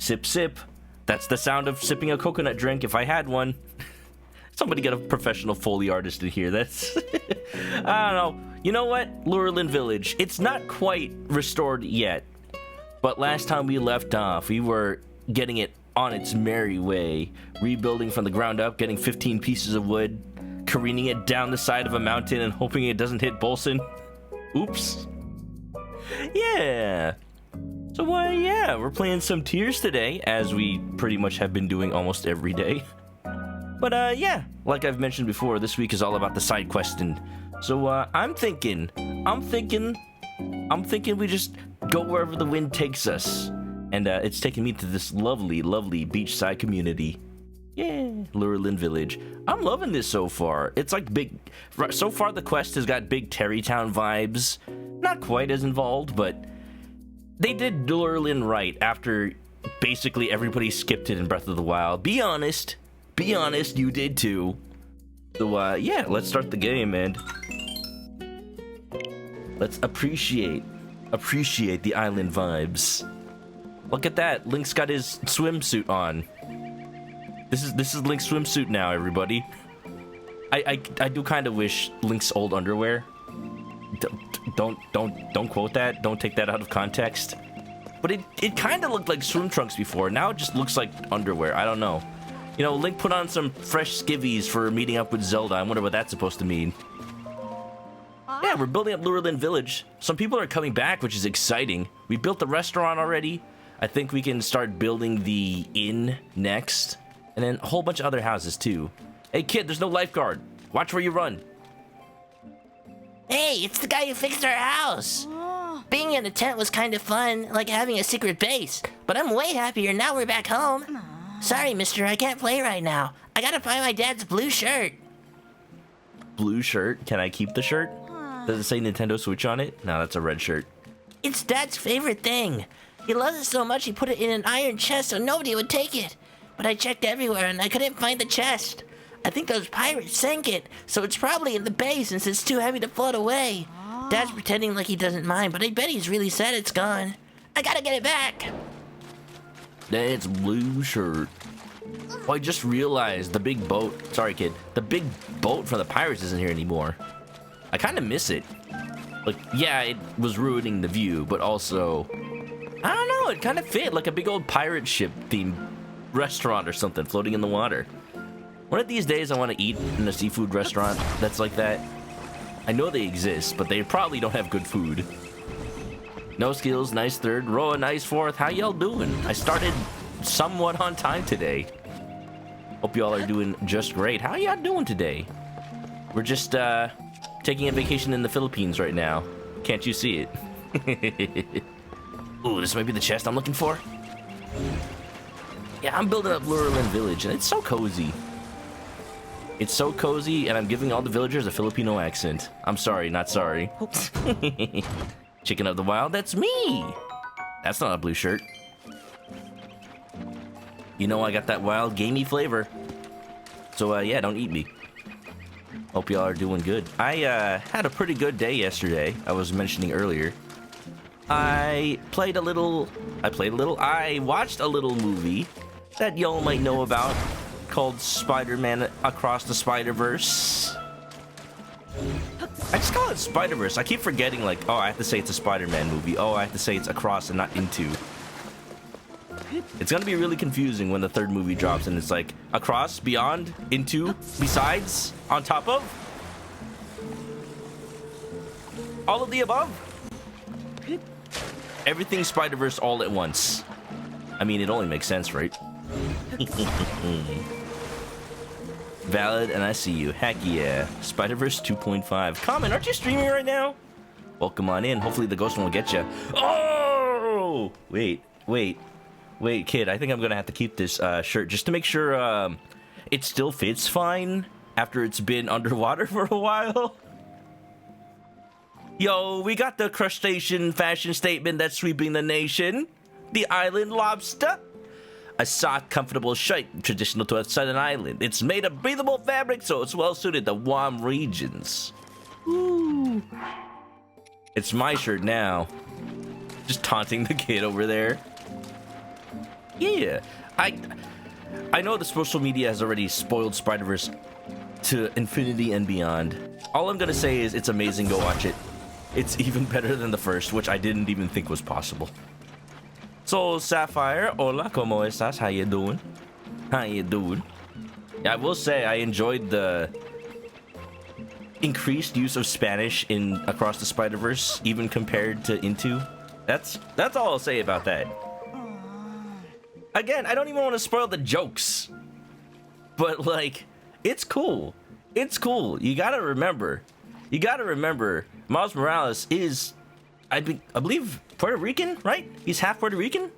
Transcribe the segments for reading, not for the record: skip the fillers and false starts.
Sip, sip. That's the sound of sipping a coconut drink if I had one. Somebody get a professional Foley artist in here. That's... I don't know. You know what? Lurelin Village. It's not quite restored yet. But last time we left off, we were getting it on its merry way. Rebuilding from the ground up, getting 15 pieces of wood, careening it down the side of a mountain and hoping it doesn't hit Bolson. Oops. Yeah. So, yeah, we're playing some Tears today, as we pretty much have been doing almost every day. But, yeah, like I've mentioned before, this week is all about the side questing. So, I'm thinking we just go wherever the wind takes us. And, it's taking me to this lovely, lovely beachside community. Yeah, Lurelin Village. I'm loving this so far. It's like big... So far, the quest has got big Terrytown vibes. Not quite as involved, but... They did Lurelin right after basically everybody skipped it in Breath of the Wild. Be honest. Be honest, you did too. So, yeah, let's start the game, and... Let's appreciate the island vibes. Look at that. Link's got his swimsuit on. This is Link's swimsuit now, everybody. I do kind of wish Link's old underwear. Don't quote that. Don't take that out of context. But it kind of looked like swim trunks before. Now it just looks like underwear. I don't know. You know, Link put on some fresh skivvies for meeting up with Zelda. I wonder what that's supposed to mean. Yeah, we're building up Lurelin Village. Some people are coming back, which is exciting. We built the restaurant already. I think we can start building the inn next. And then a whole bunch of other houses, too. Hey, kid, there's no lifeguard. Watch where you run. Hey, it's the guy who fixed our house. Being in a tent was kind of fun, like having a secret base. But I'm way happier now we're back home. Sorry, mister, I can't play right now. I gotta find my dad's blue shirt. Blue shirt? Can I keep the shirt? Does it say Nintendo Switch on it? No, that's a red shirt. It's Dad's favorite thing. He loves it so much he put it in an iron chest so nobody would take it. But I checked everywhere and I couldn't find the chest. I think those pirates sank it, so it's probably in the bay since it's too heavy to float away. Dad's pretending like he doesn't mind, but I bet he's really sad it's gone. I gotta get it back. Dad's blue shirt. Oh, I just realized the big boat. Sorry, kid. The big boat from the pirates isn't here anymore. I kind of miss it. Like, yeah, it was ruining the view, but also... I don't know, it kind of fit like a big old pirate ship themed restaurant or something floating in the water. One of these days I want to eat in a seafood restaurant that's like that. I know they exist, but they probably don't have good food. No skills, nice third, Roa, nice fourth. How y'all doing? I started somewhat on time today. Hope y'all are doing just great. How y'all doing today? We're just taking a vacation in the Philippines right now. Can't you see it? Ooh, this might be the chest I'm looking for. Yeah, I'm building up Lurelin Village, and it's so cozy. It's so cozy, and I'm giving all the villagers a Filipino accent. I'm sorry, not sorry. Chicken of the Wild, that's me! That's not a blue shirt. You know I got that wild, gamey flavor. So, yeah, don't eat me. Hope y'all are doing good. I had a pretty good day yesterday, I was mentioning earlier. I watched a little movie that y'all might know about called Spider-Man Across the Spider-Verse. I just call it Spider-Verse. I keep forgetting, like, oh, I have to say it's a Spider-Man movie. Oh, I have to say it's across and not into. It's gonna be really confusing when the third movie drops and it's like across, beyond, into, besides, on top of. All of the above. Everything Spider-Verse all at once. I mean, it only makes sense, right? Valid, and I see you. Heck yeah. Spider-Verse 2.5. Comment, aren't you streaming right now? Welcome on in. Hopefully the ghost one will get you. Oh! Wait, kid. I think I'm gonna have to keep this shirt just to make sure it still fits fine after it's been underwater for a while. Yo, we got the crustacean fashion statement that's sweeping the nation. The island lobster. A soft, comfortable shirt traditional to a southern island. It's made of breathable fabric, so it's well suited to warm regions. Ooh. It's my shirt now. Just taunting the kid over there. Yeah, I know the social media has already spoiled Spider-Verse to infinity and beyond. All I'm gonna say is it's amazing. Go watch it. It's even better than the first, which I didn't even think was possible. So Sapphire, hola, ¿cómo estás? How you doing? How you doing? Yeah, I will say I enjoyed the increased use of Spanish in Across the Spider-Verse, even compared to Into. That's all I'll say about that. Again, I don't even want to spoil the jokes, but like, it's cool. It's cool. You gotta remember, Miles Morales is, I believe, Puerto Rican, right? He's half Puerto Rican.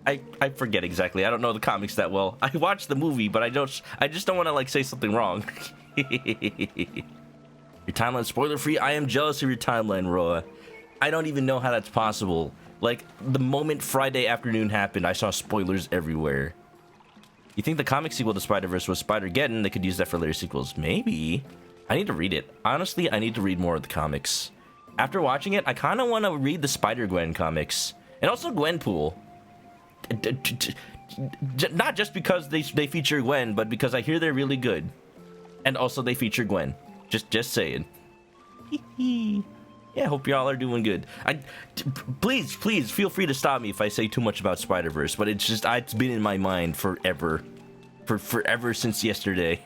I forget exactly. I don't know the comics that well. I watched the movie, but I just don't want to like say something wrong. Your timeline spoiler free. I am jealous of your timeline, Roa. I don't even know how that's possible. Like, the moment Friday afternoon happened, I saw spoilers everywhere. You think the comic sequel to Spider-Verse was Spider-Geddon? They could use that for later sequels. Maybe. I need to read it. Honestly, I need to read more of the comics. After watching it, I kind of want to read the Spider-Gwen comics. And also Gwenpool. Not just because they feature Gwen, but because I hear they're really good. And also they feature Gwen. Just saying. Yeah, hope y'all are doing good. Please feel free to stop me if I say too much about Spider-Verse, but it's been in my mind forever. Forever since yesterday.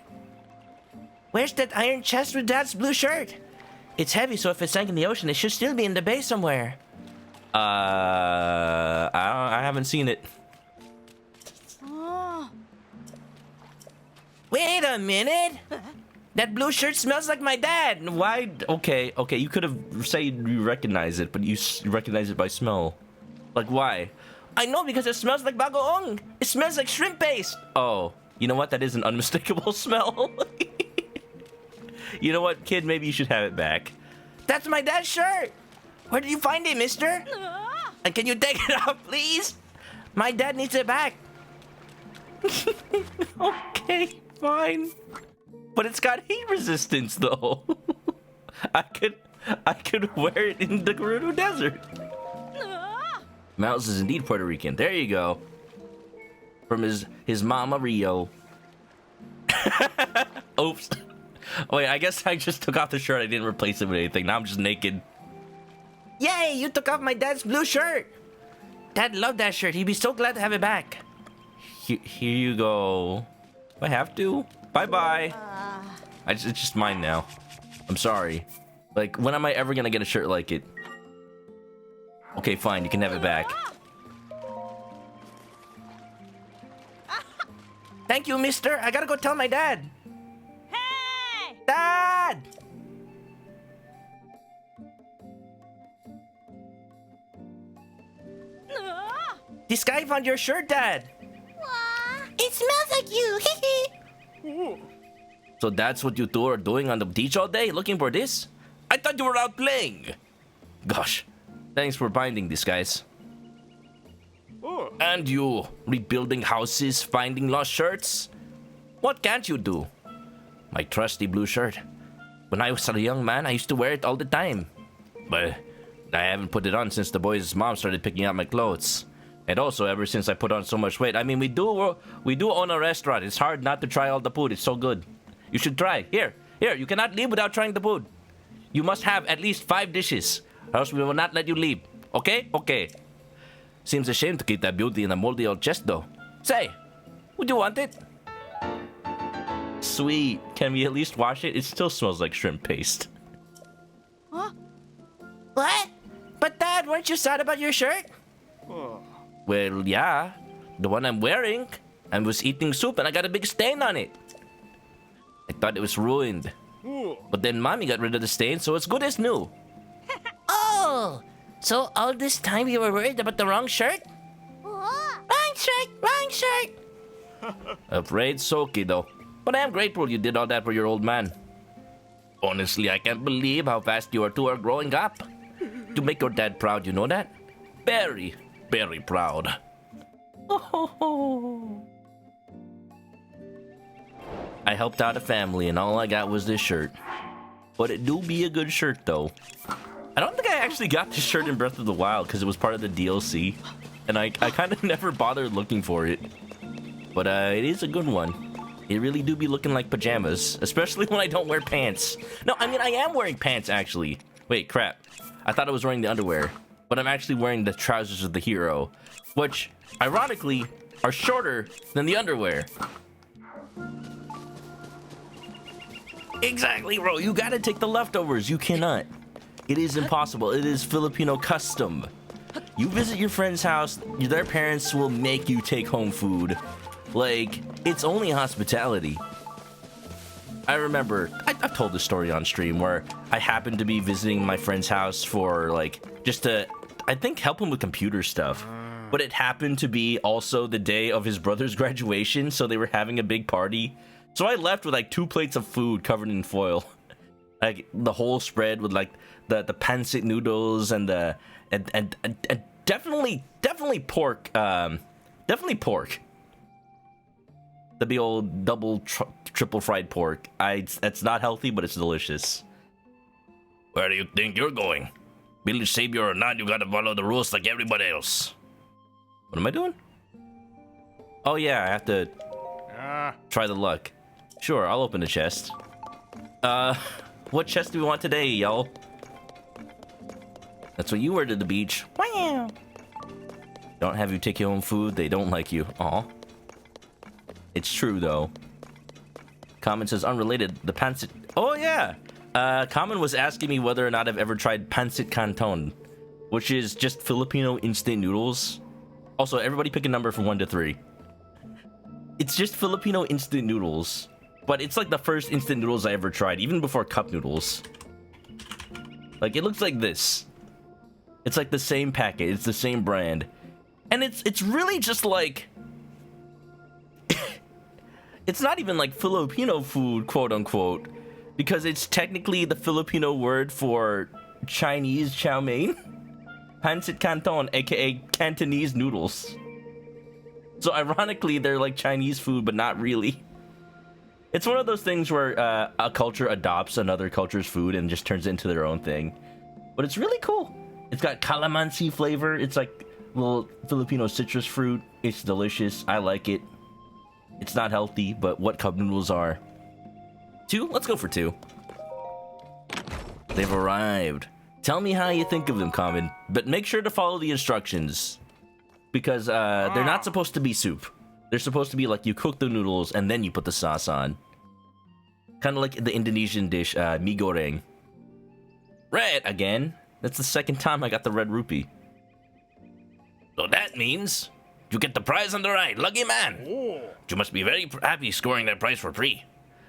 Where's that iron chest with Dad's blue shirt? It's heavy, so if it sank in the ocean, it should still be in the bay somewhere. I haven't seen it. Wait a minute! That blue shirt smells like my dad! Why? Okay, you could have said you recognize it, but you recognize it by smell. Like, why? I know, because it smells like bagoong! It smells like shrimp paste! Oh, you know what? That is an unmistakable smell. You know what, kid? Maybe you should have it back. That's my dad's shirt! Where did you find it, mister? And can you take it off, please? My dad needs it back. Okay, fine. But it's got heat resistance, though. I could wear it in the Gerudo Desert. Miles is indeed Puerto Rican. There you go. From his mama Rio. Oops. Oh wait, I guess I just took off the shirt. I didn't replace it with anything. Now I'm just naked. Yay! You took off my dad's blue shirt. Dad loved that shirt. He'd be so glad to have it back. Here you go. Do I have to? Bye-bye. It's just mine now. I'm sorry. Like, when am I ever gonna get a shirt like it? Okay, fine. You can have it back. Thank you, mister. I gotta go tell my dad. Hey! Dad! This guy found your shirt, Dad. It smells like you. So that's what you two are doing on the beach all day, looking for this? I thought you were out playing. Gosh, thanks for finding this, guys. And you, rebuilding houses, finding lost shirts? What can't you do? My trusty blue shirt. When I was a young man, I used to wear it all the time. But I haven't put it on since the boys' mom started picking out my clothes. And also ever since I put on so much weight. I mean, we do own a restaurant. It's hard not to try all the food. It's so good. You should try. Here, you cannot leave without trying the food. You must have at least 5 dishes, or else we will not let you leave. Okay? Okay. Seems a shame to keep that beauty in a moldy old chest, though. Say, would you want it? Sweet. Can we at least wash it? It still smells like shrimp paste. Huh? What? But Dad, weren't you sad about your shirt? Well, yeah. The one I'm wearing. I was eating soup and I got a big stain on it. I thought it was ruined. But then Mommy got rid of the stain, so it's good as new. Oh! So all this time you were worried about the wrong shirt? Wrong shirt! Wrong shirt! Afraid so, kiddo. But I am grateful you did all that for your old man. Honestly, I can't believe how fast you two are growing up. To make your dad proud, you know that? Very, very proud. I helped out a family and all I got was this shirt. But it do be a good shirt though. I don't think I actually got this shirt in Breath of the Wild because it was part of the DLC. and I kind of never bothered looking for it. But it is a good one. It really do be looking like pajamas, especially when I don't wear pants. No, I mean, I am wearing pants, actually. Wait, crap. I thought I was wearing the underwear, but I'm actually wearing the trousers of the hero, which, ironically, are shorter than the underwear. Exactly, bro. You gotta take the leftovers. You cannot. It is impossible. It is Filipino custom. You visit your friend's house, their parents will make you take home food. Like, it's only hospitality. I remember, I've told this story on stream where I happened to be visiting my friend's house for, like, just to, I think, help him with computer stuff. But it happened to be also the day of his brother's graduation, so they were having a big party. So I left with, like, 2 plates of food covered in foil. Like, the whole spread with, like, the pancit noodles and the, and definitely pork, definitely pork. The big old triple fried pork. It's not healthy, but it's delicious. Where do you think you're going? Billy Savior or not, you gotta follow the rules like everybody else. What am I doing? Oh yeah, I have to try the luck. Sure, I'll open the chest. What chest do we want today, y'all? That's what you wear to the beach. Wow. Don't have you take your own food, they don't like you. Aw. It's true, though. Common says, unrelated, the pancit... Oh, yeah! Common was asking me whether or not I've ever tried pancit canton, which is just Filipino instant noodles. Also, everybody pick a number from 1 to 3. It's just Filipino instant noodles, but it's like the first instant noodles I ever tried, even before cup noodles. Like, it looks like this. It's like the same packet, it's the same brand. And it's really just like... It's not even like Filipino food, quote unquote, because it's technically the Filipino word for Chinese chow mein. Pancit canton, aka Cantonese noodles. So ironically, they're like Chinese food, but not really. It's one of those things where a culture adopts another culture's food and just turns it into their own thing. But it's really cool. It's got calamansi flavor. It's like little Filipino citrus fruit. It's delicious. I like it. It's not healthy, but what cup noodles are. 2? Let's go for 2. They've arrived. Tell me how you think of them, Common, but make sure to follow the instructions. Because they're not supposed to be soup. They're supposed to be like you cook the noodles and then you put the sauce on. Kind of like the Indonesian dish, mie goreng. Red again. That's the second time I got the red rupee. So that means you get the prize on the right. Lucky man. You must be very happy scoring that prize for free.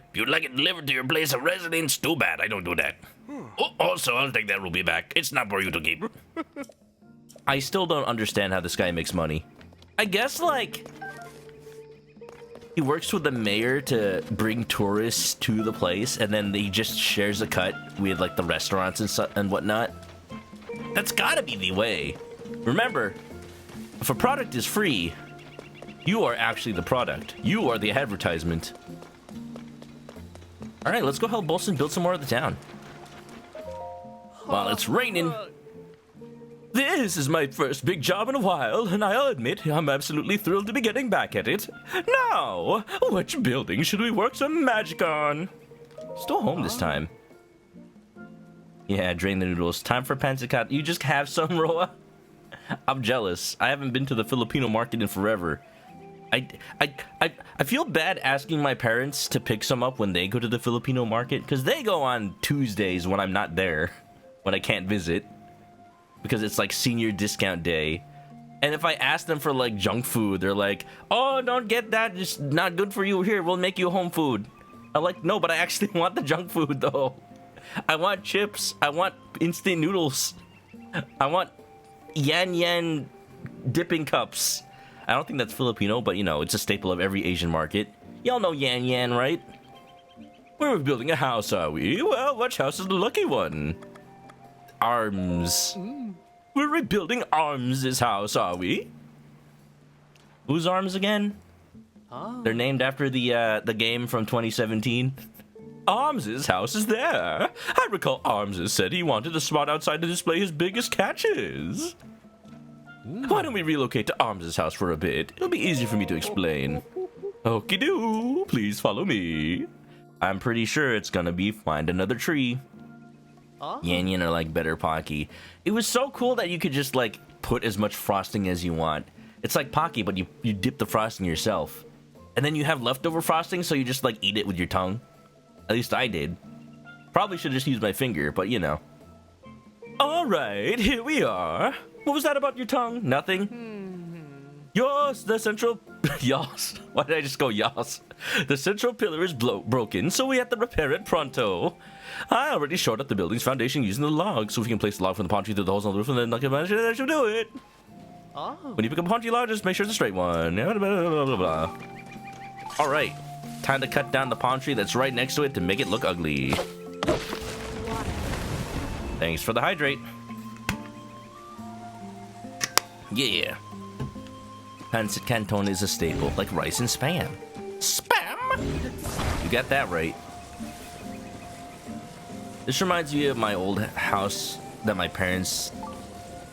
If you'd like it delivered to your place of residence, too bad. I don't do that. Oh, also, I'll take that rupee back. It's not for you to keep. I still don't understand how this guy makes money. I guess, like, he works with the mayor to bring tourists to the place, and then he just shares a cut with, like, the restaurants and whatnot. That's gotta be the way. Remember, if a product is free, you are actually the product. You are the advertisement. Alright, let's go help Bolson build some more of the town. While it's raining. This is my first big job in a while, and I'll admit I'm absolutely thrilled to be getting back at it. Now, which building should we work some magic on? Still home this time. Yeah, drain the noodles. Time for pancit. You just have some, Roa? I'm jealous. I haven't been to the Filipino market in forever. I feel bad asking my parents to pick some up when they go to the Filipino market, because they go on Tuesdays when I'm not there, when I can't visit, because it's like senior discount day. And if I ask them for like junk food, they're like, oh, don't get that, it's not good for you. Here, we'll make you home food. I'm like, no, but I actually want the junk food though. I want chips, I want instant noodles, I want yan dipping cups. I don't think that's Filipino, but you know, it's a staple of every Asian market. Y'all know yan, right? We're building a house, are we? Well, which house is the lucky one? Arms. We're rebuilding Arms' house, are we? Whose Arms again? They're named after the game from 2017. Arms' house is there. I recall Arms said he wanted a spot outside to display his biggest catches. Why don't we relocate to Arms' house for a bit? It'll be easier for me to explain. Okie doo, please follow me. I'm pretty sure it's gonna be find another tree. Yan Yan are like better Pocky. It was so cool that you could just like put as much frosting as you want. It's like Pocky, but you dip the frosting yourself. And then you have leftover frosting, so you just like eat it with your tongue. At least I did. Probably should just use my finger, but you know. Alright, here we are. What was that about your tongue? Nothing? Yours, the central... Yos. Why did I just go yos? The central pillar is broken, so we have to repair it pronto. I already shored up the building's foundation using the log, so we can place the log from the palm tree through the holes on the roof and then knock it out. That should do it. Oh. When you pick up a palm tree log, just make sure it's a straight one. Blah, blah, blah, blah. Alright, time to cut down the palm tree that's right next to it to make it look ugly. Thanks for the hydrate. Yeah. Pancit Canton is a staple, like rice and spam. Spam? You got that right. This reminds me of my old house that my parents,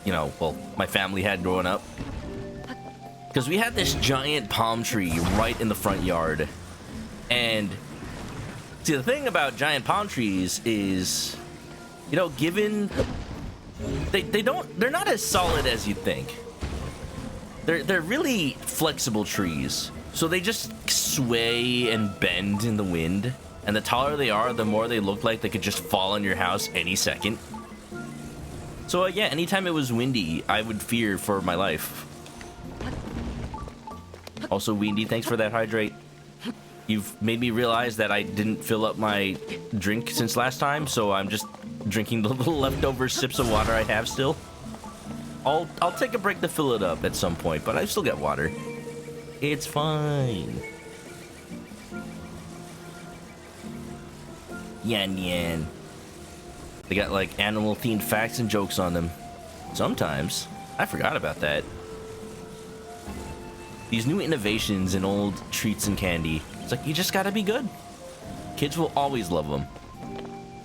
you know, well, my family had growing up. Because we had this giant palm tree right in the front yard. And see, the thing about giant palm trees is, you know, given they're not as solid as you think. They're really flexible trees. So they just sway and bend in the wind. And the taller they are, the more they look like they could just fall on your house any second. So yeah, anytime it was windy, I would fear for my life. Also, Windy, thanks for that hydrate. You've made me realize that I didn't fill up my drink since last time, so I'm just drinking the little leftover sips of water I have still. I'll take a break to fill it up at some point, but I've still got water. It's fine. Yan Yan. They got like animal-themed facts and jokes on them. Sometimes. I forgot about that. These new innovations in old treats and candy. It's like, you just gotta be good. Kids will always love them.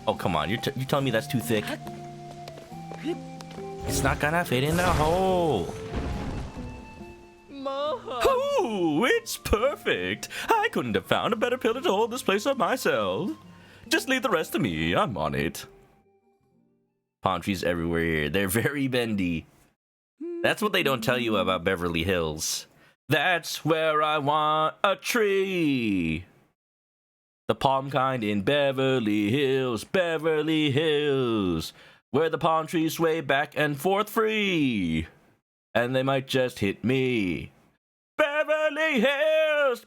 Oh, come on. You're telling me that's too thick? It's not gonna fit in the hole. Oh, it's perfect. I couldn't have found a better pillar to hold this place up myself. Just leave the rest to me. I'm on it. Palm trees everywhere here. They're very bendy. That's what they don't tell you about Beverly Hills. That's where I want a tree. The palm kind in Beverly Hills, Beverly Hills. Where the palm trees sway back and forth free. And they might just hit me. Beverly Hills.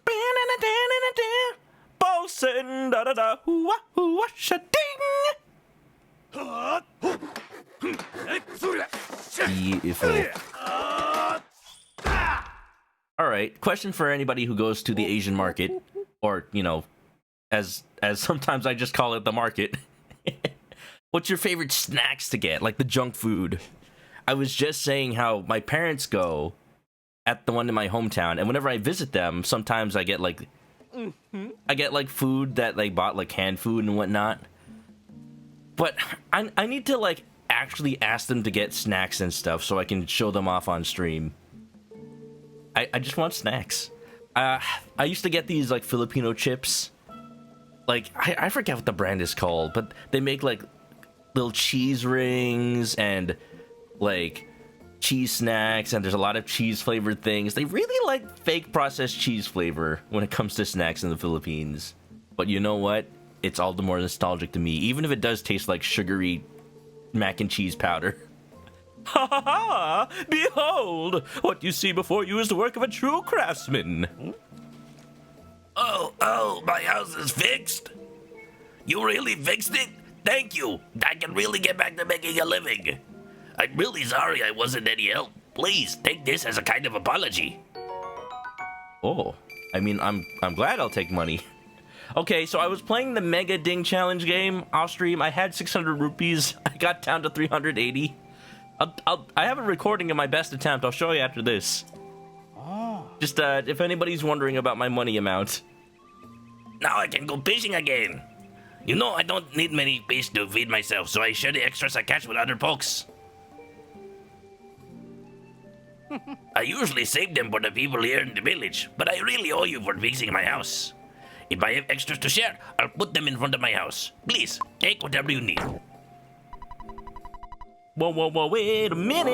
Bosun da da da. Hoo hoo sha-ding. Beautiful. Alright, question for anybody who goes to the Asian market, or, you know, as sometimes I just call it the market. What's your favorite snacks to get, like the junk food? I was just saying how my parents go at the one in my hometown, and whenever I visit them, sometimes I get like, food that they bought, like canned food and whatnot. But I need to like actually ask them to get snacks and stuff so I can show them off on stream. I just want snacks. I used to get these like Filipino chips. Like I forget what the brand is called, but they make like little cheese rings and like cheese snacks, and there's a lot of cheese flavored things. They really like fake processed cheese flavor when it comes to snacks in the Philippines. But you know what? It's all the more nostalgic to me, even if it does taste like sugary mac and cheese powder. Ha ha ha! Behold! What you see before you is the work of a true craftsman. Oh, my house is fixed? You really fixed it? Thank you. I can really get back to making a living. I'm really sorry I wasn't any help. Please, take this as a kind of apology. Oh, I mean, I'm glad I'll take money. Okay, so I was playing the Mega Ding Challenge game off stream. I had 600 rupees. I got down to 380. I have a recording of my best attempt. I'll show you after this. Just, if anybody's wondering about my money amount. Now I can go fishing again. You know, I don't need many fish to feed myself, so I share the extras I catch with other folks. I usually save them for the people here in the village, but I really owe you for fixing my house. If I have extras to share, I'll put them in front of my house. Please, take whatever you need. Whoa, wait a minute.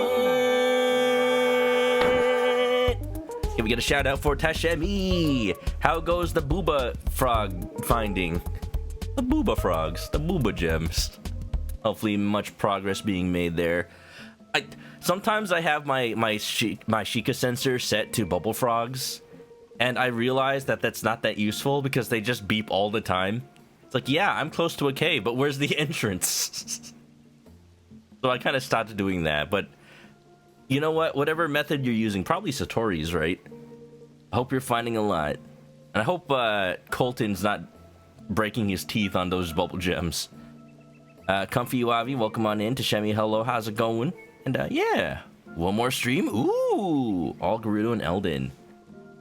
Can we get a shout out for Tashemi? How goes the booba frog finding? The booba frogs, the booba gems. Hopefully much progress being made there. Sometimes I have my Sheikah sensor set to bubble frogs, and I realize that that's not that useful because they just beep all the time. It's like, yeah, I'm close to a cave, but where's the entrance? So I kind of stopped doing that, but you know what? Whatever method you're using, probably Satori's, right? I hope you're finding a lot. And I hope Colton's not breaking his teeth on those bubble gems. Comfy Wavi, welcome on in. Tashemi, hello, how's it going? And yeah, one more stream. Ooh, all Gerudo and Eldon.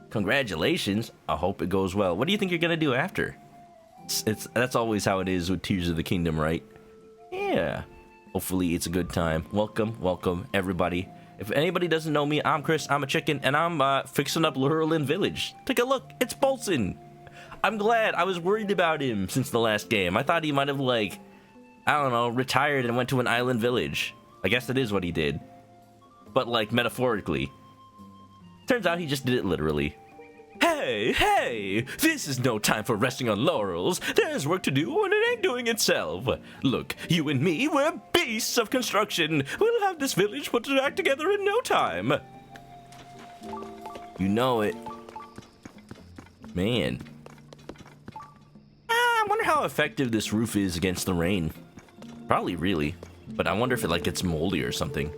Congratulations. I hope it goes well. What do you think you're gonna do after? That's always how it is with Tears of the Kingdom, right? Yeah. Hopefully it's a good time. Welcome, everybody. If anybody doesn't know me, I'm Chris, I'm a chicken, and I'm fixing up Lurelin Village. Take a look, it's Bolson. I'm glad. I was worried about him since the last game. I thought he might have, like, I don't know, retired and went to an island village. I guess that is what he did. But, like, metaphorically. Turns out he just did it literally. Hey, this is no time for resting on laurels. There's work to do and it ain't doing itself. Look, you and me, we're beasts of construction. We'll have this village put back together in no time. You know it. Man. I wonder how effective this roof is against the rain. Probably really. But I wonder if it, like, gets moldy or something.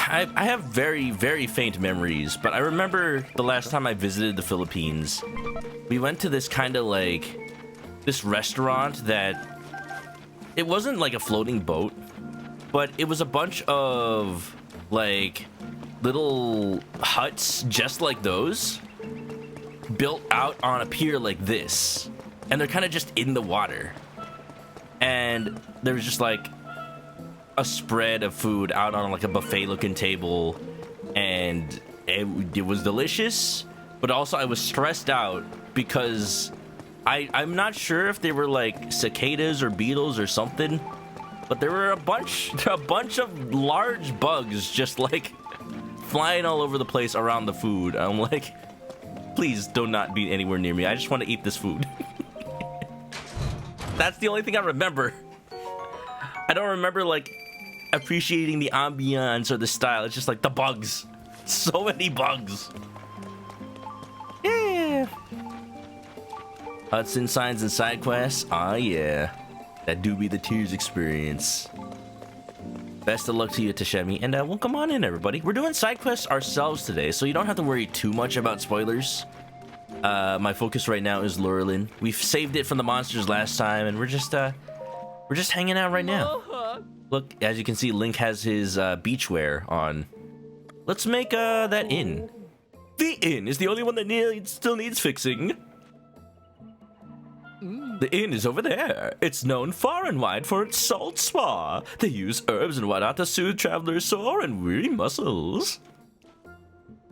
I have very, very faint memories, but I remember the last time I visited the Philippines, we went to this kind of like, this restaurant that, it wasn't like a floating boat, but it was a bunch of, like, little huts just like those, built out on a pier like this, and they're kind of just in the water, and there was just like a spread of food out on like a buffet looking table, and it was delicious, but also I was stressed out because I'm not sure if they were like cicadas or beetles or something, but there were a bunch of large bugs just like flying all over the place around the food. I'm like, please do not be anywhere near me. I just want to eat this food. That's the only thing I remember. I don't remember like appreciating the ambiance or the style. It's just like the bugs. So many bugs. Yeah. Hudson signs and side quests. Ah, yeah. That do be the Tears experience. Best of luck to you, Tashemi. And welcome on in, everybody. We're doing side quests ourselves today, so you don't have to worry too much about spoilers. My focus right now is Lurelin. We've saved it from the monsters last time, and we're just hanging out right now. Look, as you can see, Link has his beachwear on. Let's make that inn. The inn is the only one that still needs fixing. The inn is over there. It's known far and wide for its salt spa. They use herbs and whatnot to soothe travelers' sore and weary muscles.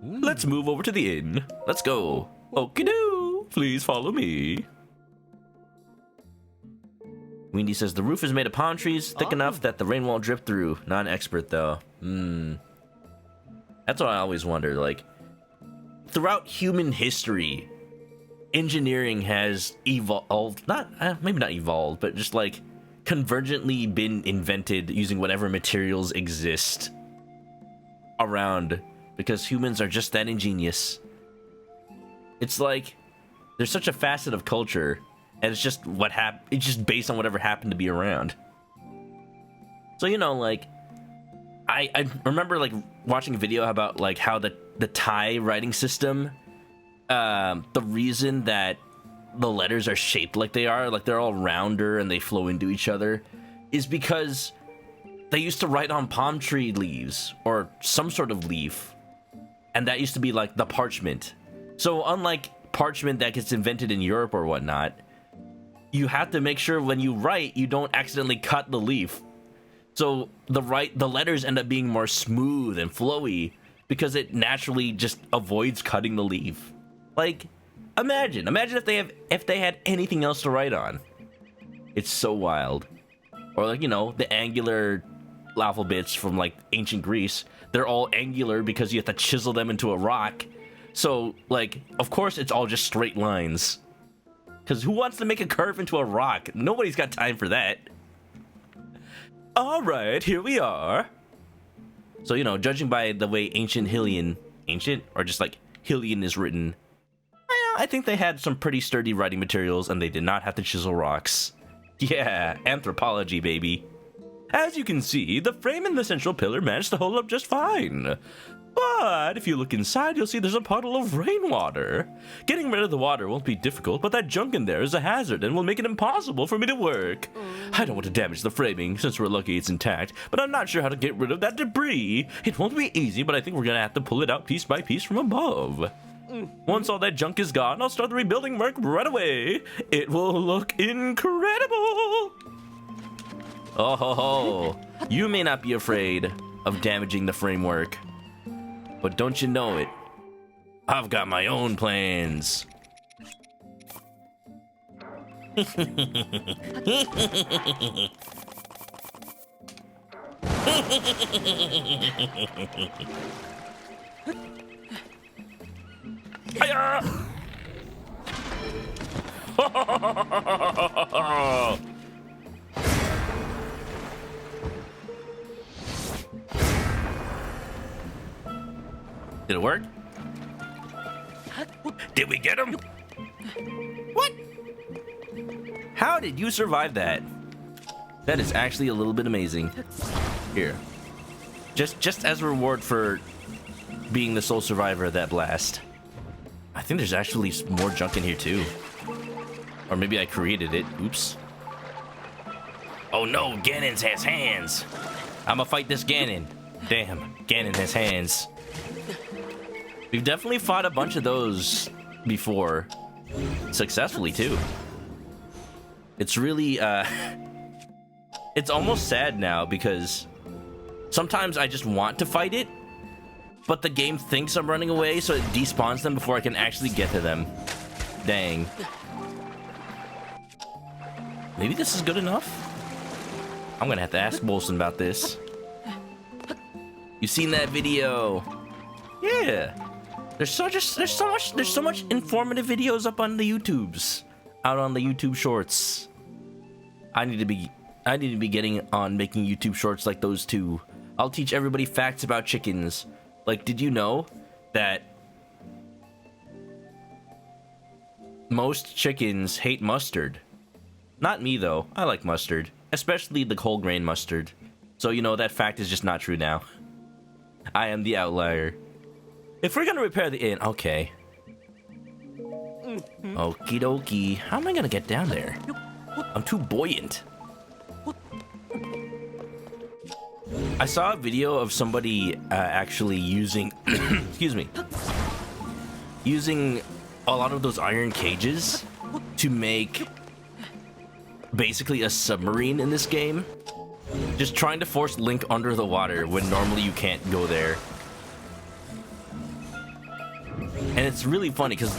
Let's move over to the inn. Let's go. Okie-doo. Please follow me. Windy says the roof is made of palm trees, thick enough that the rain won't drip through. Not an expert though. That's what I always wonder. Like, throughout human history, engineering has evolved. Maybe not evolved, but just like convergently been invented using whatever materials exist around, because humans are just that ingenious. It's like there's such a facet of culture. And it's just it's just based on whatever happened to be around. So, you know, like, I remember, like, watching a video about, like, how the Thai writing system, the reason that the letters are shaped like they are, like they're all rounder and they flow into each other, is because they used to write on palm tree leaves, or some sort of leaf. And that used to be, like, the parchment. So, unlike parchment that gets invented in Europe or whatnot, you have to make sure when you write, you don't accidentally cut the leaf. So the letters end up being more smooth and flowy because it naturally just avoids cutting the leaf. Like, imagine if they had anything else to write on. It's so wild. Or like, you know, the angular alphabets from like ancient Greece, they're all angular because you have to chisel them into a rock. So like, of course it's all just straight lines. Because who wants to make a curve into a rock? Nobody's got time for that. All right, here we are. So, you know, judging by the way ancient or just like Hylian is written, I think they had some pretty sturdy writing materials and they did not have to chisel rocks. Yeah, anthropology, baby. As you can see, the frame and the central pillar managed to hold up just fine. But if you look inside, you'll see there's a puddle of rainwater. Getting rid of the water won't be difficult, but that junk in there is a hazard and will make it impossible for me to work. I don't want to damage the framing, since we're lucky it's intact, but I'm not sure how to get rid of that debris. It won't be easy, but I think we're gonna have to pull it out piece by piece from above. Once all that junk is gone, I'll start the rebuilding work right away. It will look incredible. Oh ho ho. You may not be afraid of damaging the framework, but don't you know it? I've got my own plans. Hiya! Did it work? Did we get him? What? How did you survive that? That is actually a little bit amazing. Here. Just as a reward for being the sole survivor of that blast. I think there's actually more junk in here too. Or maybe I created it. Oops. Oh no, Ganon has hands. I'ma fight this Ganon. Damn, Ganon has hands. We've definitely fought a bunch of those before. Successfully too. It's really, it's almost sad now because sometimes I just want to fight it, but the game thinks I'm running away, so it despawns them before I can actually get to them. Dang. Maybe this is good enough? I'm gonna have to ask Bolson about this. You've seen that video? Yeah. There's so much informative videos up on the YouTubes. Out on the YouTube shorts. I need to be getting on making YouTube shorts like those too. I'll teach everybody facts about chickens. Like, did you know that most chickens hate mustard? Not me though. I like mustard, especially the whole grain mustard. So, you know, that fact is just not true now. I am the outlier. If we're gonna repair the inn, okay. Okie dokie. How am I gonna get down there? I'm too buoyant. I saw a video of somebody actually using, excuse me, using a lot of those iron cages to make basically a submarine in this game. Just trying to force Link under the water when normally you can't go there. And it's really funny because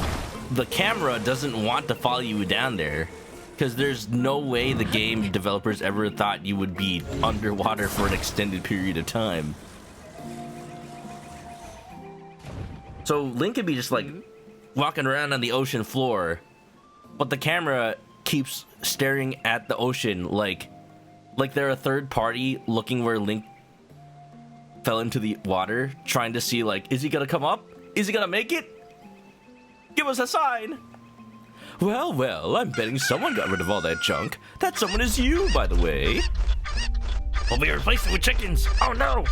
the camera doesn't want to follow you down there, because there's no way the game developers ever thought you would be underwater for an extended period of time. So Link could be just like walking around on the ocean floor, but the camera keeps staring at the ocean like they're a third party looking where Link fell into the water, trying to see like, is he gonna come up? Is he gonna make it? Give us a sign. Well, well, I'm betting someone got rid of all that junk. That someone is you, by the way. We'll be replaced with chickens. Oh no.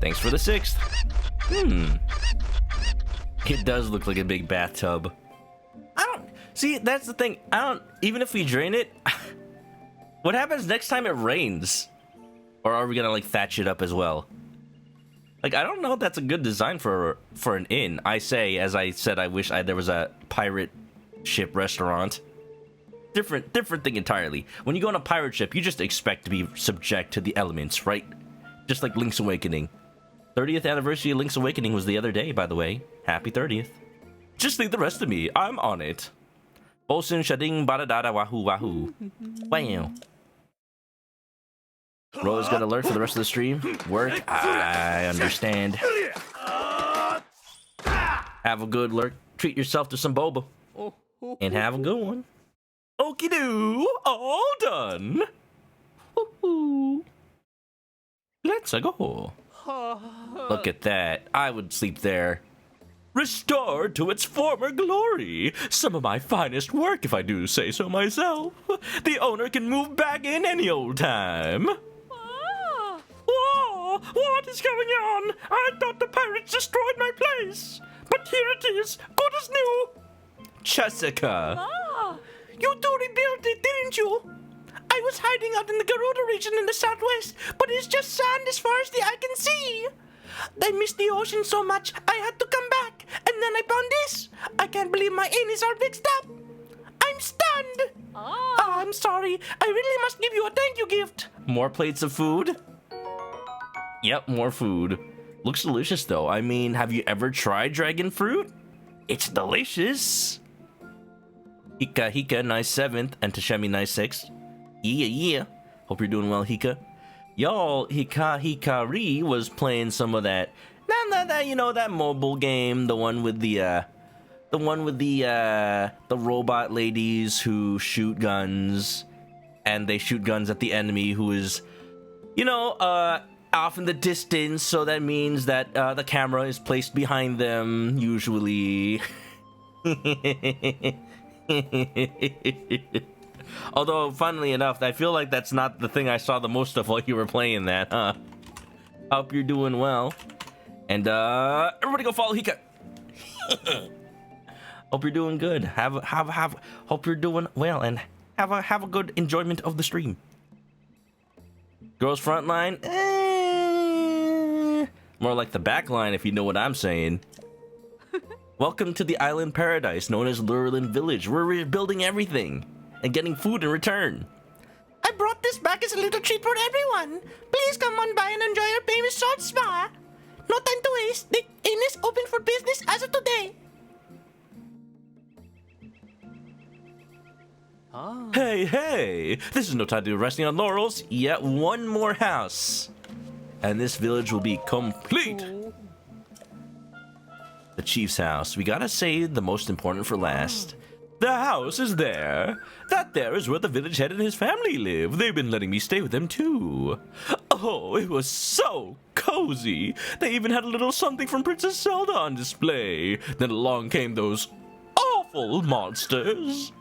Thanks for the 6th. It does look like a big bathtub. See, that's the thing. Even if we drain it, what happens next time it rains? Or are we gonna like thatch it up as well? Like, I don't know if that's a good design for an inn. I say, as I said, I wish there was a pirate ship restaurant. different thing entirely. When you go on a pirate ship, you just expect to be subject to the elements, right? Just like Link's Awakening. 30th anniversary of Link's Awakening was the other day, by the way. Happy 30th. Just leave the rest of me. I'm on it. Bosun shading badadada wahoo wahoo. Wow. Rose got alert for the rest of the stream. Work. I understand. Have a good lurk. Treat yourself to some boba. And have a good one. Okie doo. All done. Woo-hoo. Let's go. Look at that. I would sleep there. Restored to its former glory. Some of my finest work, if I do say so myself. The owner can move back in any old time. Whoa! What is going on? I thought the pirates destroyed my place. But here it is, good as new. Jessica. You two rebuilt it, didn't you? I was hiding out in the Garuda region in the southwest, but it's just sand as far as the eye can see. I missed the ocean so much, I had to come back. And then I found this. I can't believe my anus are mixed up. I'm stunned. Oh, I'm sorry. I really must give you a thank you gift. More plates of food? Yep, more food. Looks delicious, though. I mean, have you ever tried dragon fruit? It's delicious. Hika, nice 7th, and Tashemi, nice 6th. Yeah. Hope you're doing well, Hika. Y'all, Hikari was playing some of that. You know, that mobile game, the one with the robot ladies who shoot guns, and they shoot guns at the enemy who is, you know, off in the distance. So that means that the camera is placed behind them, usually. Although, funnily enough, I feel like that's not the thing I saw the most of while you were playing that, huh? Hope you're doing well. And, everybody go follow Hika. Hope you're doing good. Hope you're doing well, and have a good enjoyment of the stream. Girls front line? More like the back line, if you know what I'm saying. Welcome to the island paradise known as Lurelin Village. We're rebuilding everything and getting food in return. I brought this back as a little treat for everyone. Please come on by and enjoy our famous short spa. No time to waste. The inn is open for business as of today. Hey, this is no time to be resting on laurels. Yet one more house, and this village will be complete. The chief's house. We gotta save the most important for last. The house is there. That there is where the village head and his family live. They've been letting me stay with them too. Oh, it was so cozy. They even had a little something from Princess Zelda on display. Then along came those awful monsters.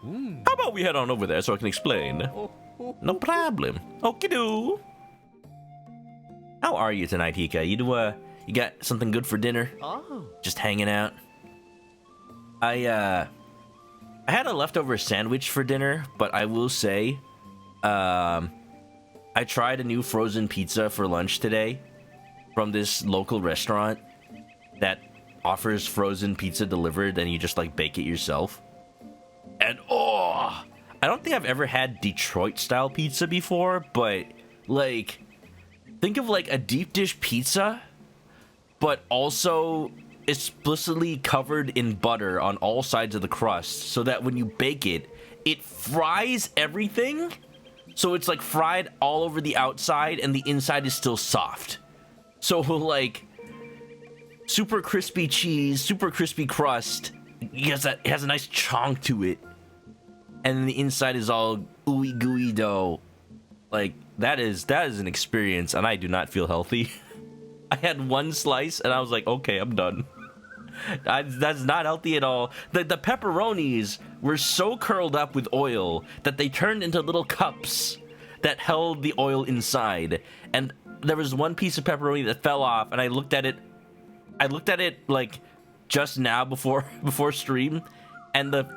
How about we head on over there so I can explain? No problem. Okie doo. How are you tonight, Hika? You got something good for dinner? Just hanging out? I had a leftover sandwich for dinner, but I will say, I tried a new frozen pizza for lunch today from this local restaurant that offers frozen pizza delivered, and you just like bake it yourself. And I don't think I've ever had Detroit style pizza before, but like, think of like a deep dish pizza, but also explicitly covered in butter on all sides of the crust, so that when you bake it, it fries everything. So it's like fried all over the outside and the inside is still soft. So like super crispy cheese, super crispy crust. It has a nice chunk to it. And then the inside is all ooey gooey dough. Like that is an experience, and I do not feel healthy. I had one slice and I was like, okay, I'm done. That's not healthy at all. The pepperonis were so curled up with oil that they turned into little cups that held the oil inside. And there was one piece of pepperoni that fell off, and I looked at it like just now before stream, and the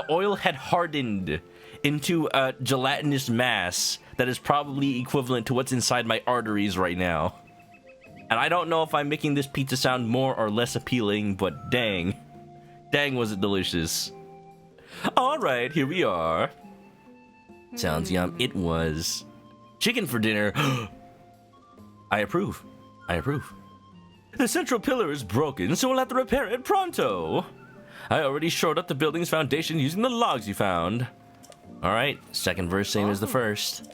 oil had hardened into a gelatinous mass that is probably equivalent to what's inside my arteries right now. And I don't know if I'm making this pizza sound more or less appealing, but dang was it delicious. All right, here we are. Sounds yum. It was chicken for dinner. I approve. I approve. The central pillar is broken, so we'll have to repair it pronto. I already shored up the building's foundation using the logs you found. All right, second verse same as the first.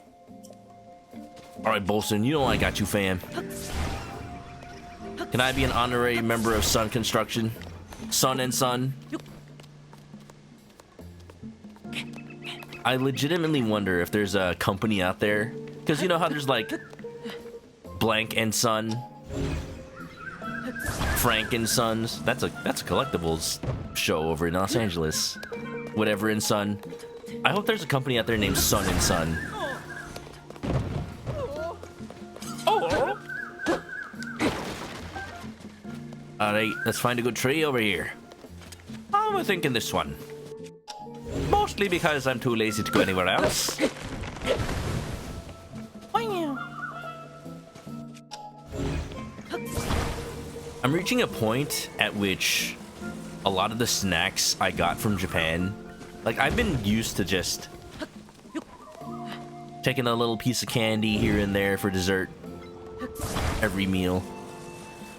All right, Bolson, you know I got you, fam. Can I be an honorary member of Sun Construction? Sun and Sun? I legitimately wonder if there's a company out there, because you know how there's like Blank and Son, Frank and Sons. That's a collectibles show over in Los Angeles. Whatever and Son. I hope there's a company out there named Sun and Son. Oh. All right, let's find a good tree over here. I'm thinking this one. Mostly because I'm too lazy to go anywhere else. I'm reaching a point at which a lot of the snacks I got from Japan, like I've been used to just taking a little piece of candy here and there for dessert every meal.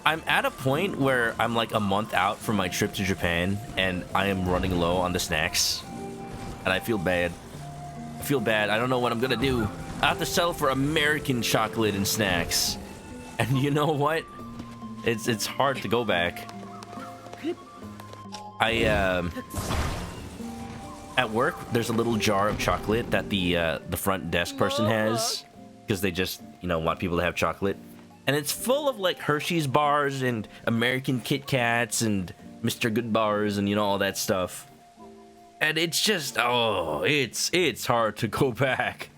I'm at a point where I'm like a month out from my trip to Japan and I am running low on the snacks. And I feel bad. I feel bad. I don't know what I'm gonna do. I have to settle for American chocolate and snacks. And you know what? It's hard to go back. At work, there's a little jar of chocolate that the front desk person has because they just, you know, want people to have chocolate. And it's full of like Hershey's bars and American Kit Kats and Mr. Good bars and, you know, all that stuff. And it's just, oh, it's hard to go back.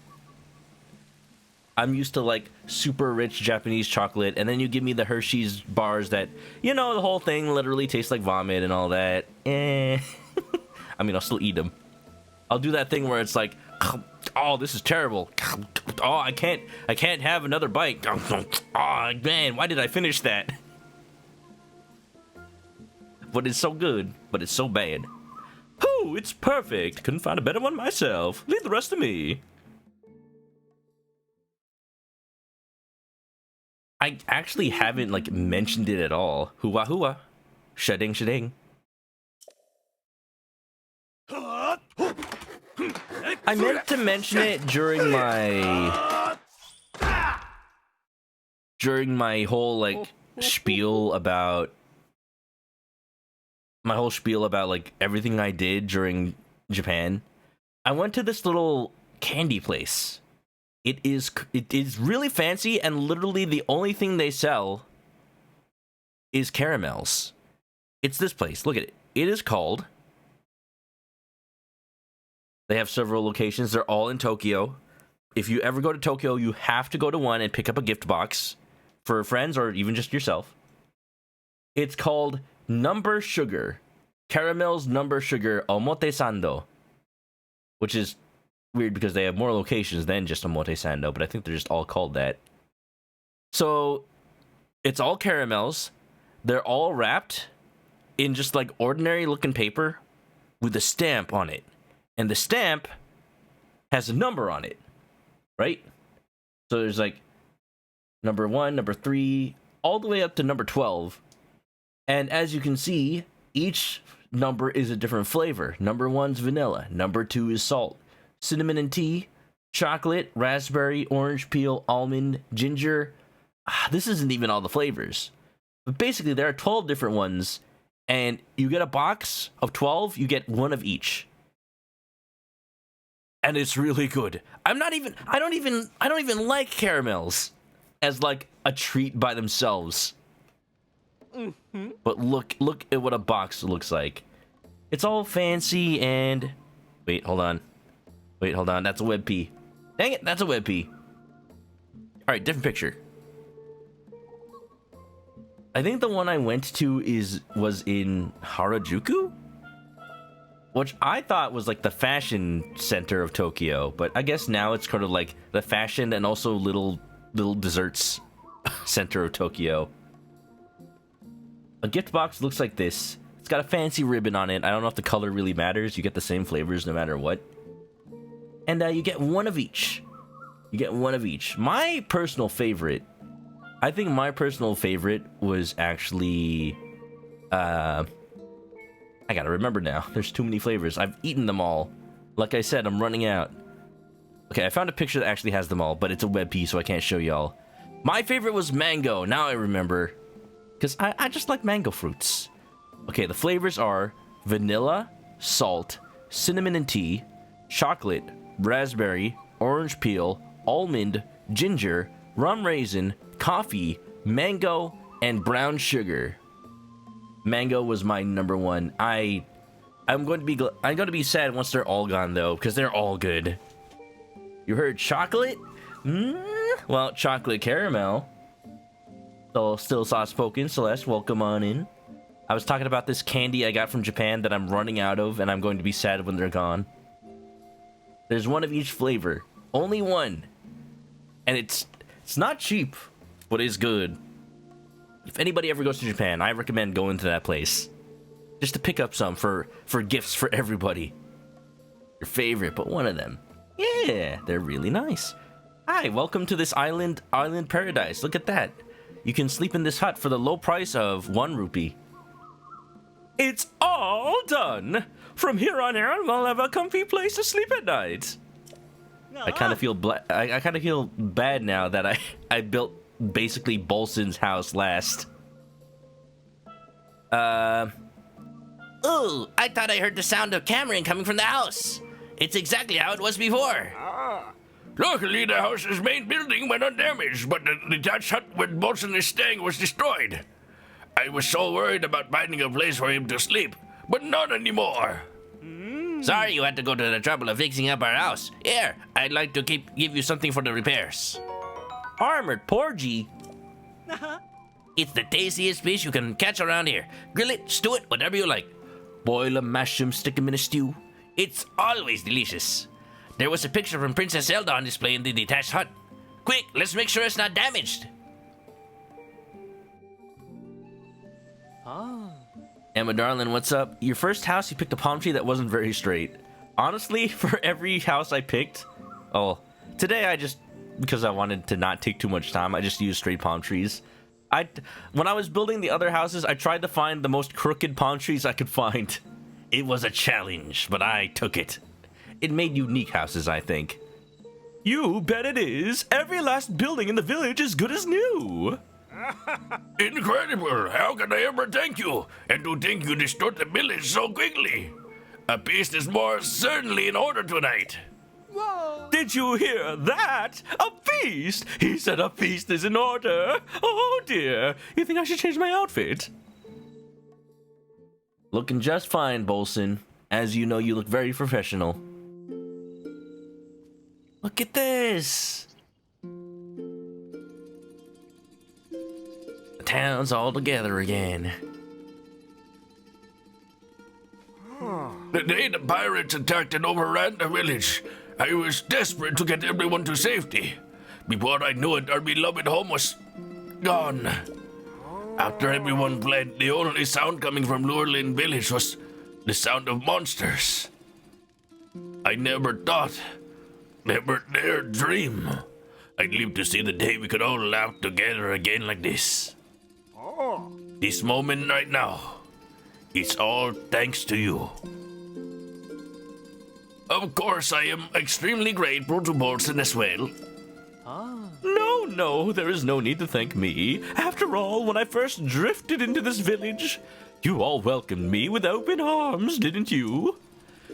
I'm used to like super rich Japanese chocolate, and then you give me the Hershey's bars that, you know, the whole thing literally tastes like vomit and all that. I mean, I'll still eat them. I'll do that thing where it's like, oh, this is terrible. Oh, I can't have another bite. Oh, man, why did I finish that? But it's so good, but it's so bad. Oh, it's perfect. Couldn't find a better one myself. Leave the rest to me. I actually haven't like mentioned it at all. Hua hua. Shading shading. I meant to mention it during my whole like spiel about like everything I did during Japan. I went to this little candy place. It is really fancy, and literally the only thing they sell is caramels. It's this place. Look at it. It is called. They have several locations. They're all in Tokyo. If you ever go to Tokyo, you have to go to one and pick up a gift box for friends or even just yourself. It's called Number Sugar. Caramel's Number Sugar Omote Sando. Which is weird because they have more locations than just Omote Sando, but I think they're just all called that. So, it's all caramels. They're all wrapped in just like ordinary looking paper with a stamp on it. And the stamp has a number on it, right? So there's like number 1, number 3, all the way up to number 12. And as you can see, each number is a different flavor. Number 1's vanilla. Number 2 is salt. Cinnamon and tea. Chocolate, raspberry, orange peel, almond, ginger. This isn't even all the flavors. But basically, there are 12 different ones. And you get a box of 12, you get one of each. And it's really good. I don't even like caramels as like a treat by themselves. Mm-hmm. But look at what a box looks like. It's all fancy and wait, hold on. That's a web P. Dang it, that's a web P. All right, different picture. I think the one I went to was in Harajuku, which I thought was like the fashion center of Tokyo, but I guess now it's kind of like the fashion and also little desserts center of Tokyo. A gift box looks like this. It's got a fancy ribbon on it. I don't know if the color really matters. You get the same flavors no matter what. And you get one of each. You get one of each. My personal favorite, I think my personal favorite was actually, I gotta remember now. There's too many flavors. I've eaten them all. Like I said, I'm running out. Okay, I found a picture that actually has them all, but it's a web piece, so I can't show y'all. My favorite was mango. Now I remember. Because I just like mango fruits. Okay, the flavors are vanilla, salt, cinnamon and tea, chocolate, raspberry, orange peel, almond, ginger, rum raisin, coffee, mango, and brown sugar. Mango was my number one. I'm going to be sad once they're all gone though, because they're all good. You heard chocolate? Well, chocolate caramel. So still soft spoken. Celeste, welcome on in. I was talking about this candy I got from Japan that I'm running out of, and I'm going to be sad when they're gone. There's one of each flavor. Only one. And it's not cheap, but it's good. If anybody ever goes to Japan, I recommend going to that place. Just to pick up some for gifts for everybody. Your favorite, but one of them. Yeah, they're really nice. Hi, welcome to this island paradise. Look at that. You can sleep in this hut for the low price of 1 rupee. It's all done. From here on out, we'll have a comfy place to sleep at night. I kind of feel I kind of feel bad now that I built basically Bolson's house last. Ooh, I thought I heard the sound of Cameron coming from the house. It's exactly how it was before. Luckily, the house's main building went undamaged, but the detached hut where Bolson is staying was destroyed. I was so worried about finding a place for him to sleep, but not anymore. Sorry you had to go to the trouble of fixing up our house. Here, I'd like to give you something for the repairs. Armored porgy. It's the tastiest fish you can catch around here. Grill it, stew it, whatever you like. Boil 'em, mash 'em, stick 'em in a stew. It's always delicious. There was a picture from Princess Zelda on display in the detached hut. Quick, let's make sure it's not damaged. Emma darling, what's up? Your first house, you picked a palm tree that wasn't very straight. Honestly, for every house I picked, today I just, because I wanted to not take too much time, I just used straight palm trees. When I was building the other houses, I tried to find the most crooked palm trees I could find. It was a challenge, but I took it. It made unique houses, I think. You bet it is. Every last building in the village is good as new. Incredible! How can I ever thank you? And to think you destroyed the village so quickly. A feast is more certainly in order tonight. Whoa. Did you hear that? A feast! He said a feast is in order. Oh dear. You think I should change my outfit? Looking just fine, Bolson. As you know, you look very professional. Look at this. The town's all together again. The day the pirates attacked and overran the village, I was desperate to get everyone to safety. Before I knew it, our beloved home was gone. After everyone fled, the only sound coming from Lurlin village was the sound of monsters. I never thought, never dared dream I'd live to see the day we could all laugh together again like this. This moment right now, it's all thanks to you. Of course, I am extremely grateful to Bolson as well. No, there is no need to thank me. After all, when I first drifted into this village, you all welcomed me with open arms, didn't you?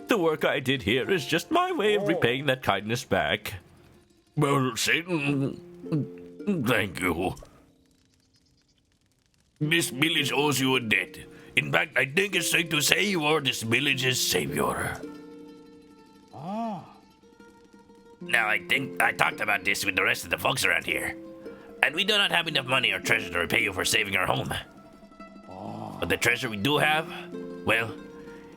The work I did here is just my way of repaying that kindness back. Well, Satan, thank you. This village owes you a debt. In fact, I think it's safe to say you are this village's savior. Now, I think I talked about this with the rest of the folks around here. And we do not have enough money or treasure to repay you for saving our home. But the treasure we do have, well,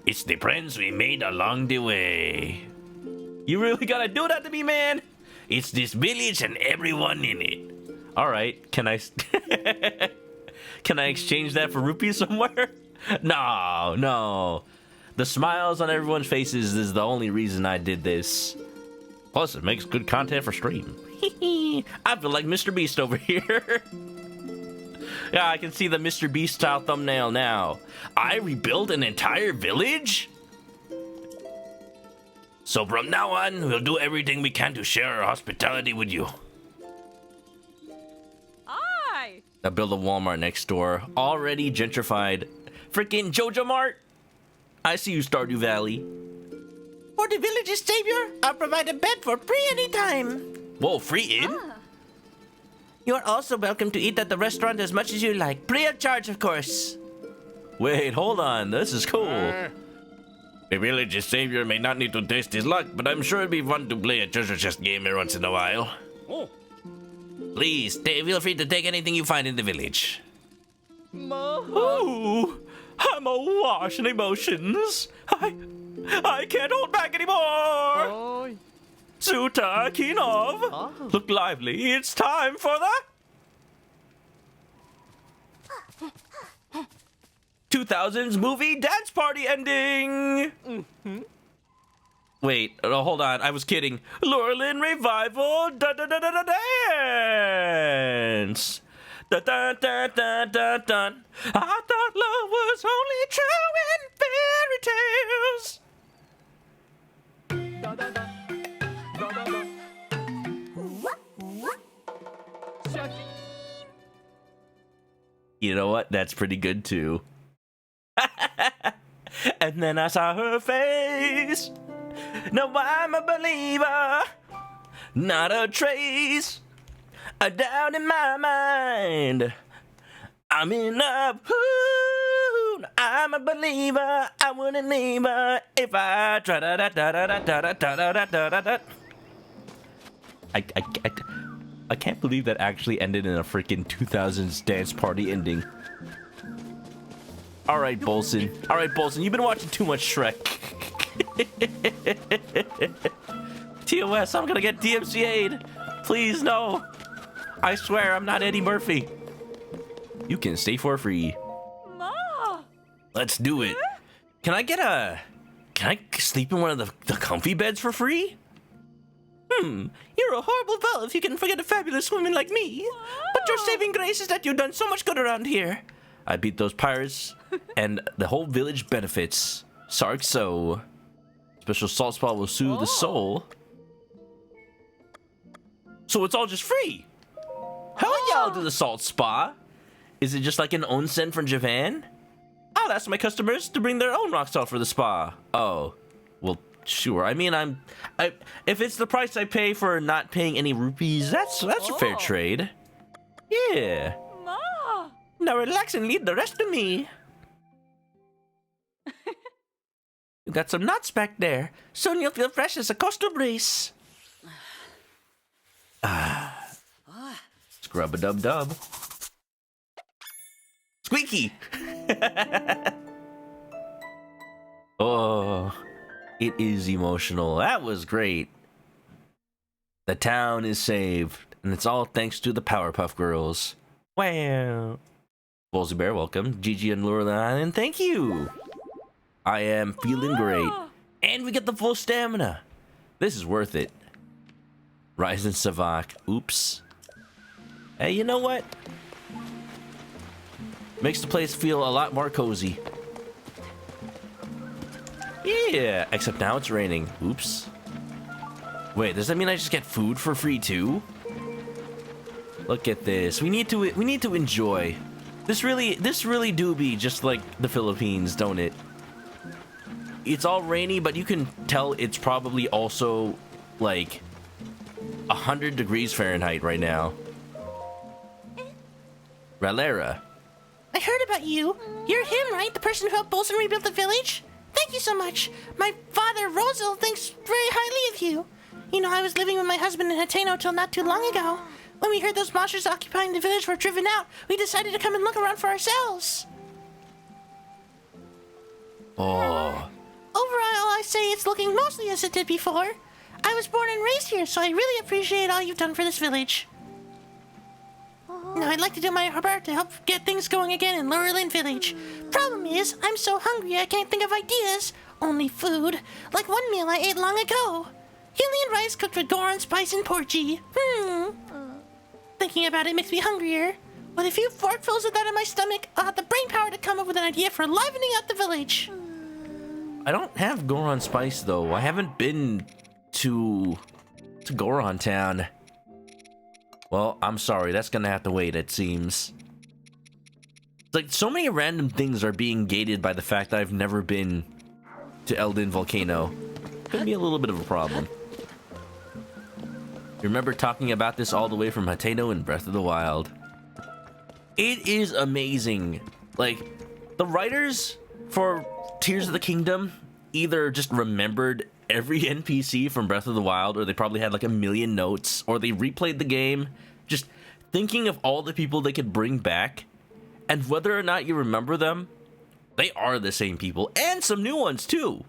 it's the friends we made along the way. You really gotta do that to me, man? It's this village and everyone in it. Alright, can I Can I exchange that for rupees somewhere? No, no. The smiles on everyone's faces is the only reason I did this. Plus, it makes good content for stream. I feel like Mr. Beast over here. Yeah, I can see the Mr. Beast style thumbnail now. I rebuilt an entire village? So from now on, we'll do everything we can to share our hospitality with you. Aye. I built a Walmart next door, already gentrified. Freaking Jojo Mart! I see you, Stardew Valley. For the village's savior, I'll provide a bed for free anytime. Whoa, free in? You're also welcome to eat at the restaurant as much as you like. Free of charge, of course. Wait, hold on. This is cool. The village's savior may not need to test his luck, but I'm sure it'd be fun to play a treasure chest game here once in a while. Please, feel free to take anything you find in the village. Ooh, I'm awash in emotions. I can't hold back anymore. Suta Kinov, look lively. It's time for the 2000s movie dance party ending. Wait, hold on. I was kidding. Lurlin revival dance. Dun, dun, dun, dun, dun, dun. I thought love was only true in fairy tales. You know what? That's pretty good too. And then I saw her face. Now I'm a believer, not a trace, a doubt in my mind. I'm in love. Ooh, I'm a believer. I wouldn't leave her if I tried. I can't believe that actually ended in a freaking 2000s dance party ending. All right, Bolson. All right, Bolson. You've been watching too much Shrek. TOS, I'm gonna get DMCA'd. Please, no. I swear, I'm not Eddie Murphy. You can stay for free. Ma. Let's do it. Can I sleep in one of the comfy beds for free? You're a horrible fool if you can forget a fabulous woman like me. But your saving grace is that you've done so much good around here. I beat those pirates, and the whole village benefits. Sark so. Special salt spa will soothe the soul. So it's all just free. Hell yeah, I'll do the salt spa. Is it just like an onsen from Japan? I'll ask my customers to bring their own rock salt for the spa. Oh, well, sure. I mean, if it's the price I pay for not paying any rupees, that's a fair trade. Yeah. Ma. Now relax and leave the rest to me. You got some nuts back there. Soon you'll feel fresh as a coastal breeze. Scrub-a-dub-dub. Squeaky! Oh, it is emotional. That was great. The town is saved, and it's all thanks to the Powerpuff Girls. Wow. Wolsey Bear, welcome. Gigi and Laura Island, thank you. I am feeling great. And we get the full stamina. This is worth it. Ryzen Savak. Oops. Hey, you know what? Makes the place feel a lot more cozy. Yeah, except now it's raining. Oops. Wait, does that mean I just get food for free too? Look at this. We need to enjoy. This really do be just like the Philippines, don't it? It's all rainy, but you can tell it's probably also like 100 degrees Fahrenheit right now. Ralera. I heard about you. You're him, right? The person who helped Bolson rebuild the village? Thank you so much. My father, Rosal, thinks very highly of you. You know, I was living with my husband in Hateno till not too long ago. When we heard those monsters occupying the village were driven out, we decided to come and look around for ourselves. Oh. Overall, I say it's looking mostly as it did before. I was born and raised here, so I really appreciate all you've done for this village. Now, I'd like to do my part to help get things going again in Laurelin Village. Problem is, I'm so hungry I can't think of ideas. Only food. Like one meal I ate long ago. Hylian rice cooked with Goron spice and porgy. Thinking about it makes me hungrier. With a few forkfuls of that in my stomach, I'll have the brain power to come up with an idea for livening up the village. I don't have Goron Spice, though. I haven't been to Goron Town. Well, I'm sorry. That's gonna have to wait, it seems. Like, so many random things are being gated by the fact that I've never been to Eldin Volcano. Could be a little bit of a problem. You remember talking about this all the way from Hateno in Breath of the Wild. It is amazing. Like, the writers for Tears of the Kingdom either just remembered every NPC from Breath of the Wild, or they probably had like a million notes, or they replayed the game, just thinking of all the people they could bring back, and whether or not you remember them, they are the same people, and some new ones too.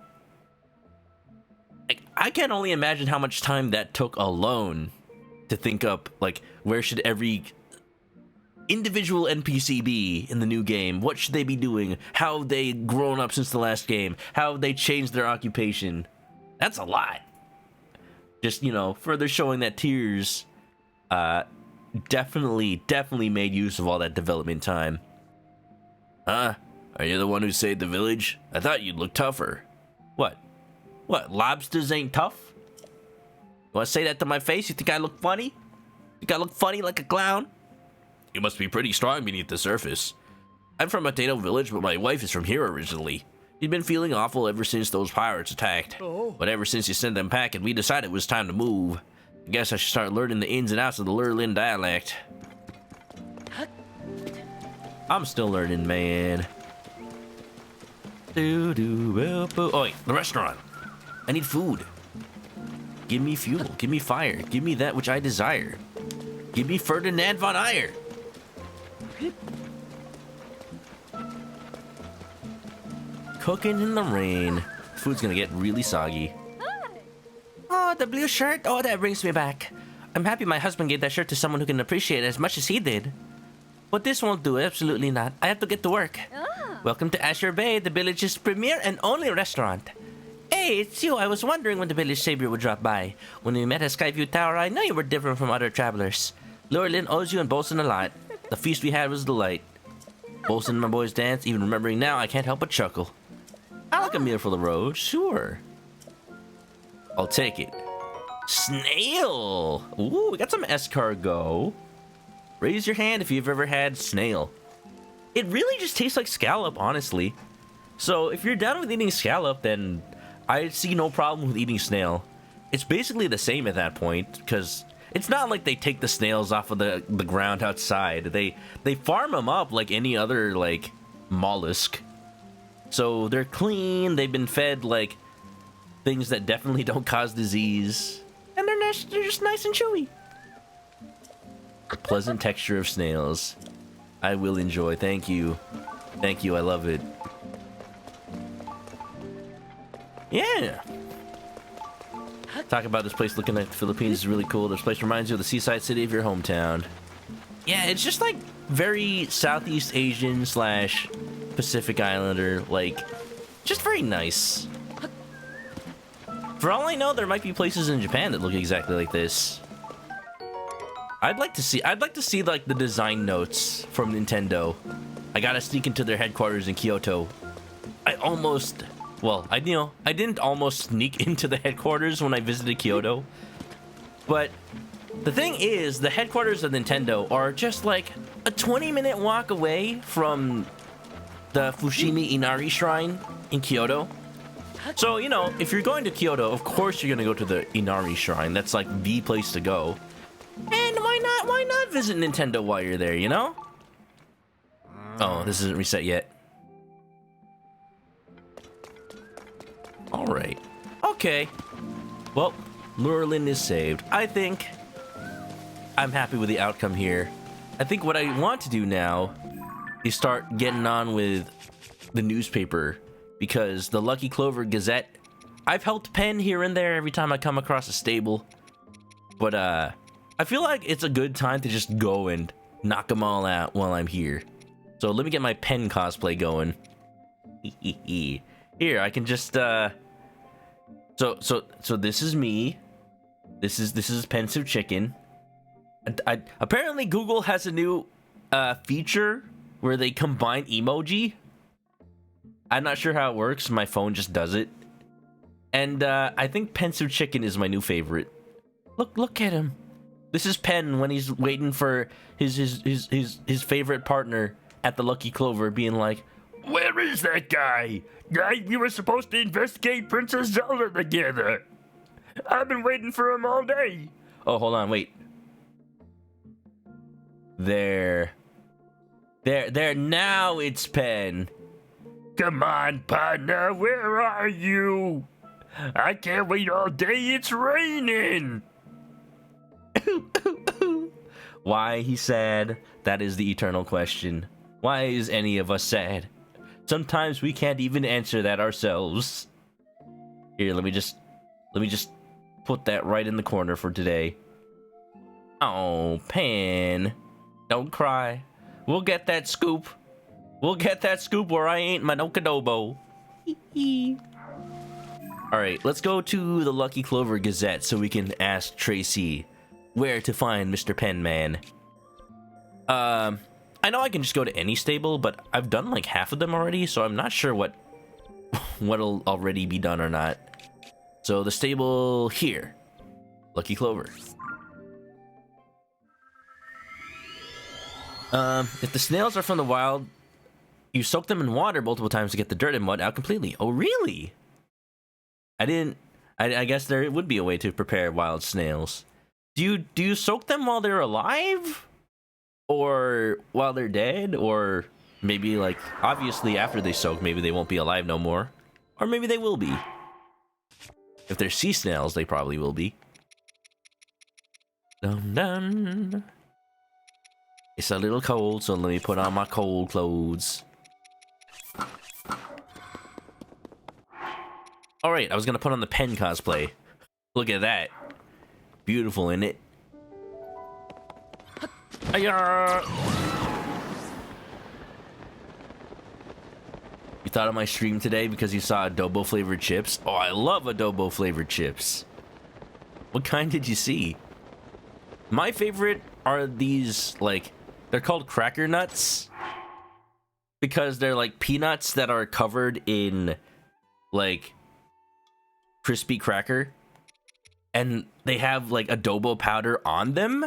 Like, I can only imagine how much time that took alone to think up, like, where should every individual NPC be in the new game? What should they be doing? How have they grown up since the last game? How have they changed their occupation? That's a lot. Just, you know, further showing that Tears definitely made use of all that development time. Huh? Are you the one who saved the village? I thought you'd look tougher. What? What, lobsters ain't tough? You wanna say that to my face? You think I look funny? Think I look funny like a clown? You must be pretty strong beneath the surface. I'm from Hateno village, but my wife is from here originally. She'd been feeling awful ever since those pirates attacked. But ever since you sent them packing, we decided it was time to move. I guess I should start learning the ins and outs of the Lurlin dialect. I'm still learning, man. Oh wait, the restaurant. I need food. Give me fuel, give me fire, give me that which I desire. Give me Ferdinand von Ayer. Cooking in the rain. Food's gonna get really soggy. Oh, the blue shirt. Oh, that brings me back. I'm happy my husband gave that shirt to someone who can appreciate it as much as he did. But this won't do, absolutely not. I have to get to work. Welcome to Azure Bay, the village's premier and only restaurant. Hey, it's you. I was wondering when the village savior would drop by. When we met at Skyview Tower, I know you were different from other travelers. Lurlin owes you and Bolson a lot. The feast we had was a delight. Bolson and my boys danced. Even remembering now, I can't help but chuckle. I like a meal for the road, sure. I'll take it. Snail! Ooh, we got some escargot. Raise your hand if you've ever had snail. It really just tastes like scallop, honestly. So if you're down with eating scallop, then I see no problem with eating snail. It's basically the same at that point, because it's not like they take the snails off of the ground outside. They farm them up like any other, like, mollusk. So they're clean, they've been fed, like, things that definitely don't cause disease. And they're just nice and chewy. The pleasant texture of snails. I will enjoy, thank you. Thank you, I love it. Yeah. Talk about this place looking like the Philippines is really cool. This place reminds you of the seaside city of your hometown. Yeah, it's just like very Southeast Asian / Pacific Islander, like, just very nice. For all I know, there might be places in Japan that look exactly like this. I'd like to see like the design notes from Nintendo. I gotta sneak into their headquarters in Kyoto. I didn't almost sneak into the headquarters when I visited Kyoto. But the thing is, the headquarters of Nintendo are just like a 20-minute walk away from the Fushimi Inari Shrine in Kyoto. So, you know, if you're going to Kyoto, of course you're gonna go to the Inari Shrine. That's like the place to go. And why not visit Nintendo while you're there, you know? Oh, this isn't reset yet. Alright. Okay. Well, Lurlin is saved. I think I'm happy with the outcome here. I think what I want to do now is start getting on with the newspaper, because the Lucky Clover Gazette, I've helped pen here and there every time I come across a stable. But I feel like it's a good time to just go and knock them all out while I'm here. So let me get my pen cosplay going. Here, I can just so this is me. This is Pensive Chicken. Apparently Google has a new feature where they combine emoji. I'm not sure how it works. My phone just does it. And I think Pensive Chicken is my new favorite. Look at him. This is Pen when he's waiting for his favorite partner at the Lucky Clover, being like, Where is that guy? We were supposed to investigate Princess Zelda together. I've been waiting for him all day. oh, hold on, wait. There, now it's Pen. Come on, partner, where are you? I can't wait all day, it's raining. Why he's sad? That is the eternal question. Why is any of us sad? Sometimes we can't even answer that ourselves. Here, let me just put that right in the corner for today. Oh, Pan. Don't cry. We'll get that scoop. We'll get that scoop where I ain't ManokAdobo. Alright, let's go to the Lucky Clover Gazette so we can ask Tracy where to find Mr. Penman. I know I can just go to any stable, but I've done like half of them already, so I'm not sure what'll already be done or not. So the stable here, Lucky Clover. If the snails are from the wild, you soak them in water multiple times to get the dirt and mud out completely. Oh, really? I guess there would be a way to prepare wild snails. Do you soak them while they're alive? Or while they're dead? Or maybe, like, obviously after they soak, maybe they won't be alive no more. Or maybe they will be. If they're sea snails, they probably will be. Dun dun. It's a little cold, so let me put on my cold clothes. Alright, I was gonna put on the Pen cosplay. Look at that. Beautiful, isn't it? Hiya! You thought of my stream today because you saw adobo flavored chips? Oh, I love adobo flavored chips. What kind did you see? My favorite are these, like, they're called cracker nuts. Because they're like peanuts that are covered in, like, crispy cracker. And they have, like, adobo powder on them.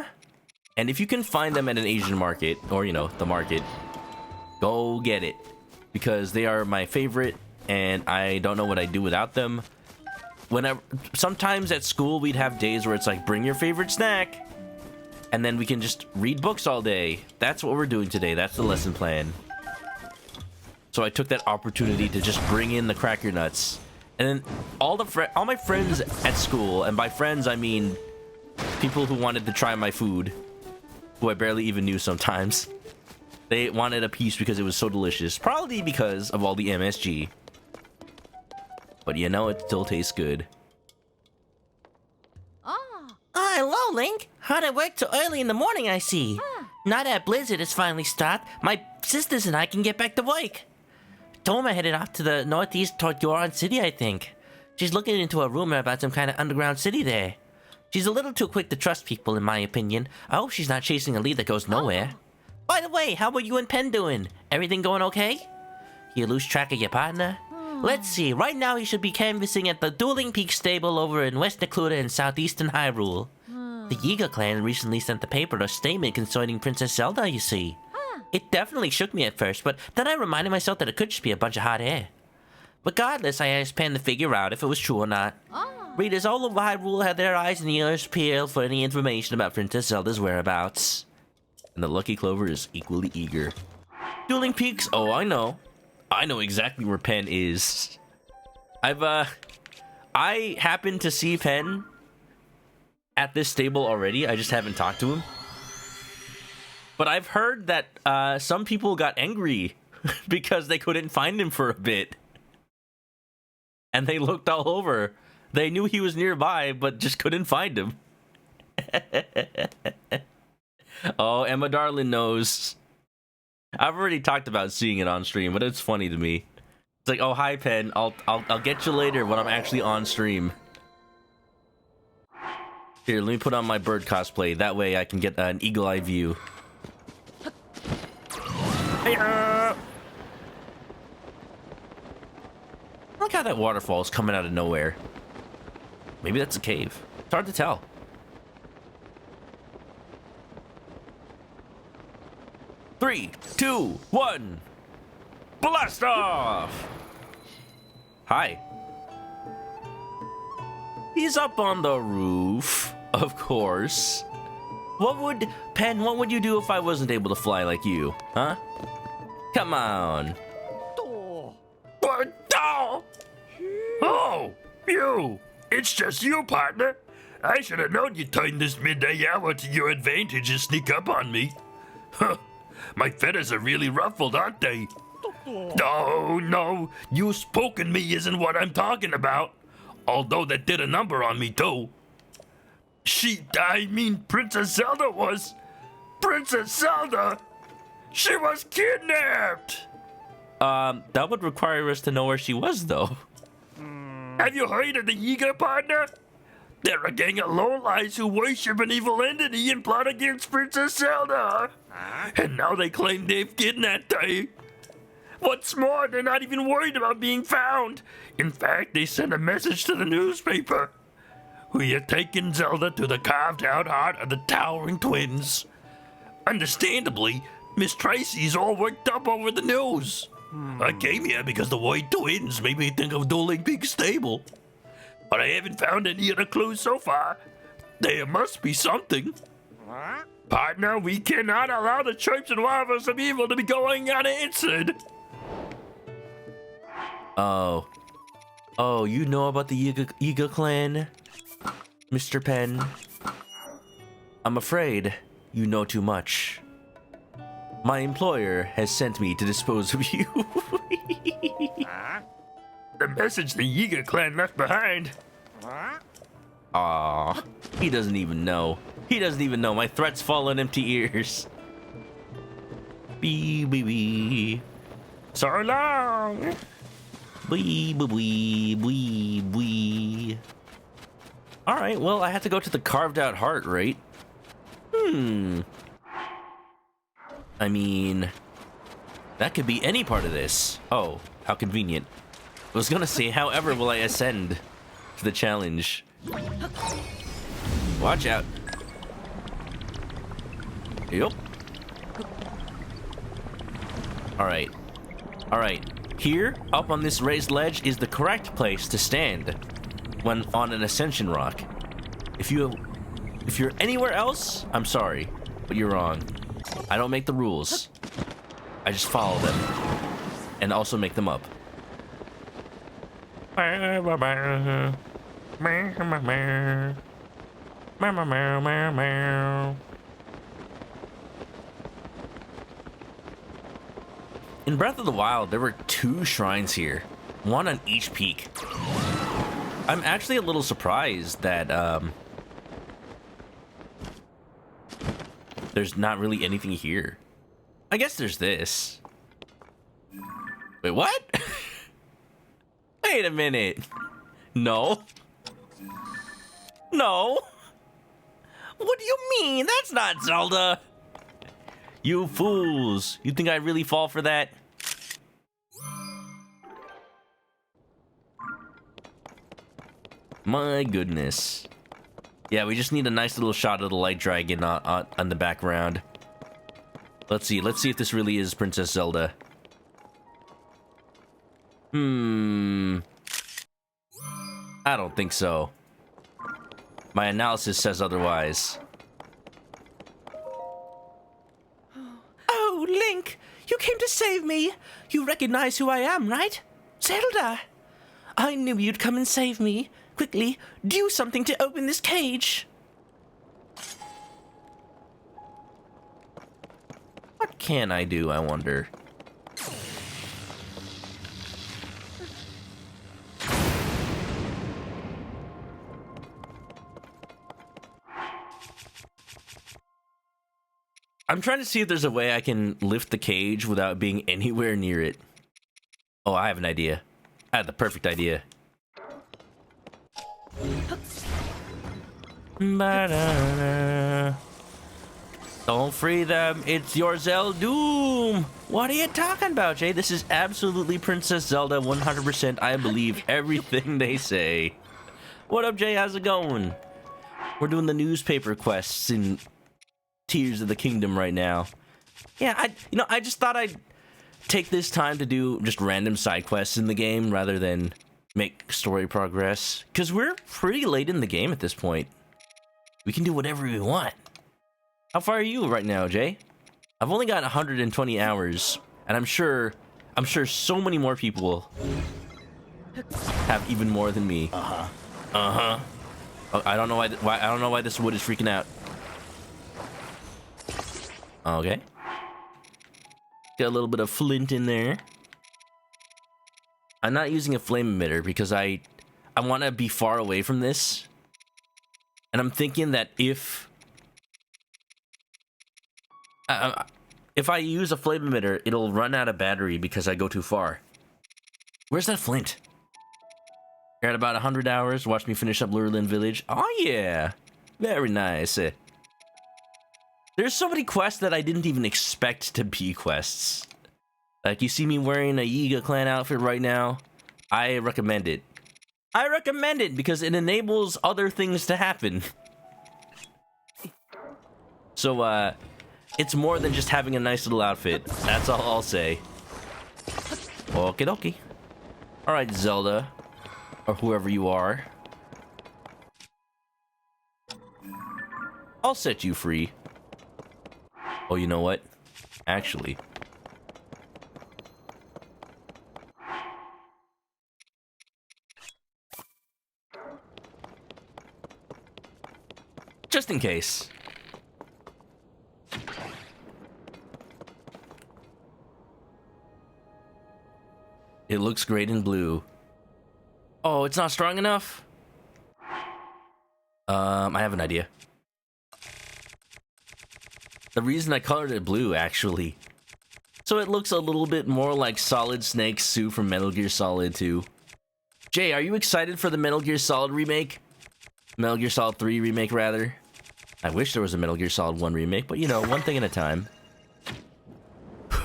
And if you can find them at an Asian market, or, you know, the market, go get it. Because they are my favorite, and I don't know what I'd do without them. Sometimes at school, we'd have days where it's like, bring your favorite snack. And then we can just read books all day. That's what we're doing today. That's the lesson plan. So I took that opportunity to just bring in the cracker nuts. And then all my friends at school, and by friends I mean people who wanted to try my food, who I barely even knew sometimes, they wanted a piece because it was so delicious. Probably because of all the MSG. But you know, it still tastes good. Oh, hello, Link. How'd it work so early in the morning, I see? Now that Blizzard has finally stopped, my sisters and I can get back to work. Toma headed off to the northeast toward Goron City, I think. She's looking into a rumor about some kind of underground city there. She's a little too quick to trust people, in my opinion. I hope she's not chasing a lead that goes nowhere. By the way, how are you and Pen doing? Everything going okay? You lose track of your partner? Let's see, right now he should be canvassing at the Dueling Peak stable over in West Necluda in southeastern Hyrule. The Yiga clan recently sent the paper a statement concerning Princess Zelda, you see. It definitely shook me at first, but then I reminded myself that it could just be a bunch of hot air. Regardless, I asked Pen to figure out if it was true or not. Readers all over Hyrule had their eyes and ears peeled for any information about Princess Zelda's whereabouts. And the Lucky Clover is equally eager. Dueling Peaks? Oh, I know. I know exactly where Pen is. I happened to see Pen at this stable already. I just haven't talked to him. But I've heard that some people got angry because they couldn't find him for a bit. And they looked all over. They knew he was nearby, but just couldn't find him. Oh, Emma Darlin knows. I've already talked about seeing it on stream, but it's funny to me. It's like, oh, hi, Pen. I'll get you later when I'm actually on stream. Here, let me put on my bird cosplay. That way I can get an eagle eye view. Hiya! Look how that waterfall is coming out of nowhere. Maybe that's a cave. It's hard to tell. Three, two, one. Blast off! Hi. He's up on the roof, of course. What would you do if I wasn't able to fly like you, huh? Come on. Oh, you! It's just you, partner. I should have known you'd turn this midday hour to your advantage and sneak up on me. Huh. My feathers are really ruffled, aren't they? No, you spooking me isn't what I'm talking about. Although that did a number on me, too. Princess Zelda was... Princess Zelda! She was kidnapped! That would require us to know where she was, though. Have you heard of the Yiga, partner? They're a gang of lowlights who worship an evil entity and plot against Princess Zelda. And now they claim they've kidnapped her. What's more, they're not even worried about being found. In fact, they sent a message to the newspaper. We have taken Zelda to the carved-out heart of the Towering Twins. Understandably, Miss Tracy's all worked up over the news. I came here because the White Twins made me think of Dueling Peak Stable. But I haven't found any other clues so far. There must be something. Partner, we cannot allow the chirps and waffles of evil to be going unanswered. Oh, you know about the Yiga clan, Mr. Penn? I'm afraid you know too much. My employer has sent me to dispose of you. The message the Yiga clan left behind. Aw, he doesn't even know. He doesn't even know. My threats fall on empty ears. Bee bee bee. So long. Bee bee bee bee bee. All right, well, I have to go to the carved out heart, right? I mean, that could be any part of this. Oh, how convenient. I was gonna say, however will I ascend to the challenge? Watch out. Yep. Alright. Alright. Here, up on this raised ledge, is the correct place to stand when on an ascension rock. If you're anywhere else, I'm sorry, but you're wrong. I don't make the rules. I just follow them. And also make them up. In Breath of the Wild, there were 2 shrines here. One on each peak. I'm actually a little surprised that, there's not really anything here. I guess there's this. Wait, what? Wait a minute. No. No. What do you mean? That's not Zelda. You fools. You think I really fall for that? My goodness. Yeah, we just need a nice little shot of the light dragon on the background. Let's see if this really is Princess Zelda. I don't think so. My analysis says otherwise. Oh, Link, you came to save me. You recognize who I am, right? Zelda. I knew you'd come and save me. Quickly, do something to open this cage. What can I do, I wonder? I'm trying to see if there's a way I can lift the cage without being anywhere near it. Oh, I have an idea. I had the perfect idea. Ba-da-da. Don't free them. It's your Zeldoom. What are you talking about, Jay? This is absolutely Princess Zelda 100%. I believe everything they say. What up, Jay? How's it going? We're doing the newspaper quests in Tears of the Kingdom right now. Yeah, I just thought I'd take this time to do just random side quests in the game rather than make story progress. Because we're pretty late in the game at this point. We can do whatever we want. How far are you right now, Jay? I've only got 120 hours, and I'm sure so many more people have even more than me. Oh, I don't know why this wood is freaking out. Okay. Got a little bit of flint in there. I'm not using a flame emitter because I want to be far away from this. And I'm thinking that if I use a flame emitter, it'll run out of battery because I go too far. Where's that flint? You're at about 100 hours. Watch me finish up Lurelin Village. Oh, yeah. Very nice. There's so many quests that I didn't even expect to be quests. Like, you see me wearing a Yiga clan outfit right now. I recommend it. I recommend it because it enables other things to happen. So, it's more than just having a nice little outfit. That's all I'll say. Okie dokie. Alright, Zelda. Or whoever you are. I'll set you free. Oh, you know what? Actually. Just in case. It looks great in blue. Oh, it's not strong enough? I have an idea. The reason I colored it blue, actually. So it looks a little bit more like Solid Snake Sue from Metal Gear Solid 2. Jay, are you excited for the Metal Gear Solid remake? Metal Gear Solid 3 remake, rather. I wish there was a Metal Gear Solid 1 remake, but you know, one thing at a time.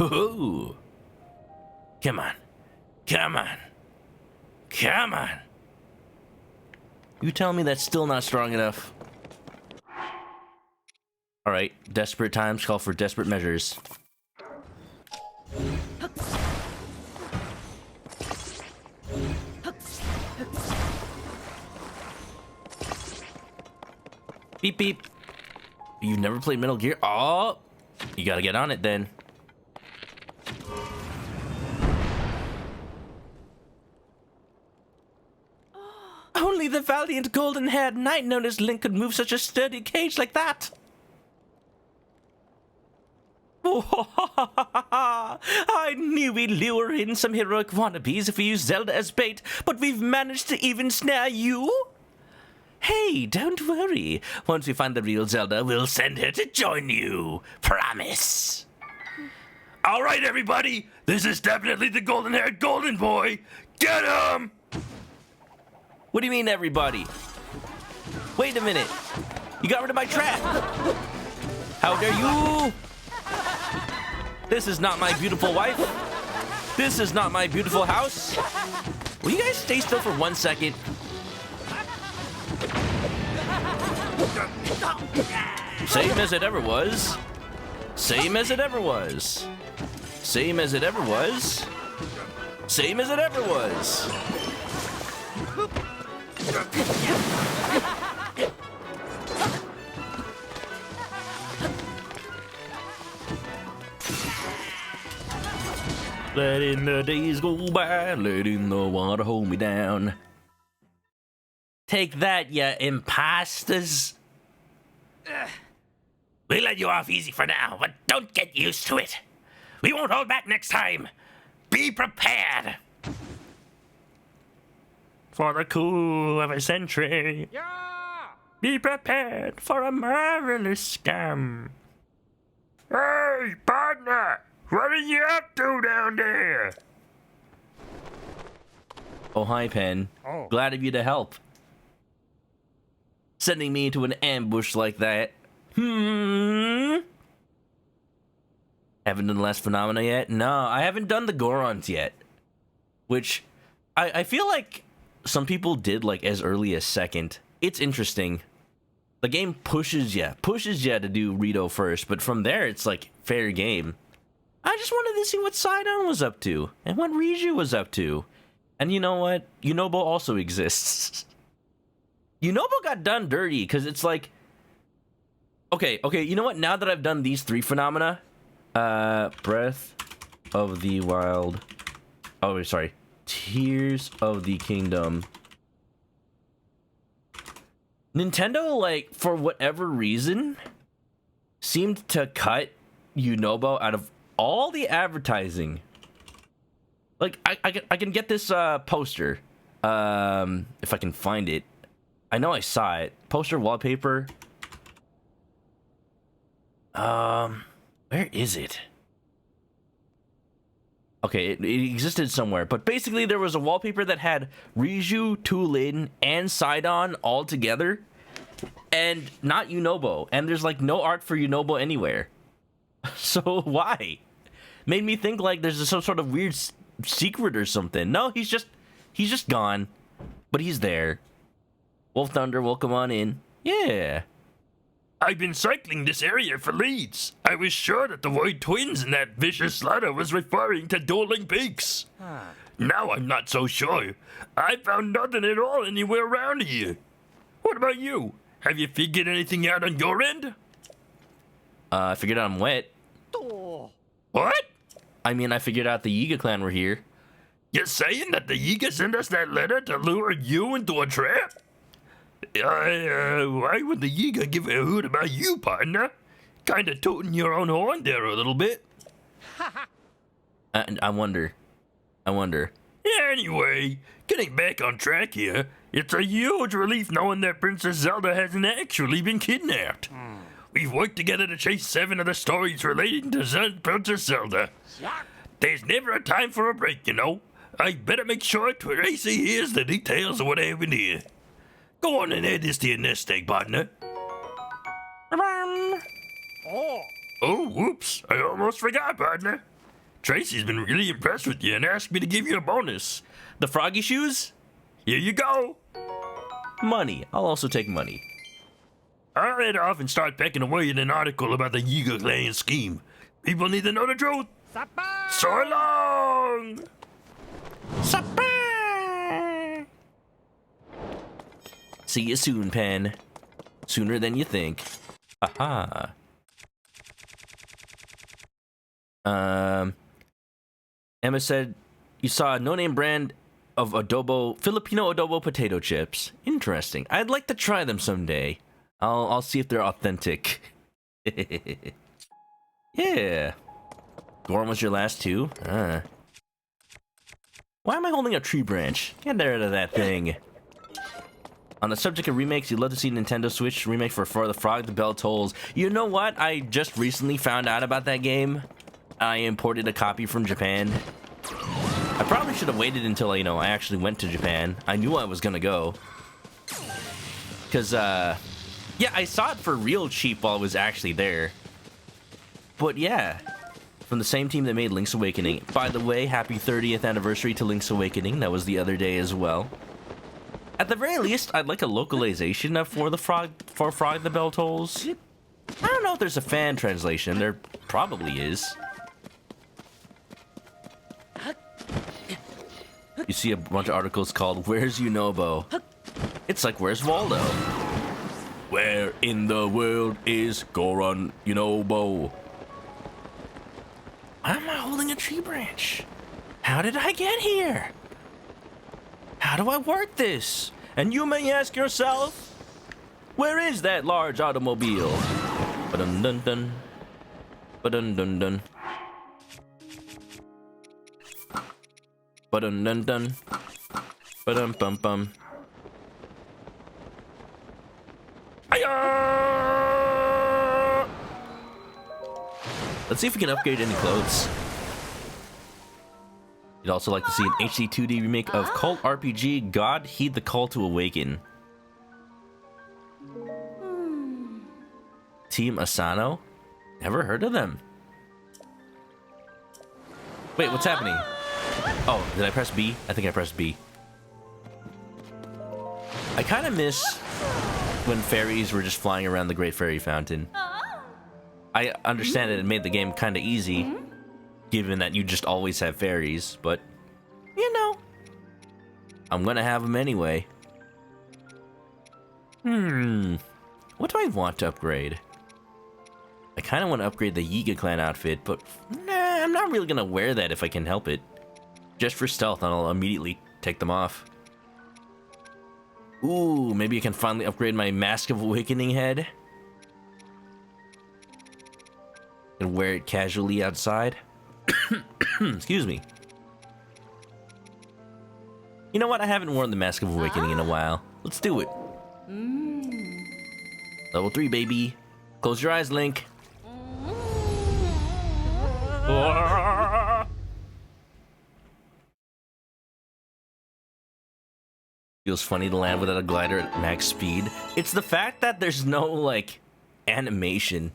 Ooh. Come on. Come on. Come on. You tell me that's still not strong enough. Alright, desperate times call for desperate measures. Beep beep. You've never played Metal Gear? Oh, you gotta get on it then. Only the valiant golden-haired knight known as Link could move such a sturdy cage like that. I knew we'd lure in some heroic wannabes if we used Zelda as bait, but we've managed to even snare you? Hey, don't worry. Once we find the real Zelda, we'll send her to join you. Promise. All right, everybody. This is definitely the golden-haired golden boy. Get him! What do you mean, everybody? Wait a minute. You got rid of my trap. How dare you? This is not my beautiful wife. This is not my beautiful house. Will you guys stay still for 1 second? Same as it ever was. Same as it ever was. Same as it ever was. Same as it ever was. Letting the days go by, letting the water hold me down. Take that, you imposters. We let you off easy for now, but don't get used to it. We won't hold back next time. Be prepared. For the coup of a century. Yeah! Be prepared for a marvelous scam. Hey, partner! What are you up to down there? Oh, hi, Pen. Oh. Glad of you to help. Sending me into an ambush like that. Haven't done the last phenomena yet? No, I haven't done the Gorons yet. Which, I feel like some people did like as early as second. It's interesting. The game pushes you to do Rito first, but from there it's like fair game. I just wanted to see what Sidon was up to, and what Riju was up to. And you know what? Yunobo also exists. Yunobo got done dirty, because it's like... Okay, you know what? Now that I've done these 3 phenomena... Breath of the Wild... Oh, wait, sorry. Tears of the Kingdom. Nintendo, like, for whatever reason, seemed to cut Yunobo out of all the advertising. Like, I can get this poster, if I can find it. I know I saw it. Poster wallpaper. Where is it? Okay, it existed somewhere, but basically there was a wallpaper that had Riju, Tulin, and Sidon all together, and not Yunobo, and there's like no art for Yunobo anywhere. So why? Made me think like there's some sort of weird secret or something. No, he's just gone, but he's there. Wolf Thunder, welcome on in. Yeah. I've been cycling this area for leads. I was sure that the White Twins and that vicious ladder was referring to dueling peaks. Now I'm not so sure. I found nothing at all anywhere around here. What about you? Have you figured anything out on your end? I figured out I'm wet. What? I mean, I figured out the Yiga clan were here. You're saying that the Yiga sent us that letter to lure you into a trap? Why would the Yiga give a hoot about you, partner? Kinda tooting your own horn there a little bit. I wonder. Anyway, getting back on track here, it's a huge relief knowing that Princess Zelda hasn't actually been kidnapped. We've worked together to chase 7 of the stories relating to Princess Zelda. There's never a time for a break, you know. I better make sure Tracy hears the details of what happened here. Go on and add this to your nest egg, partner. Oh, whoops. I almost forgot, partner. Tracy's been really impressed with you and asked me to give you a bonus. The froggy shoes? Here you go. Money. I'll also take money. I'll head off and start pecking away at an article about the Yiga clan scheme. People need to know the truth. So long! See you soon, Pen. Sooner than you think. Aha. Emma said you saw a no-name brand of adobo, Filipino adobo potato chips. Interesting. I'd like to try them someday. I'll see if they're authentic. Yeah. Goron was your last 2? Why am I holding a tree branch? Get rid of that thing. On the subject of remakes, you'd love to see Nintendo Switch remake for the Frog the Bell Tolls. You know what? I just recently found out about that game. I imported a copy from Japan. I probably should have waited until, I actually went to Japan. I knew I was gonna go. Because, yeah, I saw it for real cheap while I was actually there. But yeah, from the same team that made Link's Awakening. By the way, happy 30th anniversary to Link's Awakening. That was the other day as well. At the very least, I'd like a localization of Frog the Bell Tolls. I don't know if there's a fan translation. There probably is. You see a bunch of articles called "Where's Yunobo?" It's like, where's Waldo? Where in the world is Goron Yunobo? Why am I holding a tree branch? How did I get here? How do I work this? And you may ask yourself, where is that large automobile? Ba-dun-dun-dun. Ba-dun-dun-dun. Ba-dun-dun-dun. Ba-dum-bum-bum. Hiya! Let's see if we can upgrade any clothes. You'd also like to see an HD 2D remake of Cult RPG God Heed the Call to Awaken. Team Asano? Never heard of them. Wait, what's happening? Oh, did I press B? I think I pressed B. I kind of miss when fairies were just flying around the Great Fairy Fountain. I understand that it made the game kind of easy, given that you just always have fairies, but, you know, I'm gonna have them anyway. What do I want to upgrade? I kind of want to upgrade the Yiga clan outfit, but nah, I'm not really gonna wear that if I can help it. Just for stealth, and I'll immediately take them off. Ooh, maybe I can finally upgrade my Mask of Awakening head. And wear it casually outside. Excuse me. You know what? I haven't worn the Mask of Awakening in a while. Let's do it. Level 3, baby. Close your eyes, Link. Feels funny to land without a glider at max speed. It's the fact that there's no, like, animation.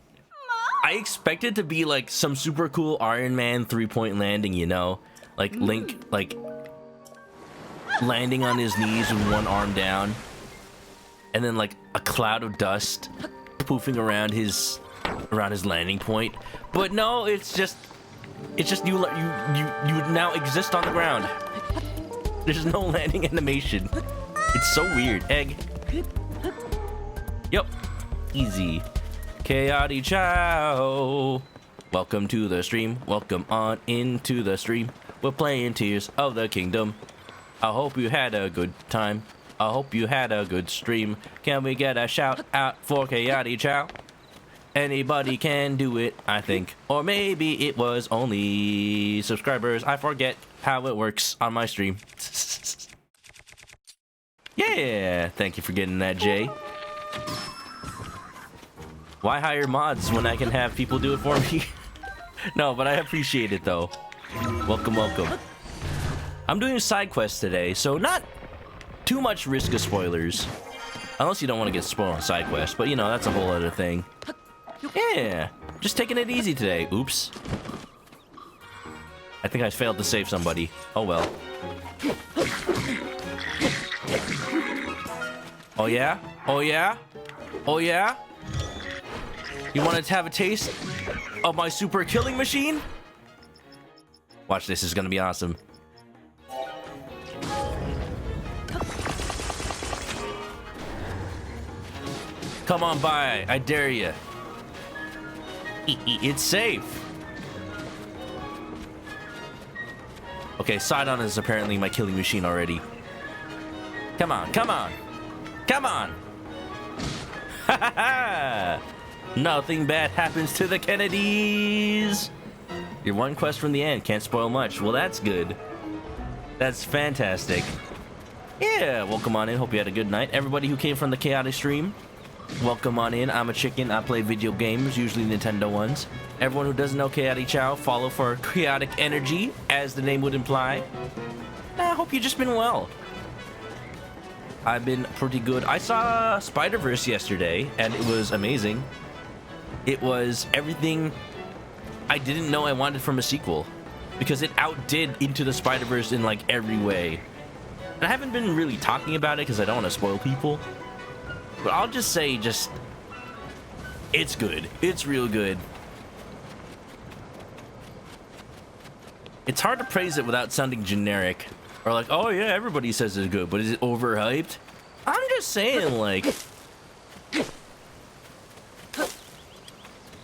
I expect it to be, like, some super cool Iron Man 3-point landing, you know? Like, Link, like, landing on his knees with one arm down. And then, like, a cloud of dust poofing around his landing point. But no, it's just you now exist on the ground. There's no landing animation. It's so weird. Egg. Yep. Easy. Chaotic Chow. Welcome to the stream. Welcome on into the stream. We're playing Tears of the Kingdom. I hope you had a good time. I hope you had a good stream. Can we get a shout out for Chaotic Chow? Anybody can do it, I think. Or maybe it was only subscribers. I forget how it works on my stream. Yeah, thank you for getting that, Jay. Why hire mods when I can have people do it for me? No, but I appreciate it, though. Welcome, welcome. I'm doing a side quest today, so not too much risk of spoilers. Unless you don't want to get spoiled on side quest, but you know, that's a whole other thing. Yeah, just taking it easy today. Oops. I think I failed to save somebody. Oh well. Oh yeah? Oh yeah? Oh yeah? You wanted to have a taste of my super killing machine? Watch this, is gonna be awesome. Come on by, I dare you. It's safe. Okay, Sidon is apparently my killing machine already. Come on, come on. Come on. Ha ha ha. Nothing bad happens to the Kennedys. Your one quest from the end, can't spoil much. Well, that's good. That's fantastic. Yeah, welcome on in. Hope you had a good night. Everybody who came from the Chaotic stream, welcome on in. I'm a chicken. I play video games, usually Nintendo ones. Everyone who doesn't know Chaotic Chow, follow for chaotic energy, as the name would imply. I hope you've just been well. I've been pretty good. I saw Spider-Verse yesterday, and it was amazing. It was everything I didn't know I wanted from a sequel, because it outdid Into the Spider-Verse in, like, every way. And I haven't been really talking about it because I don't want to spoil people. But I'll just say, it's good. It's real good. It's hard to praise it without sounding generic. Or like, oh yeah, everybody says it's good, but is it overhyped? I'm just saying, like...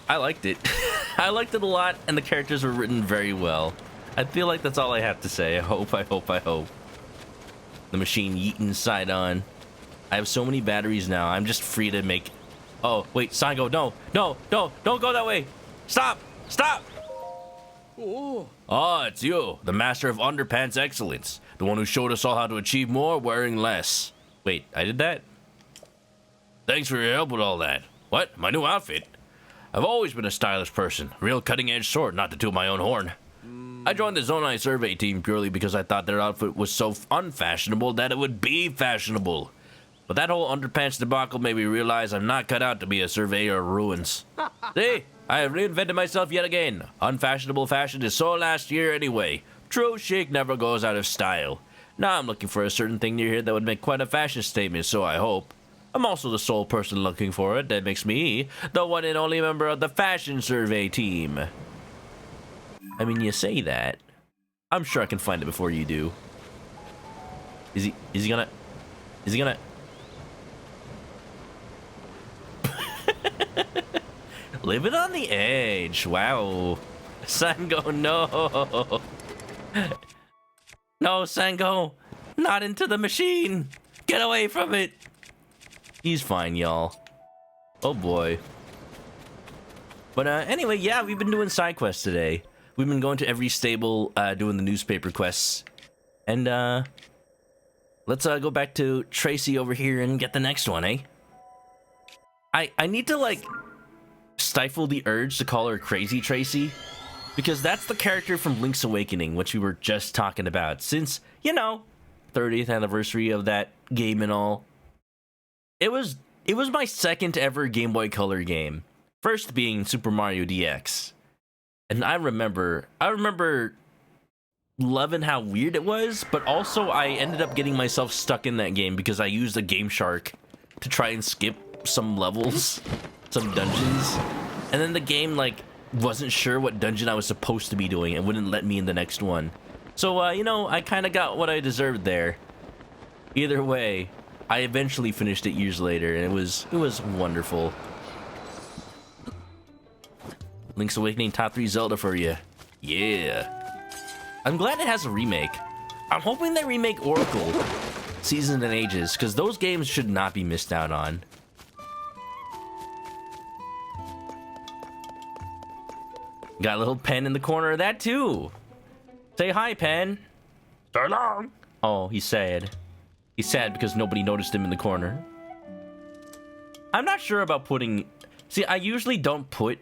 I liked it. I liked it a lot, and the characters were written very well. I feel like that's all I have to say. I hope. The machine yeeting Sidon. I have so many batteries now. I'm just free to make... Oh, wait, Sango, no, don't go that way. Stop. Oh, it's you, the master of underpants excellence. The one who showed us all how to achieve more wearing less. Wait, I did that? Thanks for your help with all that. What? My new outfit? I've always been a stylish person. Real cutting-edge sort, not to toot my own horn. I joined the Zonai survey team purely because I thought their outfit was so unfashionable that it would be fashionable. But that whole underpants debacle made me realize I'm not cut out to be a surveyor of ruins. See? I have reinvented myself yet again. Unfashionable fashion is so last year anyway. True chic never goes out of style. Now I'm looking for a certain thing near here that would make quite a fashion statement, so I hope. I'm also the sole person looking for it. That makes me the one and only member of the fashion survey team. I mean, you say that. I'm sure I can find it before you do. Is he gonna... Living on the edge. Wow. Sango, no. No, Sango. Not into the machine. Get away from it. He's fine, y'all. Oh, boy. But anyway, yeah, we've been doing side quests today. We've been going to every stable, doing the newspaper quests. And, let's go back to Tracy over here and get the next one, eh? I need to, like, stifle the urge to call her Crazy Tracy, because that's the character from Link's Awakening, which we were just talking about, since, you know, 30th anniversary of that game and all. It was my second ever Game Boy Color game, first being Super Mario DX. And I remember loving how weird it was, but also I ended up getting myself stuck in that game because I used a Game Shark to try and skip some levels, some dungeons, and then the game, like, wasn't sure what dungeon I was supposed to be doing and wouldn't let me in the next one. So, you know, I kind of got what I deserved there. Either way, I eventually finished it years later, and it was wonderful. Link's Awakening top 3 Zelda for you. Yeah. I'm glad it has a remake. I'm hoping they remake Oracle, Seasons and Ages, because those games should not be missed out on. Got a little Pen in the corner of that, too. Say hi, Pen. So long. Oh, he's sad. He's sad because nobody noticed him in the corner. I'm not sure about putting... See, I usually don't put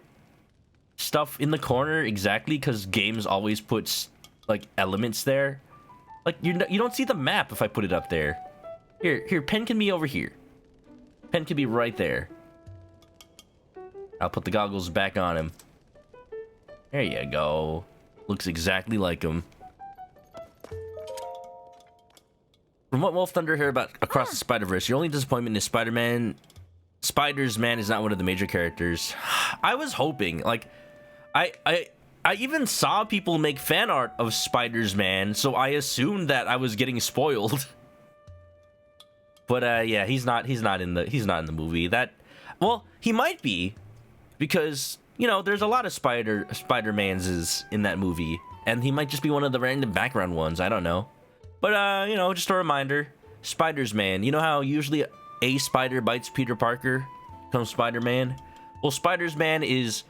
stuff in the corner exactly because games always put, like, elements there. Like, you don't see the map if I put it up there. Here, Pen can be over here. Pen can be right there. I'll put the goggles back on him. There you go. Looks exactly like him. From what Wolf Thunder heard about Across the Spider-Verse, your only disappointment is Spider's Man is not one of the major characters. I was hoping, like, I even saw people make fan art of Spider's Man, so I assumed that I was getting spoiled. But yeah, he's not in the movie. Well, he might be, because, you know, there's a lot of Spider-Mans in that movie, and he might just be one of the random background ones. I don't know. But, you know, just a reminder, Spider's Man. You know how usually a spider bites Peter Parker, becomes Spider-Man? Well, Spider's Man is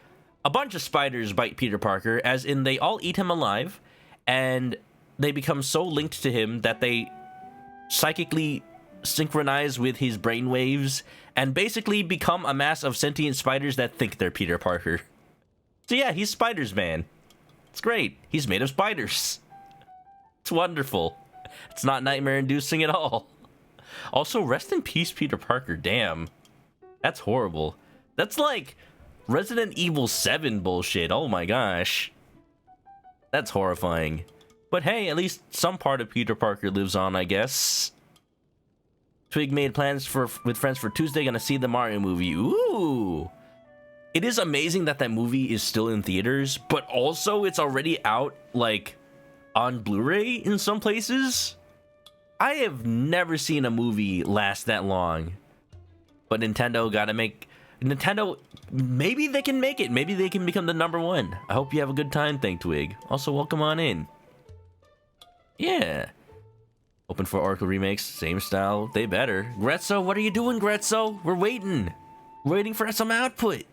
a bunch of spiders bite Peter Parker, as in they all eat him alive, and they become so linked to him that they psychically synchronize with his brainwaves and basically become a mass of sentient spiders that think they're Peter Parker. So yeah, he's Spider's Man. It's great. He's made of spiders. It's wonderful. It's not nightmare-inducing at all. Also, rest in peace, Peter Parker. Damn. That's horrible. That's like Resident Evil 7 bullshit. Oh my gosh. That's horrifying. But hey, at least some part of Peter Parker lives on, I guess. Twig made plans with friends for Tuesday, gonna see the Mario movie. Ooh! It is amazing that movie is still in theaters, but also it's already out, like, on Blu-ray in some places. I have never seen a movie last that long. But Nintendo gotta make... Nintendo, maybe they can make it. Maybe they can become the #1. I hope you have a good time, Thank Twig. Also, welcome on in. Yeah. Open for Oracle remakes, same style, they better. Gretzo, what are you doing, Gretzo? We're waiting. We're waiting for some output.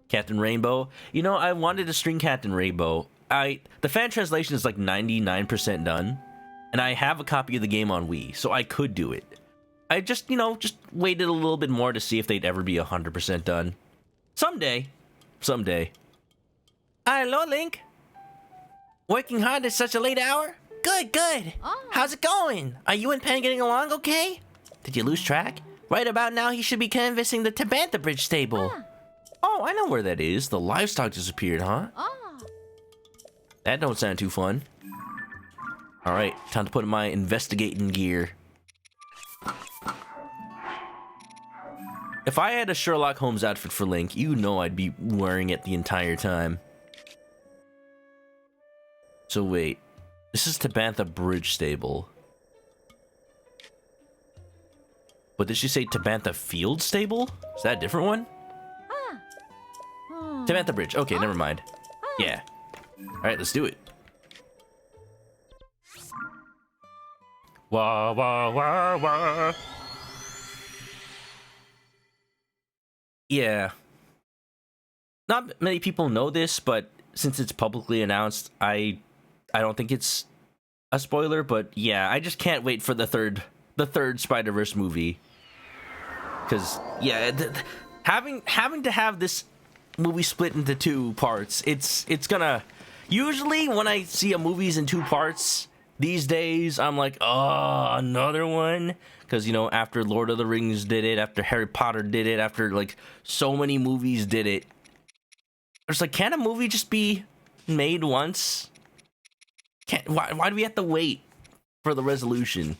Captain Rainbow. You know, I wanted to stream Captain Rainbow. The fan translation is like 99% done, and I have a copy of the game on Wii, so I could do it. I just, you know, just waited a little bit more to see if they'd ever be 100% done. Someday. someday. Hello, Link. Working hard at such a late hour? Good, good. Oh. How's it going? Are you and Pen getting along okay? Did you lose track? Right about now, he should be canvassing the Tabantha Bridge stable. Oh, I know where that is. The livestock disappeared, huh? Oh. That don't sound too fun. All right, time to put in my investigating gear. If I had a Sherlock Holmes outfit for Link, you know I'd be wearing it the entire time. So wait, this is Tabantha Bridge Stable. But did she say Tabantha Field Stable? Is that a different one? Tabantha Bridge. Okay, never mind. Yeah. All right, let's do it. Wah, wah, wah, wah. Yeah. Not many people know this, but since it's publicly announced, I don't think it's a spoiler, but yeah, I just can't wait for the third Spider-Verse movie. Cuz yeah, having to have this movie split into two parts, it's gonna, usually when I see a movie's in two parts these days, I'm like, oh, another one. Because, you know, after Lord of the Rings did it, after Harry Potter did it, after, like, so many movies did it. It's like, can't a movie just be made once? Why do we have to wait for the resolution?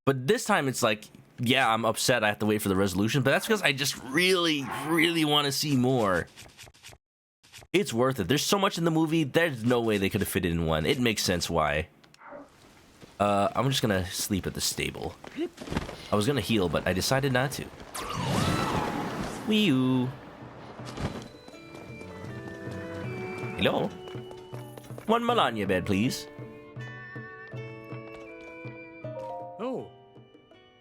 But this time it's like, yeah, I'm upset I have to wait for the resolution, but that's because I just really, really want to see more. It's worth it. There's so much in the movie, there's no way they could have fit it in one. It makes sense why. I'm just gonna sleep at the stable. I was gonna heal, but I decided not to. Wee-oo. Hello? One Melania bed, please. Oh.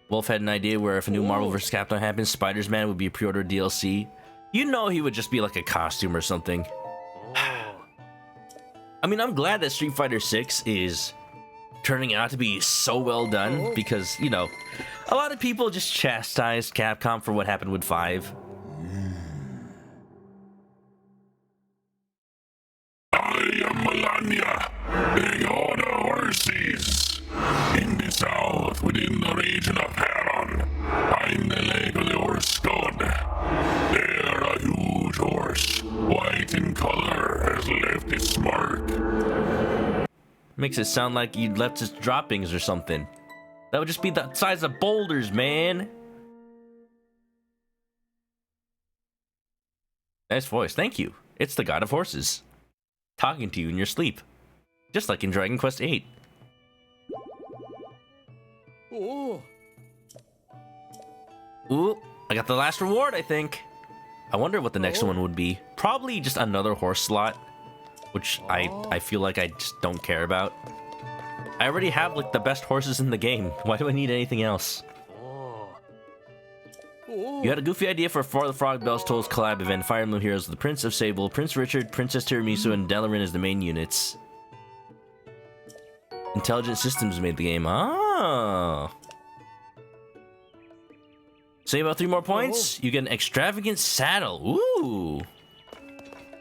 Wolf had an idea where if a new Marvel vs. Capcom happens, Spider-Man would be a pre-order DLC. You know he would just be like a costume or something. I mean, I'm glad that Street Fighter 6 is turning out to be so well done because, you know, a lot of people just chastised Capcom for what happened with 5. I am Melania, the order horses. In the south, within the region of Heron, I'm the leg of the horse god. There, a huge horse, white in color, has left its mark. Makes it sound like you left its droppings or something. That would just be the size of boulders, man. Nice voice, thank you. It's the god of horses. Talking to you in your sleep. Just like in Dragon Quest VIII. Oh. Ooh, I got the last reward, I think. I wonder what the next one would be. Probably just another horse slot, which I feel like I just don't care about. I already have like the best horses in the game. Why do I need anything else? You had a goofy idea for the Frog Bells Tolls collab event. Fire Emblem Heroes with the Prince of Sable, Prince Richard, Princess Tiramisu, and Delarin as the main units. Intelligent Systems made the game. Oh. Save about 3 more points. You get an extravagant saddle. Ooh.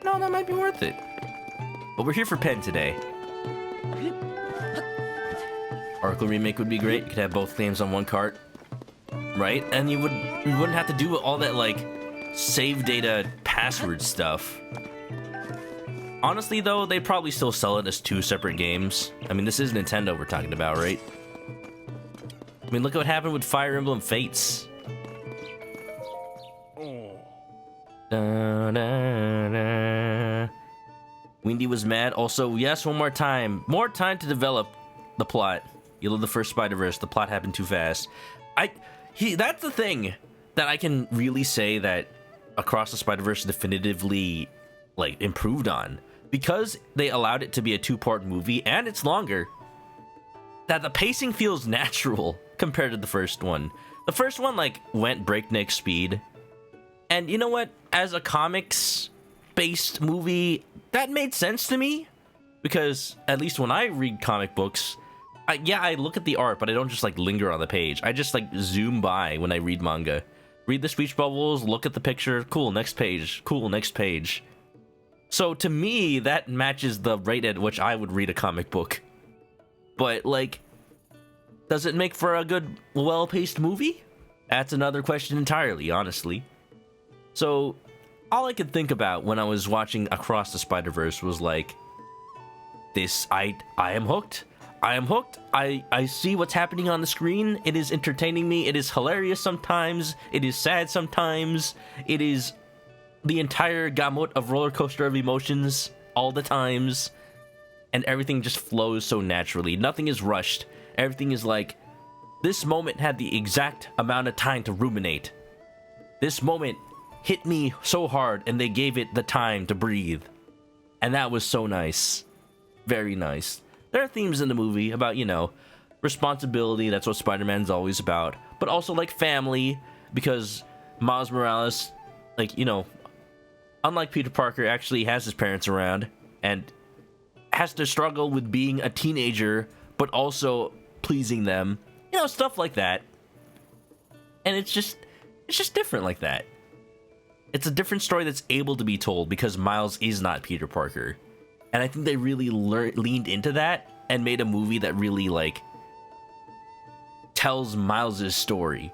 No, that might be worth it. But we're here for Pen today. Oracle Remake would be great. You could have both games on one cart. Right? And you wouldn't have to do all that, like, save data password stuff. Honestly, though, they'd probably still sell it as 2 separate games. I mean, this is Nintendo we're talking about, right? I mean, look what happened with Fire Emblem Fates. Da, da, da. Windy was mad. Also, yes, one more time. More time to develop the plot. You love the first Spider-Verse. The plot happened too fast. That's the thing that I can really say that Across the Spider-Verse definitively, like, improved on. Because they allowed it to be a 2-part movie, and it's longer, that the pacing feels natural compared to the first one. The first one, like, went breakneck speed. And you know what? As a comics-based movie, that made sense to me. Because, at least when I read comic books, I look at the art, but I don't just, like, linger on the page. I just, like, zoom by when I read manga. read the speech bubbles, look at the picture, cool, next page, cool, next page. So to me, that matches the rate at which I would read a comic book. But, like, does it make for a good, well-paced movie? That's another question entirely, honestly. So, all I could think about when I was watching Across the Spider-Verse was like, I am hooked. I am hooked. I see what's happening on the screen. It is entertaining me. It is hilarious sometimes. It is sad sometimes. It is the entire gamut of roller coaster of emotions all the times. And everything just flows so naturally. Nothing is rushed. Everything is like, this moment had the exact amount of time to ruminate. This moment hit me so hard and they gave it the time to breathe. And that was so nice. Very nice. There are themes in the movie about, you know, responsibility. That's what Spider-Man's always about. But also, like, family. Because Miles Morales, like, you know, unlike Peter Parker, actually has his parents around. And has to struggle with being a teenager, but also pleasing them. You know, stuff like that. And it's just different like that. It's a different story that's able to be told because Miles is not Peter Parker. And I think they really leaned into that and made a movie that really, like, tells Miles's story.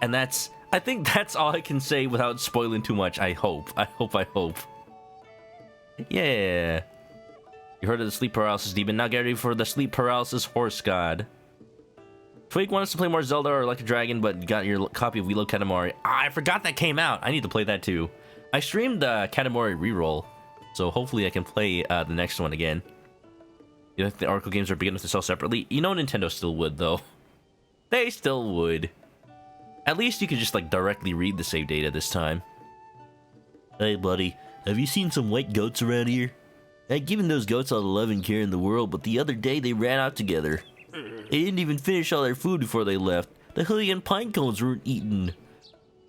And I think that's all I can say without spoiling too much. I hope. Yeah. You heard of the sleep paralysis demon. Now get ready for the sleep paralysis horse god. Twig wants to play more Zelda or Like a Dragon, but got your copy of We Love Katamari. I forgot that came out. I need to play that too. I streamed the Katamari reroll, so hopefully I can play the next one again. You think the Oracle games are big enough to sell separately? You know Nintendo still would, though. They still would. At least you could just, like, directly read the save data this time. Hey, buddy. Have you seen some white goats around here? I'd given those goats all the love and care in the world, but the other day they ran out together. They didn't even finish all their food before they left. The honey and pine cones weren't eaten.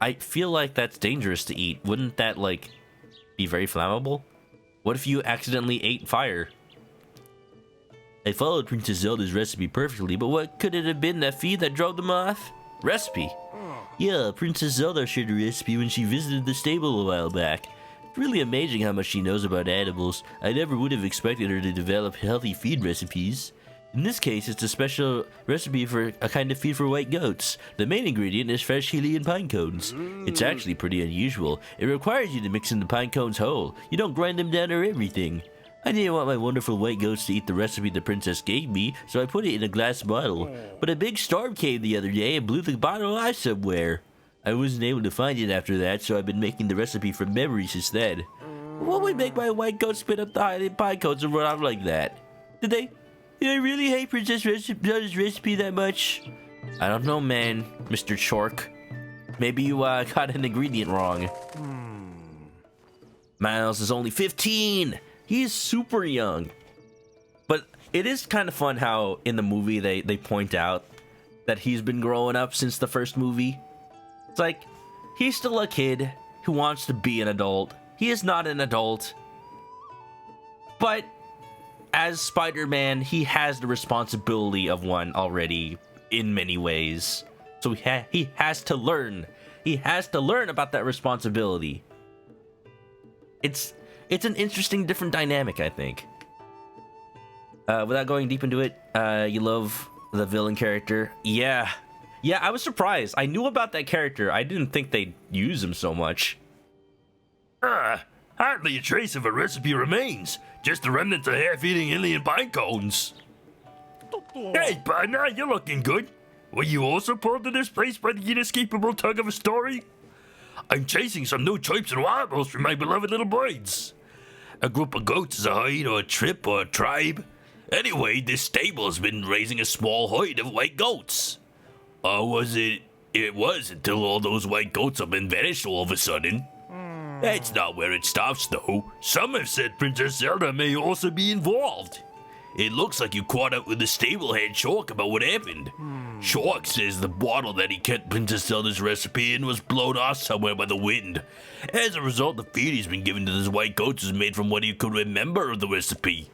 I feel like that's dangerous to eat. Wouldn't that, like, be very flammable? What if you accidentally ate fire? I followed Princess Zelda's recipe perfectly, but what could it have been that drove them off? Recipe? Yeah, Princess Zelda shared a recipe when she visited the stable a while back. It's really amazing how much she knows about animals. I never would have expected her to develop healthy feed recipes. In this case, it's a special recipe for a kind of feed for white goats. The main ingredient is fresh Hylian pine cones. It's actually pretty unusual. It requires you to mix in the pine cones whole. You don't grind them down or everything. I didn't want my wonderful white goats to eat the recipe the princess gave me, so I put it in a glass bottle. But a big storm came the other day and blew the bottle out somewhere. I wasn't able to find it after that, so I've been making the recipe from memories instead. What would make my white goats spit up the Hylian pine cones and run off like that? Did I really hate Princess Zelda's recipe that much? I don't know, man, Mr. Chork. Maybe you got an ingredient wrong. Miles is only 15! He is super young. But it is kind of fun how in the movie they point out that he's been growing up since the first movie. It's like, he's still a kid who wants to be an adult. He is not an adult. But as Spider-Man, he has the responsibility of one already in many ways. So he has to learn. He has to learn about that responsibility. It's an interesting, different dynamic, I think. Without going deep into it, you love the villain character. Yeah, I was surprised. I knew about that character. I didn't think they'd use him so much. Hardly a trace of a recipe remains. Just the remnants of half-eating Hylian pine cones. Hey, partner, you're looking good. Were you also pulled to this place by the inescapable tug of a story? I'm chasing some new choips and wobbles for my beloved little birds. A group of goats is a herd or a trip or a tribe. Anyway, this stable has been raising a small herd of white goats. Or was it? It was until all those white goats have been vanished all of a sudden. That's not where it stops, though. Some have said Princess Zelda may also be involved. It looks like you caught up with the stable head Shork about what happened. Shork says the bottle that he kept Princess Zelda's recipe in was blown off somewhere by the wind. As a result, the feed he's been given to those white goats is made from what he could remember of the recipe.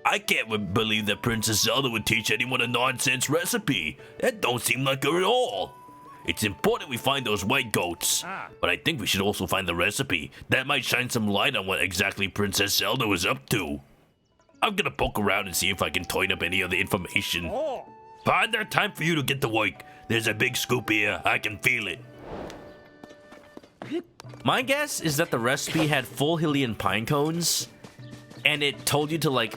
I can't believe that Princess Zelda would teach anyone a nonsense recipe. That don't seem like her at all. It's important we find those white goats. But I think we should also find the recipe. That might shine some light on what exactly Princess Zelda was up to. I'm gonna poke around and see if I can toin up any of the information. By that time for you to get to work. There's a big scoop here. I can feel it. My guess is that the recipe had full Hylian pine cones, and it told you to like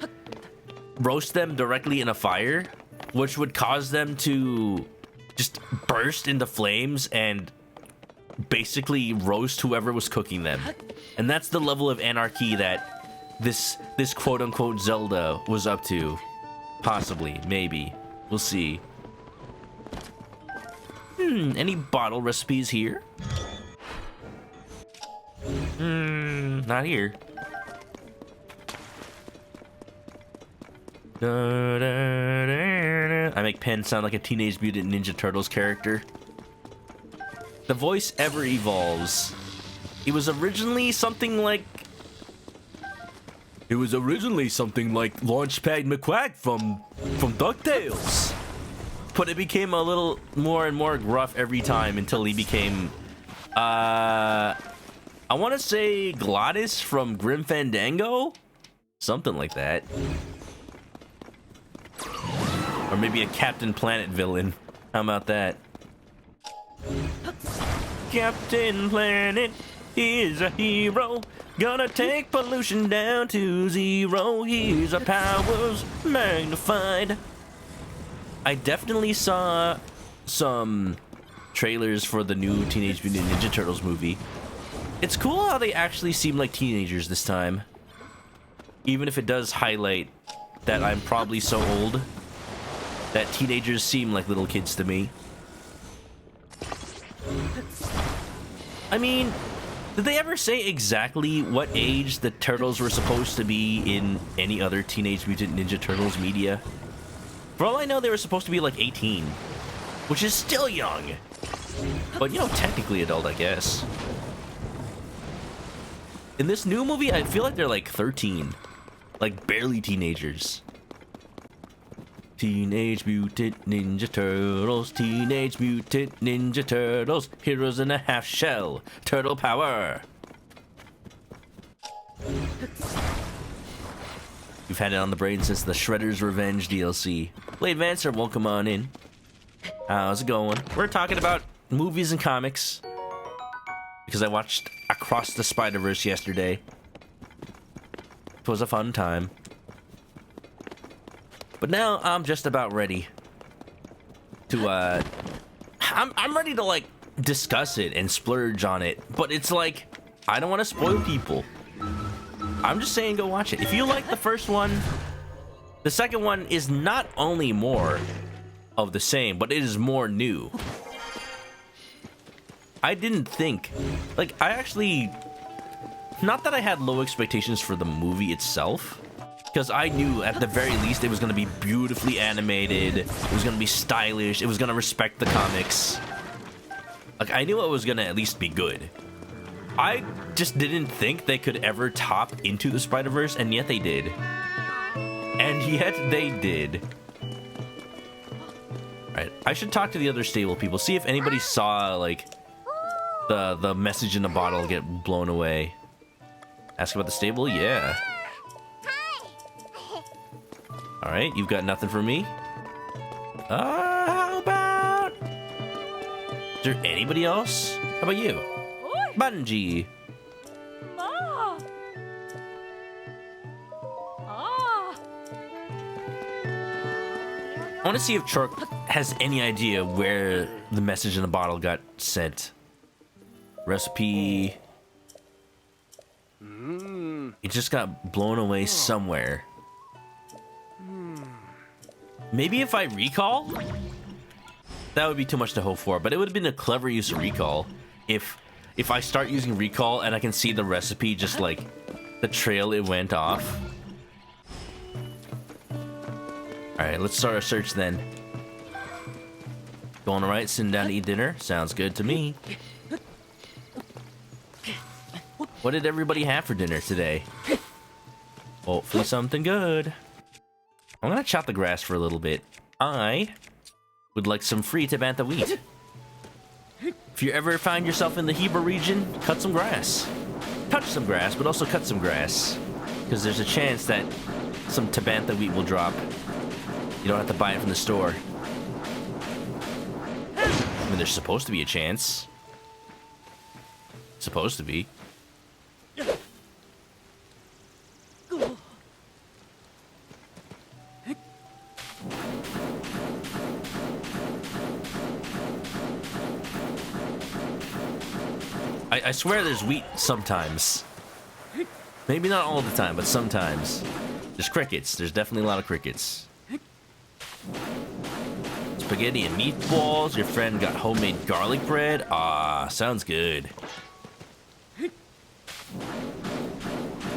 roast them directly in a fire, which would cause them to just burst into flames and basically roast whoever was cooking them. And that's the level of anarchy that this quote-unquote Zelda was up to. Possibly, maybe. We'll see. Any bottle recipes here? Not here. I make Pen sound like a Teenage Mutant Ninja Turtles character. The voice ever evolves. It was originally something like Launchpad McQuack from DuckTales. But it became a little more and more gruff every time until he became I want to say Glottis from Grim Fandango? Something like that. Or maybe a Captain Planet villain. How about that? Captain Planet is a hero. Gonna take pollution down to zero. Here's our powers magnified. I definitely saw some trailers for the new Teenage Mutant Ninja Turtles movie. It's cool how they actually seem like teenagers this time. Even if it does highlight that I'm probably so old that teenagers seem like little kids to me. I mean, did they ever say exactly what age the Turtles were supposed to be in any other Teenage Mutant Ninja Turtles media? For all I know, they were supposed to be like 18, which is still young. But, you know, technically adult, I guess. In this new movie, I feel like they're like 13. Like, barely teenagers. Teenage Mutant Ninja Turtles, Teenage Mutant Ninja Turtles, heroes in a half shell, turtle power. We've had it on the brain since the Shredder's Revenge DLC. Blade Vancer, welcome on in. How's it going? We're talking about movies and comics. Because I watched Across the Spider-Verse yesterday. It was a fun time. But now I'm just about ready to, I'm ready to, like, discuss it and splurge on it. But it's like, I don't want to spoil people. I'm just saying go watch it. If you like the first one, the second one is not only more of the same, but it is more new. I didn't think, like, I actually, not that I had low expectations for the movie itself, because I knew at the very least it was going to be beautifully animated, it was going to be stylish, it was going to respect the comics. Like, I knew it was going to at least be good. I just didn't think they could ever top Into the Spider-Verse, and yet they did. And yet they did. Alright, I should talk to the other stable people, see if anybody saw, like, the message in the bottle get blown away. Ask about the stable? Yeah. Alright, you've got nothing for me? How about... Is there anybody else? How about you? Bungie. Ma. Ah. I want to see if Chork has any idea where the message in the bottle got sent. Recipe. It just got blown away somewhere. Maybe if I recall? That would be too much to hope for, but it would have been a clever use of recall if I start using recall and I can see the recipe just like the trail it went off. Alright, let's start our search then. Going alright, sitting down to eat dinner? Sounds good to me. What did everybody have for dinner today? Hopefully something good. I'm gonna chop the grass for a little bit. I would like some free bantha wheat. If you ever find yourself in the Heber region, cut some grass. Touch some grass, but also cut some grass. Because there's a chance that some Tabantha wheat will drop. You don't have to buy it from the store. I mean, there's supposed to be a chance. Supposed to be. I swear there's wheat sometimes. Maybe not all the time, but sometimes. There's crickets. There's definitely a lot of crickets. Spaghetti and meatballs. Your friend got homemade garlic bread. Ah, sounds good.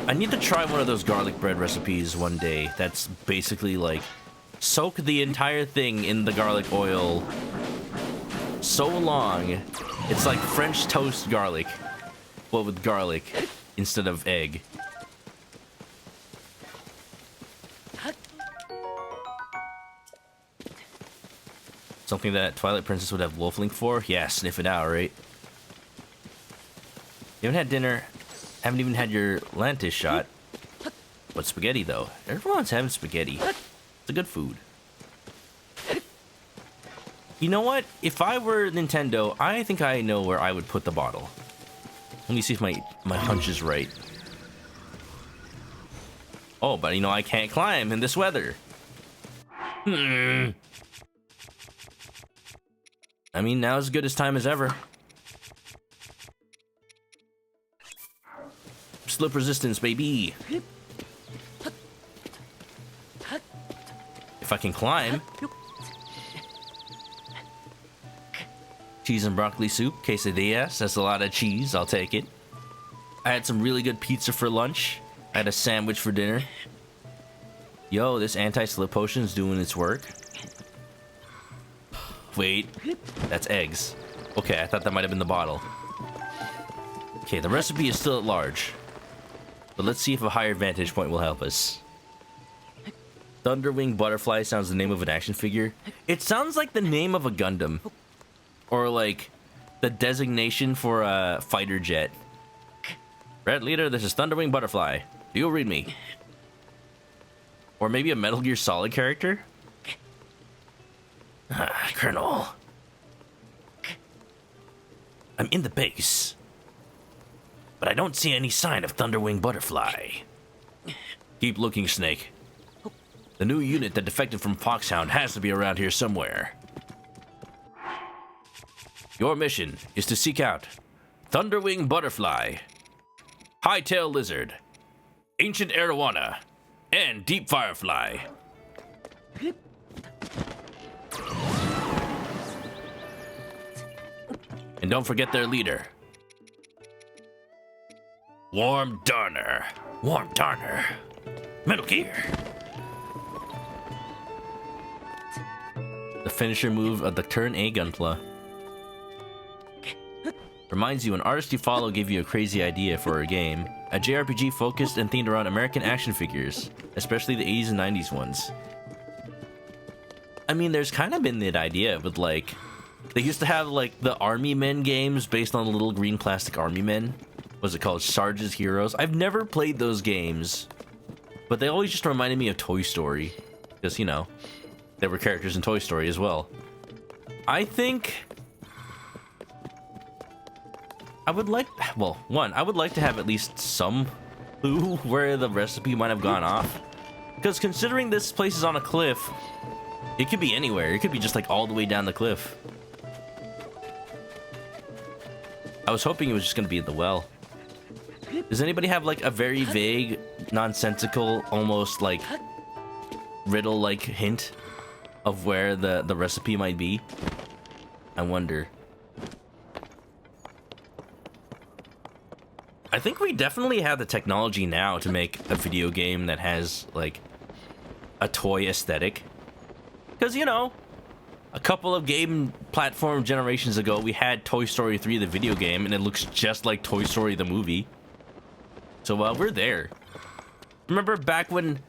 I need to try one of those garlic bread recipes one day. That's basically like soak the entire thing in the garlic oil so long. It's like French toast garlic, but with garlic instead of egg. Something that Twilight Princess would have Wolf Link for? Yeah, sniff it out, right? You haven't had dinner, haven't even had your Lantis shot. But spaghetti, though. Everyone's having spaghetti. It's a good food. You know what? If I were Nintendo, I think I know where I would put the bottle. Let me see if my hunch is right. Oh, but you know, I can't climb in this weather. I mean, now as good as time as ever. Slip resistance, baby. If I can climb. Cheese and broccoli soup, quesadillas. That's a lot of cheese. I'll take it. I had some really good pizza for lunch. I had a sandwich for dinner. Yo, this anti-slip potion is doing its work. Wait, that's eggs. Okay, I thought that might have been the bottle. Okay, the recipe is still at large. But let's see if a higher vantage point will help us. Thunderwing Butterfly sounds the name of an action figure. It sounds like the name of a Gundam. Or like the designation for a fighter jet. Red Leader, this is Thunderwing Butterfly. Do you read me? Or maybe a Metal Gear Solid character? Colonel. I'm in the base. But I don't see any sign of Thunderwing Butterfly. Keep looking, Snake. The new unit that defected from Foxhound has to be around here somewhere. Your mission is to seek out Thunderwing Butterfly, Hightail Lizard, Ancient Arowana, and Deep Firefly. And don't forget their leader, Warm Darner. Warm Darner. Metal Gear. The finisher move of the Turn A Gunpla. Reminds you, an artist you follow gave you a crazy idea for a game. A JRPG focused and themed around American action figures, especially the 80s and 90s ones. I mean, there's kind of been that idea with like, they used to have like the Army Men games based on little green plastic Army Men. What's it called? Sarge's Heroes. I've never played those games, but they always just reminded me of Toy Story. Because, you know, there were characters in Toy Story as well. I think I would like, well, one, I would like to have at least some clue where the recipe might have gone off. Because considering this place is on a cliff, it could be anywhere. It could be just like all the way down the cliff. I was hoping it was just going to be at the well. Does anybody have like a very vague, nonsensical, almost like riddle-like hint of where the recipe might be? I wonder. I think we definitely have the technology now to make a video game that has like a toy aesthetic. Because, you know, a couple of game platform generations ago, we had Toy Story 3, the video game, and it looks just like Toy Story, the movie. So, we're there. Remember back when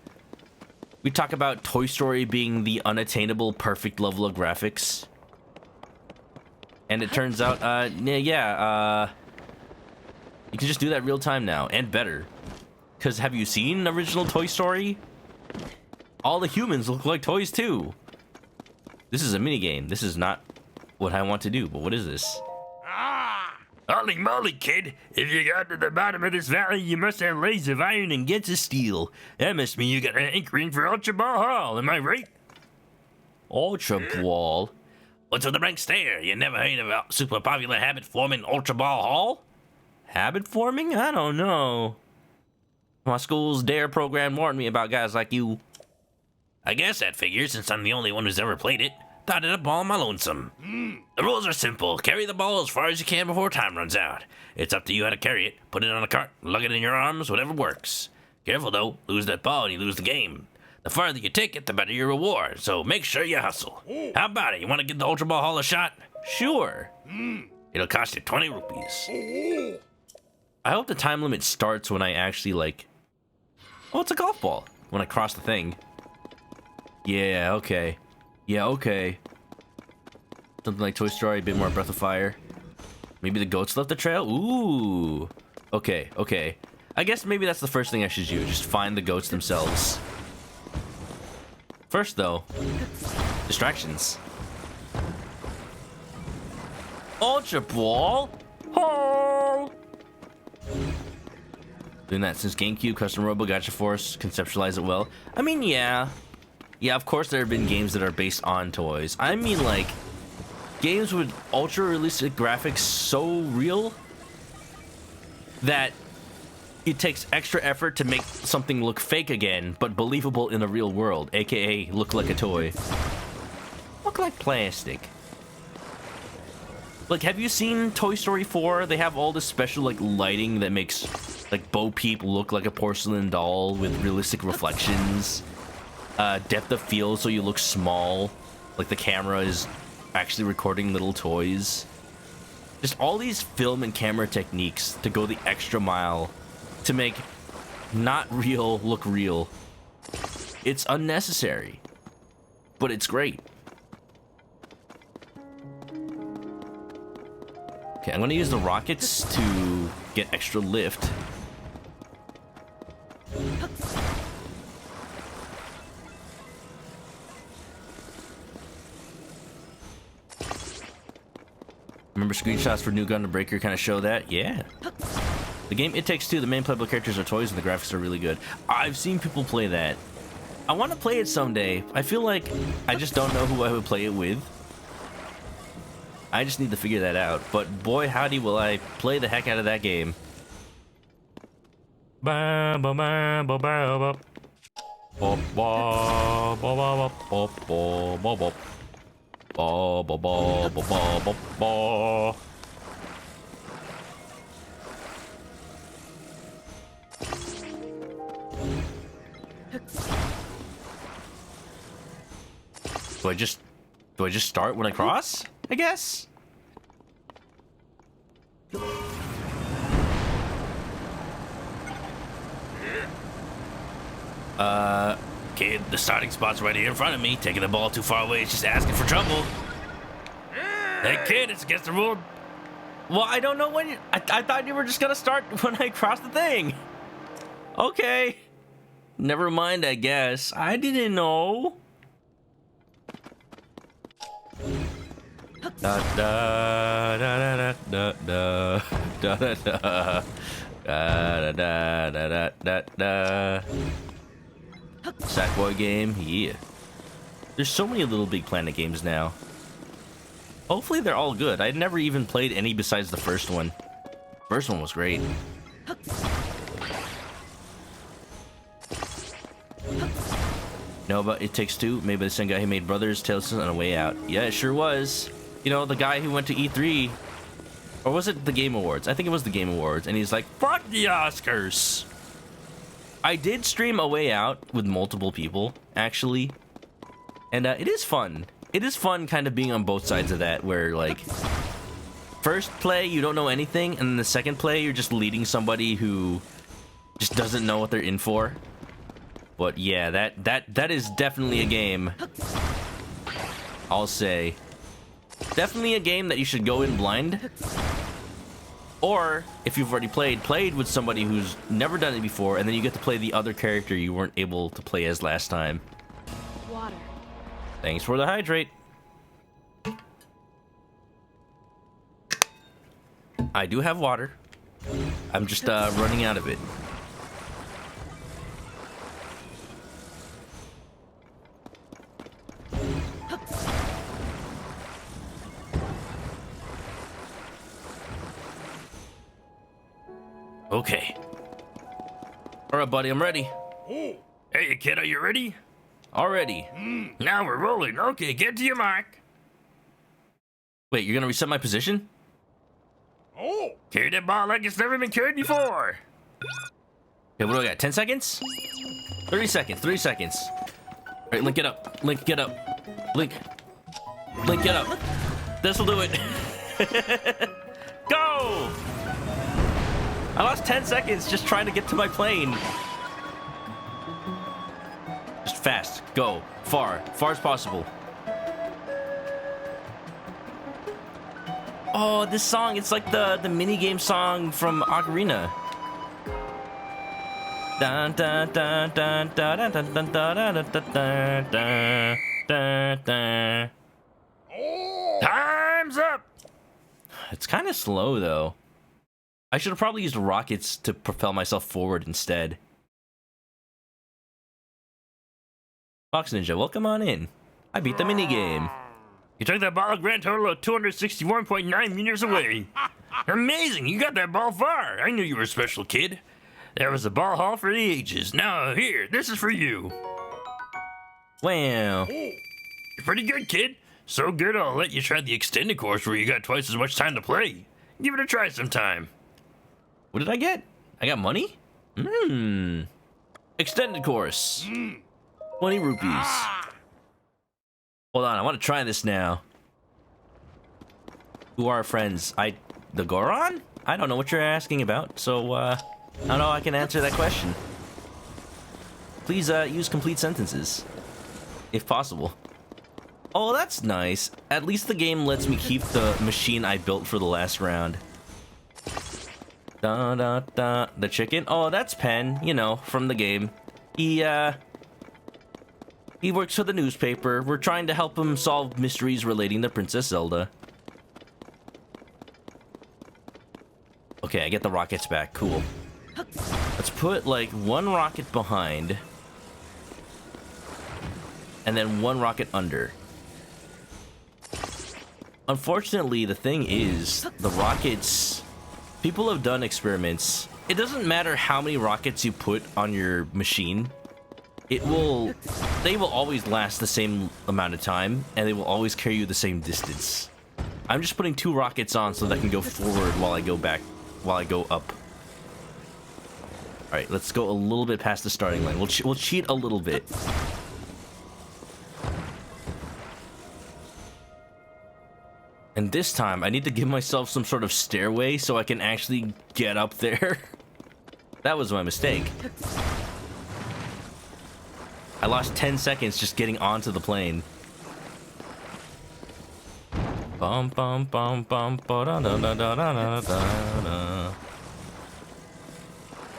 we talk about Toy Story being the unattainable perfect level of graphics? And it turns out, yeah, you can just do that real time now, and better. Because have you seen original Toy Story? All the humans look like toys too. This is a minigame. This is not what I want to do, but what is this? Holy moly, kid. If you got to the bottom of this valley, you must have layers of iron and gates of steel. That must mean you got an inkling for Ultra Ball Hall, am I right? Ultra Ball? What's with the rank stare? You never heard of a super popular habit forming Ultra Ball Hall? Habit forming? I don't know. My school's DARE program warned me about guys like you. I guess that figures since I'm the only one who's ever played it. Thought it up all my lonesome. The rules are simple. Carry the ball as far as you can before time runs out. It's up to you how to carry it. Put it on a cart, lug it in your arms, whatever works. Careful though, lose that ball and you lose the game. The farther you take it, the better your reward, so make sure you hustle. How about it? You want to give the Ultra Ball Hall a shot? Sure. It'll cost you 20 rupees. I hope the time limit starts when I actually, like... Oh, it's a golf ball. When I cross the thing. Yeah, okay. Yeah, okay. Something like Toy Story, a bit more Breath of Fire. Maybe the goats left the trail? Ooh. Okay, okay. I guess maybe that's the first thing I should do. Just find the goats themselves. First, though, distractions. Ultra Ball! Oh! Doing that since GameCube, Custom Robo Gacha Force, conceptualize it well. I mean, yeah. Yeah, of course there have been games that are based on toys. I mean, like, games with ultra-realistic graphics so real that it takes extra effort to make something look fake again, but believable in the real world, aka look like a toy. Look like plastic. Like, have you seen Toy Story 4? They have all this special, like, lighting that makes, like, Bo Peep look like a porcelain doll with realistic reflections. Depth of field so you look small. Like, the camera is actually recording little toys. Just all these film and camera techniques to go the extra mile to make not real look real. It's unnecessary, but it's great. Okay, I'm gonna use the rockets to get extra lift. Remember screenshots for New Gundam Breaker kind of show that? Yeah. The game It Takes Two, the main playable characters are toys and the graphics are really good. I've seen people play that. I want to play it someday. I feel like I just don't know who I would play it with. I just need to figure that out. But boy, howdy will I play the heck out of that game. Do I just start when I cross? I guess. Kid, the starting spot's right here in front of me. Taking the ball too far away is just asking for trouble. Hey, kid, it's against the rule. Well, I don't know when I thought you were just gonna start when I crossed the thing. Okay. Never mind, I guess. I didn't know. Da da da da da da da da da da da da da da. Sackboy game, yeah. There's so many Little Big Planet games now. Hopefully they're all good. I'd never even played any besides the first one. First one was great. No, but It Takes Two, made by the same guy who made Brothers, Tales on a Way Out. Yeah, it sure was. You know, the guy who went to E3, or was it the Game Awards? I think it was the Game Awards, and he's like, fuck the Oscars! I did stream A Way Out with multiple people, actually, and it is fun. It is fun kind of being on both sides of that, where, like, first play, you don't know anything, and then the second play, you're just leading somebody who just doesn't know what they're in for. But yeah, that is definitely a game, I'll say. Definitely a game that you should go in blind. Or, if you've already played with somebody who's never done it before, and then you get to play the other character you weren't able to play as last time. Water. Thanks for the hydrate. I do have water. I'm just running out of it. Okay. All right, buddy, I'm ready. Oh, hey, kid, are you ready? Already. Now we're rolling. Okay, get to your mark. Wait, you're gonna reset my position? Oh, carry that ball like it's never been carried before. Okay, what do I got? 10 seconds? 30 seconds. 30 seconds. All right, link it up. Link, get up. Link. Link, get up. This will do it. Go! I lost 10 seconds just trying to get to my plane. Just fast. Go. Far. Far as possible. Oh, this song, it's like the minigame song from Ocarina. Dun, dun, dun, dun, dun, dun, dun, dun, dun, dun, dun, dun, dun, dun. Time's up. It's kind of slow, though. I should have probably used rockets to propel myself forward instead. Fox Ninja, welcome on in. I beat the minigame. You took that ball a grand total of 261.9 meters away. Amazing, you got that ball far. I knew you were a special kid. There was a ball haul for the ages. Now, here, this is for you. Wow. You're pretty good, kid. So good, I'll let you try the extended course where you got twice as much time to play. Give it a try sometime. What did I get? I got money? Extended course. 20 rupees. Hold on, I want to try this now. Who are our friends? The Goron? I don't know what you're asking about, so, I don't know how I can answer that question. Please, use complete sentences. If possible. Oh, that's nice. At least the game lets me keep the machine I built for the last round. Da da da. The chicken? Oh, that's Pen, you know, from the game. He works for the newspaper. We're trying to help him solve mysteries relating to Princess Zelda. Okay, I get the rockets back. Cool. Let's put, like, one rocket behind. And then one rocket under. Unfortunately, the thing is, the rockets... People have done experiments. It doesn't matter how many rockets you put on your machine. They will always last the same amount of time, and they will always carry you the same distance. I'm just putting 2 rockets on so that I can go forward while I go up. Alright, let's go a little bit past the starting line. We'll cheat a little bit. And this time, I need to give myself some sort of stairway so I can actually get up there. That was my mistake. I lost 10 seconds just getting onto the plane. Bum bum bum bum ba da da da da da da da.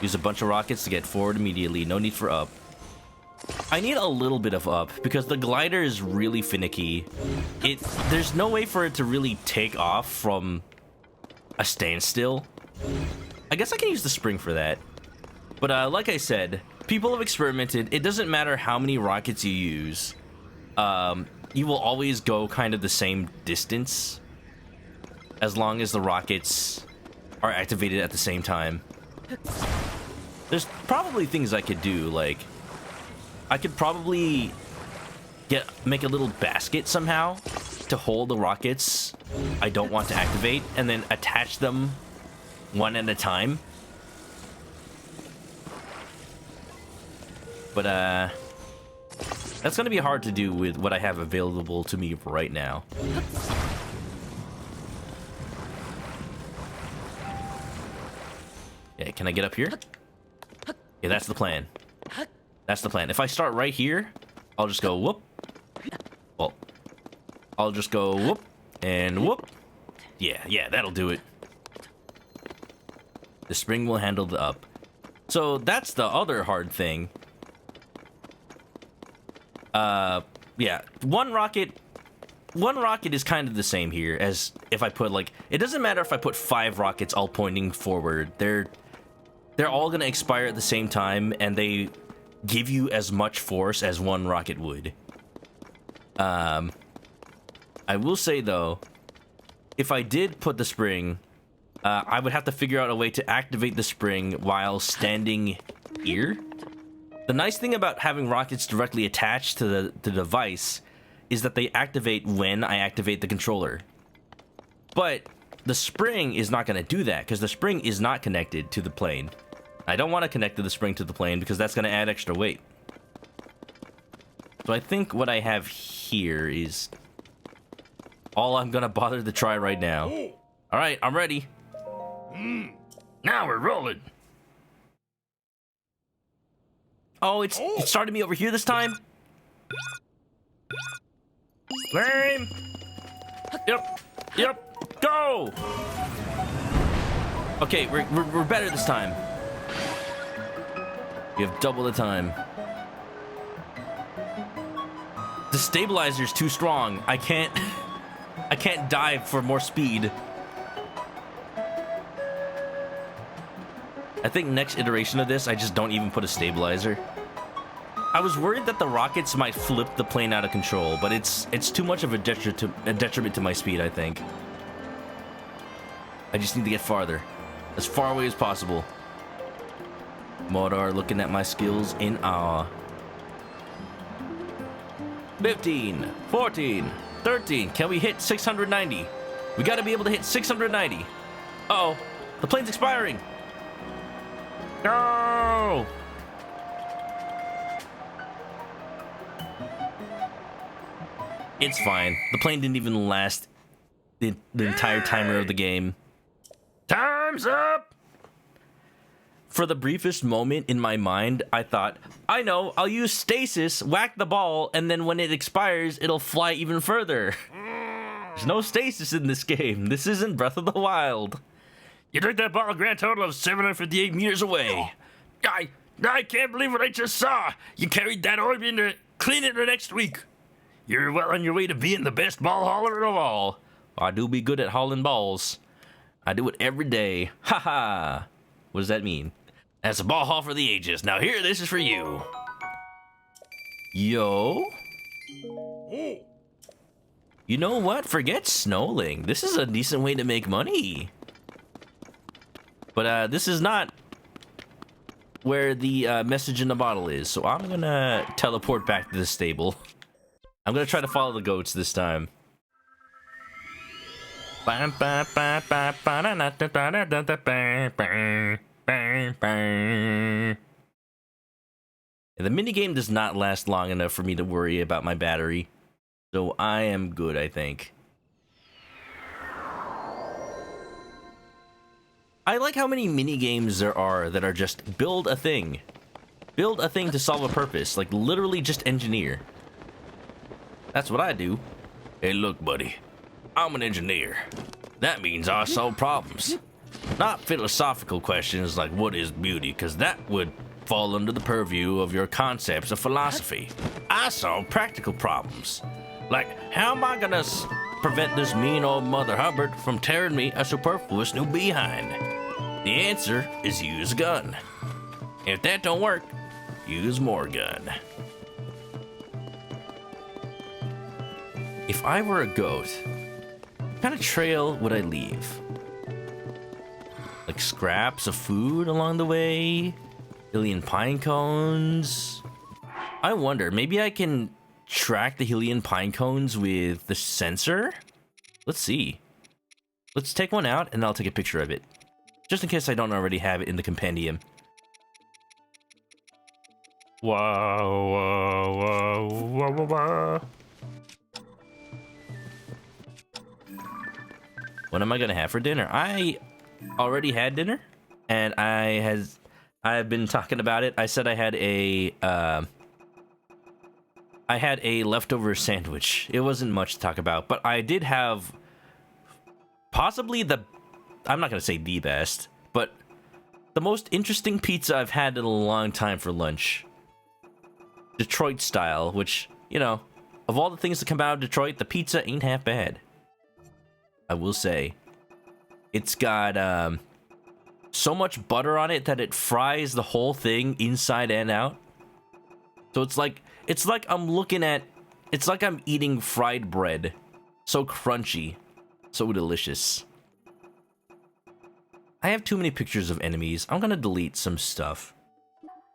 Use a bunch of rockets to get forward immediately. No need for up. I need a little bit of up because the glider is really finicky. There's no way for it to really take off from a standstill. I guess I can use the spring for that. But like I said, people have experimented. It doesn't matter how many rockets you use. You will always go kind of the same distance as long as the rockets are activated at the same time. There's probably things I could do, like I could probably make a little basket somehow to hold the rockets I don't want to activate and then attach them one at a time. But that's gonna be hard to do with what I have available to me right now. Yeah, can I get up here? Yeah, that's the plan. That's the plan. If I start right here, I'll just go whoop. Well, I'll just go whoop, And whoop. Yeah, that'll do it. The spring will handle the up. So that's the other hard thing. Yeah, one rocket is kind of the same here as if I put like, it doesn't matter if I put 5 rockets all pointing forward. They're all gonna expire at the same time, and they give you as much force as one rocket would. I will say though, if I did put the spring, I would have to figure out a way to activate the spring while standing here. The nice thing about having rockets directly attached to the device is that they activate when I activate the controller. But the spring is not going to do that because the spring is not connected to the plane. I don't want to connect the spring to the plane because that's going to add extra weight. So I think what I have here is all I'm going to bother to try right now. All right, I'm ready. Now we're rolling. Oh, it started me over here this time? Lame. Yep, go! Okay, we're better this time. You have double the time. The stabilizer's too strong. I can't dive for more speed. I think next iteration of this, I just don't even put a stabilizer. I was worried that the rockets might flip the plane out of control, but it's too much of a detriment to my speed, I think. I just need to get farther. As far away as possible. Modar looking at my skills in awe. 15, 14, 13. Can we hit 690? We gotta be able to hit 690. Uh-oh, the plane's expiring. No! It's fine. The plane didn't even last the entire timer of the game. Time's up. For the briefest moment in my mind, I thought, I know, I'll use stasis, whack the ball, and then when it expires, it'll fly even further. There's no stasis in this game. This isn't Breath of the Wild. You took that ball a grand total of 758 meters away. I can't believe what I just saw. You carried that orb in to clean it the next week. You're well on your way to being the best ball hauler of all. I do be good at hauling balls. I do it every day. Ha ha. What does that mean? That's a ball haul for the ages. Now here, this is for you. Yo. You know what? Forget snowling. This is a decent way to make money. But this is not where the message in the bottle is. So I'm gonna teleport back to the stable. I'm gonna try to follow the goats this time. And the minigame does not last long enough for me to worry about my battery. So I am good, I think. I like how many minigames there are that are just build a thing. Build a thing to solve a purpose. Like, literally just engineer. That's what I do. Hey, look, buddy. I'm an engineer. That means I solve problems. Not philosophical questions like what is beauty, because that would fall under the purview of your concepts of philosophy. I solve practical problems. Like, how am I gonna prevent this mean old Mother Hubbard from tearing me a superfluous new behind? The answer is use a gun. If that don't work, use more gun. If I were a goat, what kind of trail would I leave? Like scraps of food along the way? Hylian pine cones? I wonder, maybe I can track the Hylian pine cones with the sensor? Let's see. Let's take one out and I'll take a picture of it. Just in case I don't already have it in the compendium. Whoa, whoa, whoa, whoa, whoa, whoa. What am I gonna have for dinner? I already had dinner, and I've been talking about it. I said I had a leftover sandwich. It wasn't much to talk about, but I did have possibly I'm not going to say the best, but the most interesting pizza I've had in a long time for lunch. Detroit style, which, you know, of all the things that come out of Detroit, the pizza ain't half bad. I will say. It's got so much butter on it that it fries the whole thing inside and out. So it's like I'm eating fried bread. So crunchy, so delicious. I have too many pictures of enemies. I'm gonna delete some stuff.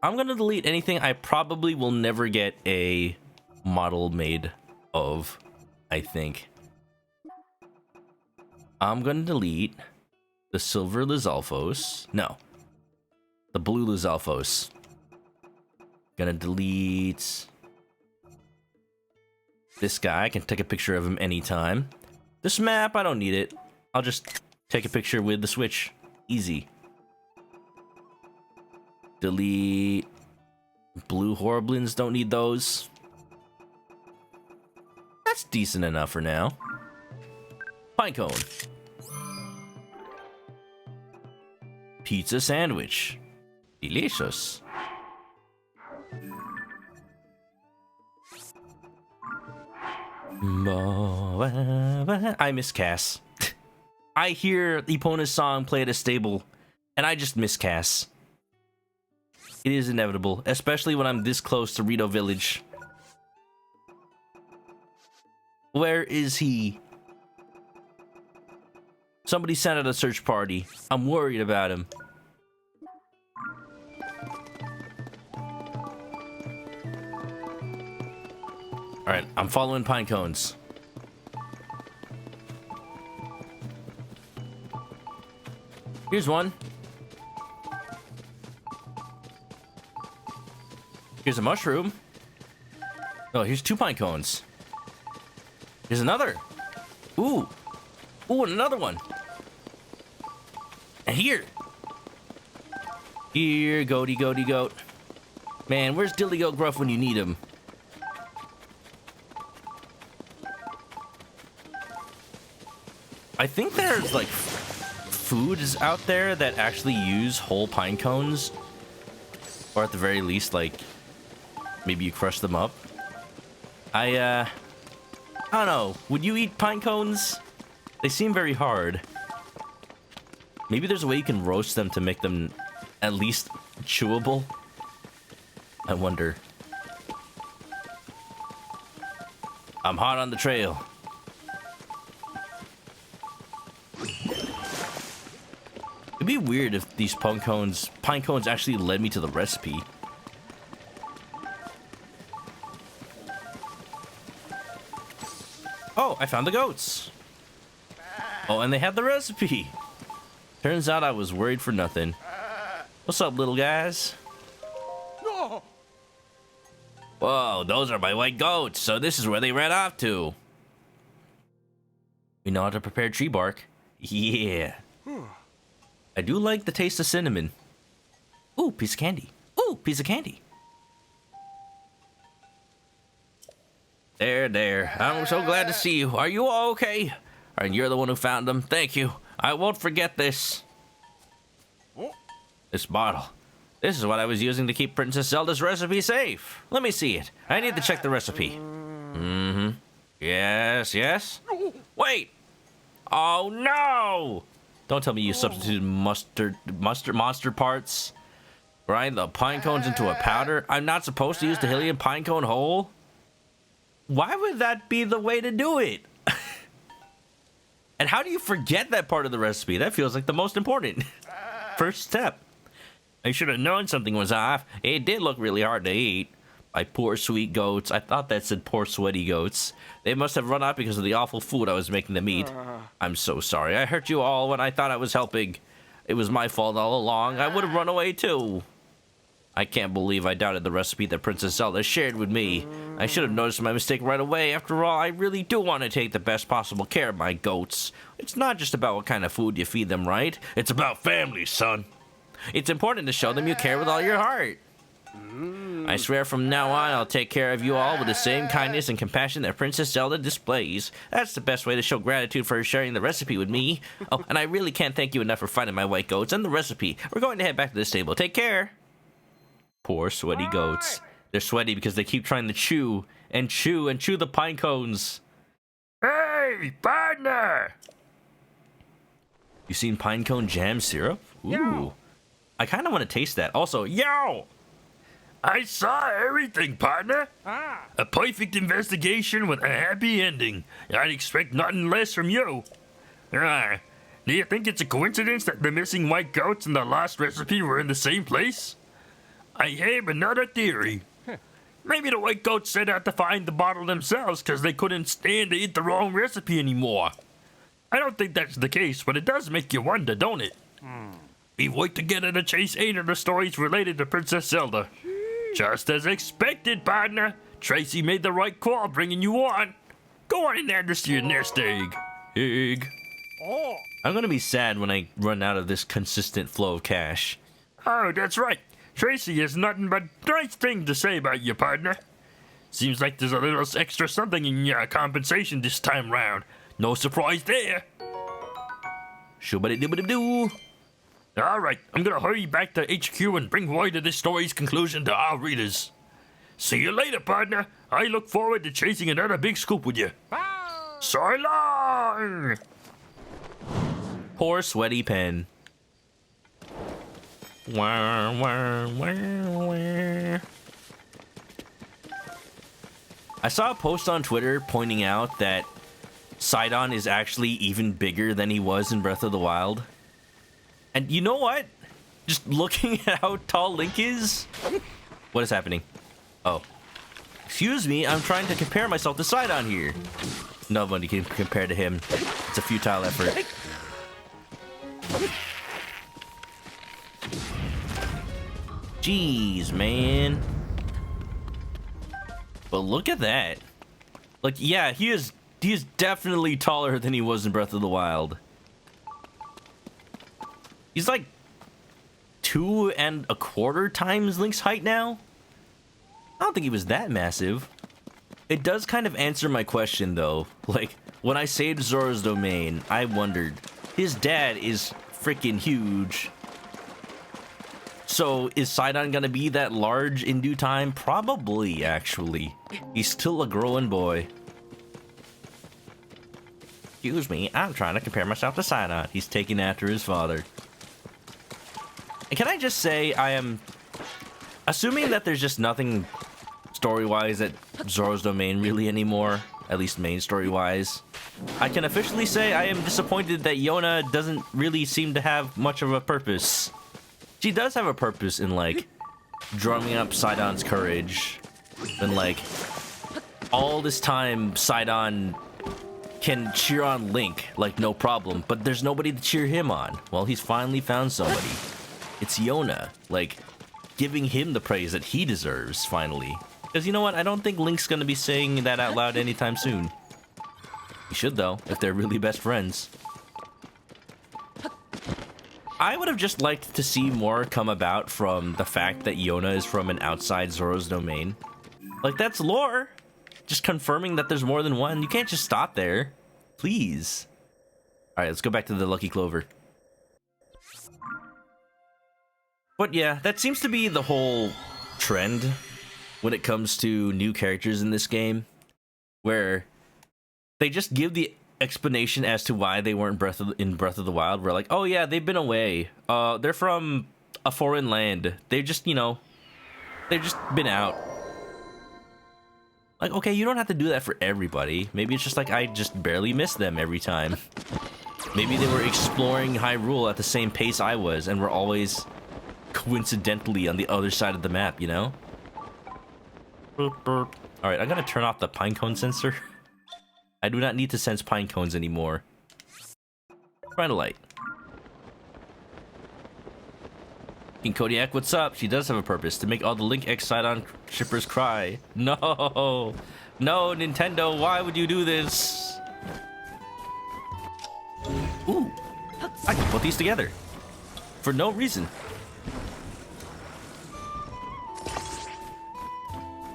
I'm gonna delete anything I probably will never get a model made of, I think. I'm gonna delete the silver Lizalfos. No. The blue Lizalfos. Gonna delete this guy. I can take a picture of him anytime. This map, I don't need it. I'll just take a picture with the Switch. Easy. Delete blue Horriblins, don't need those. That's decent enough for now. Pinecone. Pizza sandwich. Delicious. I miss Cass. I hear Epona's song play at a stable, and I just miss Cass. It is inevitable, especially when I'm this close to Rito Village. Where is he? Somebody sent out a search party. I'm worried about him. Alright, I'm following pine cones. Here's one. Here's a mushroom. Oh, here's 2 pine cones. Here's another. Ooh. Ooh, and another one. And here. Here, goaty, goaty, goat. Man, where's Dilly Goat Gruff when you need him? I think there's, like, foods out there that actually use whole pine cones. Or at the very least, like, maybe you crush them up. I don't know. Would you eat pine cones? They seem very hard. Maybe there's a way you can roast them to make them at least chewable. I wonder. I'm hot on the trail. It'd be weird if these pine cones actually led me to the recipe. Oh, I found the goats. Oh, and they had the recipe. Turns out I was worried for nothing. What's up, little guys? Whoa, those are my white goats, so this is where they ran off to. We know how to prepare tree bark. Yeah. I do like the taste of cinnamon. Ooh, piece of candy. Ooh, piece of candy. There. I'm so glad to see you. Are you all okay? And you're the one who found them. Thank you. I won't forget this. This bottle. This is what I was using to keep Princess Zelda's recipe safe. Let me see it. I need to check the recipe. Mm-hmm. Yes. Wait. Oh, no. Don't tell me you substituted monster parts. Grind the pine cones into a powder. I'm not supposed to use the Hylian pine cone whole? Why would that be the way to do it? And how do you forget that part of the recipe? That feels like the most important first step. I should have known something was off. It did look really hard to eat. My poor sweet goats. I thought that said poor sweaty goats. They must have run out because of the awful food I was making them eat. I'm so sorry. I hurt you all when I thought I was helping. It was my fault all along. I would have run away too. I can't believe I doubted the recipe that Princess Zelda shared with me. I should have noticed my mistake right away. After all, I really do want to take the best possible care of my goats. It's not just about what kind of food you feed them, right? It's about family, son. It's important to show them you care with all your heart. I swear from now on, I'll take care of you all with the same kindness and compassion that Princess Zelda displays. That's the best way to show gratitude for sharing the recipe with me. Oh, and I really can't thank you enough for finding my white goats and the recipe. We're going to head back to the stable. Take care. Poor sweaty goats. They're sweaty because they keep trying to chew and chew and chew the pine cones. Hey, partner! You seen pine cone jam syrup? Ooh. I kind of want to taste that. Also, yo! I saw everything, partner. A perfect investigation with a happy ending. I'd expect nothing less from you. Do you think it's a coincidence that the missing white goats and the lost recipe were in the same place? I have another theory. Maybe the white goats set out to find the bottle themselves because they couldn't stand to eat the wrong recipe anymore. I don't think that's the case, but it does make you wonder, don't it? We worked together to chase 8 of the stories related to Princess Zelda. Just as expected, partner. Tracy made the right call bringing you on. Go on and add this to your nest egg. I'm gonna be sad when I run out of this consistent flow of cash. Oh, that's right. Tracy has nothing but nice things to say about you, partner. Seems like there's a little extra something in your compensation this time round. No surprise there. Shoo-ba-dee-doo-ba-doo-doo. All right, I'm gonna hurry back to HQ and bring word of this story's conclusion to our readers. See you later, partner. I look forward to chasing another big scoop with you. So long! Poor sweaty pen. Wah, wah, wah, wah. I saw a post on Twitter pointing out that Sidon is actually even bigger than he was in Breath of the Wild. And you know what? Just looking at how tall Link is... What is happening? Oh. Excuse me, I'm trying to compare myself to Sidon here. Nobody can compare to him. It's a futile effort. Jeez, man. But look at that. Like, yeah, he is definitely taller than he was in Breath of the Wild. He's like 2 1/4 times Link's height now. I don't think he was that massive. It does kind of answer my question though. Like, when I saved Zora's Domain, I wondered, his dad is freaking huge. So is Sidon gonna be that large in due time? Probably, actually. He's still a growing boy. Excuse me, I'm trying to compare myself to Sidon. He's taking after his father. And can I just say, I am assuming that there's just nothing story-wise at Zora's Domain really anymore, at least main story-wise. I can officially say I am disappointed that Yona doesn't really seem to have much of a purpose. She does have a purpose in, like, drumming up Sidon's courage. And, like, all this time, Sidon can cheer on Link, like, no problem. But there's nobody to cheer him on. Well, he's finally found somebody. It's Yona, like, giving him the praise that he deserves, finally. Because you know what? I don't think Link's gonna be saying that out loud anytime soon. He should, though, if they're really best friends. I would have just liked to see more come about from the fact that Yona is from an outside Zora's Domain. Like, that's lore. Just confirming that there's more than one. You can't just stop there. Please. Alright, let's go back to the Lucky Clover. But yeah, that seems to be the whole trend when it comes to new characters in this game. Where they just give the explanation as to why they weren't in Breath of the Wild. We're like, oh yeah, they've been away. They're from a foreign land. They've just, you know, they've just been out. Like, okay, you don't have to do that for everybody. Maybe it's just like, I just barely miss them every time. Maybe they were exploring Hyrule at the same pace I was, and were always coincidentally on the other side of the map, you know? Alright, I'm gonna turn off the pinecone sensor. I do not need to sense pine cones anymore. Find a light. King Kodiak, what's up? She does have a purpose, to make all the Link X Sidon shippers cry. No! No, Nintendo, why would you do this? Ooh! I can put these together. For no reason.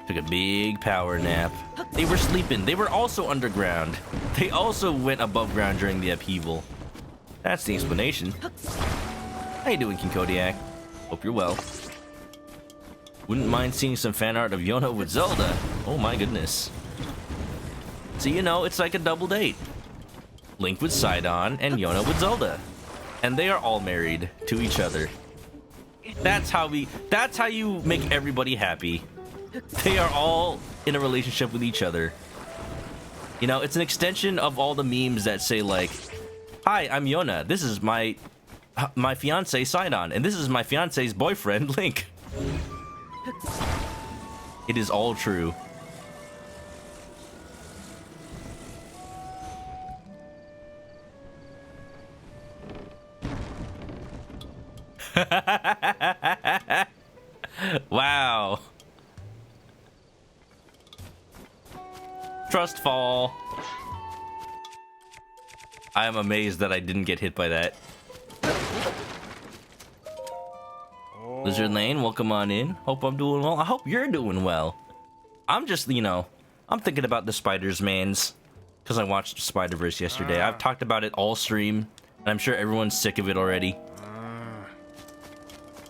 Took a big power nap. They were sleeping. They were also underground. They also went above ground during the upheaval. That's the explanation. How you doing, King Kodiak? Hope you're well. Wouldn't mind seeing some fan art of Yona with Zelda. Oh my goodness. So you know, it's like a double date. Link with Sidon and Yona with Zelda. And they are all married to each other. That's how you make everybody happy. They are all in a relationship with each other. You know, it's an extension of all the memes that say like, "Hi, I'm Yona. This is my fiance Sidon, and this is my fiance's boyfriend Link." It is all true. Wow. Trust fall. I am amazed that I didn't get hit by that. Lizard Lane, welcome on in. Hope I'm doing well. I hope you're doing well. I'm just, you know, I'm thinking about the Spiders Mans because I watched Spider-Verse yesterday. I've talked about it all stream, and I'm sure everyone's sick of it already.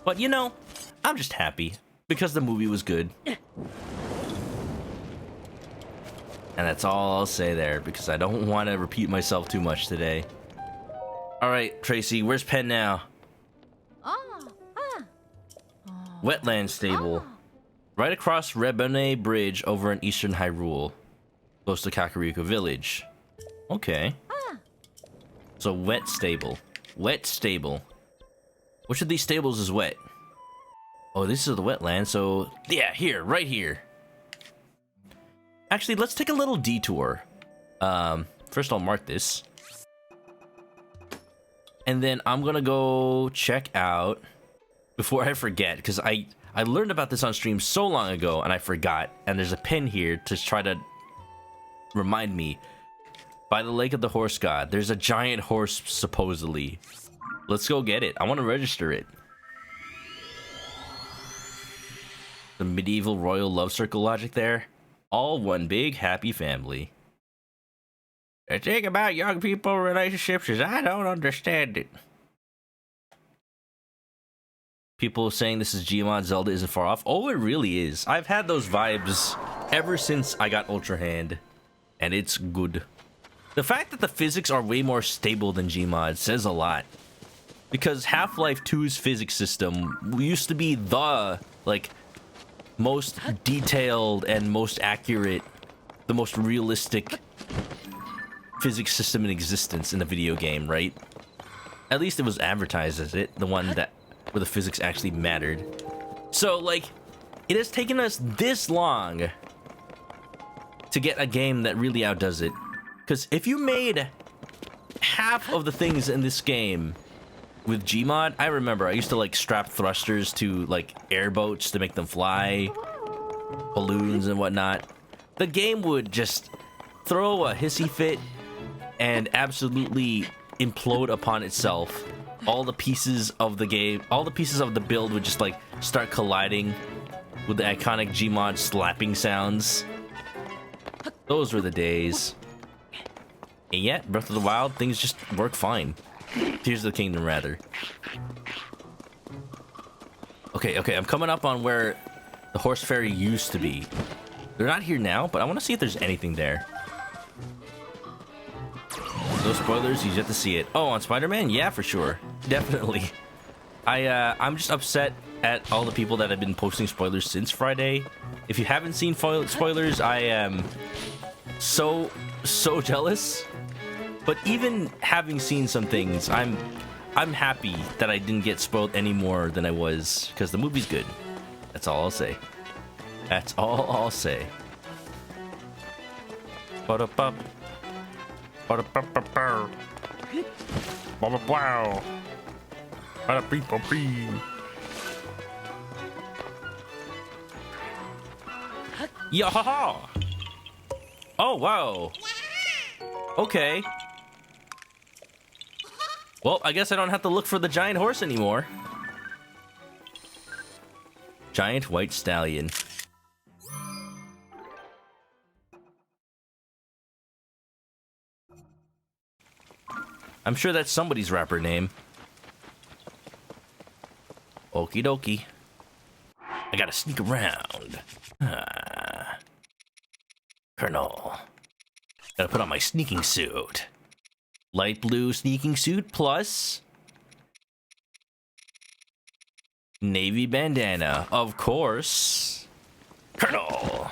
But, you know, I'm just happy because the movie was good. And that's all I'll say there, because I don't want to repeat myself too much today. Alright, Tracy, where's Pen now? Wetland Stable. Right across Rebene Bridge over in Eastern Hyrule. Close to Kakariko Village. Okay. So, Wet Stable. Wet Stable. Which of these stables is wet? Oh, this is the wetland, so... yeah, here, right here. Actually, let's take a little detour. First I'll mark this. And then I'm gonna go check out, before I forget, because I learned about this on stream so long ago and I forgot. And there's a pin here to try to remind me. By the Lake of the Horse God, there's a giant horse, supposedly. Let's go get it. I want to register it. The medieval royal love circle logic there. All one big happy family. The thing about young people relationships is I don't understand it. People saying this is Gmod Zelda isn't far off. Oh, it really is. I've had those vibes ever since I got Ultra Hand, and it's good. The fact that the physics are way more stable than Gmod says a lot. Because Half-Life 2's physics system used to be the, like, most detailed and most accurate, the most realistic physics system in existence in a video game, right? At least it was advertised as it, the one that where the physics actually mattered. So, like, it has taken us this long to get a game that really outdoes it. Because if you made half of the things in this game with Gmod, I remember I used to like strap thrusters to like airboats to make them fly, balloons and whatnot. The game would just throw a hissy fit and absolutely implode upon itself. All the pieces of the game, all the pieces of the build would just like start colliding with the iconic Gmod slapping sounds. Those were the days. And yet, Breath of the Wild, things just work fine. Tears of the Kingdom, rather. Okay, I'm coming up on where the horse ferry used to be. They're not here now, but I want to see if there's anything there. No spoilers, you get to see it. Oh, on Spider-Man? Yeah, for sure. Definitely. I'm just upset at all the people that have been posting spoilers since Friday. If you haven't seen spoilers, I am so jealous. But even having seen some things, I'm happy that I didn't get spoiled any more than I was, because the movie's good. That's all I'll say. That's all I'll say. Ba-da-bop. Ba-da-bop-bop-bow. Ba-ba-bow. Ba-da-beep-ba-bee. Yahaha! Oh, wow. Okay. Well, I guess I don't have to look for the giant horse anymore. Giant white stallion. I'm sure that's somebody's rapper name. Okie dokie. I gotta sneak around. Colonel. Gotta put on my sneaking suit. Light blue sneaking suit plus navy bandana, of course. Colonel.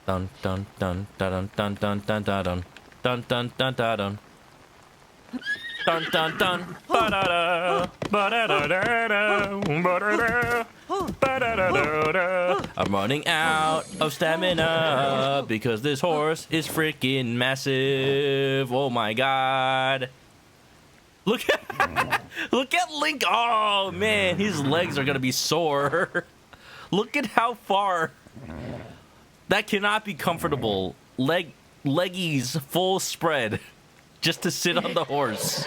Dun dun dun dun dun dun dun dun dun dun dun dun dun dun. Dun dun dun. Ba-da-da. Ba-da-da-da-da. Ba-da-da. Ba-da-da-da-da. I'm running out of stamina because this horse is freaking massive. Oh my god. Look at look at Link. Oh man, his legs are gonna be sore. Look at how far. That cannot be comfortable. Leggies full spread just to sit on the horse.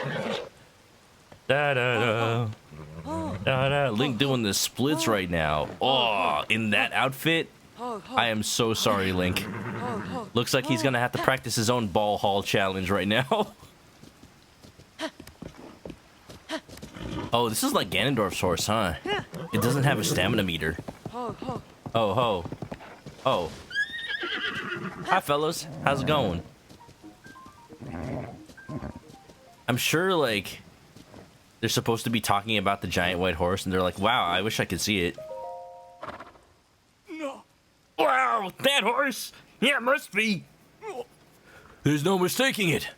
Da da da. Da da. Link doing the splits right now. Oh, in that outfit. I am so sorry, Link. Looks like he's gonna have to practice his own ball haul challenge right now. Oh, this is like Ganondorf's horse, huh? It doesn't have a stamina meter. Oh ho. Oh. Hi, fellas. How's it going? I'm sure, like, they're supposed to be talking about the giant white horse, and they're like, wow, I wish I could see it. No. Wow, that horse? Yeah, it must be. There's no mistaking it.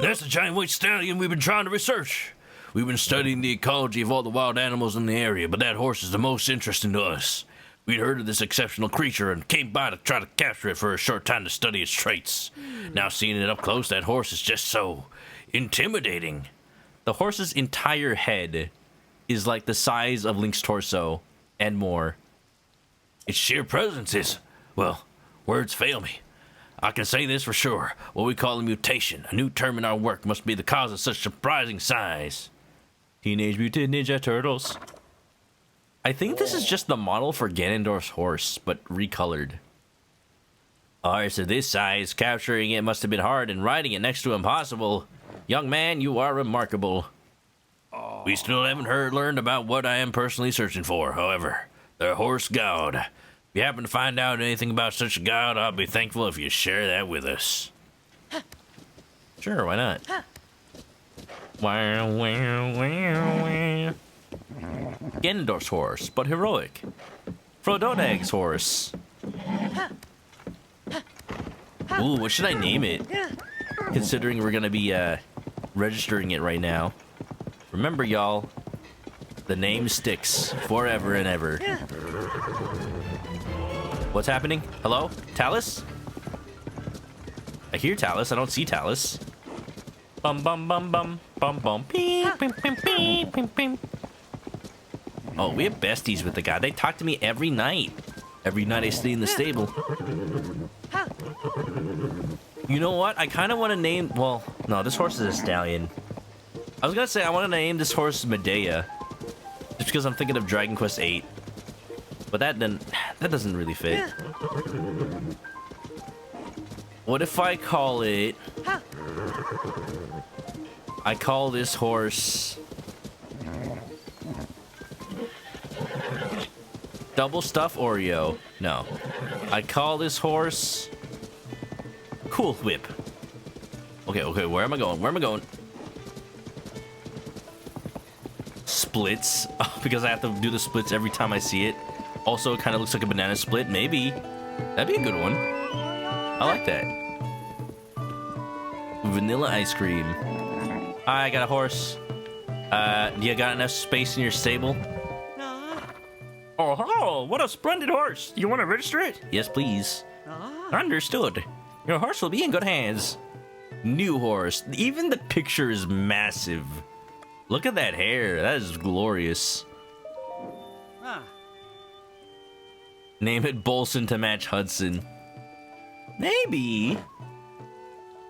That's the giant white stallion we've been trying to research. We've been studying the ecology of all the wild animals in the area, but that horse is the most interesting to us. We'd heard of this exceptional creature and came by to try to capture it for a short time to study its traits. Now seeing it up close, that horse is just so intimidating. The horse's entire head is like the size of Link's torso and more. Its sheer presence is, well, words fail me. I can say this for sure. What we call a mutation, a new term in our work, must be the cause of such surprising size. Teenage Mutant Ninja Turtles. I think this is just the model for Ganondorf's horse, but recolored. A horse of this size, capturing it must have been hard and riding it next to impossible. Young man, you are remarkable. We still haven't learned about what I am personally searching for, however. The horse god. If you happen to find out anything about such a god, I'll be thankful if you share that with us. Sure, why not? Wow, wow, wow, wow. Ganondorf's horse, but heroic. Frodoneg's horse. Ooh, what should I name it? Considering we're gonna be registering it right now. Remember, y'all, the name sticks forever and ever. What's happening? Hello? Talus? I hear Talus, I don't see Talus. Bum bum bum bum bum bum beep, beep, beep, beep, beep, beep. Oh, we have besties with the guy. They talk to me every night. Every night I stay in the stable. You know what? I kind of want to name... Well, no, this horse is a stallion. I was going to say I want to name this horse Medea. Just because I'm thinking of Dragon Quest VIII. But that doesn't really fit. What if I call it... I call this horse... Double Stuff Oreo. No. I call this horse... Cool Whip. Okay, where am I going? Where am I going? Splits. Because I have to do the splits every time I see it. Also, it kind of looks like a banana split. Maybe. That'd be a good one. I like that. Vanilla ice cream. I got a horse. You got enough space in your stable? Oh, what a splendid horse. You want to register it? Yes, please. Understood. Your horse will be in good hands. New horse. Even the picture is massive. Look at that hair. That is glorious. Name it Bolson to match Hudson. Maybe.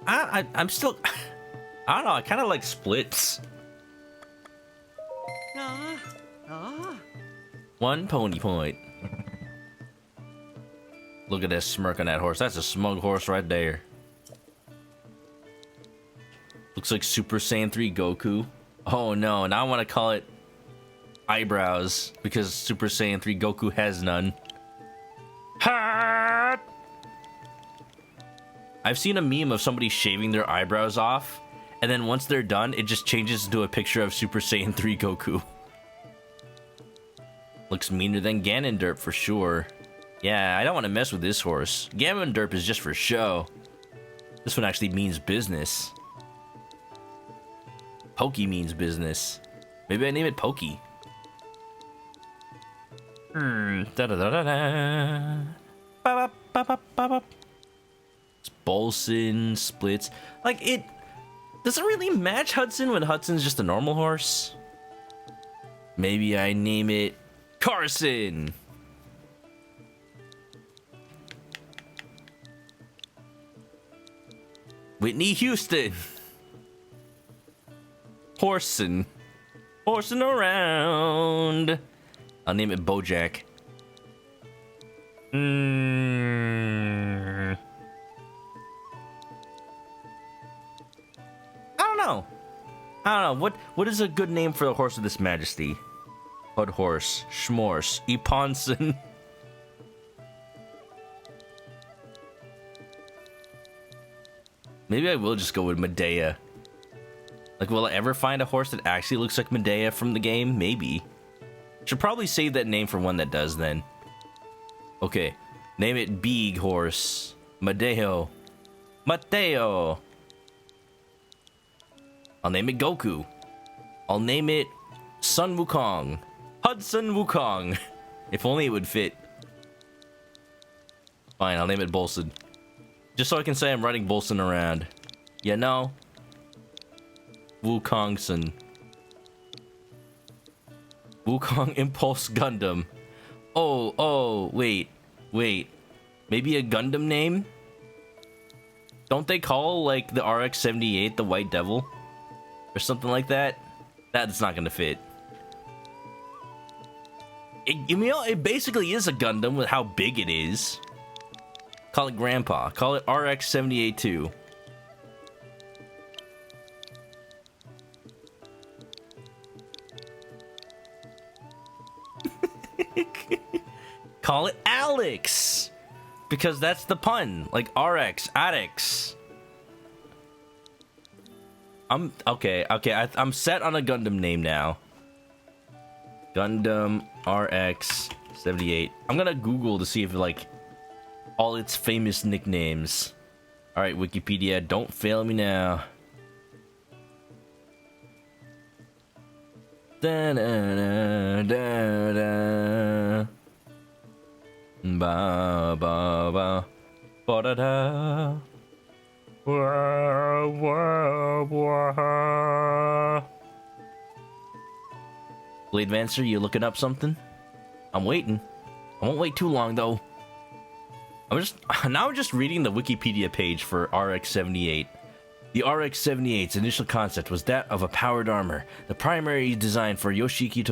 I'm still... I don't know. I kind of like splits. One pony point. Look at that smirk on that horse. That's a smug horse right there. Looks like Super Saiyan 3 Goku. Oh no, now I want to call it eyebrows because Super Saiyan 3 Goku has none. Ha! I've seen a meme of somebody shaving their eyebrows off, and then once they're done, it just changes into a picture of Super Saiyan 3 Goku. Looks meaner than Ganondorp for sure. Yeah, I don't want to mess with this horse. Ganondorp is just for show. This one actually means business. Pokey means business. Maybe I name it Pokey. Da-da-da-da-da. Ba-ba-ba-ba-ba-ba. It's Bolson, Splits. Like, it doesn't really match Hudson when Hudson's just a normal horse. Maybe I name it Carson. Whitney Houston. Horsing around. I'll name it Bojack. I don't know. What is a good name for the horse of this majesty? Hud horse, Schmorse, Eponson. Maybe I will just go with Medea. Like, will I ever find a horse that actually looks like Medea from the game? Maybe. Should probably save that name for one that does then. Okay. Name it Big Horse. Mateo. I'll name it Goku. I'll name it Sun Wukong. Hudson Wukong. If only it would fit. Fine, I'll name it Bolson. Just so I can say I'm riding Bolson around. You know? Wukongson. Wukong Impulse Gundam. Oh, wait. Maybe a Gundam name? Don't they call, like, the RX-78 the White Devil? Or something like that? That's not gonna fit. It basically is a Gundam with how big it is. Call it Grandpa. Call it RX-78 too. Call it Alex! Because that's the pun. Like RX, Addix. Okay, I'm set on a Gundam name now. Gundam RX-78. I'm gonna Google to see if, like, all its famous nicknames. Alright, Wikipedia, don't fail me now. Da-da-da-da-da. Ba-ba-ba. Ba-da-da. Wah, wah, wah. Blade Vancer, you looking up something? I'm waiting. I won't wait too long though. I'm just reading the Wikipedia page for RX-78. The RX-78's initial concept was that of a powered armor, the primary design for Yoshiyuki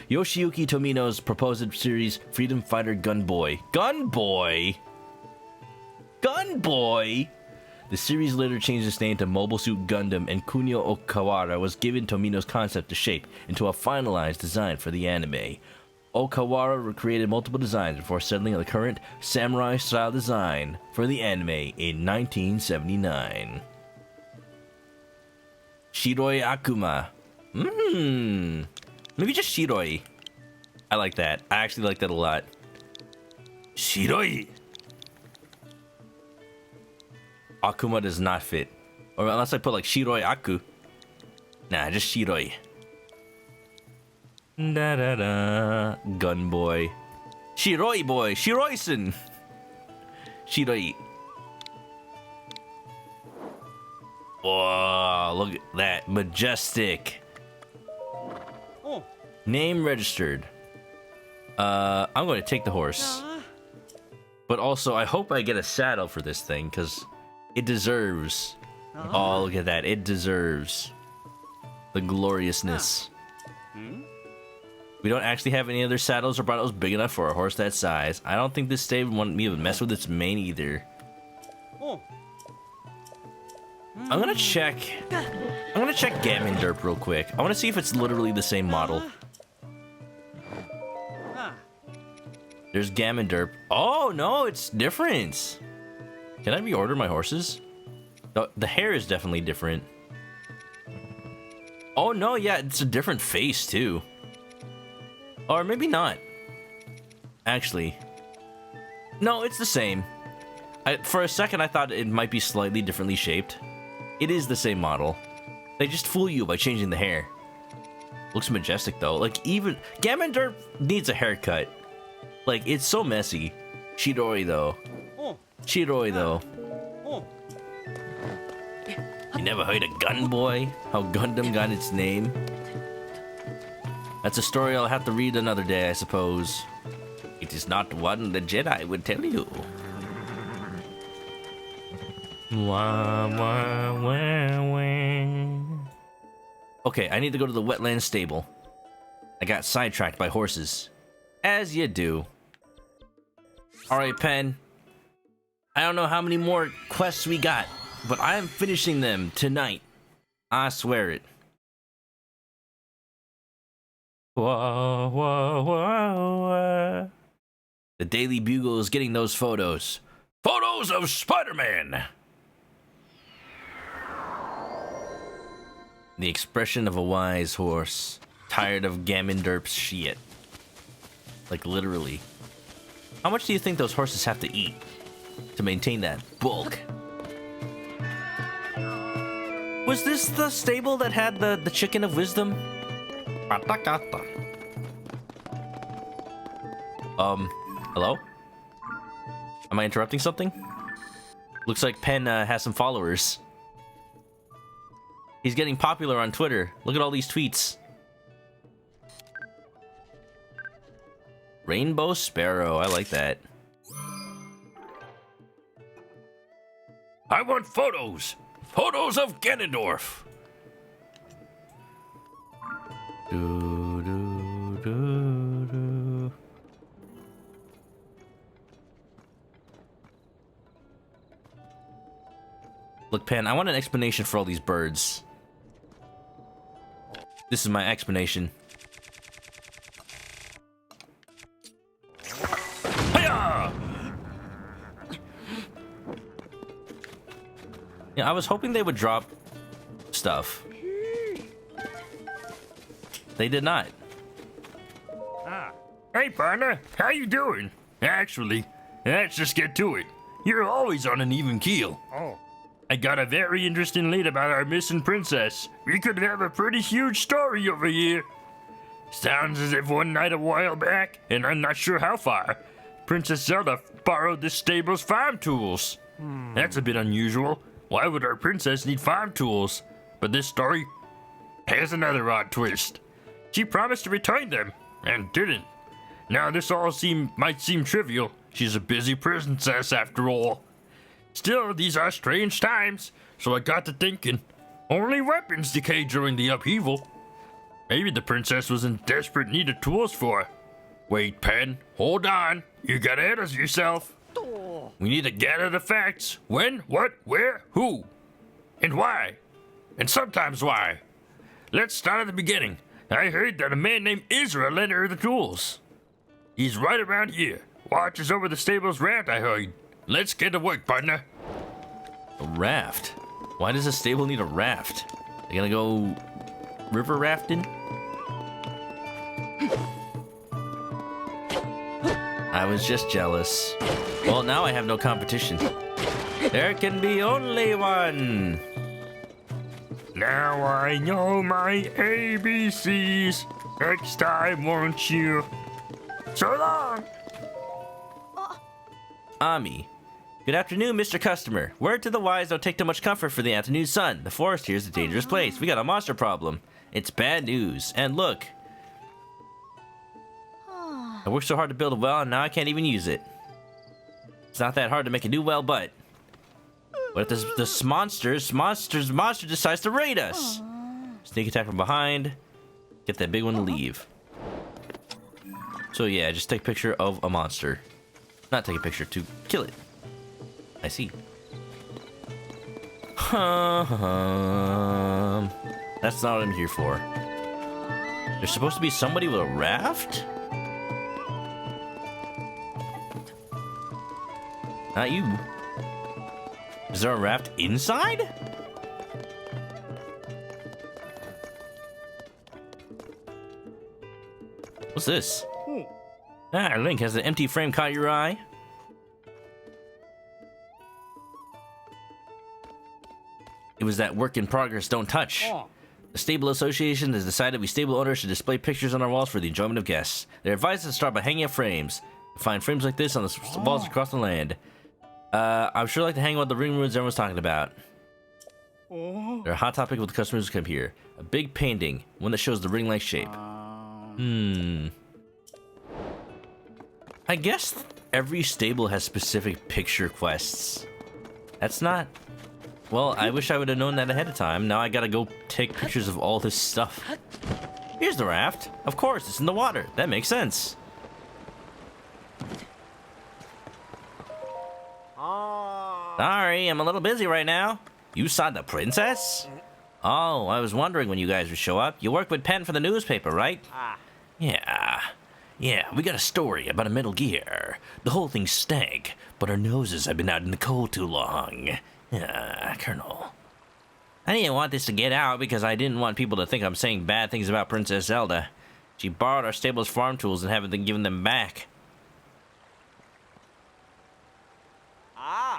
Tomino's proposed series Freedom Fighter Gunboy. Gunboy? The series later changed its name to Mobile Suit Gundam, and Kunio Okawara was given Tomino's concept to shape into a finalized design for the anime. Okawara created multiple designs before settling on the current samurai-style design for the anime in 1979. Shiroi Akuma. Maybe just Shiroi. I like that. I actually like that a lot. Shiroi. Akuma does not fit. Or unless I put like Shiroi Aku. Nah, just Shiroi. Da-da-da. Gunboy. Shiroi boy. Shiroisen. Shiroi. Whoa, look at that. Majestic. Oh. Name registered. I'm going to take the horse. But also, I hope I get a saddle for this thing, because it deserves. Oh, look at that. It deserves the gloriousness. We don't actually have any other saddles or bridles big enough for a horse that size. I don't think this stave would want me to mess with its mane either. Oh. I'm gonna check Gammon Derp real quick. I want to see if it's literally the same model. There's Gammon Derp. Oh no, it's different. Can I reorder my horses? The hair is definitely different. Oh no, yeah, it's a different face too. Or maybe not. Actually, no, it's the same. For a second, I thought it might be slightly differently shaped. It is the same model. They just fool you by changing the hair. Looks majestic though. Like even Gammon Derp needs a haircut. Like it's so messy. Chidori though. Chidori though. You never heard of Gun Boy? How Gundam got its name? That's a story I'll have to read another day, I suppose. It is not one the Jedi would tell you. Okay, I need to go to the wetland stable. I got sidetracked by horses. As you do. Alright, Pen. I don't know how many more quests we got, but I am finishing them tonight. I swear it. Whoa, whoa, whoa, whoa. The Daily Bugle is getting those photos. Photos of Spider-Man! The expression of a wise horse, tired of Gammon Derp's shit. Like, literally. How much do you think those horses have to eat to maintain that bulk? Was this the stable that had the chicken of wisdom? Hello? Am I interrupting something? Looks like Pen has some followers. He's getting popular on Twitter. Look at all these tweets. Rainbow Sparrow, I like that. I want photos. Photos of Ganondorf. Do, do, do, do. Look, Pen, I want an explanation for all these birds. This is my explanation. Hiya! Yeah, I was hoping they would drop stuff. They did not. Hey, partner, how you doing? Actually, let's just get to it. You're always on an even keel. I got a very interesting lead about our missing princess. We could have a pretty huge story over here. Sounds as if one night a while back, and I'm not sure how far, Princess Zelda borrowed the stable's farm tools. That's a bit unusual. Why would our princess need farm tools? But this story has another odd twist. She promised to return them, and didn't. Now this all might seem trivial. She's a busy princess after all. Still, these are strange times, so I got to thinking. Only weapons decay during the upheaval. Maybe the princess was in desperate need of tools for her. Wait, Pen, hold on. You got ahead of yourself. We need to gather the facts. When, what, where, who, and why. And sometimes why. Let's start at the beginning. I heard that a man named Israel lent her the tools. He's right around here. Watches over the stable's raft, I heard. Let's get to work, partner. A raft? Why does a stable need a raft? They gonna go river rafting? I was just jealous. Well, now I have no competition. There can be only one. Now I know my ABCs. Next time, won't you? So long! Ami. Good afternoon, Mr. Customer. Word to the wise, don't take too much comfort for the afternoon sun. The forest here is a dangerous place. We got a monster problem. It's bad news. And look. I worked so hard to build a well, and now I can't even use it. It's not that hard to make a new well, but... What if this monster decides to raid us? Sneak attack from behind. Get that big one to leave. So yeah, just take a picture of a monster. Not take a picture, to kill it. I see. That's not what I'm here for. There's supposed to be somebody with a raft? Not you. Is there a raft inside? What's this? Ah, Link, has the empty frame caught your eye? It was that work in progress, don't touch. The Stable Association has decided we stable owners should display pictures on our walls for the enjoyment of guests. They're advised to start by hanging up frames. You'll find frames like this on the walls across the land. I'm sure like to hang out the ring ruins everyone's talking about. They're a hot topic with the customers who come here. A big painting, one that shows the ring-like shape. I guess every stable has specific picture quests. That's not... Well, I wish I would have known that ahead of time. Now I gotta go take pictures of all this stuff. Here's the raft. Of course, it's in the water. That makes sense. Sorry, I'm a little busy right now. You saw the princess? Oh, I was wondering when you guys would show up. You work with pen for the newspaper, right? Yeah, we got a story about a Metal Gear. The whole thing stank, but our noses have been out in the cold too long. Colonel. I didn't want this to get out because I didn't want people to think I'm saying bad things about Princess Zelda. She borrowed our stable's farm tools and haven't given them back.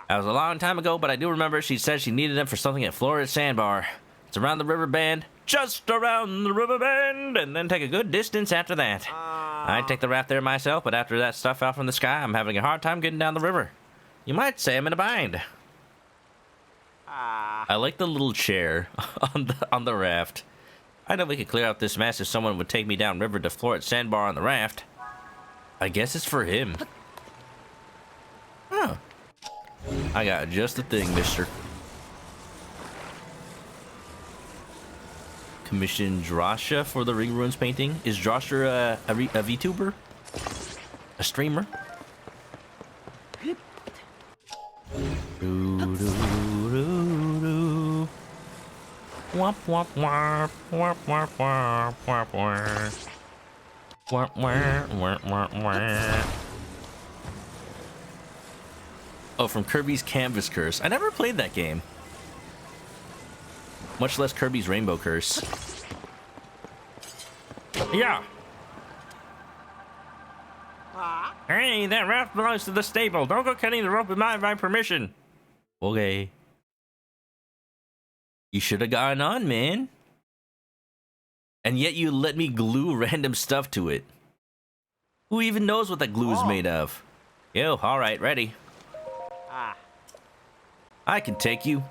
That was a long time ago, but I do remember she said she needed them for something at Florida Sandbar. It's around the river bend, just around the river bend, and then take a good distance after that. I'd take the raft there myself, but after that stuff fell from the sky, I'm having a hard time getting down the river. You might say I'm in a bind. I like the little chair on the raft. I know we could clear out this mess if someone would take me down river to Florida Sandbar on the raft. I guess it's for him. Huh. I got just the thing, mister. Commissioned Drasha for the Ring Ruins painting. Is Drasha a VTuber? A streamer? Wop wop wop wop wop wop wop wop wop wop wop wop. Oh, from Kirby's Canvas Curse. I never played that game. Much less Kirby's Rainbow Curse. Yeah. Hey, that raft belongs to the stable. Don't go cutting the rope without my permission. Okay. You should have gone on, man. And yet you let me glue random stuff to it. Who even knows what that glue is made of? Yo, alright, ready. I can take you.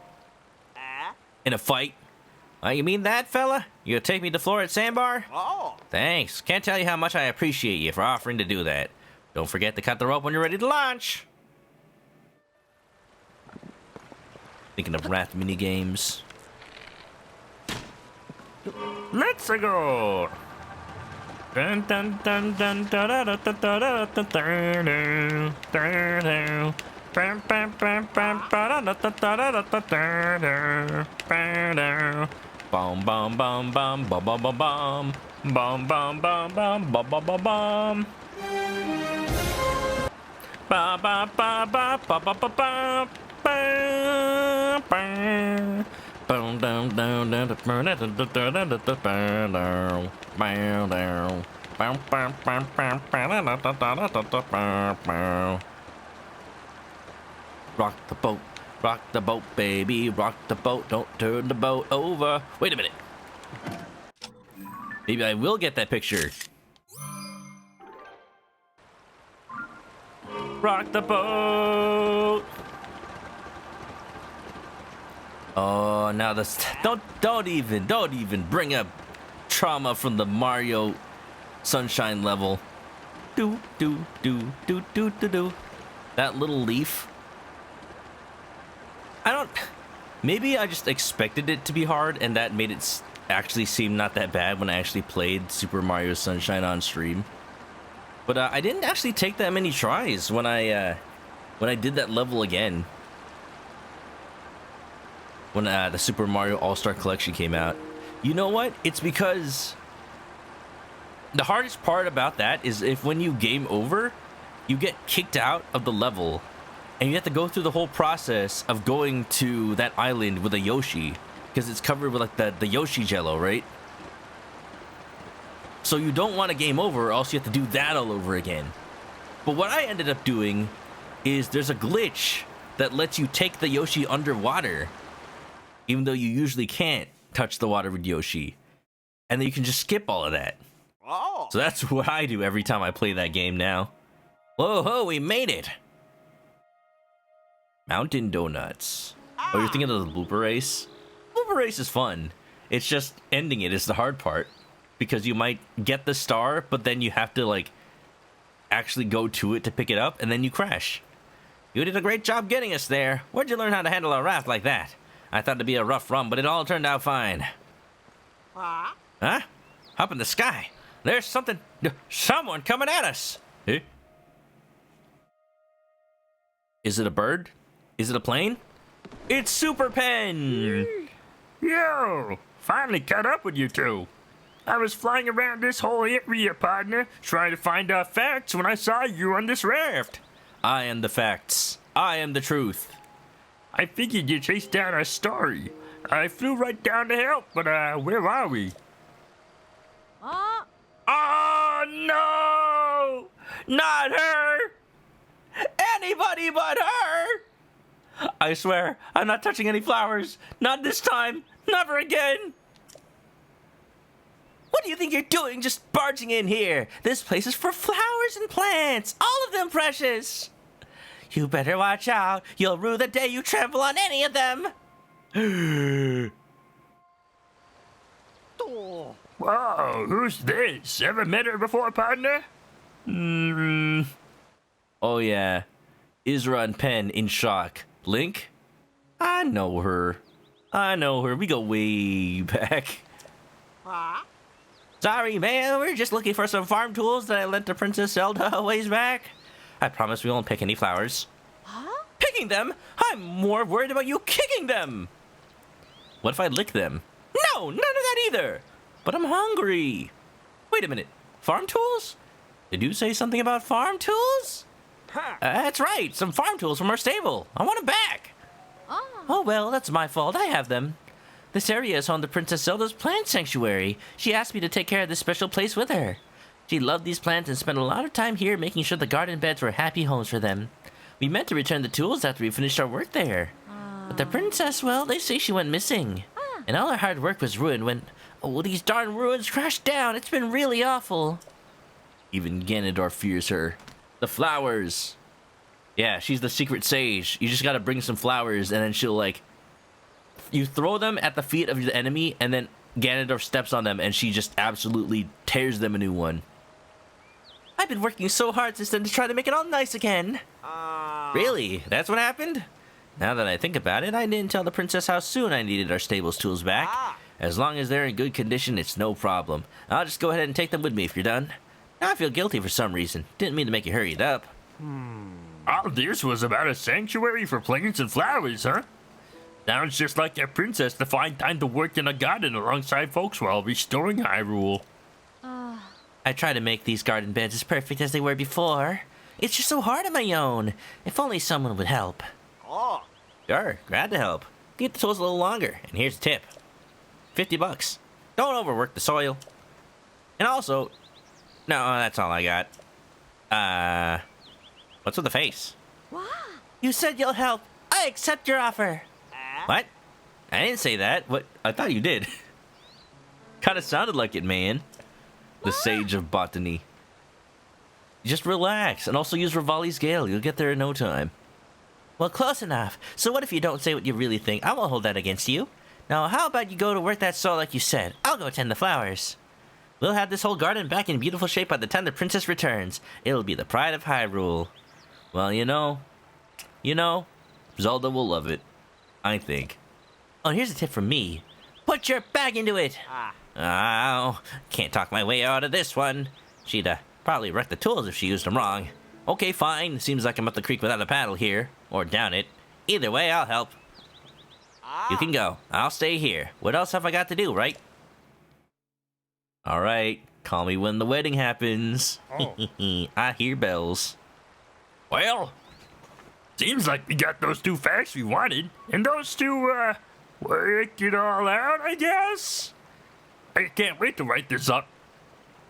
In a fight. You mean that, fella? You'll take me to Florida Sandbar? Thanks. Can't tell you how much I appreciate you for offering to do that. Don't forget to cut the rope when you're ready to launch. Thinking of raft mini games. Let's go. Dun dun dun dun dun dun dun dun dun dun dun. Bam bam bam bam bam bum bum bum bum bum bum bum bum bum bum bum bum bum bum bum bum ba ba ba ba ba ba ba ba ba ba. Boom down down down down down down down down. Bam bam bam bam bam. Rock the boat, baby, rock the boat, don't turn the boat over. Wait a minute. Maybe I will get that picture. Rock the boat. Oh, now this don't even bring up trauma from the Mario Sunshine level. Do do do do do do do. That little leaf. Maybe I just expected it to be hard, and that made it actually seem not that bad when I actually played Super Mario Sunshine on stream. But I didn't actually take that many tries when I did that level again. when the Super Mario All-Star Collection came out. You know what? It's because the hardest part about that is if when you game over, you get kicked out of the level, and you have to go through the whole process of going to that island with a Yoshi, because it's covered with like the Yoshi jello, right? So you don't want to game over, or else you have to do that all over again. But what I ended up doing is there's a glitch that lets you take the Yoshi underwater, even though you usually can't touch the water with Yoshi. And then you can just skip all of that. Oh. So that's what I do every time I play that game now. Whoa, ho, we made it! Mountain Donuts. Oh, you're thinking of the blooper race? Blooper race is fun. It's just ending it is the hard part. Because you might get the star, but then you have to, like, actually go to it to pick it up, and then you crash. You did a great job getting us there. Where'd you learn how to handle a raft like that? I thought it'd be a rough run, but it all turned out fine. Huh? Up in the sky. There's someone coming at us. Eh? Is it a bird? Is it a plane? It's Super Pen! Yo! Finally caught up with you two. I was flying around this whole area, partner, trying to find out facts when I saw you on this raft. I am the facts. I am the truth. I figured you chased down our story. I flew right down to help, but where are we? Ah. Oh no! Not her! Anybody but her! I swear, I'm not touching any flowers. Not this time. Never again. What do you think you're doing just barging in here? This place is for flowers and plants. All of them precious. You better watch out. You'll rue the day you trample on any of them. Whoa, who's this? Ever met her before, partner? Oh, yeah. Isra and Pen in shock. Link? I know her. We go way back. Sorry, man. We're just looking for some farm tools that I lent to Princess Zelda a ways back. I promise we won't pick any flowers. Huh? Picking them? I'm more worried about you kicking them. What if I lick them? No, none of that either. But I'm hungry. Wait a minute. Farm tools? Did you say something about farm tools? That's right. Some farm tools from our stable. I want them back. Oh, well, that's my fault. I have them. This area is home to Princess Zelda's plant sanctuary. She asked me to take care of this special place with her. She loved these plants and spent a lot of time here making sure the garden beds were happy homes for them. We meant to return the tools after we finished our work there. But the princess, well, they say she went missing. And all her hard work was ruined when, oh, these darn ruins crashed down. It's been really awful. Even Ganondorf fears her. The flowers. Yeah, she's the secret sage. You just gotta bring some flowers and then she'll, like, you throw them at the feet of the enemy, and then Ganondorf steps on them, and she just absolutely tears them a new one. I've been working so hard since then to try to make it all nice again. Really? That's what happened? Now that I think about it, I didn't tell the princess how soon I needed our stable's tools back. As long as they're in good condition, it's no problem. I'll just go ahead and take them with me if you're done. Now I feel guilty for some reason. Didn't mean to make you hurry it up. All this was about a sanctuary for plants and flowers, huh? Sounds just like that princess to find time to work in a garden alongside folks while restoring Hyrule. I try to make these garden beds as perfect as they were before. It's just so hard on my own. If only someone would help. Sure, glad to help. Keep the tools a little longer, and here's a tip. $50. Don't overwork the soil. And also, no, that's all I got. What's with the face? You said you'll help. I accept your offer. What? I didn't say that. What? I thought you did. Kind of sounded like it, man. The sage of botany. Just relax, and also use Rivali's Gale. You'll get there in no time. Well, close enough. So what if you don't say what you really think? I won't hold that against you. Now, how about you go to work that soil like you said? I'll go tend the flowers. We'll have this whole garden back in beautiful shape by the time the princess returns. It'll be the pride of Hyrule. Well, you know, Zelda will love it. I think. Oh, here's a tip from me. Put your bag into it. Oh, can't talk my way out of this one. She'd probably wreck the tools if she used them wrong. Okay, fine. Seems like I'm up the creek without a paddle here. Or down it. Either way, I'll help. You can go. I'll stay here. What else have I got to do, right? All right. Call me when the wedding happens. Oh. I hear bells. Well, seems like we got those 2 facts we wanted, and those 2, work it all out, I guess? I can't wait to write this up.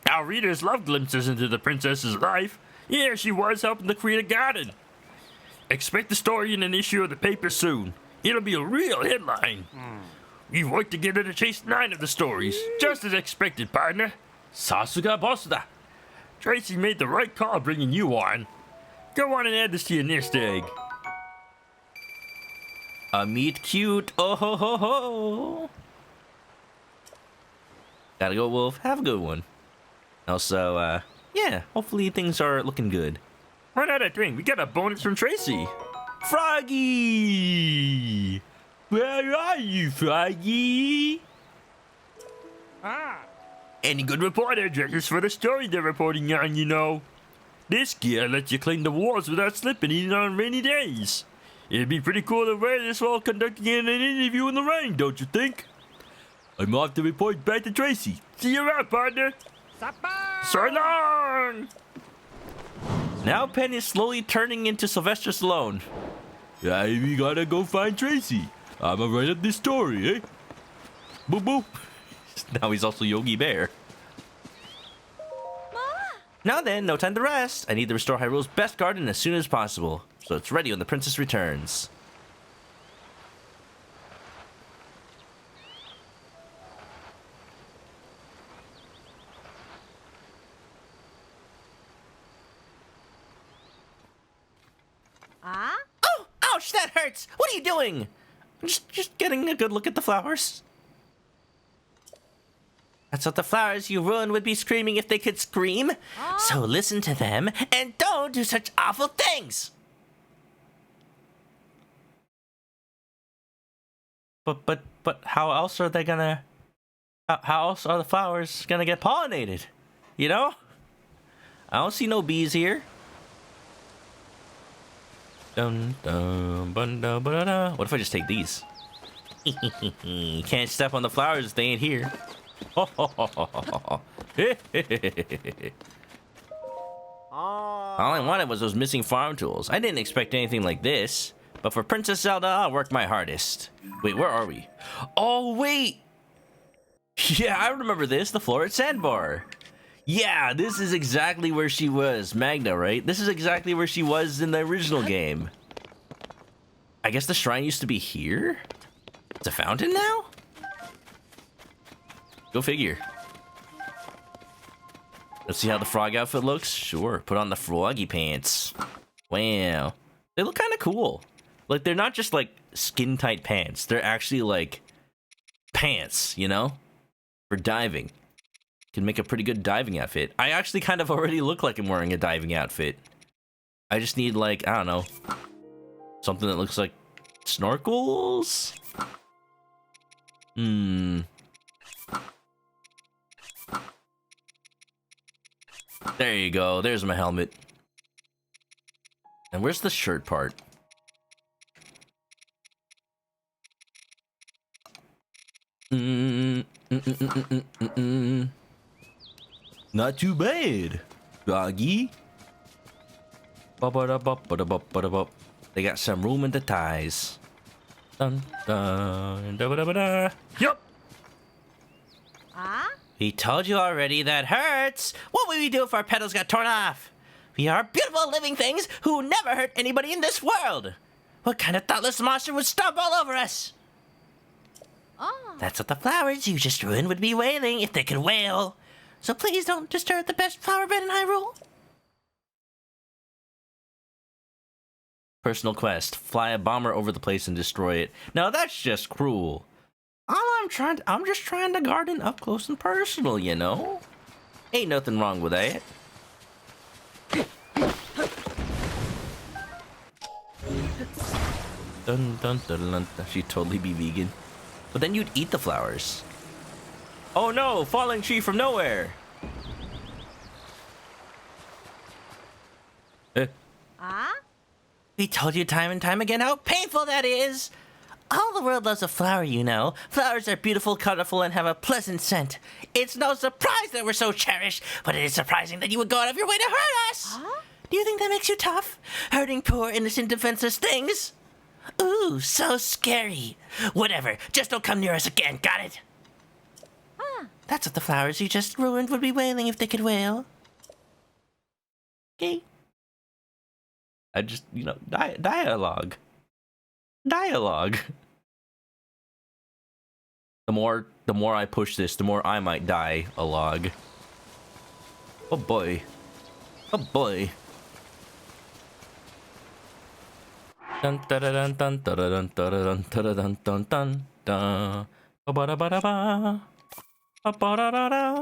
Our readers love glimpses into the princess's life. Here she was helping to create a garden. Expect the story in an issue of the paper soon. It'll be a real headline. We've worked together to chase 9 of the stories, just as expected, partner. Sasuga Bosuda. Tracy made the right call bringing you on. Go on and add this to your nest egg. A meet cute. Oh ho ho ho. Gotta go, Wolf. Have a good one. Also, yeah, hopefully things are looking good. One other thing, we got a bonus from Tracy. Froggy! Where are you, Froggy? Any good report addresses for the story they're reporting on, you know. This gear lets you climb the walls without slipping even on rainy days. It'd be pretty cool to wear this while conducting an interview in the rain, don't you think? I'm off to report back to Tracy. See you around, partner. So long! Now Penn is slowly turning into Sylvester Stallone. Yeah, we gotta go find Tracy. I'ma write up this story, eh? Boop boop. Now he's also Yogi Bear. Now then, no time to rest. I need to restore Hyrule's best garden as soon as possible, so it's ready when the princess returns. Oh, ouch, that hurts. What are you doing? I'm just getting a good look at the flowers. That's what the flowers you ruined would be screaming if they could scream. So listen to them and don't do such awful things. But how else are they gonna? How else are the flowers gonna get pollinated? You know? I don't see no bees here. Dun, dun, bun, dun, ba, da, da. What if I just take these? Can't step on the flowers if they ain't here. All I wanted was those missing farm tools. I didn't expect anything like this. But for Princess Zelda, I'll work my hardest. Wait, where are we? Oh, wait! Yeah, I remember this. The Florid Sandbar. Yeah, this is exactly where she was. Magna, right? This is exactly where she was in the original game. I guess the shrine used to be here? It's a fountain now? Go figure. Let's see how the frog outfit looks. Sure, put on the froggy pants. Wow. They look kind of cool. Like, they're not just, like, skin-tight pants. They're actually, like, pants, you know? For diving. Can make a pretty good diving outfit. I actually kind of already look like I'm wearing a diving outfit. I just need, like, I don't know. Something that looks like snorkels? There you go. There's my helmet. And where's the shirt part? Not too bad, doggy. They got some room in the ties. Dun, dun, da, da, da, da. Yup. We told you already that hurts. What would we do if our petals got torn off? We are beautiful living things who never hurt anybody in this world. What kind of thoughtless monster would stomp all over us? That's what the flowers you just ruined would be wailing if they could wail. So please don't disturb the best flower bed in Hyrule. Personal quest. Fly a bomber over the place and destroy it. Now that's just cruel. I'm just trying to garden up close and personal, you know? Ain't nothing wrong with that. Dun, dun, dun, dun. She'd totally be vegan. But then you'd eat the flowers. Oh no, falling tree from nowhere. We told you time and time again how painful that is. All the world loves a flower, you know. Flowers are beautiful, colorful, and have a pleasant scent. It's no surprise that we're so cherished, but it is surprising that you would go out of your way to hurt us. Huh? Do you think that makes you tough? Hurting poor, innocent, defenseless things? Ooh, so scary. Whatever, just don't come near us again, got it? That's what the flowers you just ruined would be wailing if they could wail. Okay. I just, dialogue. Dialogue. The more I push this, the more I might die a log. Oh boy. Oh boy. Dun dun dun dun dun dun dun dun dun dun dun. Ba ba da ba da ba. Ba ba da da da.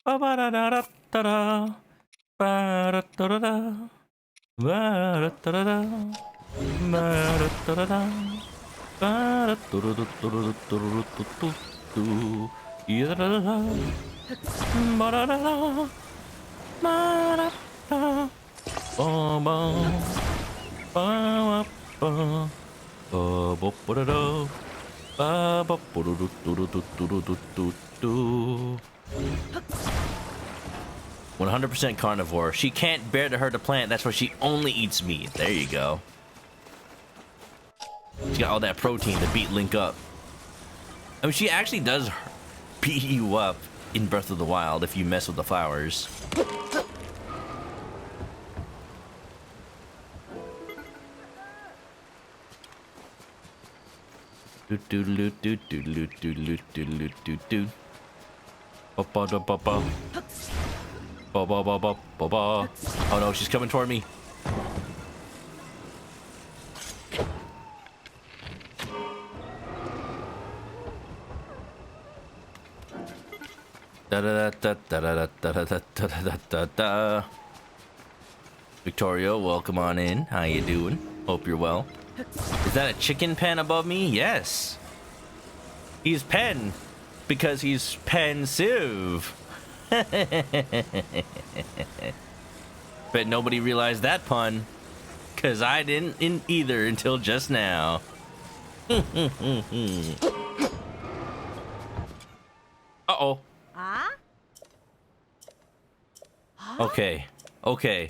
Ba ba da da da da. Ba da da da da. Ba da da da. Ba da da da. Ba da da da da. Yeah da da da. Ba da da da. Ba da da. Ba ba. Ba ba ba ba ba da. Ba ba ba do do do do do do do. 100% carnivore. She can't bear to hurt a plant. That's why she only eats meat. There you go. She got all that protein to beat Link up. I mean, she actually does beat you up in Breath of the Wild if you mess with the flowers. Do do do do do do do do do do. Ba ba da ba ba. Ba ba ba ba ba ba. Oh no, she's coming toward me. Da da da da da da da da da da da da. Victoria, welcome on in. How you doing? Hope you're well. Is that a chicken pen above me? Yes. He's pen because he's pensive. Bet nobody realized that pun, cause I didn't either until just now. Uh-oh. Huh? Okay. Okay.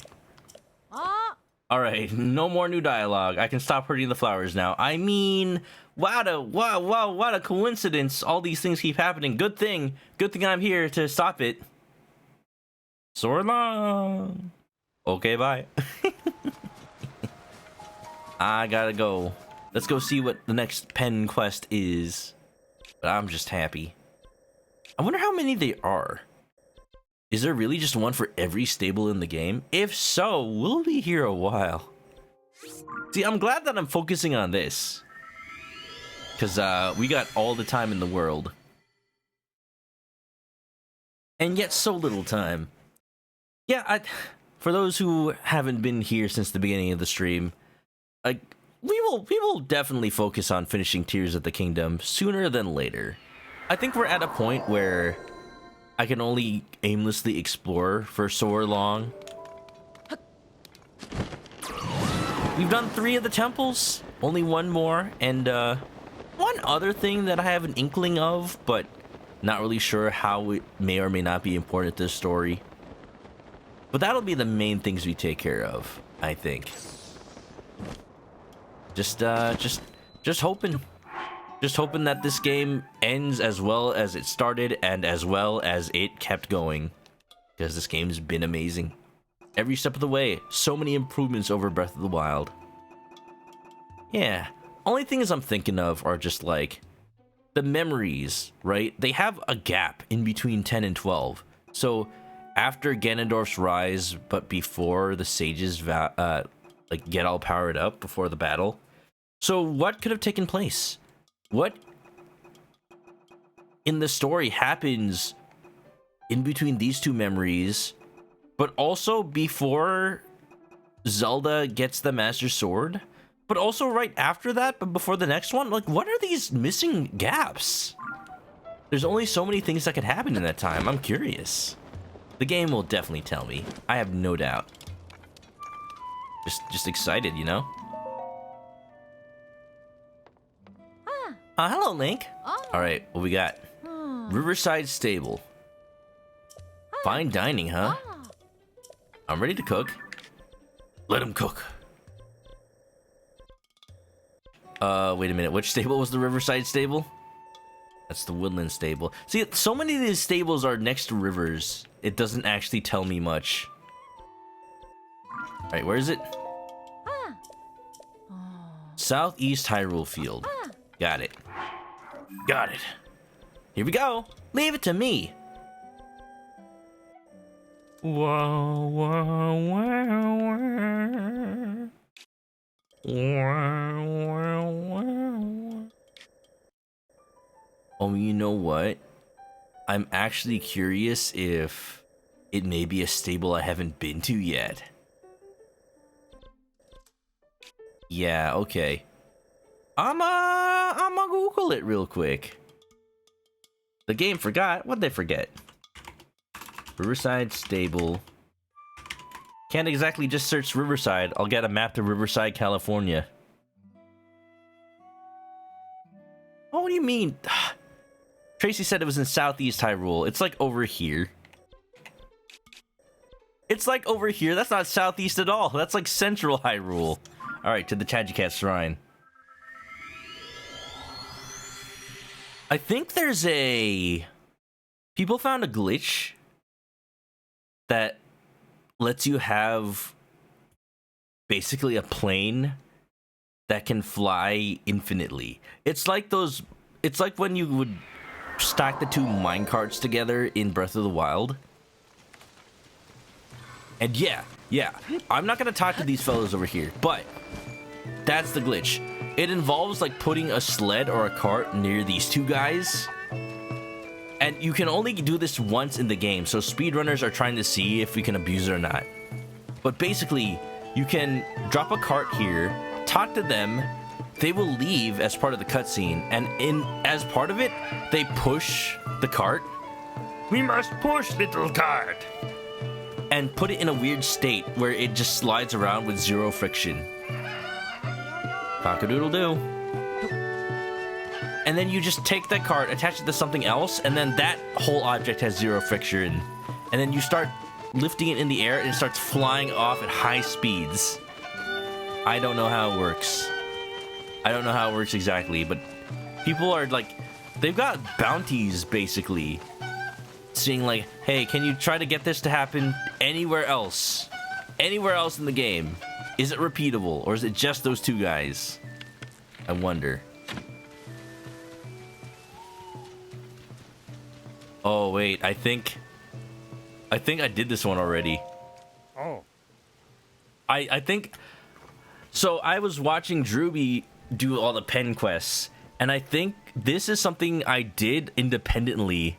All right, no more new dialogue. I can stop hurting the flowers now. I mean, what a coincidence. All these things keep happening. Good thing I'm here to stop it. So long. Okay, bye. I gotta go. Let's go see what the next pen quest is. But I'm just happy. I wonder how many there are. Is there really just one for every stable in the game? If so, we'll be here a while. See, I'm glad that I'm focusing on this. Because we got all the time in the world. And yet so little time. Yeah, for those who haven't been here since the beginning of the stream, we will definitely focus on finishing Tears of the Kingdom sooner than later. I think we're at a point where I can only aimlessly explore for so long. We've done 3 of the temples, only 1 more, and one other thing that I have an inkling of, but not really sure how it may or may not be important to the story. But that'll be the main things we take care of, I think. Just hoping. Just hoping that this game ends as well as it started and as well as it kept going. Because this game's been amazing. Every step of the way, so many improvements over Breath of the Wild. Yeah, only things I'm thinking of are just like the memories, right? They have a gap in between 10 and 12. So after Ganondorf's rise, but before the sages like get all powered up before the battle. So what could have taken place? What in the story happens in between these 2 memories, but also before Zelda gets the Master Sword, but also right after that, but before the next one? Like, what are these missing gaps? There's only so many things that could happen in that time. I'm curious. The game will definitely tell me. I have no doubt. Just excited, you know? Hello, Link. All right, what we got? Riverside Stable. Fine dining, huh? I'm ready to cook. Let him cook. Wait a minute. Which stable was the Riverside Stable? That's the Woodland Stable. See, so many of these stables are next to rivers. It doesn't actually tell me much. All right, where is it? Southeast Hyrule Field. Got it. Got it. Here we go. Leave it to me. Whoa, whoa, whoa, whoa. Oh, you know what? I'm actually curious if it may be a stable I haven't been to yet. Yeah, okay. I'ma Google it real quick. The game forgot. What'd they forget? Riverside Stable. Can't exactly just search Riverside. I'll get a map to Riverside, California. Oh, what do you mean? Tracy said it was in Southeast Hyrule. It's like over here. It's like over here. That's not Southeast at all. That's like Central Hyrule. Alright, to the Tajicat Shrine. I think there's a... People found a glitch that lets you have basically a plane that can fly infinitely. It's like those... It's like when you would stack the two minecarts together in Breath of the Wild. And yeah, I'm not gonna talk to these fellows over here, but that's the glitch. It involves like putting a sled or a cart near these two guys. And you can only do this once in the game, so speedrunners are trying to see if we can abuse it or not. But basically, you can drop a cart here, talk to them, they will leave as part of the cutscene, and as part of it, they push the cart. We must push, little cart. And put it in a weird state where it just slides around with zero friction. Cock-a-doodle-doo. And then you just take that cart, attach it to something else, and then that whole object has zero friction. And then you start lifting it in the air, and it starts flying off at high speeds. I don't know how it works. I don't know how it works exactly, but people are like, they've got bounties basically, saying like, hey, can you try to get this to happen anywhere else? Anywhere else in the game? Is it repeatable, or is it just those two guys? I wonder. Oh wait, I think I did this one already. Oh. I think so. I was watching Drewby do all the pen quests, and I think this is something I did independently.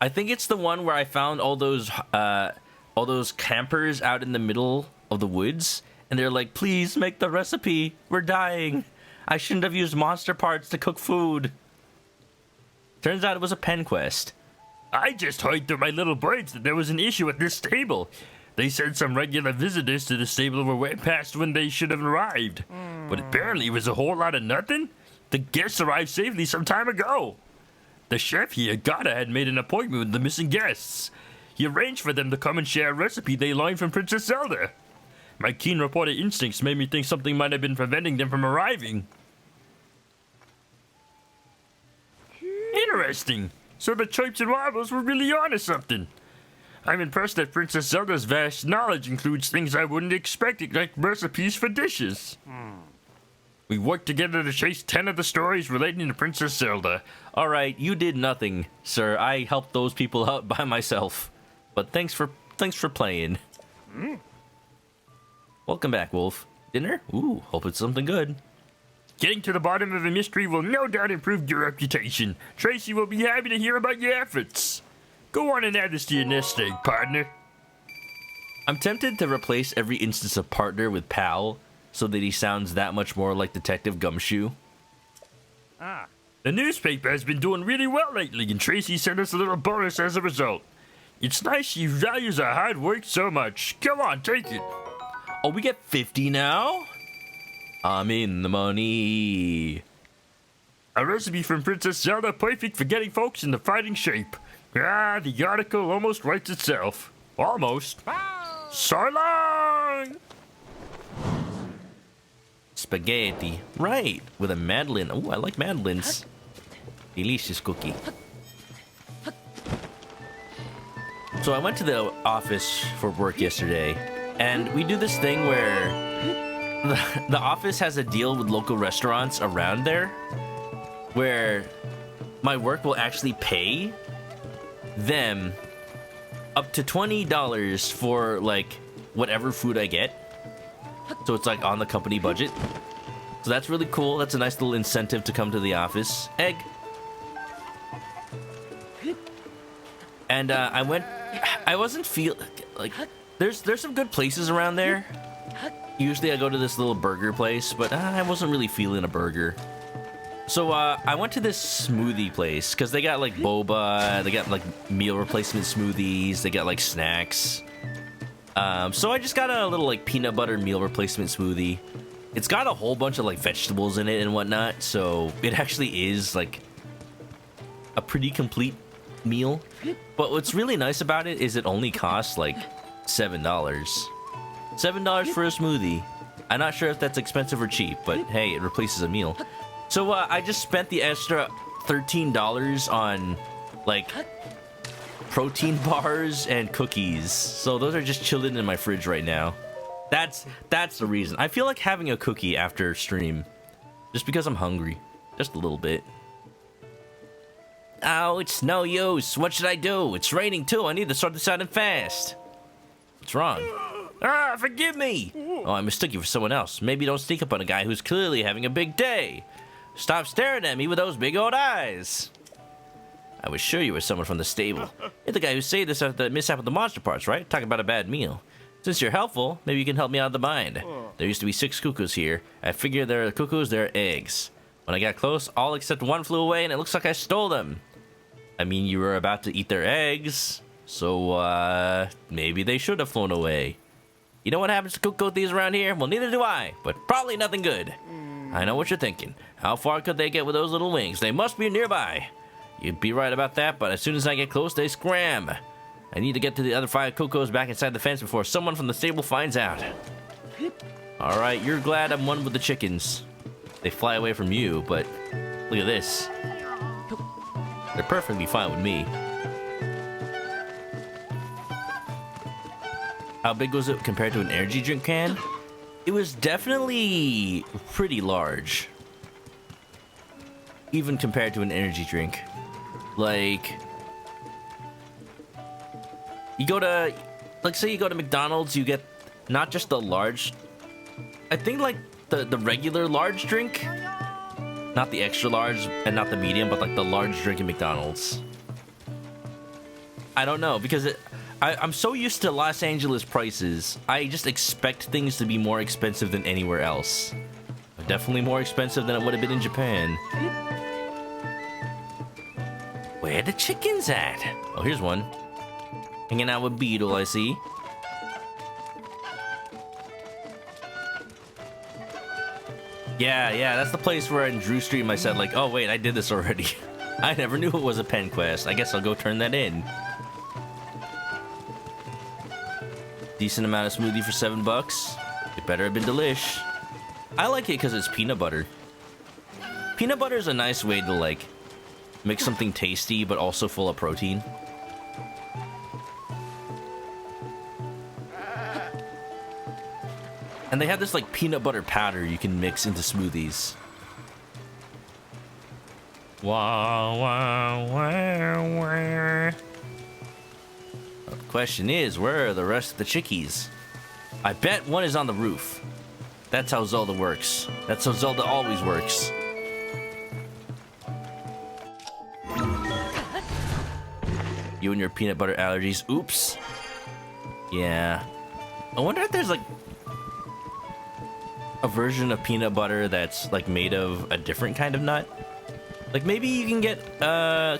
I think it's the one where I found all those campers out in the middle of the woods, and they're like, please make the recipe, we're dying. I shouldn't have used monster parts to cook food. Turns out it was a pen quest. I just heard through my little birds that there was an issue at this stable. They said some regular visitors to the stable were way past when they should have arrived. But apparently it was a whole lot of nothing. The guests arrived safely some time ago. The chef here, Gata, had made an appointment with the missing guests. He arranged for them to come and share a recipe they learned from Princess Zelda. My keen reporter instincts made me think something might have been preventing them from arriving. Interesting. So the Chirps and Wobbles were really onto something. I'm impressed that Princess Zelda's vast knowledge includes things I wouldn't expect, like recipes for dishes. We worked together to chase 10 of the stories relating to Princess Zelda. All right, you did nothing, sir. I helped those people out by myself. But thanks for playing. Welcome back, Wolf. Dinner? Ooh, hope it's something good. Getting to the bottom of a mystery will no doubt improve your reputation. Tracy will be happy to hear about your efforts. Go on and add this to your nest egg, partner. I'm tempted to replace every instance of partner with pal, so that he sounds that much more like Detective Gumshoe. The newspaper has been doing really well lately, and Tracy sent us a little bonus as a result. It's nice she values our hard work so much. Come on, take it. Oh, we get 50 now? I'm in the money. A recipe from Princess Zelda, perfect for getting folks into fighting shape. Ah, the article almost writes itself. Almost. So long! Spaghetti. Right, with a mandolin. Oh, I like mandolins. Delicious cookie. So I went to the office for work yesterday, and we do this thing where the office has a deal with local restaurants around there, where my work will actually pay them up to $20 for like whatever food I get. So it's like on the company budget. So that's really cool. That's a nice little incentive to come to the office. Egg. And I wasn't like, there's some good places around there. Usually I go to this little burger place, but I wasn't really feeling a burger. So I went to this smoothie place because they got like boba, they got like meal replacement smoothies, they got like snacks. So I just got a little like peanut butter meal replacement smoothie. It's got a whole bunch of like vegetables in it and whatnot, so it actually is like a pretty complete meal. But what's really nice about it is it only costs like $7. $7 for a smoothie. I'm not sure if that's expensive or cheap, but hey, it replaces a meal. So I just spent the extra $13 on like protein bars and cookies. So those are just chilling in my fridge right now. That's the reason. I feel like having a cookie after stream, just because I'm hungry, just a little bit. Oh, it's no use. What should I do? It's raining too. I need to sort this out and fast. What's wrong? Ah, forgive me. Oh, I mistook you for someone else. Maybe don't sneak up on a guy who's clearly having a big day. Stop staring at me with those big old eyes. I was sure you were someone from the stable. You're the guy who saved us after the mishap with the monster parts, right? Talking about a bad meal. Since you're helpful, maybe you can help me out of the bind. There used to be 6 cuckoos here. I figured there are cuckoos, there are eggs. When I got close, all except one flew away, and it looks like I stole them. I mean, you were about to eat their eggs, so, maybe they should have flown away. You know what happens to cuckoo thieves around here? Well, neither do I, but probably nothing good. I know what you're thinking. How far could they get with those little wings? They must be nearby. You'd be right about that, but as soon as I get close, they scram. I need to get to the other 5 cuckoos back inside the fence before someone from the stable finds out. Alright, you're glad I'm one with the chickens. They fly away from you, but look at this. They're perfectly fine with me. How big was it compared to an energy drink can? It was definitely pretty large. Even compared to an energy drink. Like, you go to, like, say you go to McDonald's, you get not just the large, I think like the regular large drink, not the extra large and not the medium, but like the large drink in McDonald's. I don't know, because I'm so used to Los Angeles prices, I just expect things to be more expensive than anywhere else. Definitely more expensive than it would have been in Japan. Where the chickens at? Oh, here's one. Hanging out with Beetle, I see. Yeah, that's the place where in Drew Stream I said like, oh wait, I did this already. I never knew it was a pen quest. I guess I'll go turn that in. Decent amount of smoothie for $7. It better have been delish. I like it because it's peanut butter. Peanut butter is a nice way to like make something tasty but also full of protein. And they have this like peanut butter powder you can mix into smoothies. Wow, wow, wow, wow. The question is, where are the rest of the chickies? I bet one is on the roof. That's how Zelda works. That's how Zelda always works. You and your peanut butter allergies. Oops. Yeah. I wonder if there's like a version of peanut butter that's like made of a different kind of nut. Like maybe you can get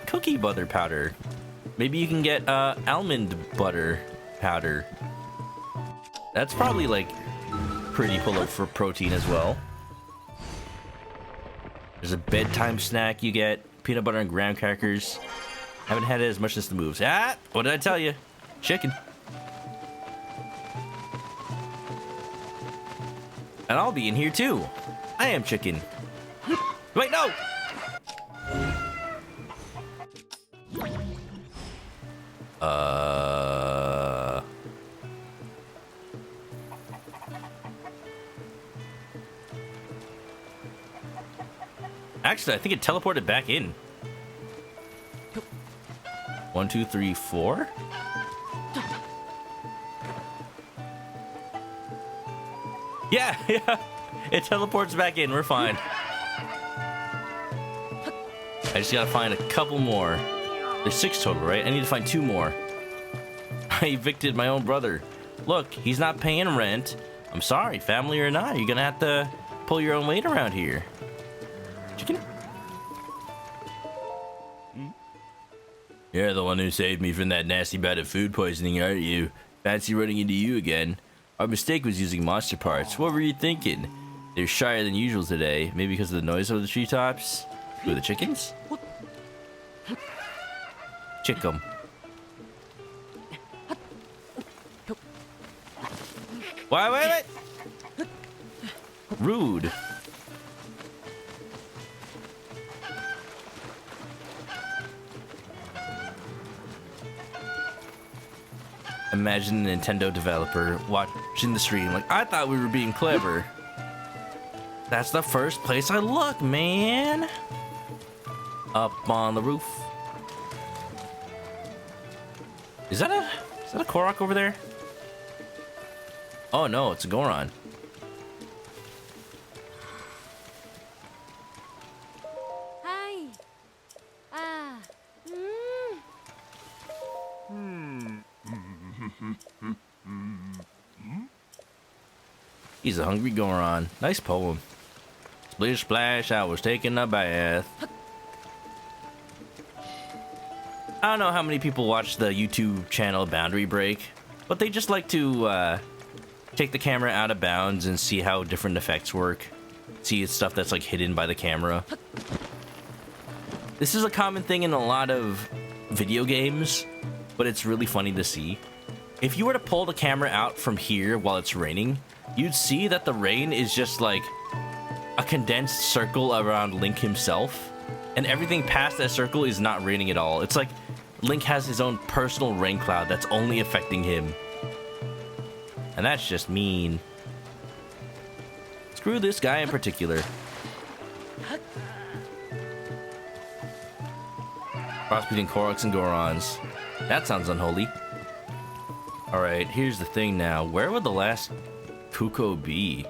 cookie butter powder. Maybe you can get almond butter powder. That's probably like pretty full of for protein as well. There's a bedtime snack you get. Peanut butter and graham crackers. Haven't had it as much as the moves. Ah, what did I tell you? Chicken. And I'll be in here too. I am chicken. Wait, no! Actually, I think it teleported back in. 1, 2, 3, 4. Yeah, yeah. It teleports back in. We're fine. I just gotta find a couple more. There's 6 total, right? I need to find 2 more. I evicted my own brother. Look, he's not paying rent. I'm sorry, family or not. You're gonna have to pull your own weight around here. Chicken? You're the one who saved me from that nasty bout of food poisoning, aren't you? Fancy running into you again. Our mistake was using monster parts. What were you thinking? They're shyer than usual today. Maybe because of the noise of the treetops? Who are the chickens? Chick 'em. Wait. Rude. Imagine a Nintendo developer watching the stream like, I thought we were being clever. That's the first place I look, man. Up on the roof. Is that a Korok over there? Oh no, it's a Goron. Hi. Ah. He's a hungry Goron. Nice poem. Splish splash, I was taking a bath. I don't know how many people watch the YouTube channel Boundary Break, but they just like to take the camera out of bounds and see how different effects work. See stuff that's like hidden by the camera. This is a common thing in a lot of video games, but it's really funny to see. If you were to pull the camera out from here while it's raining, you'd see that the rain is just like a condensed circle around Link himself, and everything past that circle is not raining at all. It's like Link has his own personal rain cloud that's only affecting him. And that's just mean. Screw this guy in particular. Cross between Koroks and Gorons. That sounds unholy. Alright, here's the thing now. Where would the last CUCCO be?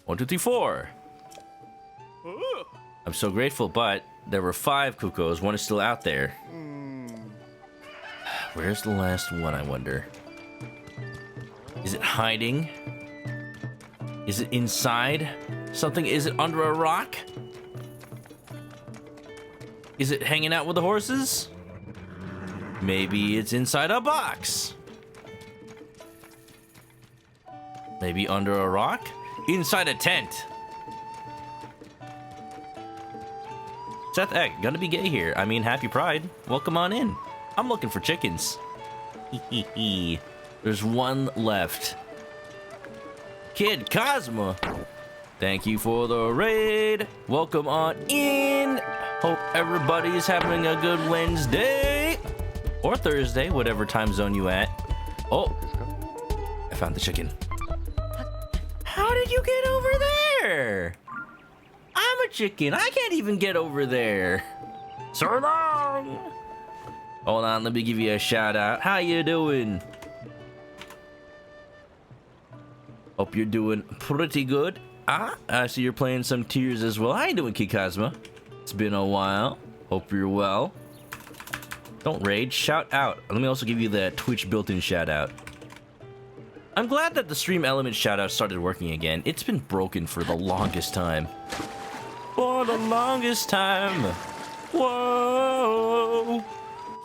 1, 2, 3, 4. I'm so grateful, but there were 5 CUCCOs. One is still out there. Where's the last one, I wonder? Is it hiding? Is it inside something? Is it under a rock? Is it hanging out with the horses? Maybe it's inside a box. Maybe under a rock? Inside a tent. Seth Egg, gonna be gay here. I mean, happy pride. Welcome on in. I'm looking for chickens. There's one left. Kid Cosmo. Thank you for the raid. Welcome on in. Hope everybody's having a good Wednesday. Or Thursday, whatever time zone you at. Oh, I found the chicken. How did you get over there? I'm a chicken. I can't even get over there. So long. Hold on, let me give you a shout out. How you doing? Hope you're doing pretty good. I see you're playing some Tears as well. How you doing, Kid Cosmo? It's been a while. Hope you're well. Don't rage. Shout out. Let me also give you the Twitch built-in shout out. I'm glad that the stream element shout out started working again. It's been broken for the longest time. For the longest time. Whoa.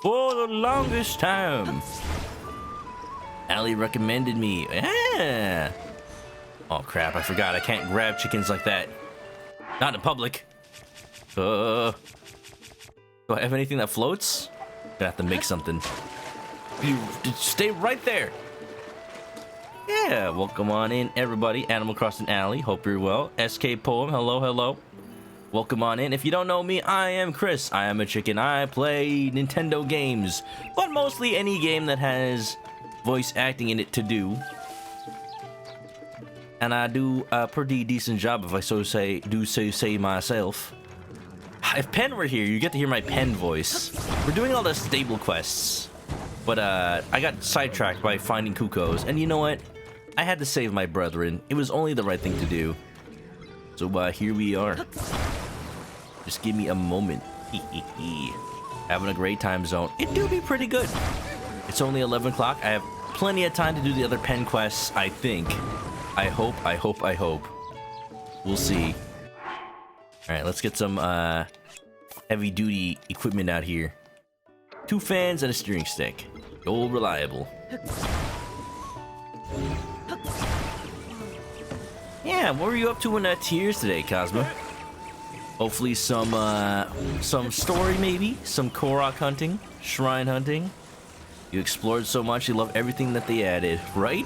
For the longest time. Ali recommended me. Yeah. Oh crap, I forgot. I can't grab chickens like that. Not in public. Do I have anything that floats? Gonna have to make something. You stay right there. Yeah, welcome on in, everybody. Animal Crossing Alley, hope you're well. SK Poem, hello, hello. Welcome on in. If you don't know me, I am Chris. I am a chicken. I play Nintendo games, but mostly any game that has voice acting in it to do. And I do a pretty decent job, if I say myself. If Pen were here, you get to hear my Pen voice. We're doing all the stable quests, but I got sidetracked by finding CUCCOs, and you know what? I had to save my brethren. It was only the right thing to do. So here we are. Just give me a moment. Having a great time zone. It do be pretty good. It's only 11 o'clock. I have plenty of time to do the other Pen quests, I think. I hope. We'll see. Alright, let's get some heavy-duty equipment out here. 2 fans and a steering stick. Old reliable. Yeah, what were you up to in Tears today, Cosmo? Hopefully some story maybe? Some Korok hunting? Shrine hunting? You explored so much, you love everything that they added, right?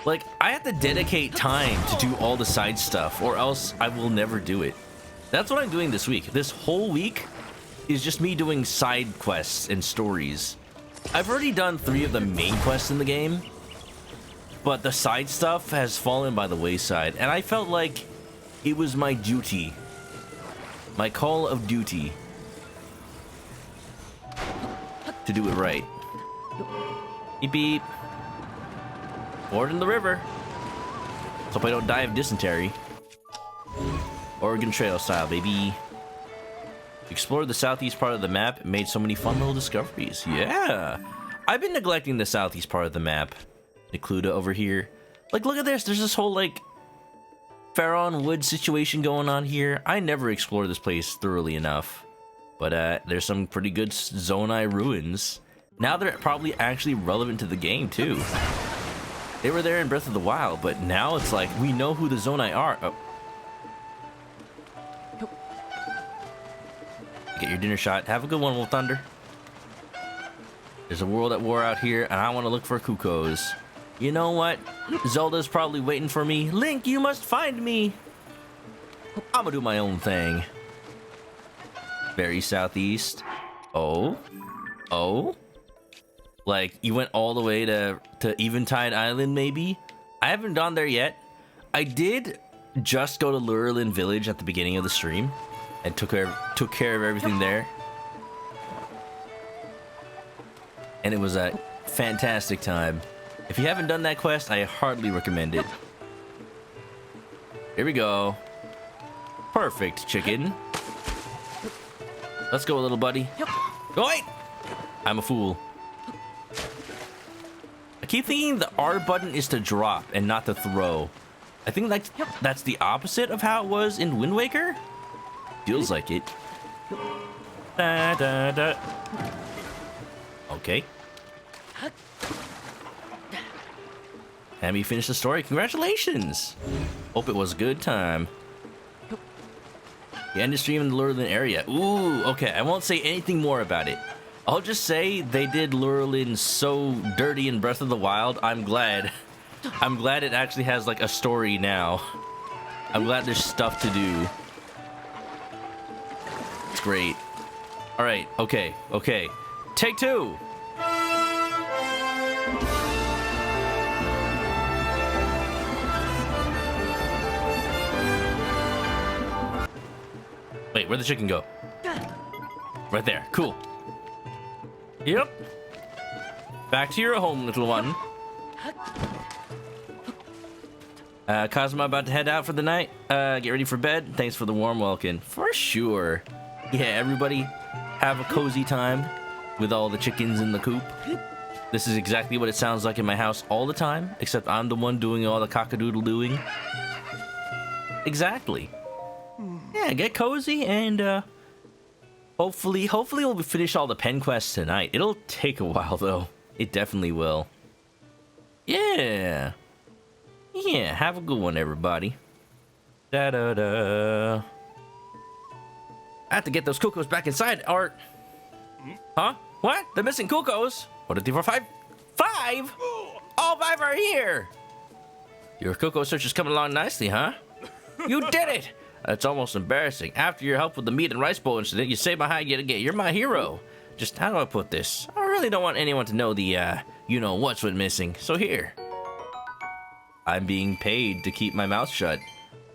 Like, I have to dedicate time to do all the side stuff, or else I will never do it. That's what I'm doing this week. This whole week is just me doing side quests and stories. I've already done 3 of the main quests in the game, but the side stuff has fallen by the wayside, and I felt like it was my duty. My call of duty. To do it right. Beep beep. Ford in the river. Let's hope I don't die of dysentery. Oregon Trail style, baby. Explored the southeast part of the map and made so many fun little discoveries. Yeah! I've been neglecting the southeast part of the map. Necluda over here. Like, look at this. There's this whole, like, Pharaon Wood situation going on here. I never explored this place thoroughly enough. But, there's some pretty good Zonai ruins. Now they're probably actually relevant to the game, too. They were there in Breath of the Wild, but now it's like, we know who the Zonai are. Oh. Get your dinner shot. Have a good one, Wolf Thunder. There's a world at war out here, and I want to look for CUCCOs. You know what? Zelda's probably waiting for me. Link, you must find me. I'm gonna do my own thing. Very southeast. Oh? Like, you went all the way to Eventide Island, maybe? I haven't gone there yet. I did just go to Lurelin Village at the beginning of the stream and took care of everything there. And it was a fantastic time. If you haven't done that quest, I hardly recommend it. Here we go. Perfect, chicken. Let's go, little buddy. Oh, wait! I'm a fool. I keep thinking the R button is to drop and not to throw. I think that's the opposite of how it was in Wind Waker. Feels like it. Da, da, da. Okay. Have me finish the story. Congratulations. Hope it was a good time. The end of stream in the Lurelin area. Ooh, okay. I won't say anything more about it. I'll just say they did Lurelin so dirty in Breath of the Wild. I'm glad it actually has like a story now. I'm glad there's stuff to do. It's great. All right. Okay. Take 2. Wait, where'd the chicken go? Right there. Cool. Yep. Back to your home, little one. Cosmo about to head out for the night. Get ready for bed. Thanks for the warm welcome. For sure. Yeah, everybody have a cozy time with all the chickens in the coop. This is exactly what it sounds like in my house all the time, except I'm the one doing all the cock-a-doodle-doing. Exactly. Yeah, get cozy and hopefully we'll finish all the pen quests tonight. It'll take a while though. It definitely will. Yeah. Yeah, have a good one, everybody. Da-da-da. I have to get those CUCCOs back inside, Art. Huh? What? The missing CUCCOs? 1, 2, 3, 4, 5. 5? All 5 are here! Your CUCCO search is coming along nicely, huh? You did it! That's almost embarrassing. After your help with the meat and rice bowl incident, you saved my hide yet again. You're my hero. Just how do I put this? I really don't want anyone to know the, what's went missing. So here. I'm being paid to keep my mouth shut.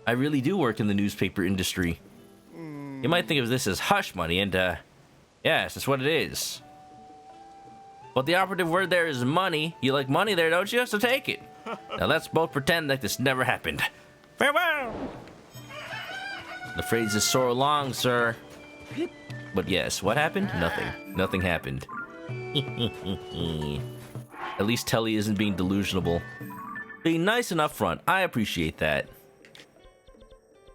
I really do work in the newspaper industry. You might think of this as hush money, and, yes, that's what it is. But the operative word there is money. You like money there, don't you? So take it. Now let's both pretend like this never happened. Farewell! The phrase is so long, sir. But yes, what happened? Nothing. Nothing happened. At least Telly isn't being delusional. Being nice and upfront. I appreciate that.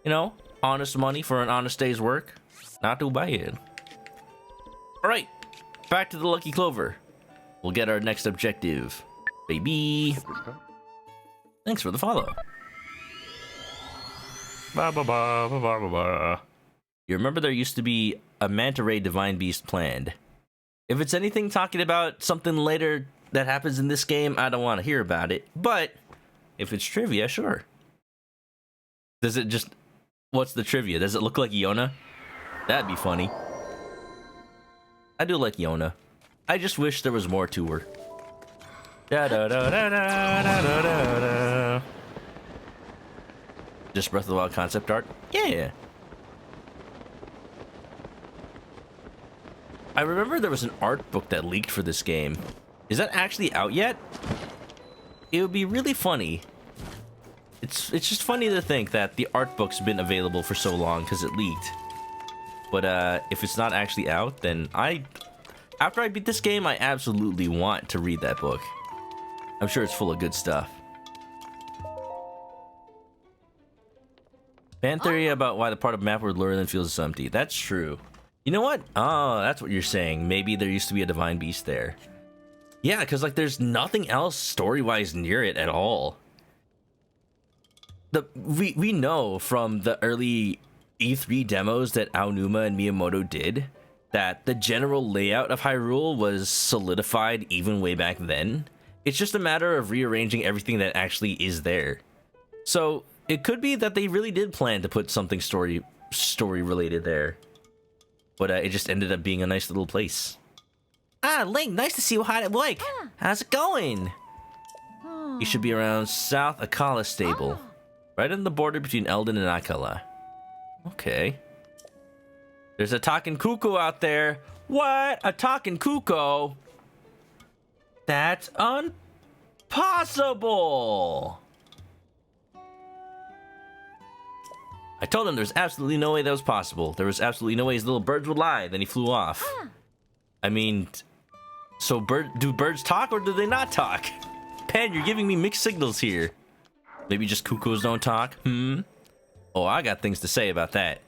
You know, honest money for an honest day's work. Not too bad. Alright, back to the Lucky Clover. We'll get our next objective. Baby. Thanks for the follow. Ba ba ba ba ba ba. You remember there used to be a manta ray divine beast planned. If it's anything talking about something later that happens in this game, I don't want to hear about it. But if it's trivia, sure. Does it just... What's the trivia? Does it look like Yona? That'd be funny. I do like Yona. I just wish there was more to her. Da da da da da da da da. Just Breath of the Wild concept art? Yeah. I remember there was an art book that leaked for this game. Is that actually out yet? It would be really funny. It's just funny to think that the art book's been available for so long because it leaked. But if it's not actually out, then after I beat this game, I absolutely want to read that book. I'm sure it's full of good stuff. Fan theory about why the part of the map where Lurelin feels empty. That's true. You know what? Oh, that's what you're saying. Maybe there used to be a divine beast there. Yeah, because like there's nothing else story-wise near it at all. We know from the early E3 demos that Aonuma and Miyamoto did that the general layout of Hyrule was solidified even way back then. It's just a matter of rearranging everything that actually is there. So it could be that they really did plan to put something story related there. But it just ended up being a nice little place. Ah, Link, nice to see you hot at Blake. How's it going? You should be around South Akala Stable. Right on the border between Eldin and Akala. Okay. There's a talking CUCCO out there. What? A talking CUCCO? That's impossible! I told him there's absolutely no way that was possible. There was absolutely no way his little birds would lie. Then he flew off. I mean, so do birds talk or do they not talk? Pan, you're giving me mixed signals here. Maybe just CUCCOs don't talk? Oh, I got things to say about that.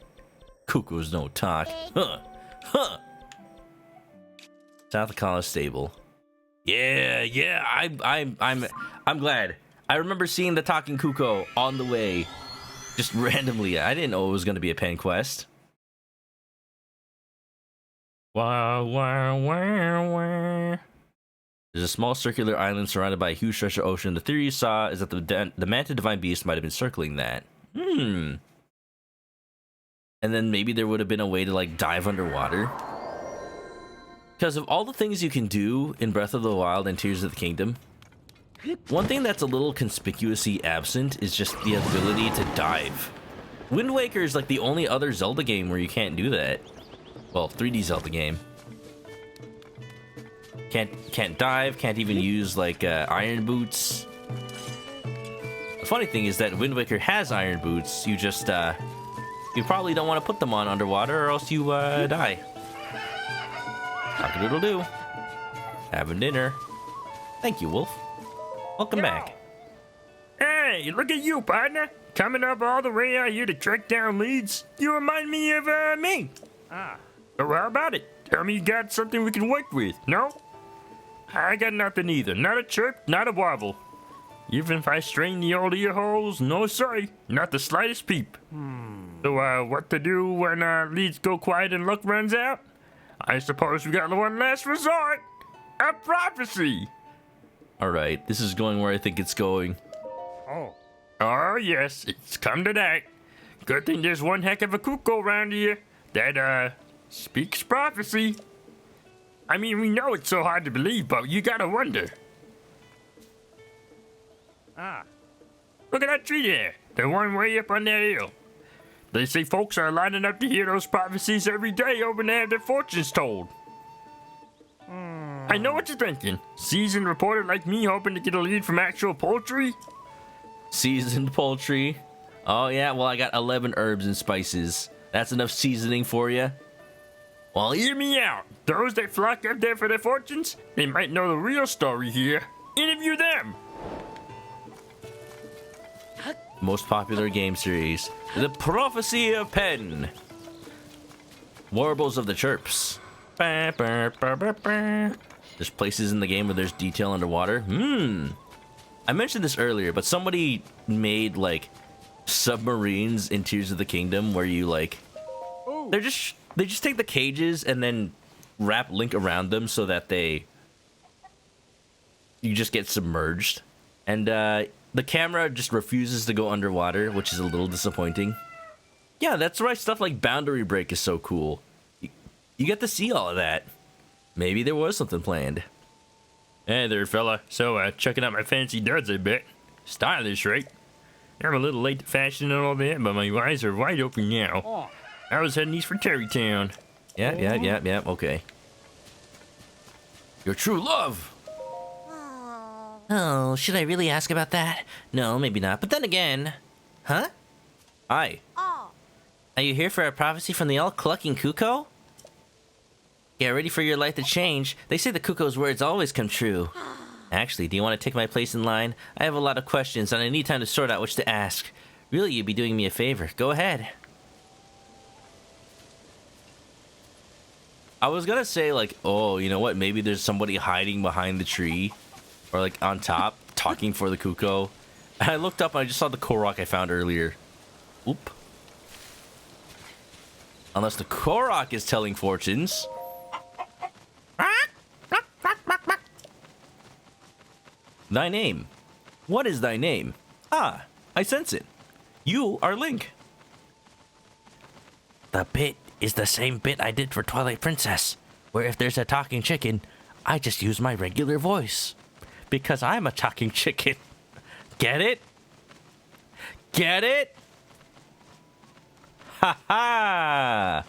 CUCCOs don't talk. Huh. South Akala Stable. Yeah, I'm glad. I remember seeing the talking CUCCO on the way. Just randomly. I didn't know it was going to be a pen quest. Wow, wow, wow, wow. There's a small circular island surrounded by a huge treasure ocean. The theory you saw is that the Manta Divine Beast might have been circling that. And then maybe there would have been a way to, like, dive underwater. Because of all the things you can do in Breath of the Wild and Tears of the Kingdom, one thing that's a little conspicuously absent is just the ability to dive. Wind Waker is like the only other Zelda game where you can't do that. Well, 3D Zelda game. Can't dive, can't even use like iron boots. The funny thing is that Wind Waker has iron boots. You just you probably don't want to put them on underwater or else you die. Cock-a-doodle-doo. Having dinner. Thank you, Wolf. Welcome back. Hey, look at you, partner. Coming up all the way out here to track down leads. You remind me of me. So how about it? Tell me you got something we can work with, no? I got nothing either. Not a chirp, not a wobble. Even if I strain the old ear holes, no sorry, not the slightest peep. So, what to do when leads go quiet and luck runs out? I suppose we got the one last resort. A prophecy. All right, this is going where I think it's going. Oh, yes, it's come to that. Good thing there's one heck of a CUCCO around here that, speaks prophecy. I mean, we know it's so hard to believe, but you gotta wonder. Look at that tree there, the one way up on that hill. They say folks are lining up to hear those prophecies every day, hoping to have their fortunes told. I know what you're thinking. Seasoned reporter like me hoping to get a lead from actual poultry? Seasoned poultry. Oh yeah, well I got 11 herbs and spices. That's enough seasoning for you. Well, hear me out. Those that flock up there for their fortunes, they might know the real story here. Interview them. Most popular game series, The Prophecy of Pen. Warbles of the Chirps. Ba, ba, ba, ba, ba. There's places in the game where there's detail underwater. I mentioned this earlier, but somebody made like submarines in Tears of the Kingdom where you like they just take the cages and then wrap Link around them so that you just get submerged. And the camera just refuses to go underwater, which is a little disappointing. Yeah, that's why stuff like Boundary Break is so cool. You get to see all of that. Maybe there was something planned. Hey there, fella. So, checking out my fancy duds, I bet. Stylish, right? I'm a little late to fashion and all that, but my eyes are wide open now. I was heading east for Terrytown. Yeah, okay. Your true love! Oh, should I really ask about that? No, maybe not. But then again... Huh? Hi. Are you here for a prophecy from the all-clucking CUCCO? Get ready for your life to change. They say the CUCCO's words always come true. Actually, do you want to take my place in line? I have a lot of questions, and I need time to sort out which to ask. Really, you'd be doing me a favor. Go ahead. I was gonna say, like, oh, you know what? Maybe there's somebody hiding behind the tree. Or, like, on top, talking for the CUCCO. And I looked up and I just saw the Korok I found earlier. Oop. Unless the Korok is telling fortunes. Thy name. What is thy name? Ah, I sense it. You are Link. The bit is the same bit I did for Twilight Princess, where if there's a talking chicken, I just use my regular voice. Because I'm a talking chicken. Get it? Get it? Ha ha!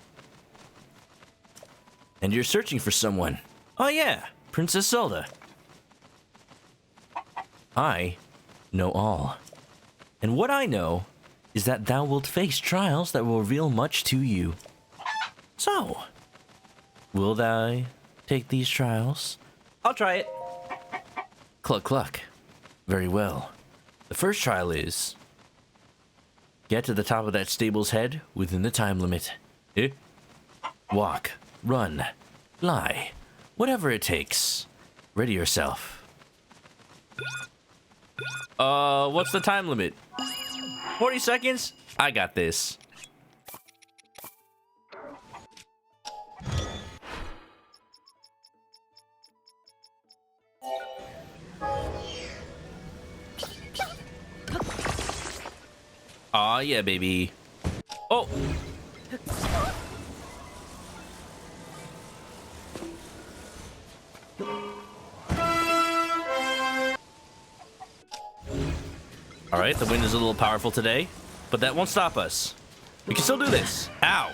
And you're searching for someone. Oh yeah, Princess Zelda. I know all. And what I know is that thou wilt face trials that will reveal much to you. So, will thou take these trials? I'll try it. Cluck cluck. Very well. The first trial is... get to the top of that stable's head within the time limit. Walk, run, lie, whatever it takes. Ready yourself. What's the time limit? 40 seconds? I got this. Aw, yeah, baby. Oh! Alright, the wind is a little powerful today, but that won't stop us. We can still do this. Ow!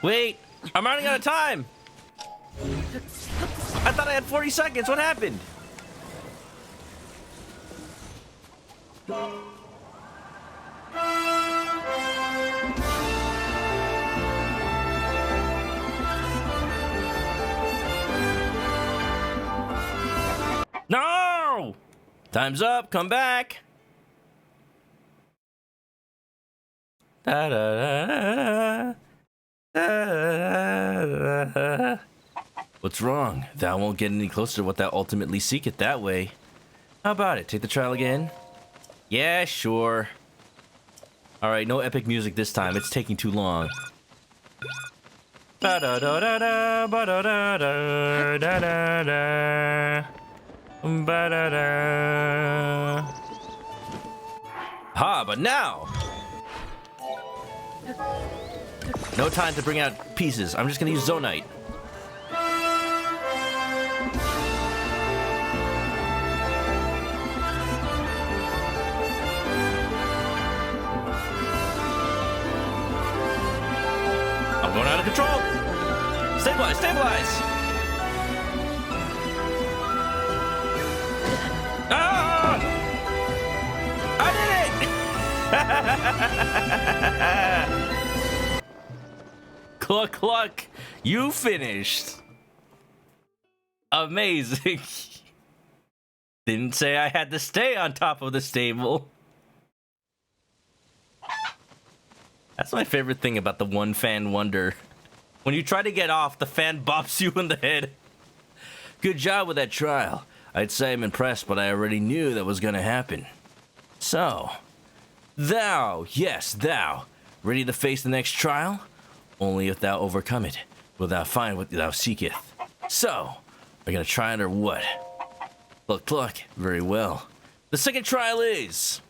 Wait! I'm running out of time! I thought I had 40 seconds. What happened? No! Time's up. Come back. Da, da, da, da, da, da. What's wrong? Thou won't get any closer to what thou ultimately seeketh that way. How about it? Take the trial again? Yeah, sure. Alright, no epic music this time. It's taking too long. Ba-da-da-da-da, ba-da-da-da, da-da-da, ba-da-da. Ha, but now! No time to bring out pieces. I'm just gonna use Zonite. I'm going out of control! Stabilize, stabilize! Ah! I did it! Cluck, cluck! You finished! Amazing! Didn't say I had to stay on top of the stable. That's my favorite thing about the one fan wonder. When you try to get off, the fan bops you in the head. Good job with that trial. I'd say I'm impressed, but I already knew that was gonna happen. So, thou, yes, thou, ready to face the next trial? Only if thou overcome it, wilt thou find what thou seeketh. So, are you gonna try it or what? Cluck, cluck, very well. The second trial is...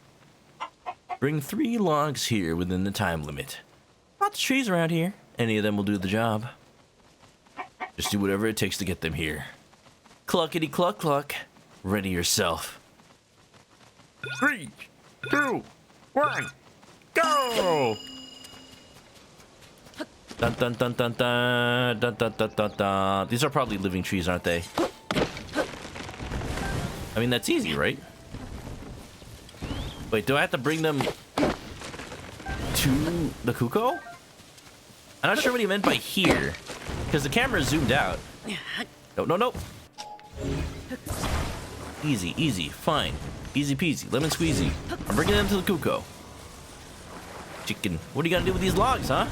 bring 3 logs here within the time limit. Lots of trees around here. Any of them will do the job. Just do whatever it takes to get them here. Cluckety cluck cluck. Ready yourself. 3, 2, 1, go! Dun dun dun dun dun dun dun dun dun dun. These are probably living trees, aren't they? I mean, that's easy, right? Wait, do I have to bring them to the CUCCO? I'm not sure what he meant by here, because the camera zoomed out. No, no, no. Easy, easy, fine. Easy peasy, lemon squeezy. I'm bringing them to the CUCCO. Chicken. What are you gonna do with these logs, huh?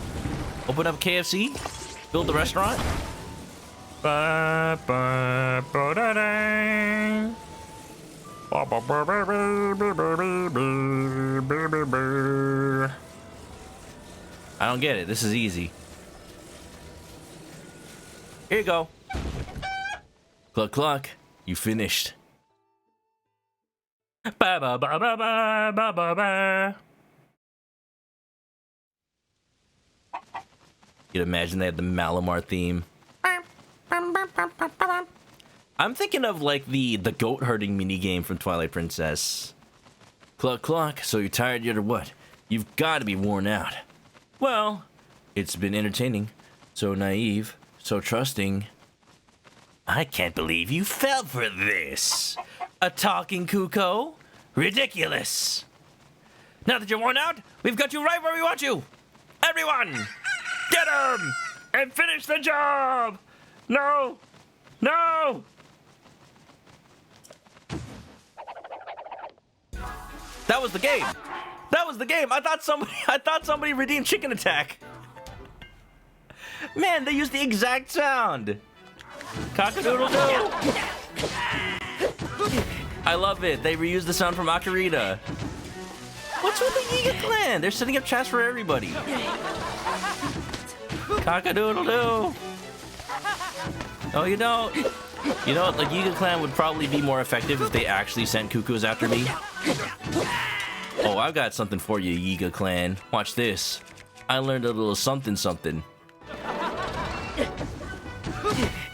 Open up KFC? Build the restaurant? Ba ba ba da da. Ba ba ba ba ba ba ba ba ba. I don't get it. This is easy. Here you go. Cluck cluck. You finished. Ba ba ba ba ba ba ba ba. You'd imagine they had the Malamar theme. I'm thinking of like the goat herding mini game from Twilight Princess. Cluck cluck. So you're tired yet or what? You've got to be worn out. Well, it's been entertaining. So naive. So trusting. I can't believe you fell for this. A talking CUCCO? Ridiculous. Now that you're worn out, we've got you right where we want you. Everyone, Get him and finish the job. No, no. that was the game. That was the game. I thought somebody redeemed Chicken Attack. Man, they used the exact sound. Cock-a-doodle-doo. I love it. They reused the sound from Ocarina. What's with the Yiga clan? They're setting up chats for everybody. Cock-a-doodle-doo. Oh, you know, the Yiga clan would probably be more effective if they actually sent cuckoos after me. Oh, I've got something for you, Yiga clan. Watch this. I learned a little something something.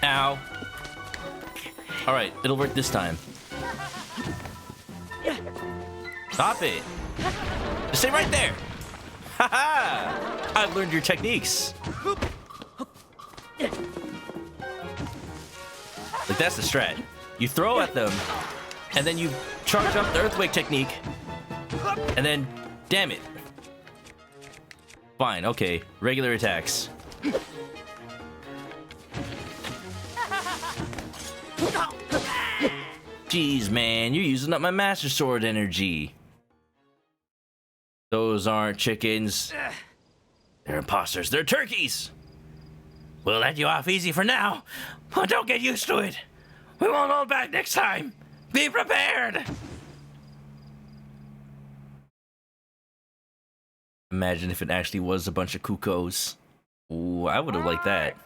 Ow. Alright, it'll work this time. Stop it. Just stay right there. Haha! I've learned your techniques. Like, that's the strat. You throw at them, and then you charge up the earthquake technique, and then, damn it. Fine, okay. Regular attacks. Jeez, man, you're using up my Master Sword energy. Those aren't chickens. They're imposters. They're turkeys. We'll let you off easy for now, but don't get used to it. We won't hold back next time. Be prepared! Imagine if it actually was a bunch of CUCCOs. Ooh, I would have liked that.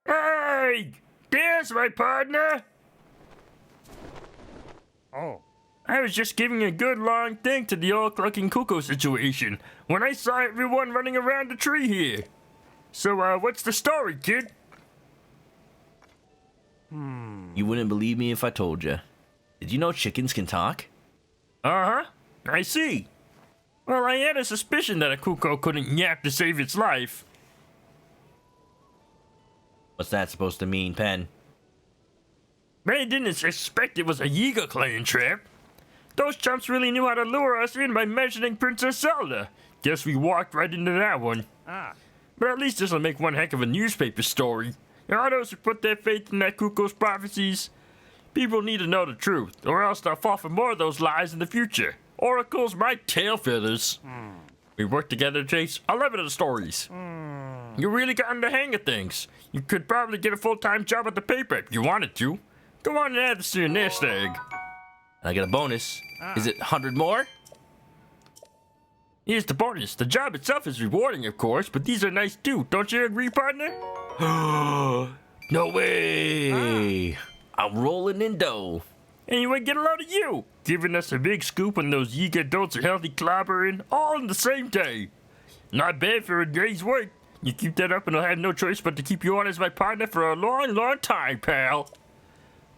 Hey! There's my partner! Oh. I was just giving a good long think to the old clucking CUCCO situation when I saw everyone running around the tree here. So, what's the story, kid? You wouldn't believe me if I told you. Did you know chickens can talk? Uh-huh. I see. Well, I had a suspicion that a CUCCO couldn't yap to save its life. What's that supposed to mean, Pen? But I didn't expect it was a Yiga clan trap. Those chumps really knew how to lure us in by mentioning Princess Zelda. Guess we walked right into that one. Ah. But at least this'll make one heck of a newspaper story. And all those who put their faith in that CUCCO's prophecies, people need to know the truth, or else they'll fall for more of those lies in the future. Oracles, my tail feathers. We worked together to chase 11 of the stories. You really gotten the hang of things. You could probably get a full-time job at the paper if you wanted to. Go on and add this to your nest egg. I get a bonus. Is it 100 more? Here's the bonus. The job itself is rewarding, of course, but these are nice too. Don't you agree, partner? No way! I'm rolling in dough. Anyway, get a load of you. Giving us a big scoop on those Yiga adults are healthy clobbering all in the same day. Not bad for a day's work. You keep that up and I'll have no choice but to keep you on as my partner for a long, long time, pal.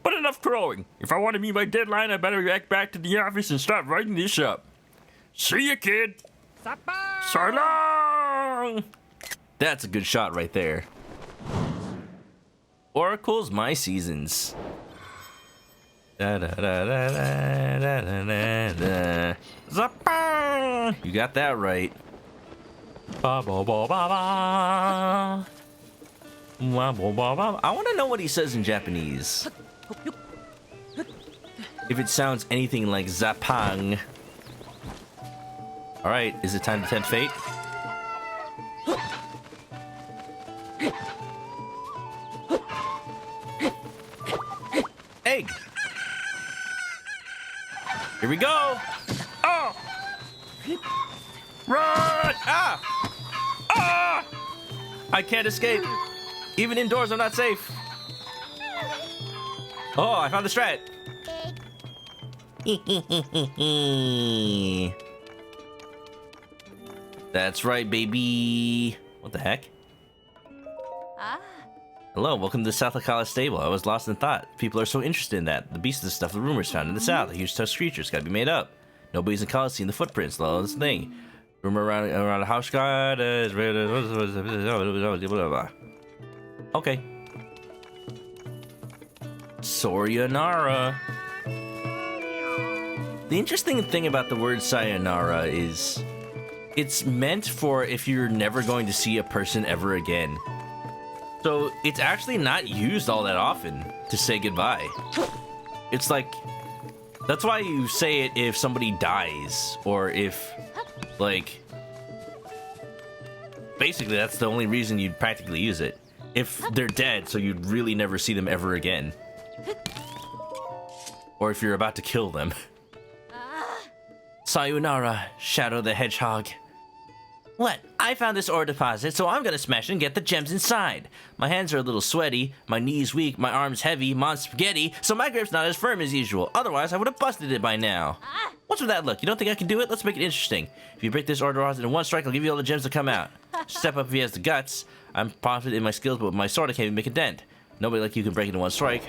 But enough crowing. If I want to meet my deadline, I better get back to the office and start writing this up. See ya, kid. So long! That's a good shot right there. Oracles, my seasons. Da, da, da, da, da, da, da, da. Zappa! You got that right. Ba, ba, ba, ba, ba. Wa, ba, ba, ba. I want to know what he says in Japanese. If it sounds anything like Zapang. Alright, is it time to tempt fate? Egg! Here we go! Oh! Run! Ah! Ah! I can't escape. Even indoors, I'm not safe. Oh, I found the strat. That's right, baby. What the heck? Ah. Hello, welcome to the South Akala stable. I was lost in thought. People are so interested in that. The beast is the stuff the rumors found in the south. A huge tusked creature's gotta be made up. Nobody's in Kala seen the footprints, though. This thing. Rumor around the house god is... Okay. Sayonara. The interesting thing about the word sayonara is it's meant for if you're never going to see a person ever again. So it's actually not used all that often to say goodbye. It's like, that's why you say it if somebody dies, or if, like, basically that's the only reason you'd practically use it. If they're dead, so you'd really never see them ever again. Or if you're about to kill them. Sayonara, Shadow the Hedgehog. What? I found this ore deposit, so I'm gonna smash it and get the gems inside. My hands are a little sweaty, my knees weak, my arms heavy, mom's spaghetti, so my grip's not as firm as usual. Otherwise, I would have busted it by now. What's with that look? You don't think I can do it? Let's make it interesting. If you break this ore deposit in one strike, I'll give you all the gems that come out. Step up if he has the guts. I'm confident in my skills, but with my sword, I can't even make a dent. Nobody like you can break it in one strike.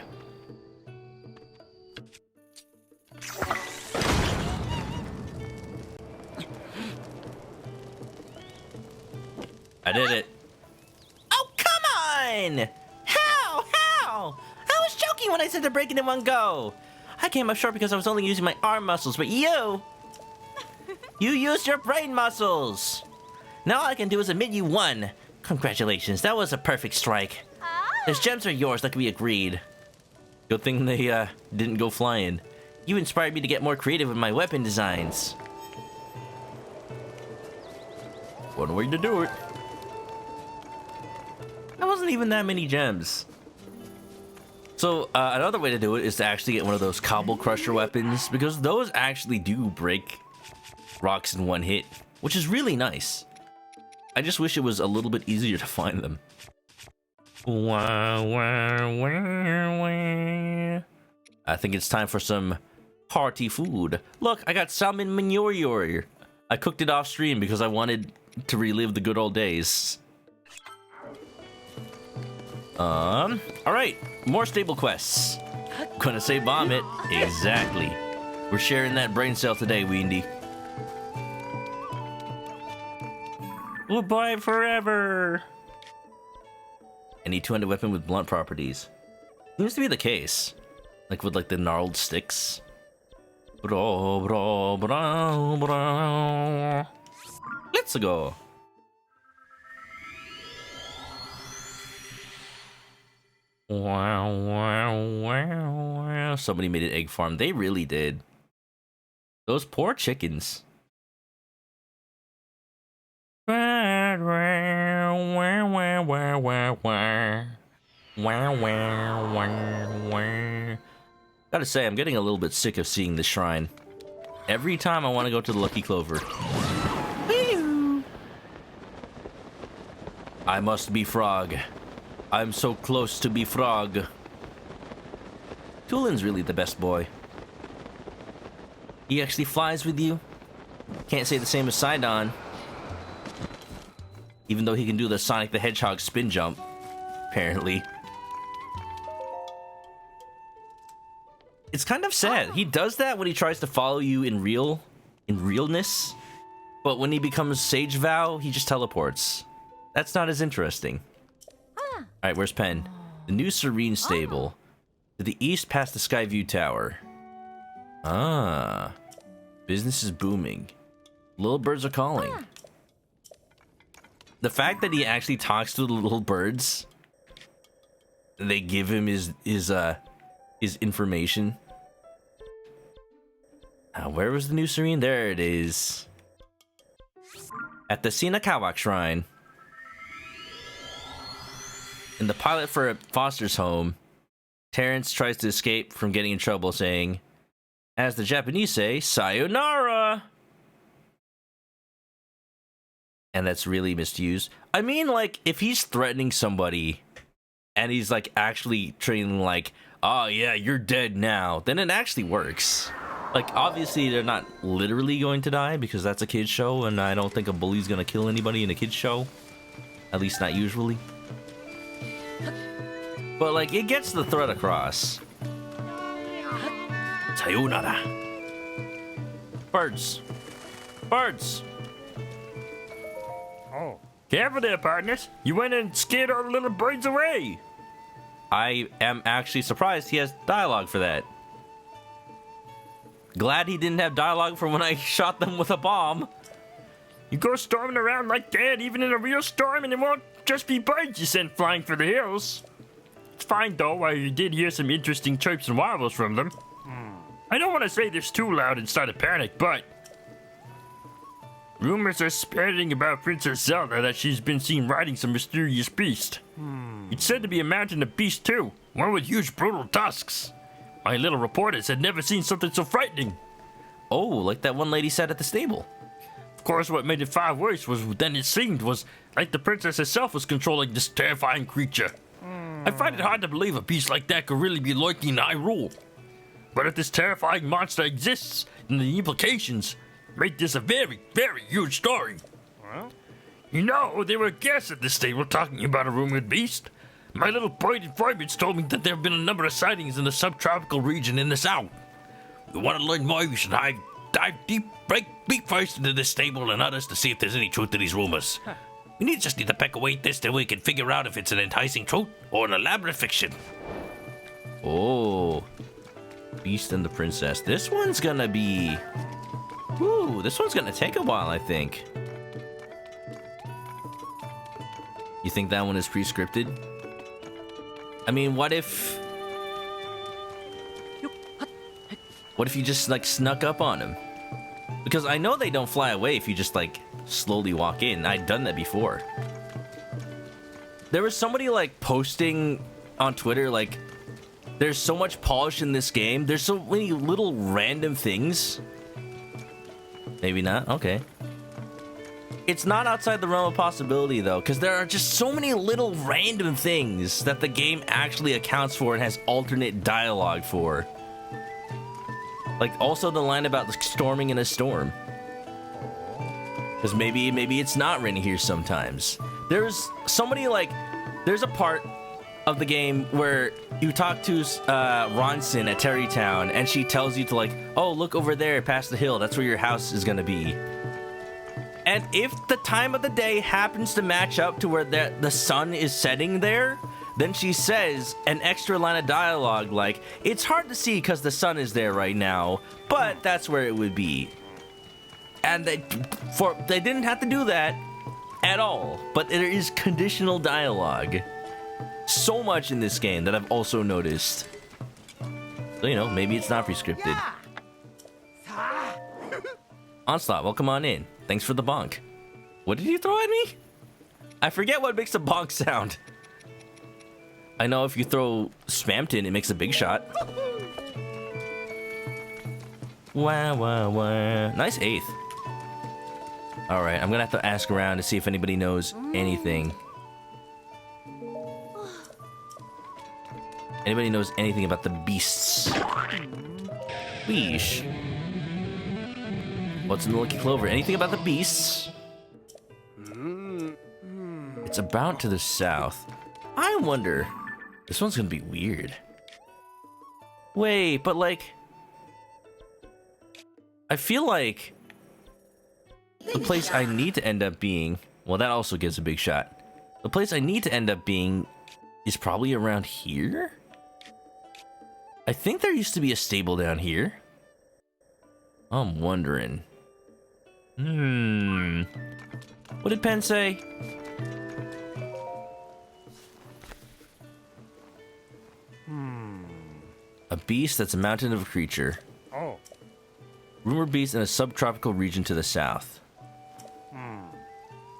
I did it. Oh, come on! How? I was joking when I said to break it in one go. I came up short because I was only using my arm muscles, but you used your brain muscles. Now all I can do is admit you won. Congratulations, that was a perfect strike. Those gems are yours, like we agreed. Good thing they didn't go flying. You inspired me to get more creative with my weapon designs. One way to do it. That wasn't even that many gems. So another way to do it is to actually get one of those cobble crusher weapons, because those actually do break rocks in one hit, which is really nice. I just wish it was a little bit easier to find them. I think it's time for some hearty food. Look, I got salmon manure. I cooked it off stream because I wanted to relive the good old days. Alright, more stable quests. Gonna say bomb it. Exactly. We're sharing that brain cell today, Weendy. We'll buy it forever. Any two-handed weapon with blunt properties. Seems to be the case. Like with like the gnarled sticks. Bro, bro, bro, bro. Let's go. Wow, wow, wow, wow. Somebody made an egg farm. They really did. Those poor chickens. Wow, wow, wow, wow, wow, wow. Wow, wow, wow, wow. Gotta say, I'm getting a little bit sick of seeing the shrine. Every time I want to go to the Lucky Clover. I must be frog. I'm so close to be frog. Tulin's really the best boy. He actually flies with you. Can't say the same as Sidon. Even though he can do the Sonic the Hedgehog spin jump, apparently. It's kind of sad. He does that when he tries to follow you in realness. But when he becomes Sage Vow, he just teleports. That's not as interesting. Alright, where's Pen? The new Serene Stable. To the east past the Skyview Tower. Ah. Business is booming. Little birds are calling. The fact that he actually talks to the little birds, they give him his information. Where was the new Serene? There it is. At the Sinakawak Shrine. In the pilot for Foster's home, Terrence tries to escape from getting in trouble, saying, as the Japanese say, sayonara! And that's really misused. I mean, like, if he's threatening somebody and he's like actually treating like, oh yeah, you're dead now, then it actually works. Like, obviously they're not literally going to die because that's a kid's show, and I don't think a bully's gonna kill anybody in a kid's show. At least not usually. But like, it gets the threat across. Sayonara. Birds. Birds. Oh. Careful there, partners. You went and scared all the little birds away. I am actually surprised he has dialogue for that. Glad he didn't have dialogue from when I shot them with a bomb. You go storming around like that, even in a real storm, and it won't just be birds you send flying for the hills. It's fine, though, I did hear some interesting chirps and warbles from them. I don't want to say this too loud and start a panic, but rumors are spreading about Princess Zelda that she's been seen riding some mysterious beast. It's said to be a mountain of beast, too, one with huge brutal tusks. My little reporters had never seen something so frightening. Oh, like that one lady said at the stable. Of course, what made it far worse was then it seemed was like the princess herself was controlling this terrifying creature. I find it hard to believe a beast like that could really be lurking in Hyrule. But if this terrifying monster exists, then the implications make this a very, very huge story. Well? You know, there were guests at this stable talking about a rumored beast. My little bird informants told me that there have been a number of sightings in the subtropical region in the south. You want to learn more, you should dive deep, break first into this stable and others to see if there's any truth to these rumors. We just need to peck away at this till we can figure out if it's an enticing truth or an elaborate fiction. Oh. Beast and the Princess. This one's gonna be... Ooh, this one's gonna take a while, I think. You think that one is pre-scripted? I mean, what if... What if you just, like, snuck up on him? Because I know they don't fly away if you just, like, slowly walk in. I'd done that before. There was somebody, like, posting on Twitter, like, There's so much polish in this game. There's so many little random things. Maybe not. Okay. It's not outside the realm of possibility, though, because there are just so many little random things that the game actually accounts for and has alternate dialogue for. Like, also the line about storming in a storm. Because maybe it's not raining here sometimes. There's so many, like, there's a part of the game where you talk to Ronson at Terrytown, and she tells you to, like, oh, look over there past the hill. That's where your house is going to be. And if the time of the day happens to match up to where the sun is setting there, then she says an extra line of dialogue like, it's hard to see because the sun is there right now, but that's where it would be. And they didn't have to do that at all, but there is conditional dialogue. So much in this game that I've also noticed. So, you know, maybe it's not prescripted. Onslaught, welcome on in. Thanks for the bonk. What did you throw at me? I forget what makes a bonk sound. I know if you throw Spamton, it makes a big shot. Wah, wah, wah. Nice 8th. Alright, I'm gonna have to ask around to see if anybody knows anything. Anybody knows anything about the beasts? Weesh. What's in the Lucky Clover? Anything about the beasts? It's about to the south. I wonder. This one's gonna be weird. Wait, but like... I feel like... the place I need to end up being... Well, that also gives a big shot. The place I need to end up being is probably around here? I think there used to be a stable down here. I'm wondering. What did Penn say? A beast that's a mountain of a creature. Oh. Rumored beast in a subtropical region to the south.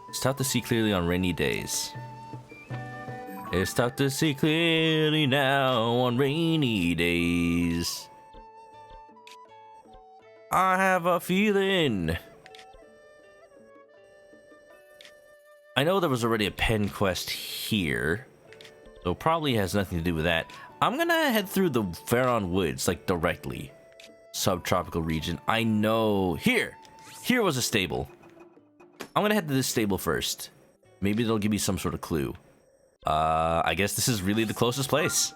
It's tough to see clearly on rainy days. It's tough to see clearly now on rainy days. I have a feeling. I know there was already a pen quest here, so it probably has nothing to do with that. I'm gonna head through the Faron Woods, like directly. Subtropical region. I know. Here was a stable. I'm gonna head to this stable first. Maybe they'll give me some sort of clue. I guess this is really the closest place.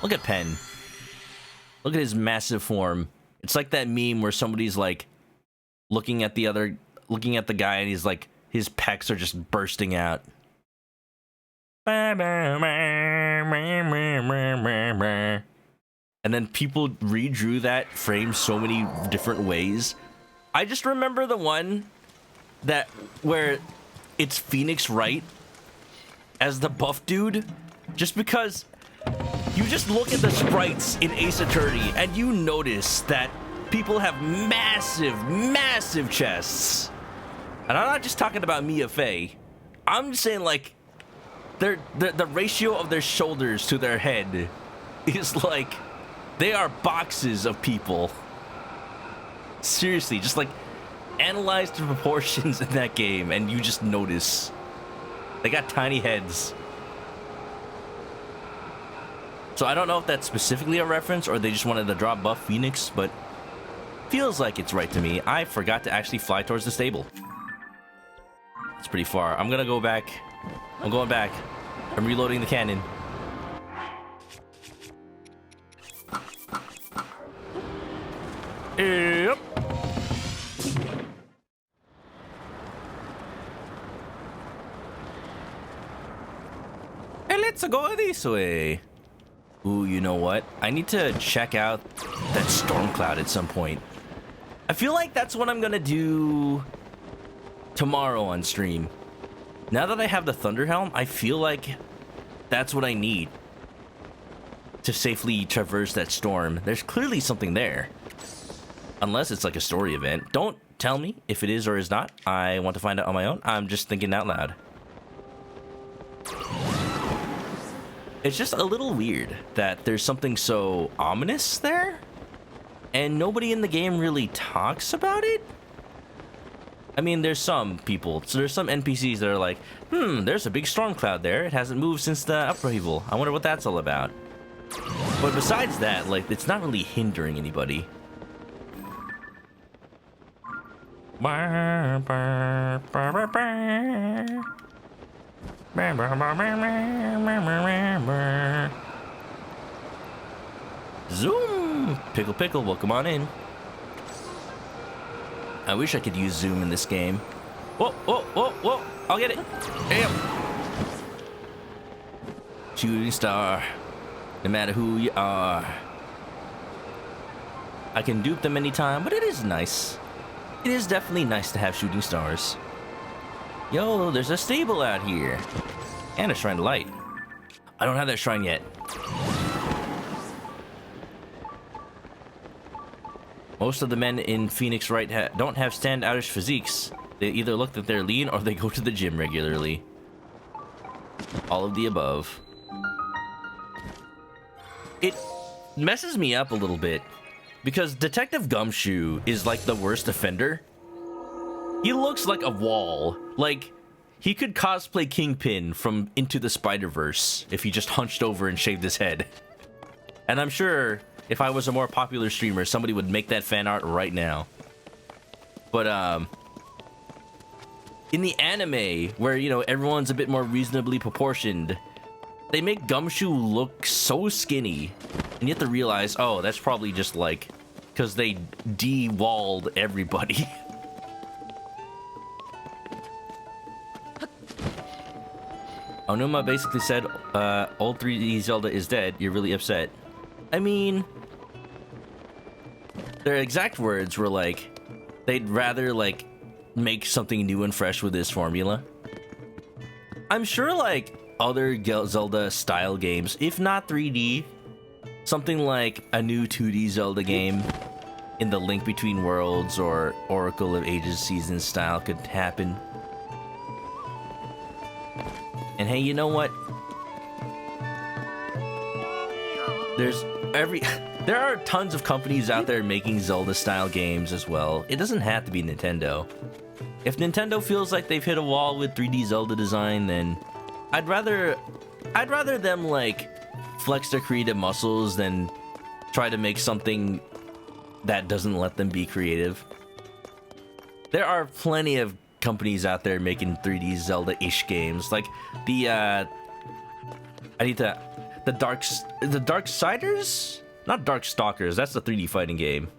Look at Penn. Look at his massive form. It's like that meme where somebody's like looking at the guy and he's like, his pecs are just bursting out. And then people redrew that frame so many different ways. I just remember the one that where it's Phoenix Wright as the buff dude, just because you just look at the sprites in Ace Attorney and you notice that people have massive chests. And I'm not just talking about Mia Fey. I'm just saying, like, the ratio of their shoulders to their head is like, they are boxes of people. Seriously, just like analyze the proportions in that game and you just notice they got tiny heads. So I don't know if that's specifically a reference or they just wanted to drop buff Phoenix, but feels like it's right to me. I forgot to actually fly towards the stable. It's pretty far. I'm gonna go back. I'm going back. I'm reloading the cannon. Yep. Hey, let's go this way. Ooh, you know what? I need to check out that storm cloud at some point. I feel like that's what I'm gonna do tomorrow on stream. Now that I have the Thunder Helm, I feel like that's what I need to safely traverse that storm. There's clearly something there. Unless it's like a story event. Don't tell me if it is or is not. I want to find out on my own. I'm just thinking out loud. It's just a little weird that there's something so ominous there, and nobody in the game really talks about it. I mean, there's some people, so there's some NPCs that are like, there's a big storm cloud there. It hasn't moved since the upheaval. I wonder what that's all about. But besides that, like, it's not really hindering anybody. Zoom! Pickle Pickle, welcome on in. I wish I could use zoom in this game. Whoa, whoa, whoa, whoa! I'll get it! Damn! Shooting star. No matter who you are. I can dupe them anytime, but it is nice. It is definitely nice to have shooting stars. Yo, there's a stable out here. And a shrine to light. I don't have that shrine yet. Most of the men in Phoenix Wright don't have standoutish physiques. They either look that they're lean or they go to the gym regularly. All of the above. It messes me up a little bit because Detective Gumshoe is like the worst offender. He looks like a wall. Like, he could cosplay Kingpin from Into the Spider-Verse if he just hunched over and shaved his head. And I'm sure if I was a more popular streamer, somebody would make that fan art right now. But, in the anime, where, you know, everyone's a bit more reasonably proportioned, they make Gumshoe look so skinny. And you have to realize, oh, that's probably just, like, because they de-walled everybody. Onuma basically said, old 3D Zelda is dead. You're really upset. I mean, their exact words were like, they'd rather, like, make something new and fresh with this formula. I'm sure, like, other Zelda style games, if not 3D, something like a new 2D Zelda game in the Link Between Worlds or Oracle of Ages Seasons style could happen. And hey, you know what? There are tons of companies out there making Zelda-style games as well. It doesn't have to be Nintendo. If Nintendo feels like they've hit a wall with 3D Zelda design, then I'd rather them, like, flex their creative muscles than try to make something that doesn't let them be creative. There are plenty of companies out there making 3D Zelda-ish games, like the Darksiders? Not Darkstalkers, that's the 3D fighting game.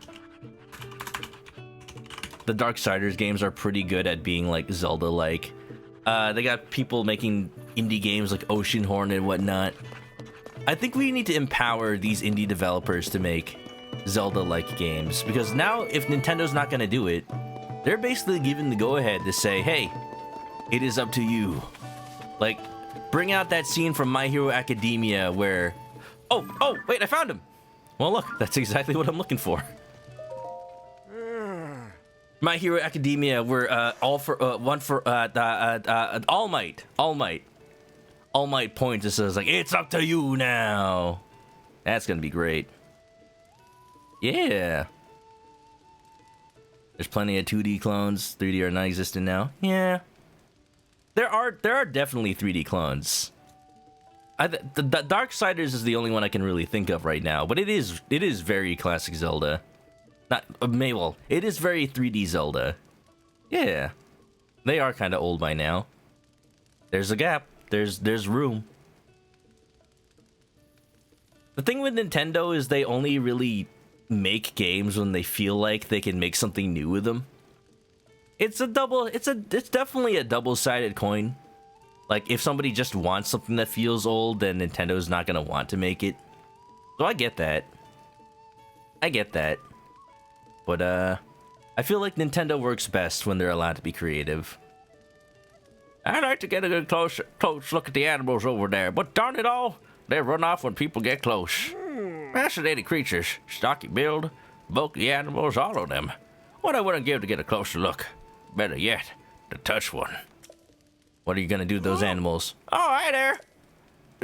The Darksiders games are pretty good at being like Zelda-like. They got people making indie games like Oceanhorn and whatnot. I think we need to empower these indie developers to make Zelda-like games, because now if Nintendo's not gonna do it, they're basically giving the go-ahead to say, hey, it is up to you. Like, bring out that scene from My Hero Academia where... Oh, wait, I found him! Well, look, that's exactly what I'm looking for. My Hero Academia, where All Might points and says, like, it's up to you now. That's gonna be great. Yeah. There's plenty of 2D clones. 3D are non-existent now. Yeah. There are definitely 3D clones. The Darksiders is the only one I can really think of right now, but it is very classic Zelda. Not well, it is very 3D Zelda. Yeah. They are kind of old by now. There's a gap. There's room. The thing with Nintendo is they only really make games when they feel like they can make something new with them. It's definitely a double-sided coin. Like, if somebody just wants something that feels old, then Nintendo's not gonna want to make it. So I get that. But I feel like Nintendo works best when they're allowed to be creative. I'd like to get a good close look at the animals over there, but darn it all, they run off when people get close. Fascinating creatures, stocky build, bulky animals, all of them. What I wouldn't give to get a closer look. Better yet, to touch one. What are you gonna do to those animals? Oh, hi there.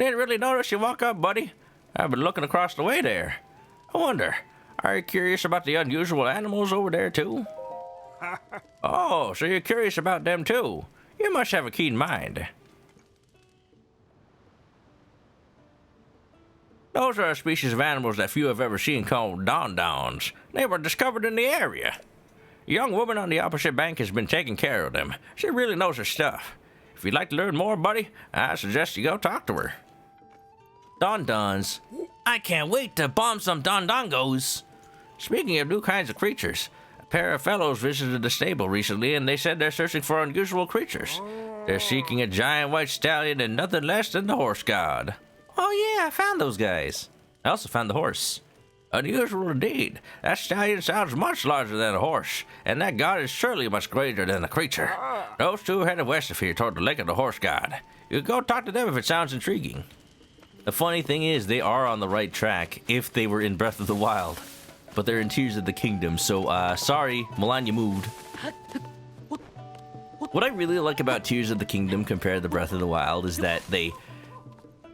Didn't really notice you walk up, buddy. I've been looking across the way there. I wonder, are you curious about the unusual animals over there, too? Oh, so you're curious about them, too. You must have a keen mind. Those are a species of animals that few have ever seen called dondons. They were discovered in the area. A young woman on the opposite bank has been taking care of them. She really knows her stuff. If you'd like to learn more, buddy, I suggest you go talk to her. Dondons. I can't wait to bomb some dondongos. Speaking of new kinds of creatures, a pair of fellows visited the stable recently and they said they're searching for unusual creatures. They're seeking a giant white stallion and nothing less than the horse god. Oh yeah, I found those guys. I also found the horse. Unusual indeed. That stallion sounds much larger than a horse, and that god is surely much greater than the creature. Those two are headed west of here toward the lake of the horse god. You can go talk to them if it sounds intriguing. The funny thing is, they are on the right track if they were in Breath of the Wild. But they're in Tears of the Kingdom, so, sorry, Melania moved. What I really like about Tears of the Kingdom compared to Breath of the Wild is that they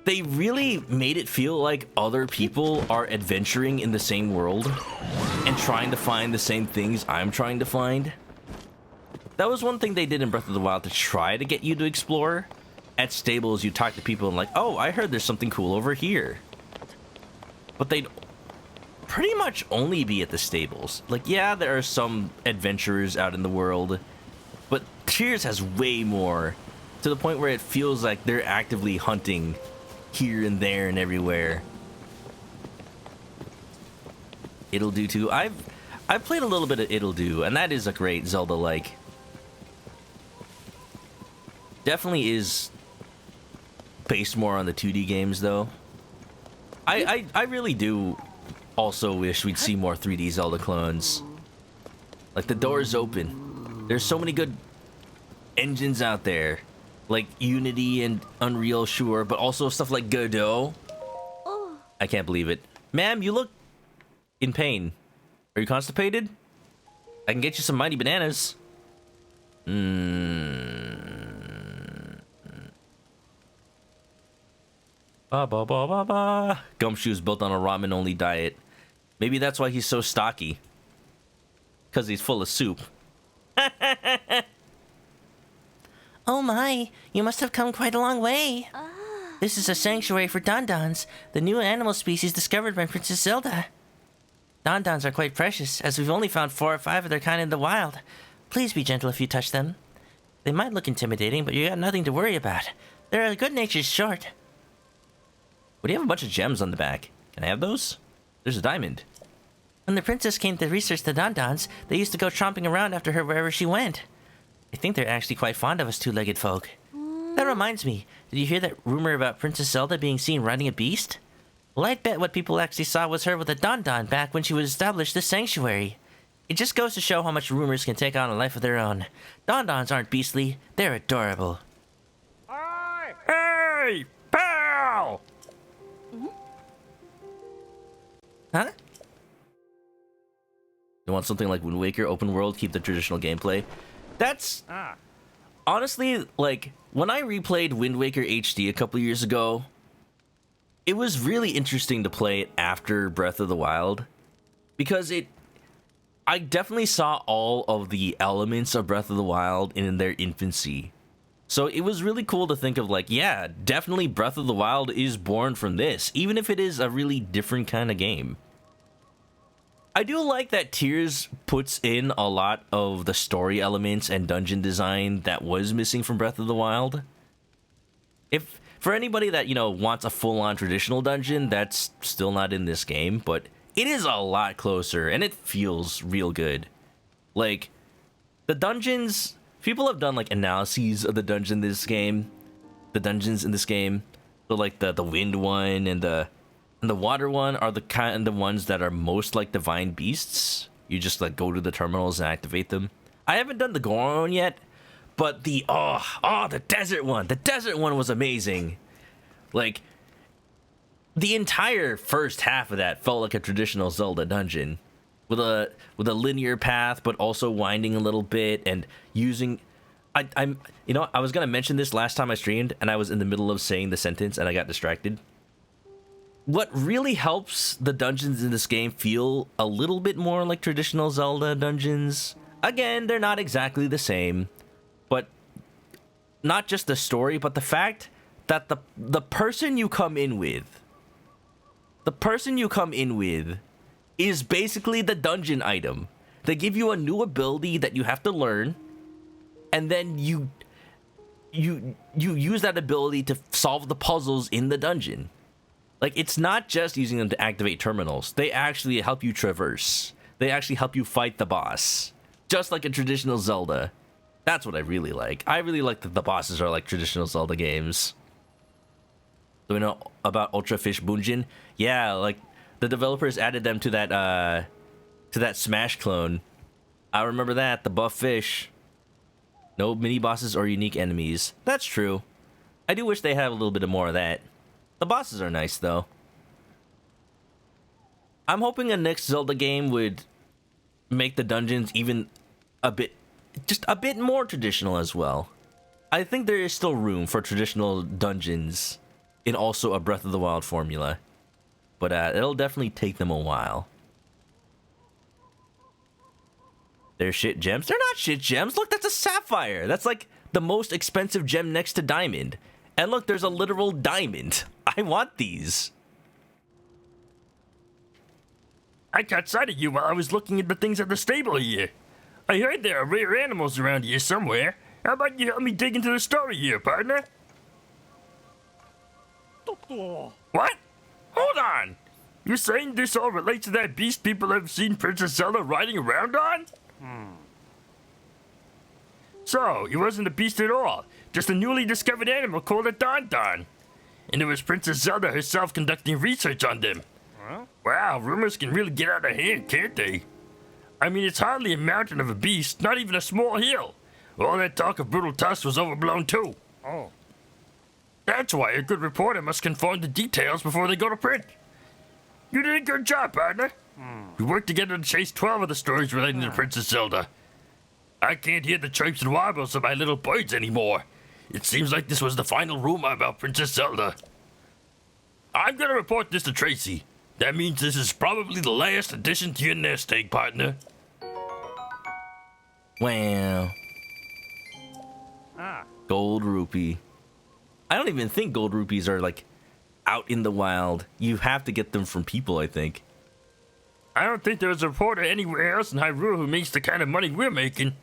really made it feel like other people are adventuring in the same world and trying to find the same things I'm trying to find. That was one thing they did in Breath of the Wild to try to get you to explore. At stables, you talk to people and like, oh, I heard there's something cool over here. But they'd pretty much only be at the stables. Like, yeah, there are some adventurers out in the world, but Tears has way more, to the point where it feels like they're actively hunting here and there and everywhere. It'll Do too. I've played a little bit of It'll Do, and that is a great Zelda-like. Definitely is based more on the 2D games, though. I really do also wish we'd see more 3D Zelda clones. Like, the door's open. There's so many good engines out there. Like Unity and Unreal, sure, but also stuff like Godot. I can't believe it. Ma'am, you look in pain. Are you constipated? I can get you some mighty bananas. Gumshoe's built on a ramen-only diet. Maybe that's why he's so stocky. Because he's full of soup. Oh my, you must have come quite a long way. This is a sanctuary for dondons, the new animal species discovered by Princess Zelda. Dondons are quite precious, as we've only found 4 or 5 of their kind in the wild. Please be gentle if you touch them. They might look intimidating, but you got nothing to worry about. They're a good-natured sort. What do you have a bunch of gems on the back? Can I have those? There's a diamond. When the princess came to research the dondons, they used to go tromping around after her wherever she went. I think they're actually quite fond of us two-legged folk. That reminds me, did you hear that rumor about Princess Zelda being seen riding a beast? Well, I'd bet what people actually saw was her with a dondon back when she would establish this sanctuary. It just goes to show how much rumors can take on a life of their own. Dondons aren't beastly, they're adorable. Hey, pal! Huh? You want something like Wind Waker, open world, keep the traditional gameplay? That's honestly, like, when I replayed Wind Waker HD a couple years ago, it was really interesting to play it after Breath of the Wild, because I definitely saw all of the elements of Breath of the Wild in their infancy. So it was really cool to think of, like, yeah, definitely Breath of the Wild is born from this, even if it is a really different kind of game. I do like that Tears puts in a lot of the story elements and dungeon design that was missing from Breath of the Wild. If for anybody that, you know, wants a full-on traditional dungeon, that's still not in this game, but it is a lot closer and it feels real good. Like, the dungeons, people have done like analyses of the dungeons in this game. So like the wind one and the water one are the kind of ones that are most like divine beasts. You just like go to the terminals and activate them. I haven't done the Goron yet, but the desert one. The desert one was amazing. Like, the entire first half of that felt like a traditional Zelda dungeon with a linear path, but also winding a little bit and using. I'm, you know, I was gonna mention this last time I streamed, and I was in the middle of saying the sentence, and I got distracted. What really helps the dungeons in this game feel a little bit more like traditional Zelda dungeons, again, they're not exactly the same, but not just the story, but the fact that the person you come in with, is basically the dungeon item. They give you a new ability that you have to learn, and then you use that ability to solve the puzzles in the dungeon. Like, it's not just using them to activate terminals. They actually help you traverse. They actually help you fight the boss, just like a traditional Zelda. That's what I really like. I really like that the bosses are like traditional Zelda games. Do we know about Ultra Fish Bunjin? Yeah, like the developers added them to that Smash clone. I remember that, the buff fish. No mini bosses or unique enemies. That's true. I do wish they had a little bit more of that. The bosses are nice though. I'm hoping a next Zelda game would make the dungeons even just a bit more traditional as well. I think there is still room for traditional dungeons in also a Breath of the Wild formula, but it'll definitely take them a while. They're shit gems? They're not shit gems. Look, that's a sapphire. That's like the most expensive gem next to diamond. And look, there's a literal diamond. I want these. I caught sight of you while I was looking at the things at the stable here. I heard there are rare animals around here somewhere. How about you help me dig into the story here, partner? What? Hold on. You're saying this all relates to that beast people have seen Princess Zelda riding around on? So, it wasn't a beast at all. Just a newly discovered animal called a Don Don. And it was Princess Zelda herself conducting research on them. Wow, rumors can really get out of hand, can't they? I mean, it's hardly a mountain of a beast, not even a small hill. All that talk of brutal tusks was overblown too. Oh. That's why a good reporter must confirm the details before they go to print. You did a good job, partner. We worked together to chase 12 of the stories relating to Princess Zelda. I can't hear the chirps and warbles of my little birds anymore. It seems like this was the final rumor about Princess Zelda. I'm gonna report this to Tracy. That means this is probably the last addition to your nest egg, partner. Wow. Gold rupee. I don't even think gold rupees are like out in the wild. You have to get them from people, I think. I don't think there's a reporter anywhere else in Hyrule who makes the kind of money we're making.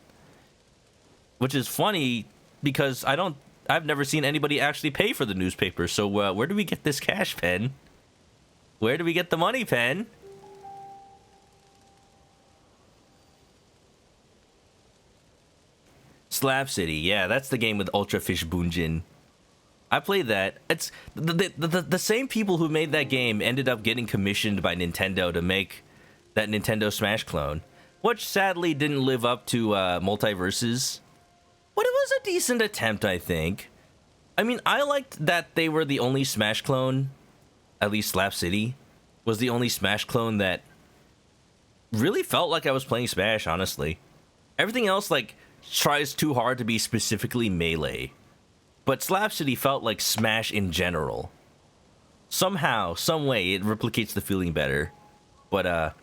Which is funny because I've never seen anybody actually pay for the newspaper. So where do we get this cash, Pen? Where do we get the money, Pen? Slab City, yeah, that's the game with Ultra Fish Bunjin. I played that. It's the same people who made that game ended up getting commissioned by Nintendo to make that Nintendo Smash clone, which sadly didn't live up to Multiverses. But it was a decent attempt, I think. I mean, I liked that they were the only Smash clone, at least Slap City, was the only Smash clone that really felt like I was playing Smash, honestly. Everything else, like, tries too hard to be specifically Melee. But Slap City felt like Smash in general. Somehow, some way, it replicates the feeling better. But,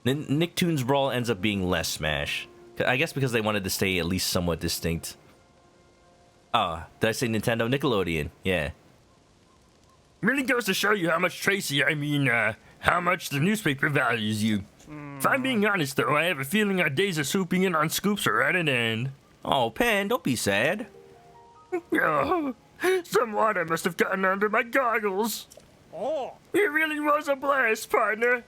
Nicktoons Brawl ends up being less Smash. I guess because they wanted to stay at least somewhat distinct. Ah, did I say Nintendo? Nickelodeon, yeah. Really goes to show you how much how much the newspaper values you. If I'm being honest, though, I have a feeling our days of swooping in on scoops are at an end. Oh, Pen, don't be sad. Oh, some water must have gotten under my goggles. Oh. It really was a blast, partner.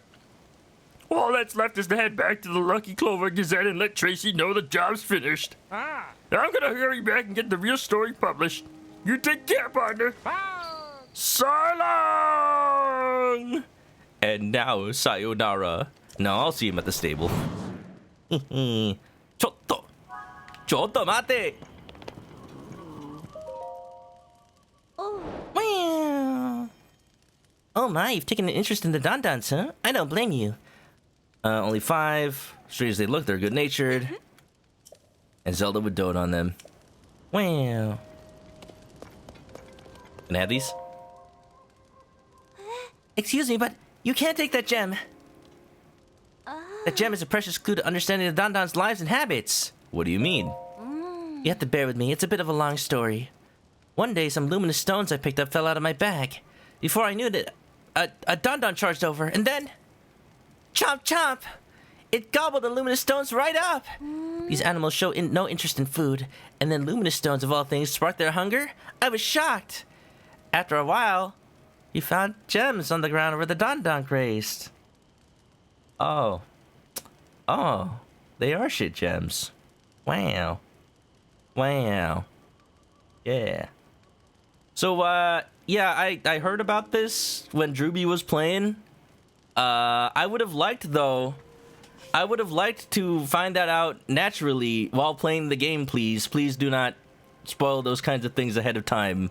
All that's left is to head back to the Lucky Clover Gazette and let Tracy know the job's finished. I'm gonna hurry back and get the real story published. You take care, partner. So long! And now, sayonara. No, I'll see him at the stable. Chotto! Chotto mate! Wow. Oh my, you've taken an interest in the Don-Dons, huh? I don't blame you. Only 5. Strange as they look, they're good-natured. And Zelda would dote on them. Wow. Can I have these? Excuse me, but you can't take that gem. That gem is a precious clue to understanding the Don Don's lives and habits. What do you mean? You have to bear with me. It's a bit of a long story. One day, some luminous stones I picked up fell out of my bag. Before I knew it, a Don Don charged over, and then... Chomp chomp! It gobbled the luminous stones right up! These animals show no interest in food, and then luminous stones of all things sparked their hunger? I was shocked! After a while, he found gems on the ground where the Don Don grazed. Oh. Oh. They are shit gems. Wow. Wow. Yeah. So, yeah, I heard about this when Drewby was playing. I would have liked, though... I would have liked to find that out naturally while playing the game, please. Please do not spoil those kinds of things ahead of time.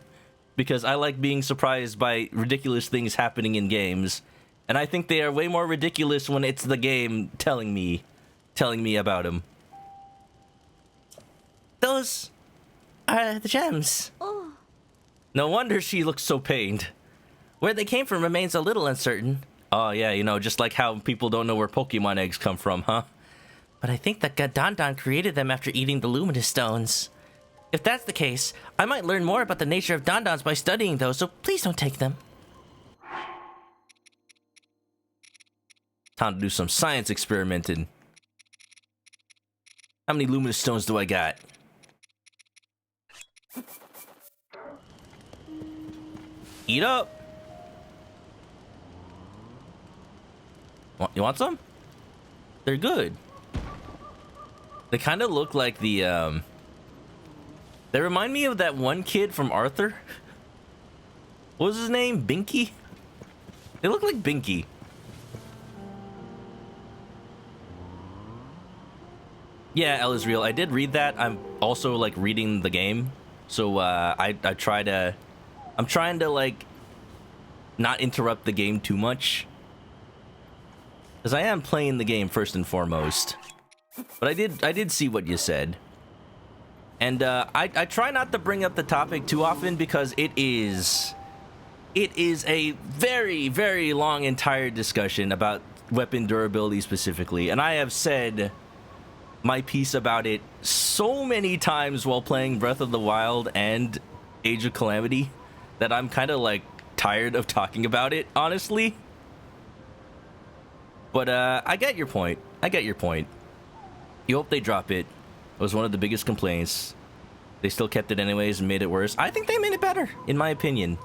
Because I like being surprised by ridiculous things happening in games. And I think they are way more ridiculous when it's the game telling me about them. Those are the gems. No wonder she looks so pained. Where they came from remains a little uncertain. Oh yeah, you know, just like how people don't know where Pokemon eggs come from, huh? But I think that Don Don created them after eating the luminous stones. If that's the case, I might learn more about the nature of Don Dons by studying those, so please don't take them. Time to do some science experimenting. How many luminous stones do I got? Eat up! You want some? They're good. They kind of look like the, They remind me of that one kid from Arthur. What was his name? Binky? They look like Binky. Yeah, L is real. I did read that. I'm also, like, reading the game. So, I'm trying to, like, not interrupt the game too much. Because I am playing the game first and foremost. But I did see what you said. And, I try not to bring up the topic too often because it is a very, very long entire discussion about weapon durability specifically. And I have said my piece about it so many times while playing Breath of the Wild and Age of Calamity that I'm kind of like tired of talking about it, honestly. But I get your point. I get your point. You hope they drop it. It was one of the biggest complaints. They still kept it anyways and made it worse. I think they made it better, in my opinion.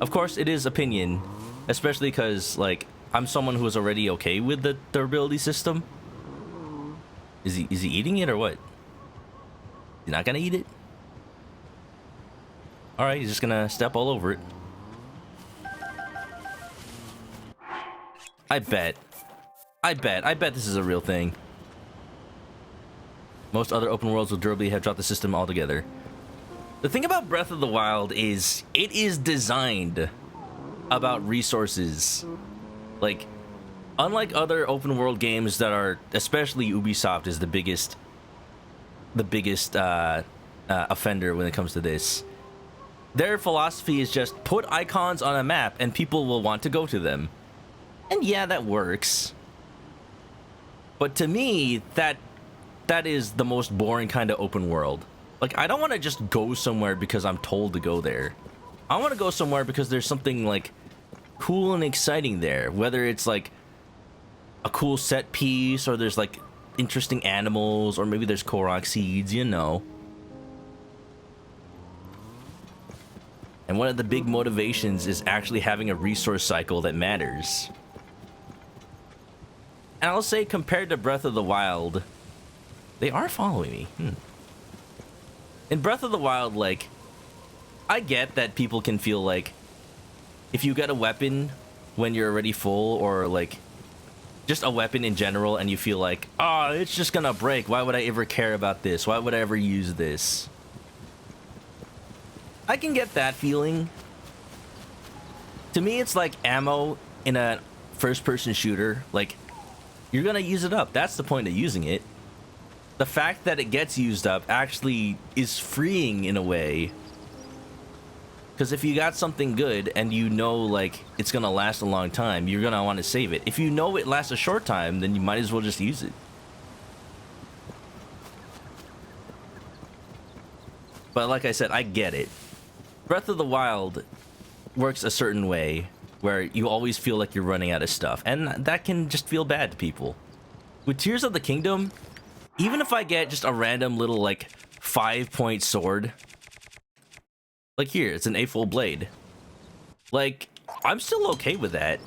Of course, it is opinion, especially because, like, I'm someone who is already okay with the durability system. Is he eating it or what? He's not gonna eat it? Alright, he's just gonna step all over it. I bet this is a real thing. Most other open worlds with durability have dropped the system altogether. The thing about Breath of the Wild is it is designed about resources. Like, unlike other open world games that are, especially Ubisoft is the biggest offender when it comes to this. Their philosophy is just put icons on a map and people will want to go to them. And yeah, that works. But to me, that is the most boring kind of open world. Like, I don't want to just go somewhere because I'm told to go there. I want to go somewhere because there's something, like, cool and exciting there. Whether it's, like, a cool set piece, or there's, like, interesting animals, or maybe there's Korok seeds, you know. And one of the big motivations is actually having a resource cycle that matters. And I'll say, compared to Breath of the Wild, they are following me. In Breath of the Wild, like, I get that people can feel like if you get a weapon when you're already full, or like just a weapon in general, and you feel like, oh, it's just gonna break. Why would I ever care about this? Why would I ever use this? I can get that feeling. To me, it's like ammo in a first-person shooter. Like, you're gonna use it up. That's the point of using it. the fact that it gets used up actually is freeing in a way. Because if you got something good and you know, like, it's gonna last a long time, you're gonna want to save it. If you know it lasts a short time, then you might as well just use it. But like I said, I get it. Breath of the Wild works a certain way where you always feel like you're running out of stuff, and that can just feel bad to people. With Tears of the Kingdom, even if I get just a random little, like, 5-point sword, like here, it's an A-full blade, like, I'm still okay with that.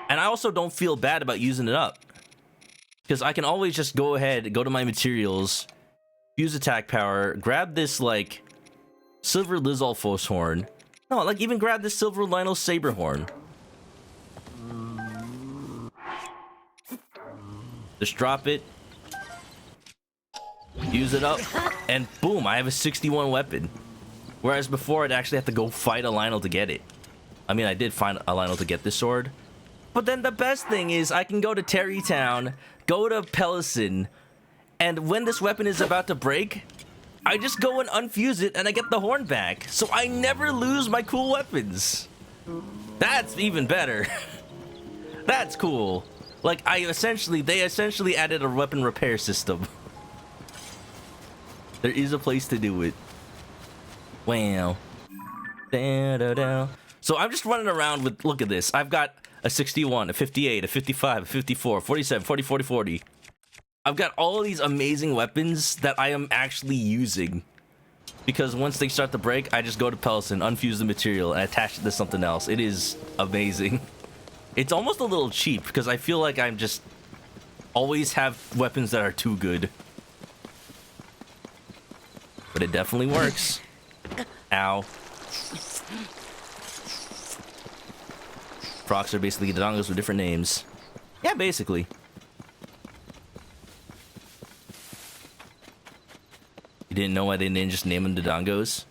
And I also don't feel bad about using it up, because I can always just go ahead, go to my materials, use attack power, grab this, like, Silver Lizalfos horn. No, like, even grab this Silver Lionel Saber horn. Just drop it. Use it up. And boom, I have a 61 weapon. Whereas before, I'd actually have to go fight a Lionel to get it. I mean, I did find a Lionel to get this sword. But then the best thing is, I can go to Terrytown, go to Pelison, and when this weapon is about to break, I just go and unfuse it and I get the horn back. So I never lose my cool weapons. That's even better. That's cool. Like, they essentially added a weapon repair system. There is a place to do it. Wow. So I'm just running around with, look at this. I've got a 61, a 58, a 55, a 54, 47, 40, 40, 40. I've got all of these amazing weapons that I am actually using. Because once they start to break, I just go to Pelison, unfuse the material, and attach it to something else. It is amazing. It's almost a little cheap, because I feel like I'm just always have weapons that are too good. But it definitely works. Ow. Frogs are basically Dodongos with different names. Yeah, basically. You didn't know why they didn't just name them Dodongos?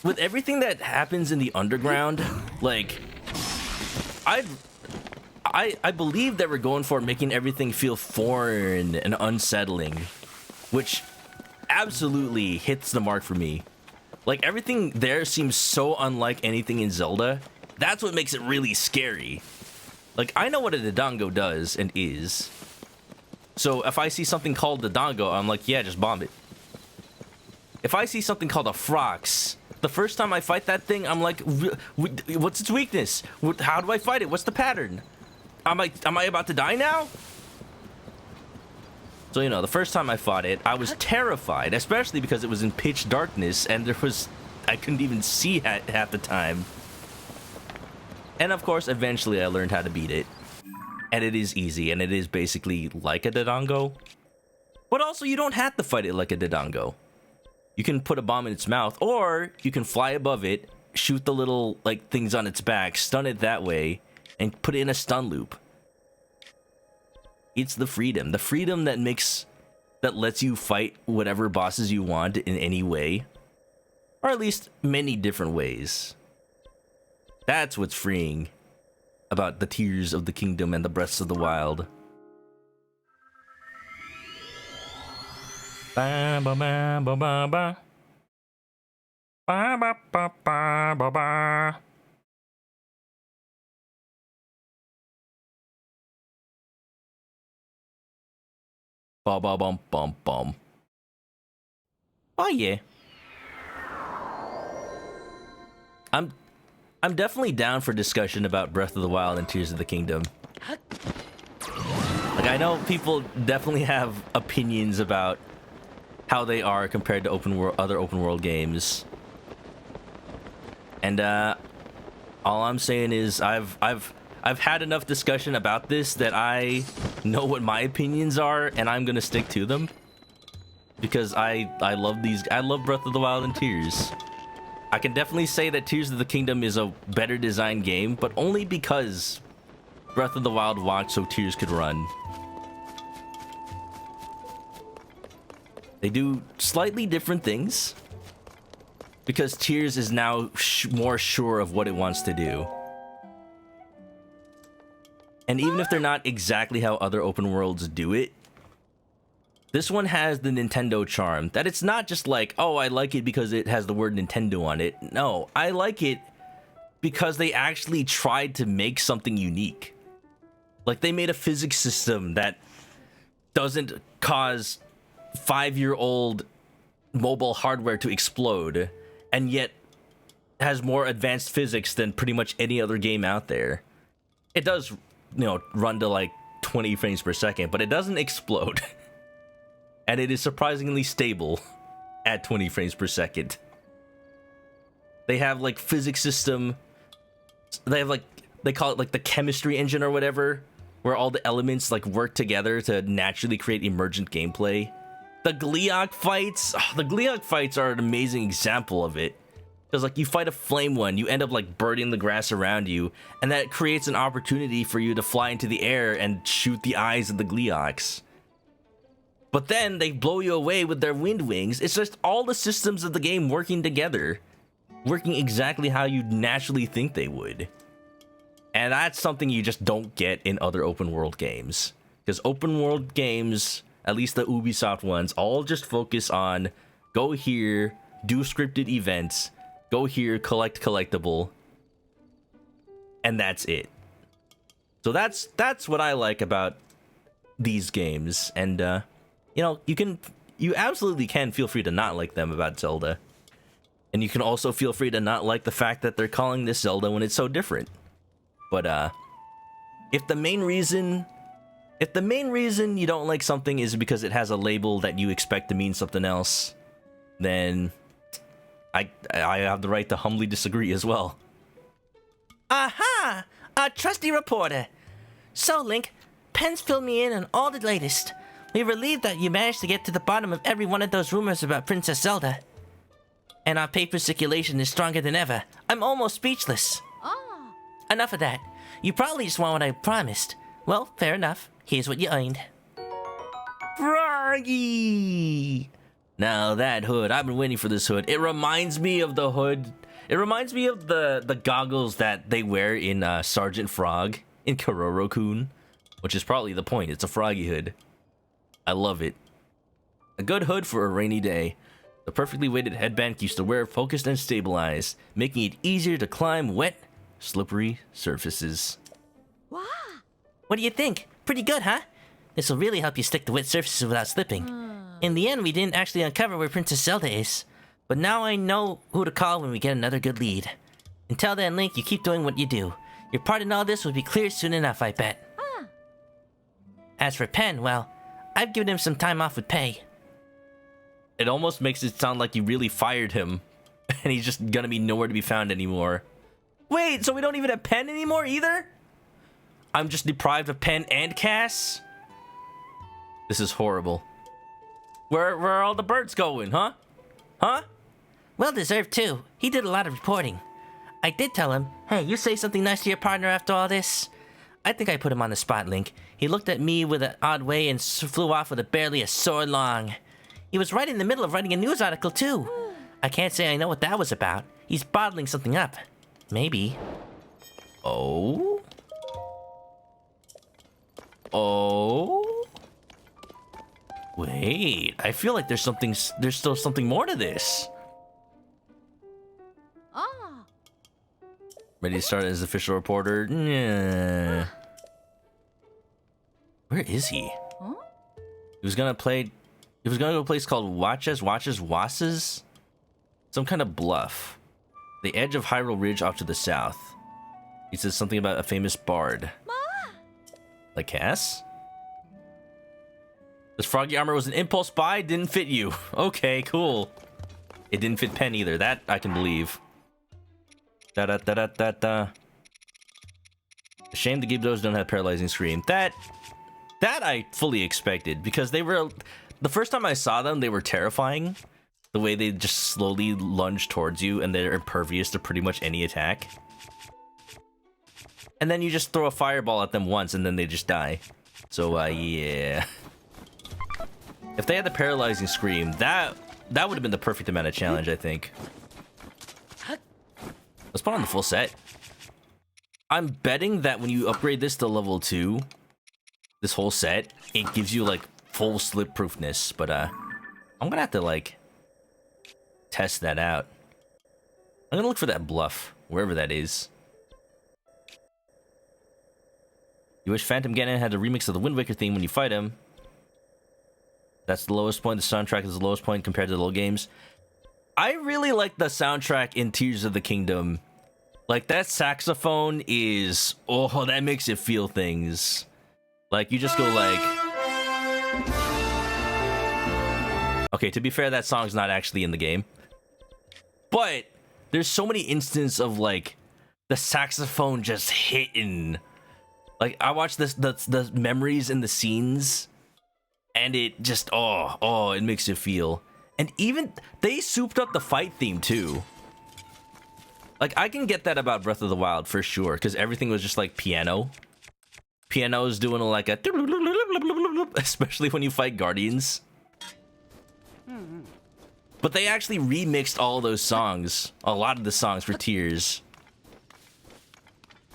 With everything that happens in the underground, like, I believe that we're going for making everything feel foreign and unsettling, which absolutely hits the mark for me. Like, everything there seems so unlike anything in Zelda. That's what makes it really scary. Like, I know what a Dodongo does and is. So if I see something called Dodongo, I'm like, yeah, just bomb it. If I see something called a Frox, the first time I fight that thing, I'm like, what's its weakness? How do I fight it? What's the pattern? Am I about to die now? So, you know, the first time I fought it, I was terrified, especially because it was in pitch darkness and I couldn't even see half the time. And of course, eventually I learned how to beat it. And it is easy, and it is basically like a Dodongo. But also, you don't have to fight it like a Dodongo. You can put a bomb in its mouth, or you can fly above it, shoot the little, like, things on its back, stun it that way, and put it in a stun loop. It's the freedom that lets you fight whatever bosses you want in any way. Or at least many different ways. That's what's freeing about the Tears of the Kingdom and the Breaths of the Wild. Ba ba ba ba ba ba. Ba ba ba ba ba ba. Ba ba bum bum bum. Oh yeah. I'm definitely down for discussion about Breath of the Wild and Tears of the Kingdom. Like, I know people definitely have opinions about how they are compared to other open world games. And all I'm saying is I've had enough discussion about this that I know what my opinions are, and I'm gonna stick to them. Because I love Breath of the Wild and Tears. I can definitely say that Tears of the Kingdom is a better designed game, but only because Breath of the Wild walked so Tears could run. They do slightly different things, because Tears is now more sure of what it wants to do. And even if they're not exactly how other open worlds do it, this one has the Nintendo charm. That it's not just like, oh, I like it because it has the word Nintendo on it. No, I like it because they actually tried to make something unique. Like, they made a physics system that doesn't cause 5-year-old mobile hardware to explode, and yet has more advanced physics than pretty much any other game out there. It does, run to like 20 frames per second, but it doesn't explode. And it is surprisingly stable at 20 frames per second. They have like physics system. They have like, they call it like the chemistry engine or whatever, where all the elements like work together to naturally create emergent gameplay. The Gleeok fights are an amazing example of it. Because like you fight a flame one, you end up like burning the grass around you, and that creates an opportunity for you to fly into the air and shoot the eyes of the Gleeoks. But then they blow you away with their wind wings. It's just all the systems of the game working together, working exactly how you'd naturally think they would. And that's something you just don't get in other open world games. Because open world games, at least the Ubisoft ones, all just focus on go here, do scripted events, go here, collect collectible, and that's it. So that's what I like about these games. And you absolutely can feel free to not like them about Zelda. And you can also feel free to not like the fact that they're calling this Zelda when it's so different. But if the main reason you don't like something is because it has a label that you expect to mean something else, then I have the right to humbly disagree as well. Aha! A trusty reporter. So, Link, Penn's filled me in on all the latest. We're relieved that you managed to get to the bottom of every one of those rumors about Princess Zelda. And our paper circulation is stronger than ever. I'm almost speechless. Oh. Enough of that. You probably just want what I promised. Well, fair enough. Here's what you earned. Froggy! Now that hood, I've been waiting for this hood. It reminds me of the hood. It reminds me of the goggles that they wear in Sergeant Frog in Kororo-kun, which is probably the point. It's a froggy hood. I love it. A good hood for a rainy day. The perfectly weighted headband keeps the wearer focused and stabilized, making it easier to climb wet, slippery surfaces. Wow. What do you think? Pretty good, huh? This will really help you stick to wet surfaces without slipping. In the end, we didn't actually uncover where Princess Zelda is. But now I know who to call when we get another good lead. Until then, Link, you keep doing what you do. Your part in all this will be clear soon enough, I bet. As for Penn, well, I've given him some time off with pay. It almost makes it sound like you really fired him, and he's just gonna be nowhere to be found anymore. Wait, so we don't even have Penn anymore either? I'm just deprived of Penn and Cass? This is horrible. Where are all the birds going, huh? Huh? Well deserved, too. He did a lot of reporting. I did tell him, hey, you say something nice to your partner after all this? I think I put him on the spot, Link. He looked at me with an odd way and flew off with barely a sword long. He was right in the middle of writing a news article, too. I can't say I know what that was about. He's bottling something up. Maybe. Oh? Oh? Wait, I feel like there's still something more to this. Oh. Ready to start as official reporter? Yeah. Where is he? Huh? He was gonna go to a place called Wasses? Some kind of bluff. The edge of Hyrule Ridge off to the south. He says something about a famous bard. Like Cass? This froggy armor was an impulse buy, didn't fit you. Okay, cool. It didn't fit Penn either. That I can believe. Da-da-da-da-da-da. Shame the Gibdos don't have paralyzing scream. That I fully expected, because they were... The first time I saw them, they were terrifying. The way they just slowly lunge towards you, and they're impervious to pretty much any attack. And then you just throw a fireball at them once, and then they just die. So, yeah. If they had the paralyzing scream, that would have been the perfect amount of challenge, I think. Let's put on the full set. I'm betting that when you upgrade this to level 2, this whole set, it gives you like full slip proofness. But I'm gonna have to like test that out. I'm gonna look for that bluff, wherever that is. You wish Phantom Ganon had a remix of the Wind Waker theme when you fight him. That's the lowest point. The soundtrack is the lowest point compared to the low games. I really like the soundtrack in Tears of the Kingdom. Like, that saxophone is... Oh, that makes it feel things. Like, you just go like... Okay, to be fair, that song's not actually in the game. But there's so many instances of, like, the saxophone just hitting. Like, I watched the memories and the scenes, and it just... Oh, it makes you feel... And even, they souped up the fight theme, too. Like, I can get that about Breath of the Wild, for sure, because everything was just, like, piano. Piano's doing, like, a... Especially when you fight Guardians. But they actually remixed all those songs, a lot of the songs for Tears.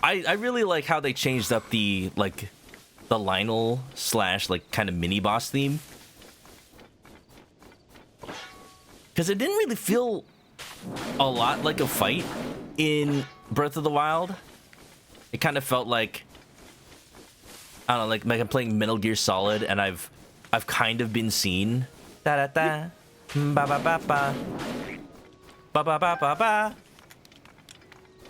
I really like how they changed up the, like, the Lionel / like, kind of mini-boss theme. Because it didn't really feel a lot like a fight in Breath of the Wild. It kind of felt like, I don't know, like I'm playing Metal Gear Solid and I've kind of been seen. Da da da, ba ba ba ba, ba ba ba ba ba.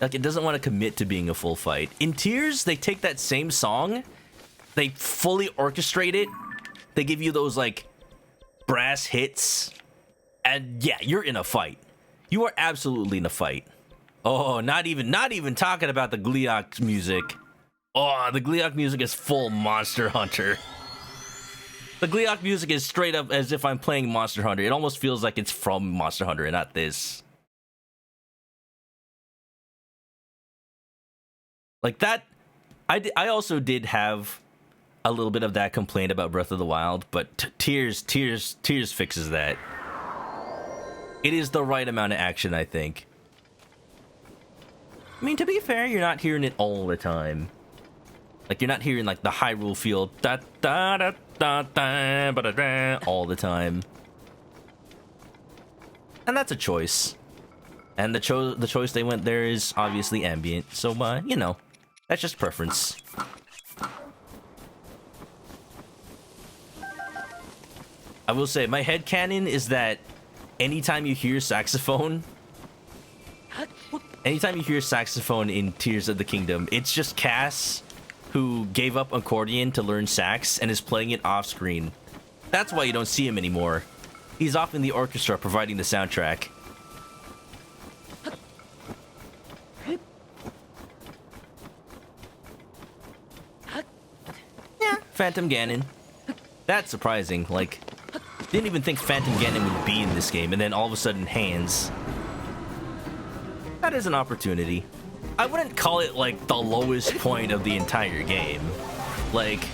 Like, it doesn't want to commit to being a full fight. In Tears, they take that same song, they fully orchestrate it. They give you those like brass hits. And yeah, you're in a fight. You are absolutely in a fight. Oh, not even talking about the Gleeok music. Oh, the Gleeok music is full Monster Hunter. The Gleeok music is straight up as if I'm playing Monster Hunter. It almost feels like it's from Monster Hunter and not this. Like that, I also did have a little bit of that complaint about Breath of the Wild, but Tears fixes that. It is the right amount of action, I think. I mean, to be fair, you're not hearing it all the time. Like, you're not hearing, like, the Hyrule feel da-da-da-da-da-ba-da-da all the time. And that's a choice. And the choice they went there is obviously ambient. So, you know, that's just preference. I will say, my headcanon is that anytime you hear saxophone in Tears of the Kingdom, it's just Cass who gave up accordion to learn sax and is playing it off screen. That's why you don't see him anymore. He's off in the orchestra providing the soundtrack. Yeah, Phantom Ganon. That's surprising, like... Didn't even think Phantom Ganon would be in this game, and then all of a sudden, hands. That is an opportunity. I wouldn't call it, like, the lowest point of the entire game. Like,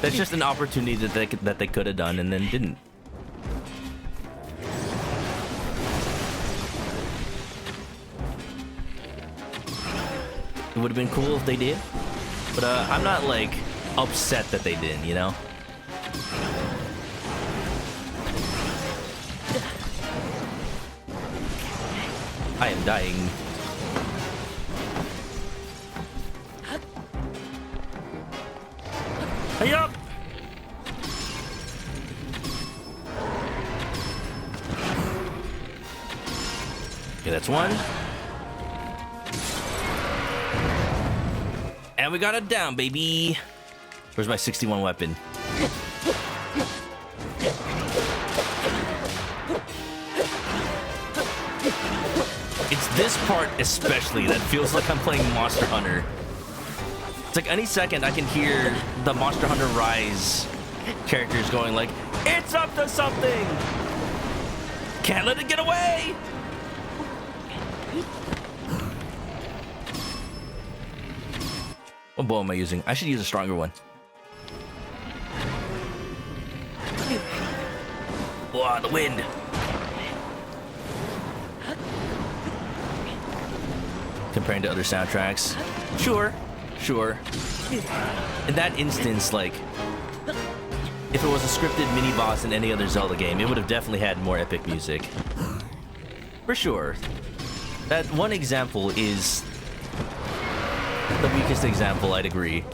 that's just an opportunity that they could have done and then didn't. It would have been cool if they did, but I'm not, like, upset that they didn't, you know? I am dying. Hey up! Okay, that's one. And we got it down, baby. Where's my 61 weapon? It's this part especially that feels like I'm playing Monster Hunter. It's like any second I can hear the Monster Hunter Rise characters going like, "It's up to something! Can't let it get away!" What bow am I using? I should use a stronger one. Wow, the wind. comparing to other soundtracks. Sure. In that instance, like, if it was a scripted mini-boss in any other Zelda game, it would have definitely had more epic music. For sure. That one example is the weakest example, I'd agree.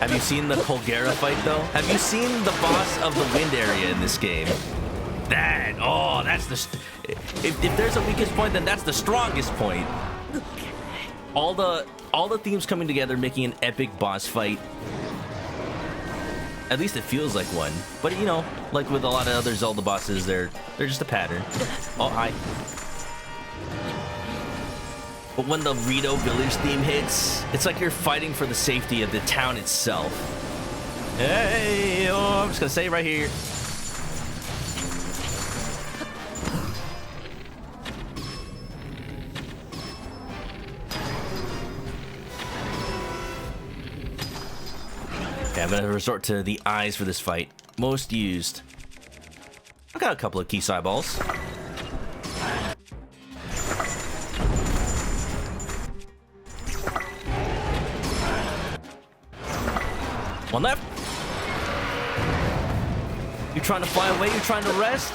Have you seen the Colgera fight, though? Have you seen the boss of the wind area in this game? That's the... If there's a weakest point, then that's the strongest point. All the themes coming together, making an epic boss fight. At least it feels like one. But, you know, like with a lot of other Zelda bosses, they're just a pattern. Oh, hi. But when the Rito village theme hits, it's like you're fighting for the safety of the town itself. Hey, I'm just gonna say it right here. Okay, I'm gonna resort to the eyes for this fight. Most used. I got a couple of key eyeballs. One left. You trying to fly away? You trying to rest?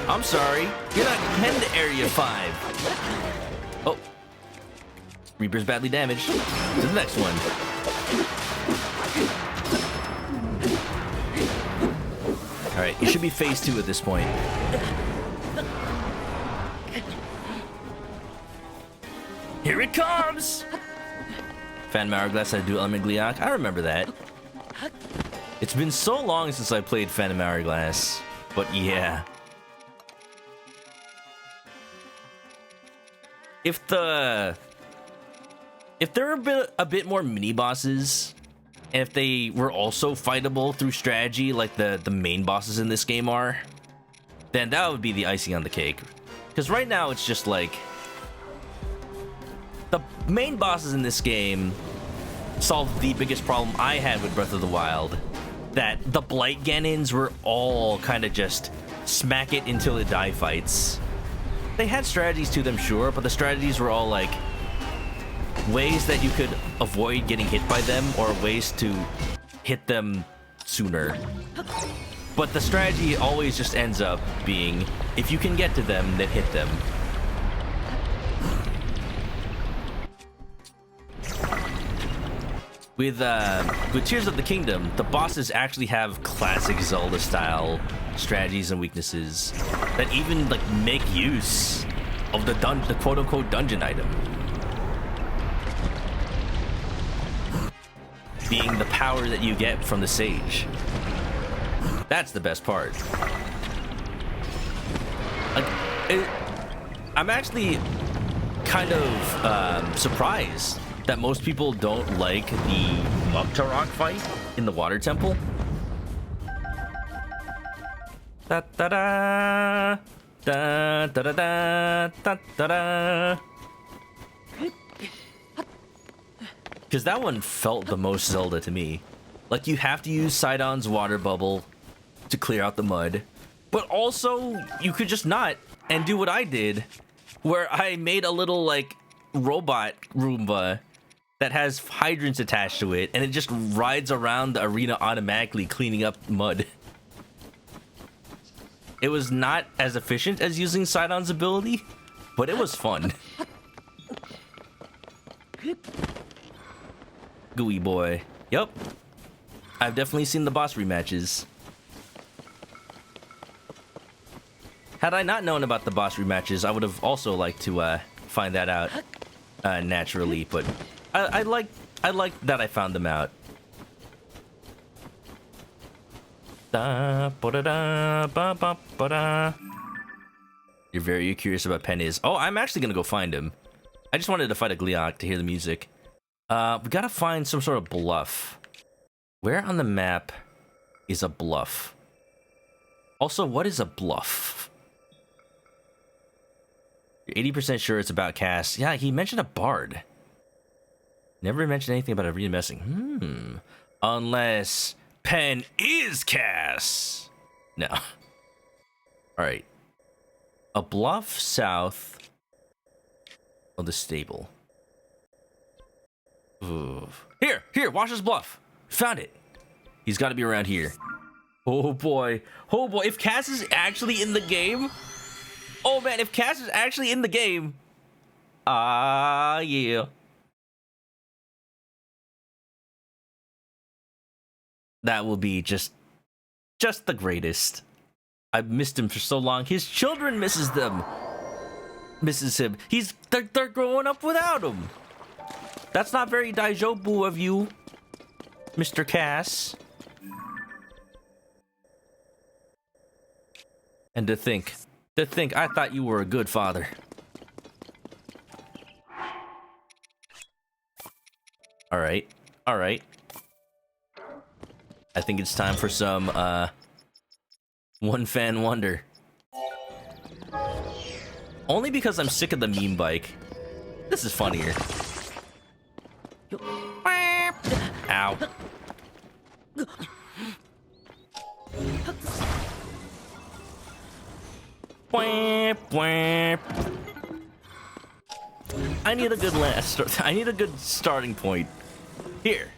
I'm sorry. You're not heading to Area 5. Oh. Reaper's badly damaged. To the next one. Alright, you should be phase 2 at this point. Here it comes! Phantom Hourglass had a dual element Gleeok. I remember that. It's been so long since I played Phantom Hourglass, but yeah. If there were a bit more mini bosses, and if they were also fightable through strategy like the main bosses in this game are, then that would be the icing on the cake. Because right now it's just like the main bosses in this game solved the biggest problem I had with Breath of the Wild. That the Blight Ganons were all kind of just smack it until it die fights. They had strategies to them, sure, but the strategies were all like ways that you could avoid getting hit by them or ways to hit them sooner. But the strategy always just ends up being, if you can get to them, then hit them. With Tears of the Kingdom, the bosses actually have classic Zelda-style strategies and weaknesses that even like make use of the quote-unquote dungeon item. Being the power that you get from the sage. That's the best part. I'm actually kind of surprised that most people don't like the Mugtarok fight in the Water Temple. Da da da da da da da da da da. Because that one felt the most Zelda to me. Like, you have to use Sidon's water bubble to clear out the mud, but also you could just not and do what I did, where I made a little like robot Roomba that has hydrants attached to it, and it just rides around the arena automatically cleaning up mud. It was not as efficient as using Sidon's ability, but it was fun. Gooey boy. Yup. I've definitely seen the boss rematches. Had I not known about the boss rematches, I would have also liked to find that out naturally, but I like that I found them out. You're very curious about Pen is. Oh, I'm actually gonna go find him. I just wanted to fight a Gleeok to hear the music. We gotta find some sort of bluff. Where on the map is a bluff? Also, what is a bluff? You're 80% sure it's about Cass. Yeah, he mentioned a bard. Never mentioned anything about arena messing. Unless Pen is Cass. No. Alright. A bluff south of the stable. Ooh. Here, watch this bluff. Found it. He's got to be around here. Oh boy. If Cass is actually in the game. Oh man, if Cass is actually in the game. Yeah. That will be just the greatest. I've missed him for so long. His children misses him. They're growing up without him. That's not very daijobu of you, Mr. Cass. And to think, I thought you were a good father. All right. I think it's time for some, one fan wonder. Only because I'm sick of the meme bike. This is funnier. Ow. I need a good I need a good starting point. Here.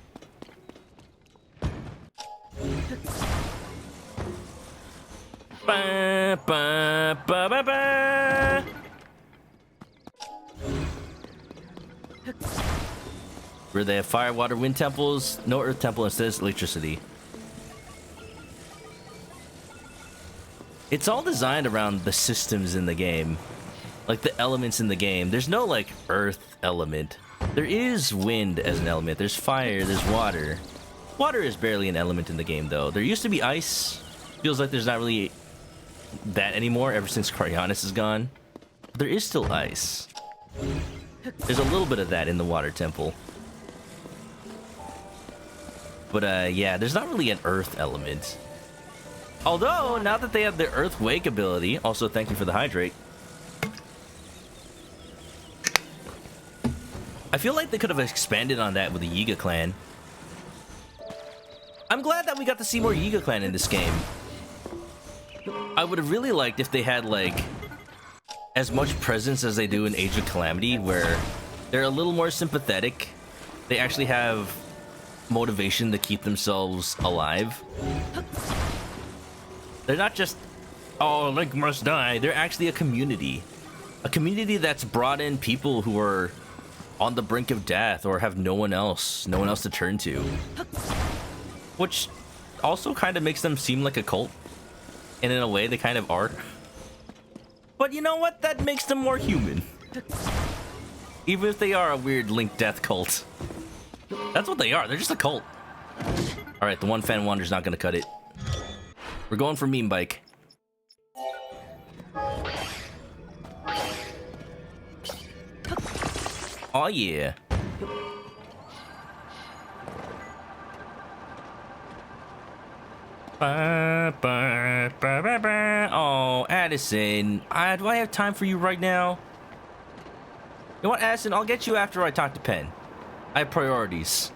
Ba, ba, ba, ba, ba. Where they have fire, water, wind temples, no earth temple, instead it's electricity. It's all designed around the systems in the game. Like the elements in the game. There's no like earth element. There is wind as an element. There's fire, there's water. Water is barely an element in the game though. There used to be ice. Feels like there's not really that anymore ever since Cryonis is gone. But there is still ice. There's a little bit of that in the water temple. But yeah, there's not really an earth element. Although, now that they have the Earth Wake ability, also thank you for the hydrate. I feel like they could have expanded on that with the Yiga clan. I'm glad that we got to see more Yiga clan in this game. I would have really liked if they had, like, as much presence as they do in Age of Calamity, where they're a little more sympathetic. They actually have motivation to keep themselves alive. They're not just, oh, Link must die. They're actually a community. A community that's brought in people who are on the brink of death or have no one else to turn to. Which also kind of makes them seem like a cult. And in a way, they kind of are. But you know what? That makes them more human. Even if they are a weird Link death cult. That's what they are. They're just a cult. Alright, the one fan wonder's not gonna cut it. We're going for meme bike. Oh yeah. Oh, Addison. Do I have time for you right now? You know what, Addison? I'll get you after I talk to Penn. I have priorities.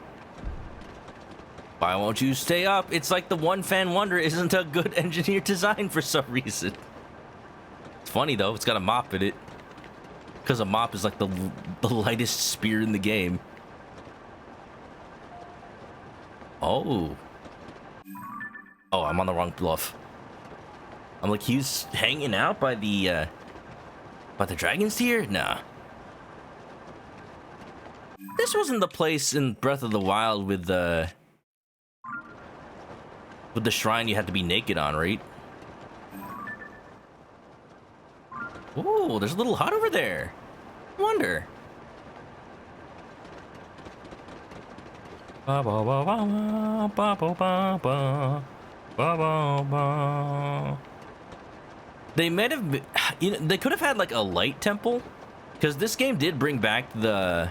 Why won't you stay up? It's like the one fan wonder isn't a good engineer design for some reason. It's funny though, it's got a mop in it. Because a mop is like the lightest spear in the game. Oh. Oh, I'm on the wrong bluff. I'm like, he's hanging out by the dragon's tier? Nah. This wasn't the place in Breath of the Wild with the shrine you had to be naked on, right? Ooh, there's a little hut over there. I wonder. Ba ba ba ba ba ba ba ba ba ba. They might have been, you know, they could have had like a light temple, because this game did bring back the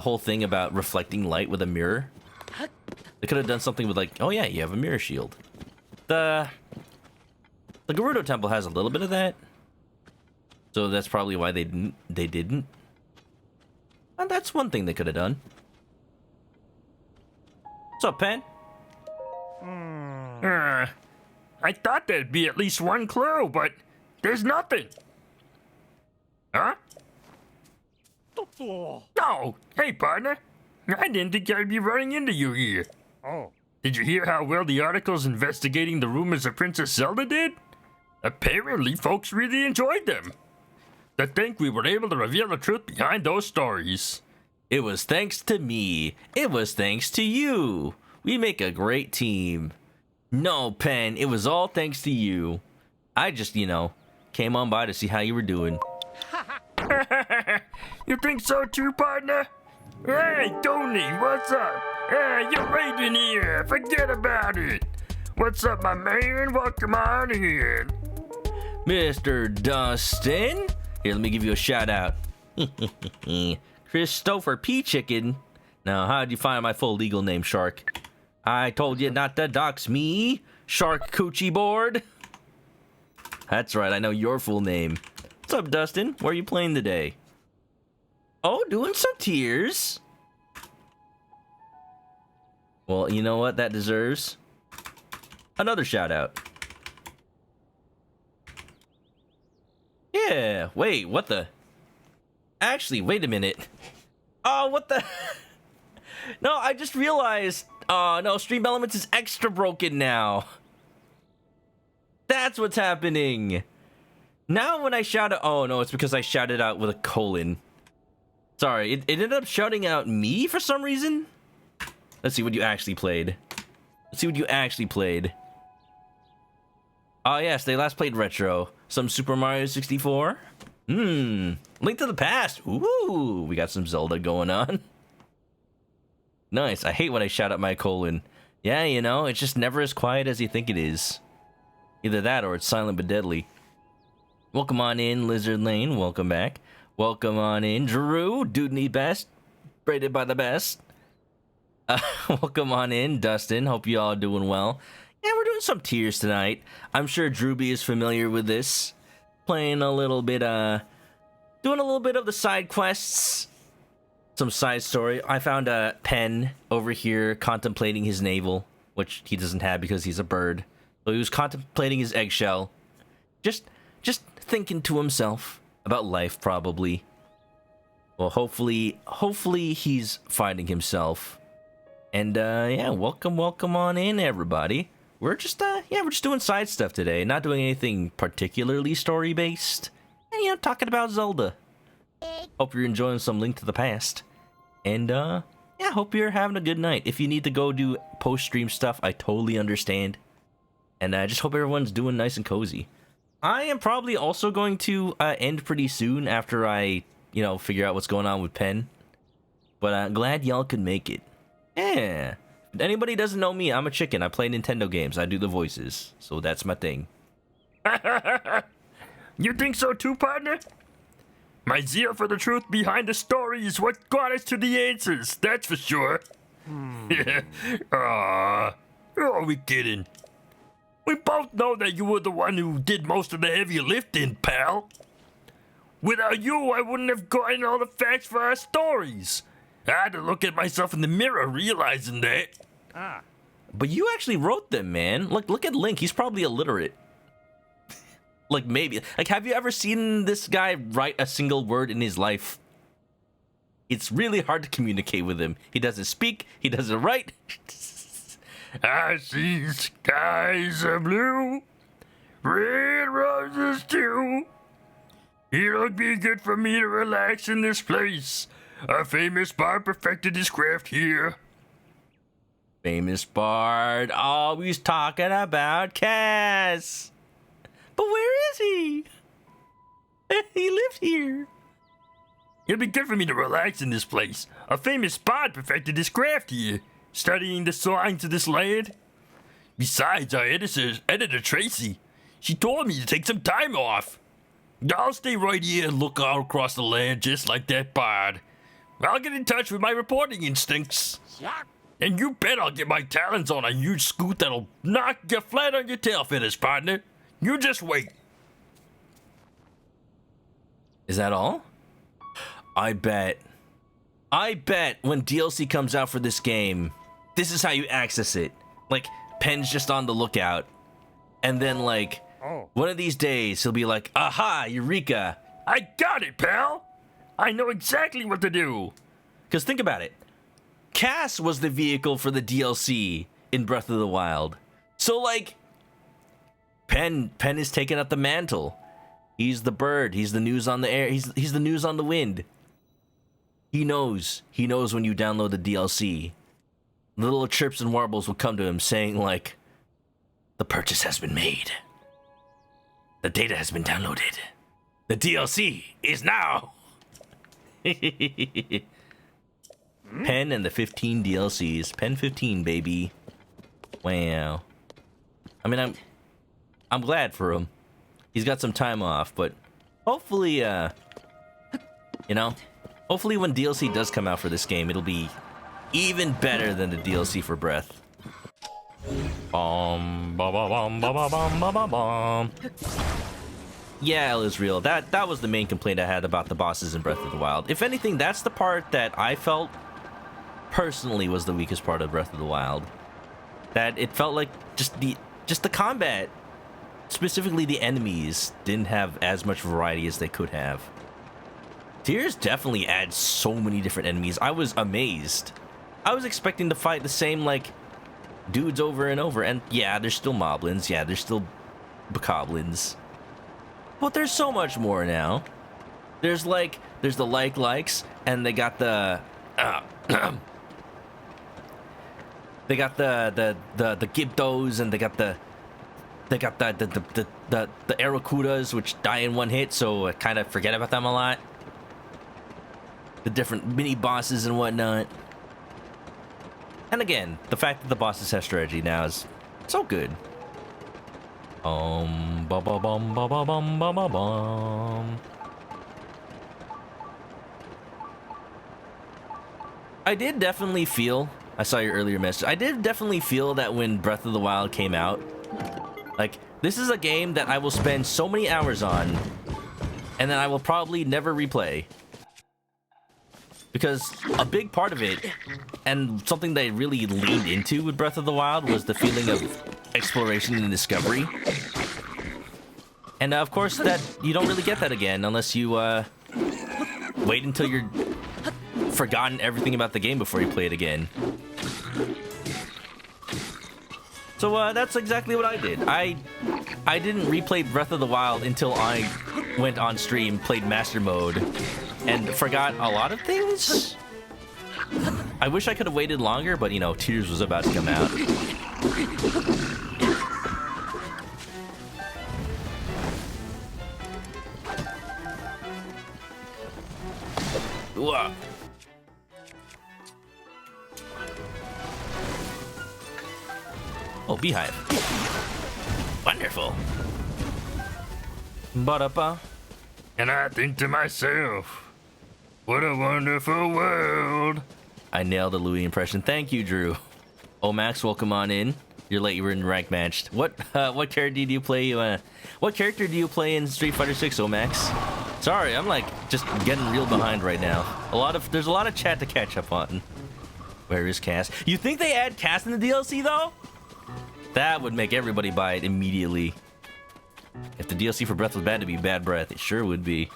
whole thing about reflecting light with a mirror. They could have done something with like, oh yeah, you have a mirror shield. The Gerudo Temple has a little bit of that, so that's probably why they didn't. And that's one thing they could have done. What's up, Pen? I thought there'd be at least one clue, but there's nothing. Huh? No! Hey, partner! I didn't think I'd be running into you here. Oh. Did you hear how well the articles investigating the rumors of Princess Zelda did? Apparently, folks really enjoyed them. To think we were able to reveal the truth behind those stories. It was thanks to me. It was thanks to you. We make a great team. No, Pen, it was all thanks to you. I just, came on by to see how you were doing. You think so too, partner? Hey, Tony, what's up? Hey, you're right in here. Forget about it. What's up, my man? Welcome on in. Mr. Dustin? Here, let me give you a shout out. Christopher P. Chicken. Now, how'd you find my full legal name, Shark? I told you not to dox me, Shark Coochie Board. That's right, I know your full name. What's up, Dustin? Where are you playing today? Oh, doing some tears. Well, you know what? That deserves another shout out. Yeah, wait, what the? Actually, wait a minute. Oh, what the? No, I just realized. Oh, no, Stream Elements is extra broken now. That's what's happening. Now when I shout out, oh no, it's because I shouted out with a colon. Sorry, it ended up shouting out me for some reason. Let's see what you actually played. Let's see what you actually played. Oh yes, they last played Retro. Some Super Mario 64. Link to the Past. Ooh, we got some Zelda going on. Nice. I hate when I shout out my colon. Yeah, it's just never as quiet as you think it is. Either that or it's silent but deadly. Welcome on in, Lizard Lane. Welcome back. Welcome on in, Drew. Dude Best. Braided by the best. Welcome on in, Dustin. Hope you all doing well. Yeah, we're doing some tiers tonight. I'm sure Drewby is familiar with this. Playing a little bit, doing a little bit of the side quests. Some side story. I found a Pen over here contemplating his navel, which he doesn't have because he's a bird. So he was contemplating his eggshell. Just thinking to himself about life, probably. Well, hopefully he's finding himself. And yeah, welcome on in, everybody. We're just doing side stuff today, not doing anything particularly story based. And talking about Zelda. Hope you're enjoying some Link to the Past. And yeah, hope you're having a good night. If you need to go do post stream stuff, I totally understand. And I just hope everyone's doing nice and cozy. I am probably also going to end pretty soon after I, figure out what's going on with Pen. But I'm glad y'all could make it. Yeah. If anybody doesn't know me, I'm a chicken. I play Nintendo games. I do the voices. So that's my thing. You think so too, partner? My zeal for the truth behind the story is what got us to the answers, that's for sure. Aw, who are we kidding? We both know that you were the one who did most of the heavy lifting, pal. Without you, I wouldn't have gotten all the facts for our stories. I had to look at myself in the mirror realizing that. But you actually wrote them, man. Look at Link. He's probably illiterate. Maybe. Have you ever seen this guy write a single word in his life? It's really hard to communicate with him. He doesn't speak. He doesn't write. I see skies are blue, red roses too. It'll be good for me to relax in this place. A famous bard perfected his craft here. Famous bard always talking about Cass. But where is he? He lives here. It'll be good for me to relax in this place. A famous bard perfected his craft here, studying the songs of this land. Besides, our editor Tracy, she told me to take some time off. I'll stay right here and look out across the land just like that bard. I'll get in touch with my reporting instincts. And you bet I'll get my talons on a huge scoot that'll knock you flat on your tail feathers, partner. You just wait. Is that all? I bet when DLC comes out for this game, this is how you access it. Pen's just on the lookout. and then like Oh. one of these days he'll be like, aha, eureka. I got it, pal. I know exactly what to do. Because think about it. Cass was the vehicle for the DLC in Breath of the Wild. So, like, Penn is taking up the mantle. He's the bird. He's the news on the air. He's the news on the wind. He knows. He knows when you download the DLC. The little chirps and warbles will come to him saying, like, the purchase has been made. The data has been downloaded. The DLC is now. Penn and the 15 DLCs. Penn 15, baby. Wow. I mean, I'm glad for him. He's got some time off, but hopefully, you know, hopefully when DLC does come out for this game, it'll be even better than the DLC for Breath. Yeah, Israel, that was the main complaint I had about the bosses in Breath of the Wild. If anything, that's the part that I felt personally was the weakest part of Breath of the Wild. That it felt like just the combat, specifically the enemies, didn't have as much variety as they could have. Tears definitely adds so many different enemies. I was amazed. I was expecting to fight the same, like, dudes over and over. And yeah, there's still moblins. Yeah, there's still bokoblins. But there's so much more now. There's the likes, and they got the they got the Gibdos, and they got the Arakudas, which die in one hit, so I kind of forget about them a lot. The different mini bosses and whatnot. And again, the fact that the bosses have strategy now is so good. Ba ba bum ba ba bum ba ba bum. I did definitely feel, I saw your earlier message, I did definitely feel that when Breath of the Wild came out, like, this is a game that I will spend so many hours on, and then I will probably never replay. Because a big part of it, and something they really leaned into with Breath of the Wild, was the feeling of exploration and discovery. And of course, that you don't really get that again unless you wait until you're forgotten everything about the game before you play it again. So that's exactly what I did. I didn't replay Breath of the Wild until I went on stream, played Master Mode, and forgot a lot of things. I wish I could have waited longer, but you know, Tears was about to come out. Whoa. Oh, beehive. Wonderful. Ba-da-ba. And I think to myself, what a wonderful world. I nailed the Louis impression. Thank you, Drew. Oh, Max, welcome on in. You're late. You were in rank matched. What character do you play? What character do you play in Street Fighter 6, oh, Max? Sorry, I'm like just getting real behind right now. There's a lot of chat to catch up on. Where is Cass? You think they add Cass in the DLC though? That would make everybody buy it immediately. If the DLC for Breath was bad to be Bad Breath, it sure would be.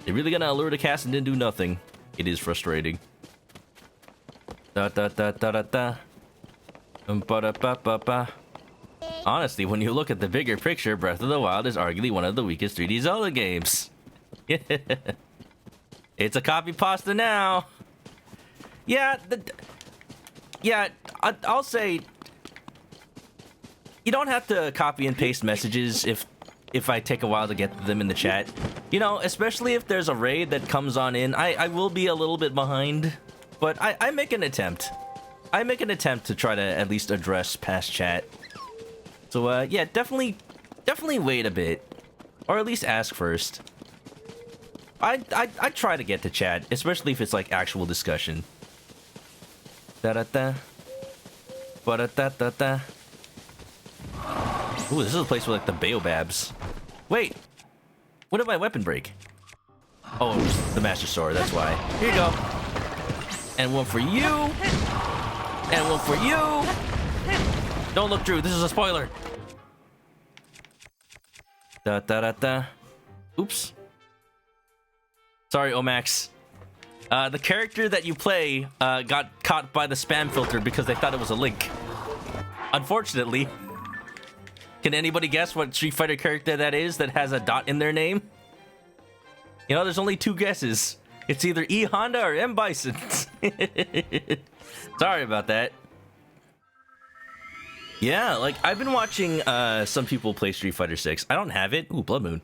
They really gonna allure the Cass and didn't do nothing. It is frustrating. Da da da da da da. Ba da ba ba ba. Honestly, when you look at the bigger picture, Breath of the Wild is arguably one of the weakest 3D Zelda games. It's a copy pasta now. Yeah, I'll say you don't have to copy and paste messages if I take a while to get to them in the chat. You know, especially if there's a raid that comes on in, I will be a little bit behind, but I make an attempt. I make an attempt to try to at least address past chat. So yeah, definitely wait a bit, or at least ask first. I try to get to chat, especially if it's like actual discussion. Da da da. Ba da da da da. Ooh, this is a place with like the baobabs. Wait, when did my weapon break? Oh, it was the Master Sword. That's why. Here you go. And one for you. And one for you. Don't look, Drew. This is a spoiler. Da da da da. Oops. Sorry, Omax. The character that you play got caught by the spam filter because they thought it was a link. Unfortunately. Can anybody guess what Street Fighter character that is that has a dot in their name? You know, there's only 2 guesses. It's either E Honda or M Bison. Sorry about that. Yeah, like I've been watching some people play Street Fighter 6. I don't have it. Ooh, Blood Moon.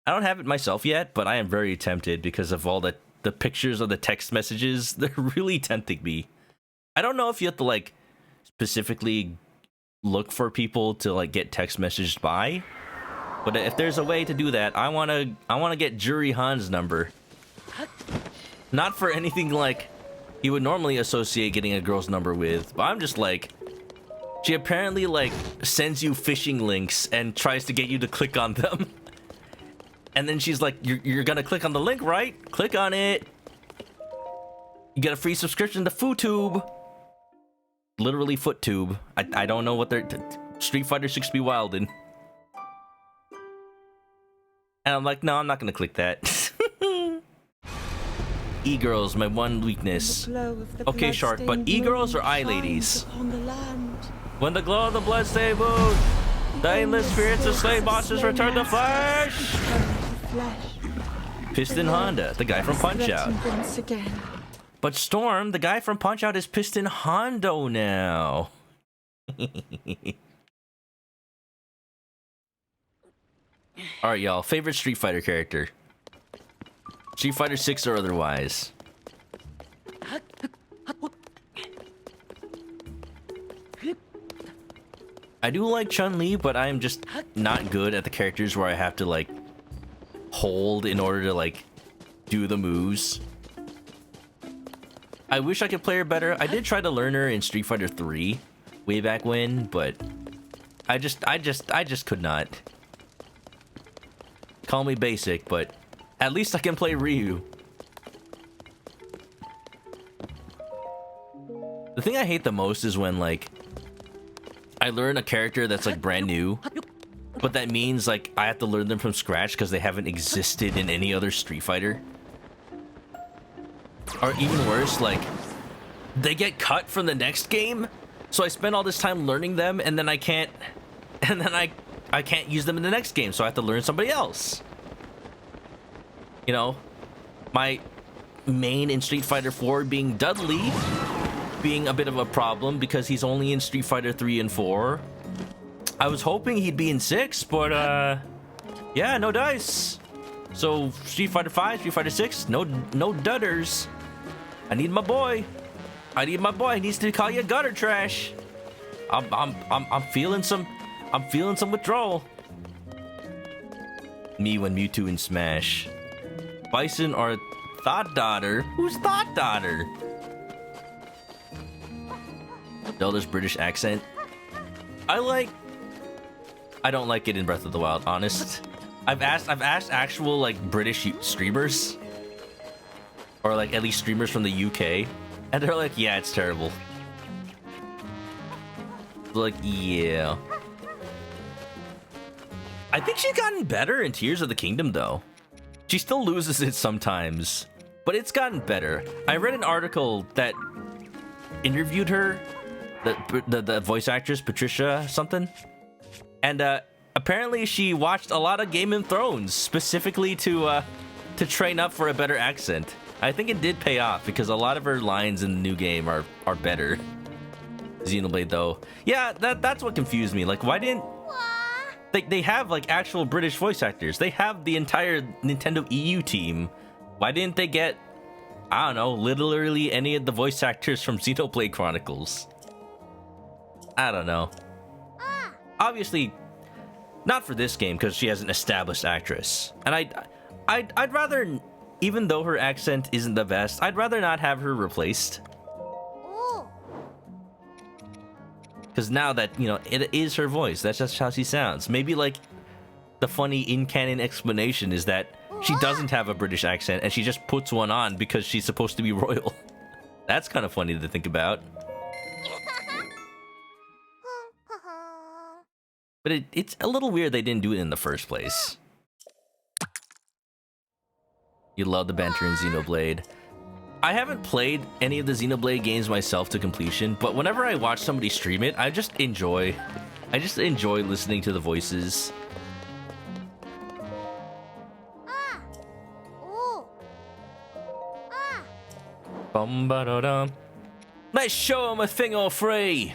I don't have it myself yet, but I am very tempted because of all the pictures of the text messages. They're really tempting me. I don't know if you have to like specifically look for people to like get text messaged by, but if there's a way to do that, I wanna get Juri Han's number. Not for anything like you would normally associate getting a girl's number with, but I'm just like, she apparently like sends you phishing links and tries to get you to click on them. And then she's like, you're gonna click on the link, right? Click on it. You get a free subscription to FooTube. Literally FootTube. I don't know what they're... Street Fighter 6 be wildin'. And I'm like, no, I'm not gonna click that. E-girls, my one weakness. Okay, Shark, but e-girls or eye-ladies? When the glow of the blood-stained moon, the aimless spirits of slain monsters return to flesh! Piston Honda, the guy from Punch-Out. But Storm, the guy from Punch-Out, is Piston Hondo now. Alright, y'all. Favorite Street Fighter character? Street Fighter 6 or otherwise? I do like Chun-Li, but I'm just not good at the characters where I have to, like, hold in order to, like, do the moves. I wish I could play her better. I did try to learn her in Street Fighter 3 way back when, but I just could not. Call me basic, but at least I can play Ryu. The thing I hate the most is when, like, I learn a character that's, like, brand new, but that means, like, I have to learn them from scratch because they haven't existed in any other Street Fighter. Or even worse, like, they get cut from the next game, so I spend all this time learning them, and then I can't use them in the next game, so I have to learn somebody else. You know, my main in Street Fighter 4 being Dudley, being a bit of a problem because he's only in Street Fighter 3 and 4. I was hoping he'd be in 6, but yeah, no dice. So Street Fighter 5, Street Fighter 6, no dudders. I need my boy. I need my boy. He needs to call you gutter trash. I'm feeling some withdrawal. Me when Mewtwo in Smash. Bison or Thought Daughter? Who's Thought Daughter? Zelda's British accent. I don't like it in Breath of the Wild, honest. I've asked actual like British streamers, or like at least streamers from the UK, and they're like, yeah, it's terrible. Like, yeah. I think she's gotten better in Tears of the Kingdom though. She still loses it sometimes, but it's gotten better. I read an article that interviewed her, the voice actress Patricia something, and apparently she watched a lot of Game of Thrones specifically to train up for a better accent. I think it did pay off because a lot of her lines in the new game are better. Xenoblade though, yeah, that's what confused me. Like, why didn't they have like actual British voice actors? They have the entire Nintendo EU team. Why didn't they get, I don't know, literally any of the voice actors from Xenoblade Chronicles? I don't know. Obviously, not for this game because she has an established actress, and I'd rather, even though her accent isn't the best, I'd rather not have her replaced. Because now that, you know, it is her voice, that's just how she sounds. Maybe, like, the funny in-canon explanation is that she doesn't have a British accent and she just puts one on because she's supposed to be royal. That's kind of funny to think about. But it's a little weird they didn't do it in the first place. You love the banter in Xenoblade. I haven't played any of the Xenoblade games myself to completion, but whenever I watch somebody stream it, I just enjoy listening to the voices. Bum-ba-da-dum. Let's show him a thing or three.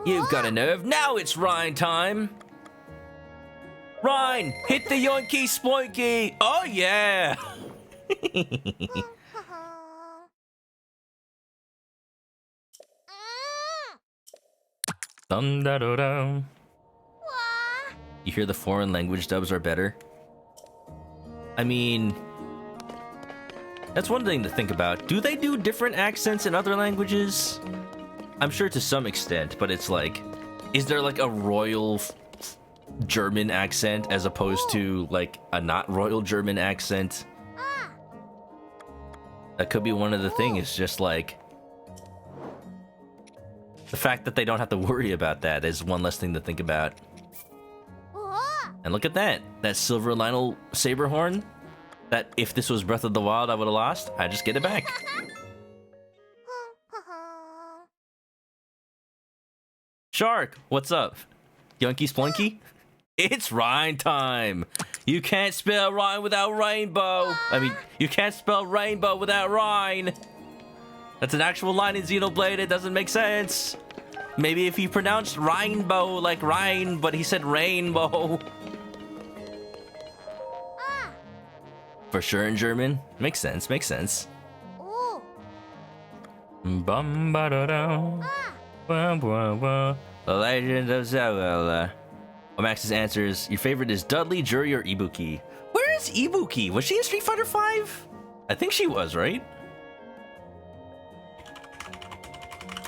You've got a nerve. Now it's Rhine time. Rhine, hit the yoinky sploinky. Oh yeah. Dum da da dum. You hear the foreign language dubs are better? I mean, that's one thing to think about. Do they do different accents in other languages? I'm sure to some extent, but it's like, is there like a royal German accent as opposed to like a not royal German accent? That could be one of the things. It's just like the fact that they don't have to worry about that is one less thing to think about. And look at that silver Lionel Saberhorn that if this was Breath of the Wild I would have lost. I just get it back. Shark, what's up? Yoinky Splunky? It's Rhine time! You can't spell Rhine without rainbow! I mean, you can't spell rainbow without Rhine! That's an actual line in Xenoblade, it doesn't make sense! Maybe if he pronounced rainbow like Rhine, but he said rainbow. For sure in German? Makes sense, makes sense. Bum-ba-da-dum. The Legend of Zelda. Well, Max's answer is, your favorite is Dudley, Jury, or Ibuki. Where is Ibuki? Was she in Street Fighter V? I think she was, right?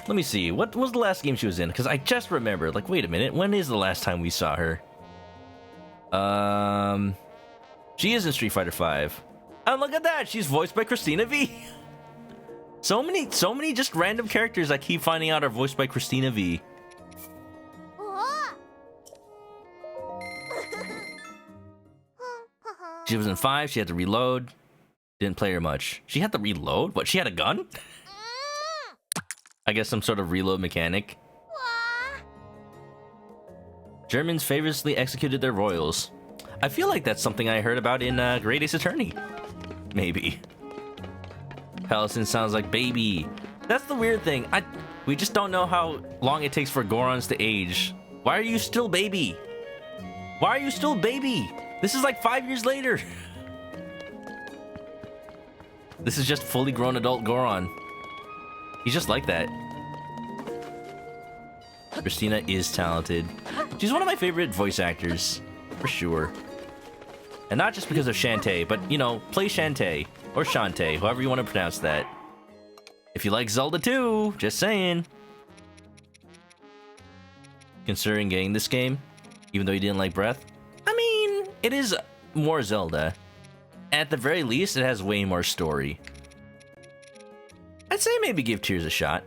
Let me see. What was the last game she was in? Because I just remembered. Like, wait a minute. When is the last time we saw her? She is in Street Fighter V. And look at that. She's voiced by Christina V. So many just random characters I keep finding out are voiced by Christina V. 2005, she had to reload. Didn't play her much. She had to reload? What, she had a gun? I guess some sort of reload mechanic. Germans famously executed their royals. I feel like that's something I heard about in Great Ace Attorney. Maybe. Pellison sounds like baby. That's the weird thing. We just don't know how long it takes for Gorons to age. Why are you still baby? Why are you still baby? This is like 5 years later. This is just fully grown adult Goron. He's just like that. Christina is talented. She's one of my favorite voice actors, for sure. And not just because of Shantae, but, you know, play Shantae. Or Shantae, however you want to pronounce that. If you like Zelda too, just saying. Considering getting this game, even though you didn't like Breath? I mean, it is more Zelda. At the very least, it has way more story. I'd say maybe give Tears a shot.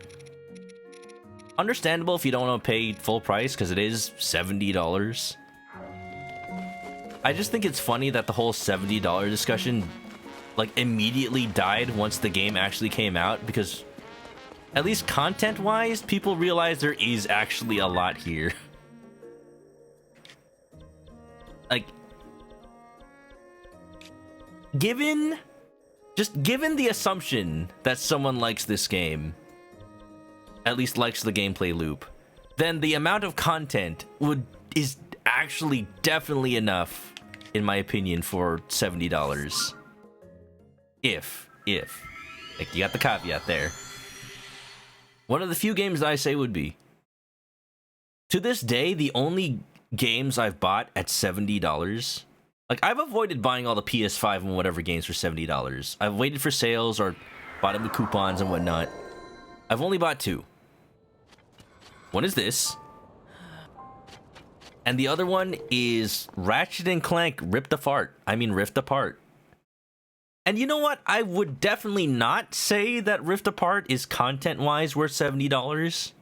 Understandable if you don't want to pay full price, because it is $70. I just think it's funny that the whole $70 discussion like immediately died once the game actually came out, because at least content-wise, people realize there is actually a lot here. Like, given the assumption that someone likes this game, at least likes the gameplay loop, then the amount of content is actually definitely enough, in my opinion, for $70. If. Like, you got the caveat there. One of the few games I say would be. To this day, the only games I've bought at $70... Like, I've avoided buying all the PS5 and whatever games for $70. I've waited for sales or bought them with coupons and whatnot. I've only bought two. One is this. And the other one is Ratchet & Clank Rift Apart. And you know what? I would definitely not say that Rift Apart is content-wise worth $70.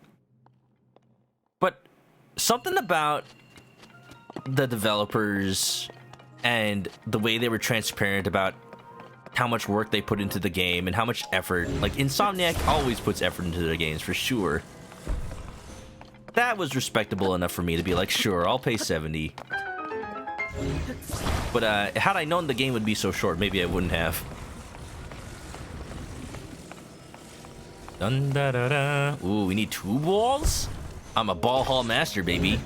But something about the developers and the way they were transparent about how much work they put into the game and how much effort. Like, Insomniac always puts effort into their games, for sure. That was respectable enough for me to be like, sure, I'll pay 70. But had I known the game would be so short, maybe I wouldn't have. Dun da da da. Ooh, we need 2 balls? I'm a ball haul master, baby.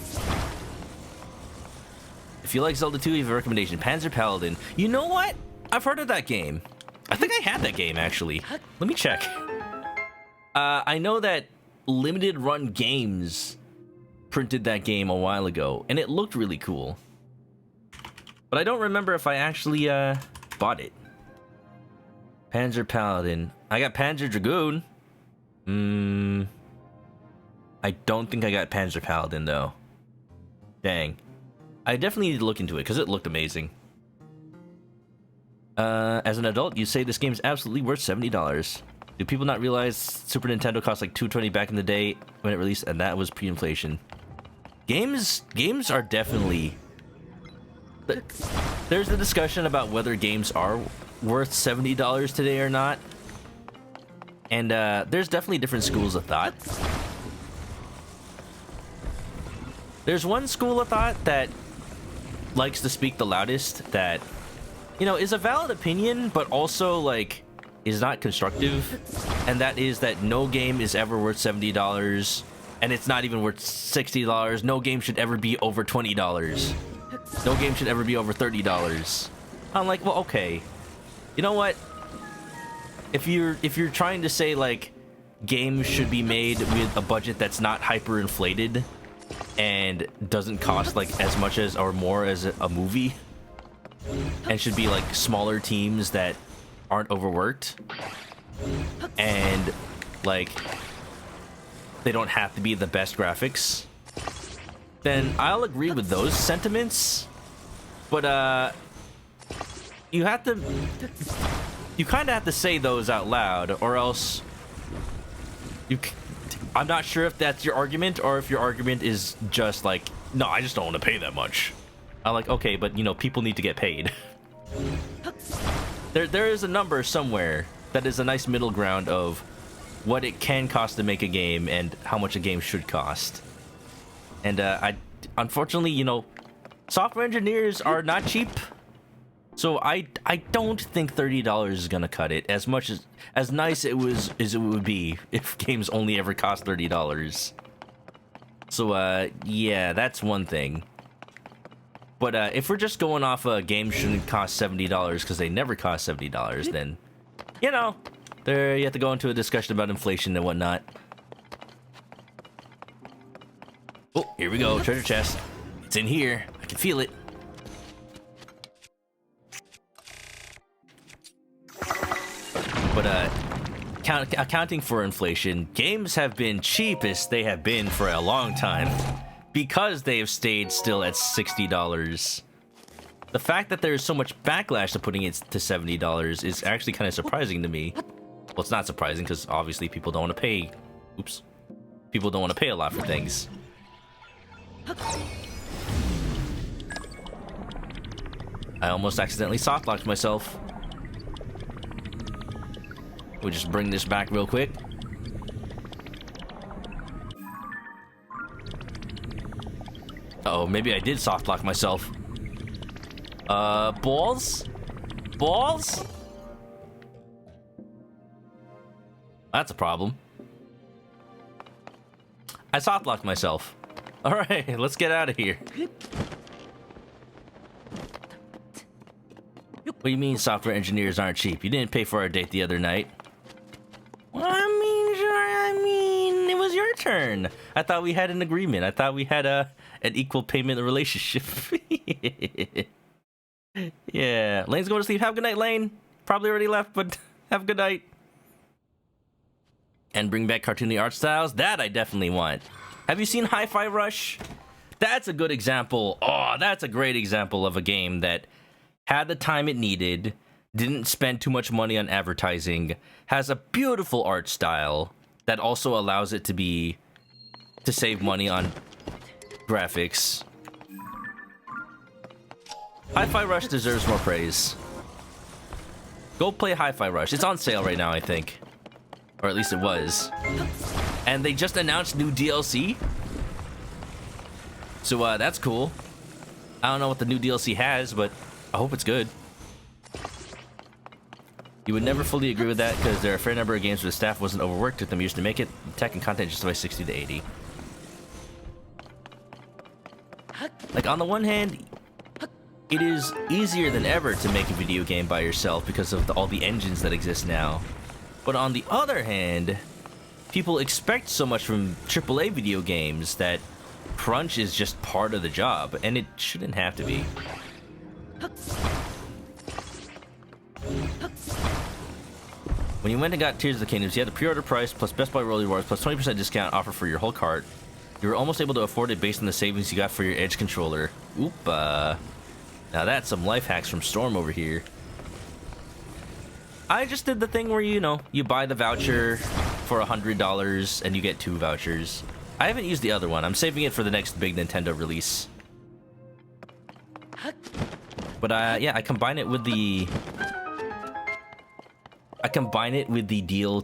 If you like Zelda 2, you have a recommendation. Panzer Paladin. You know what? I've heard of that game. I think I had that game, actually. Let me check. I know that Limited Run Games printed that game a while ago, and it looked really cool. But I don't remember if I actually bought it. Panzer Paladin. I got Panzer Dragoon. I don't think I got Panzer Paladin, though. Dang. I definitely need to look into it, because it looked amazing. As an adult, you say this game is absolutely worth $70. Do people not realize Super Nintendo cost like $220 back in the day when it released, and that was pre-inflation? Games are definitely... There's a discussion about whether games are worth $70 today or not. And there's definitely different schools of thought. There's one school of thought that likes to speak the loudest, that, you know, is a valid opinion, but also, like, is not constructive. And that is that no game is ever worth $70, and it's not even worth $60. No game should ever be over $20. No game should ever be over $30. I'm like, well, okay. You know what? If you're trying to say, like, games should be made with a budget that's not hyperinflated and doesn't cost like as much as or more as a movie, and should be like smaller teams that aren't overworked, and like they don't have to be the best graphics, then I'll agree with those sentiments. But you kind of have to say those out loud, or else I'm not sure if that's your argument, or if your argument is just like, no, I just don't want to pay that much. I'm like, okay, but you know, people need to get paid. There is a number somewhere that is a nice middle ground of what it can cost to make a game and how much a game should cost. And unfortunately, you know, software engineers are not cheap. So I don't think $30 is gonna cut it, as much as nice it would be if games only ever cost $30. So yeah, that's one thing. But if we're just going off games shouldn't cost $70 because they never cost $70, then, you know, there you have to go into a discussion about inflation and whatnot. Oh, here we go, treasure chest. It's in here. I can feel it. But accounting for inflation, games have been cheapest they have been for a long time because they have stayed still at $60. The fact that there's so much backlash to putting it to $70 is actually kind of surprising to me. Well, it's not surprising because obviously people don't want to pay. Oops. People don't want to pay a lot for things. I almost accidentally softlocked myself. We'll just bring this back real quick. Uh-oh, maybe I did softlock myself. Balls? Balls? That's a problem. I softlocked myself. Alright, let's get out of here. What do you mean software engineers aren't cheap? You didn't pay for our date the other night. Well, I mean, it was your turn. I thought we had an agreement. I thought we had an equal payment relationship. Yeah, Lane's going to sleep. Have a good night, Lane. Probably already left, but have a good night. And bring back cartoony art styles. That I definitely want. Have you seen Hi-Fi Rush? That's a good example. Oh, that's a great example of a game that had the time it needed, didn't spend too much money on advertising, has a beautiful art style that also allows it to save money on graphics. Hi-Fi Rush deserves more praise. Go play Hi-Fi Rush. It's on sale right now, I think. Or at least it was. And they just announced new DLC. So that's cool. I don't know what the new DLC has, but I hope it's good. You would never fully agree with that because there are a fair number of games where the staff wasn't overworked, took them years to make it. Tech and content justifies 60 to 80. Like, on the one hand, it is easier than ever to make a video game by yourself because of all the engines that exist now. But on the other hand, people expect so much from AAA video games that crunch is just part of the job, and it shouldn't have to be. When you went and got Tears of the Kingdoms, you had the pre-order price plus Best Buy Roll Rewards plus 20% discount offer for your whole cart. You were almost able to afford it based on the savings you got for your Edge controller. Oop, now that's some life hacks from Storm over here. I just did the thing where, you know, you buy the voucher for $100 and you get 2 vouchers. I haven't used the other one. I'm saving it for the next big Nintendo release. But yeah, I combine it with the deal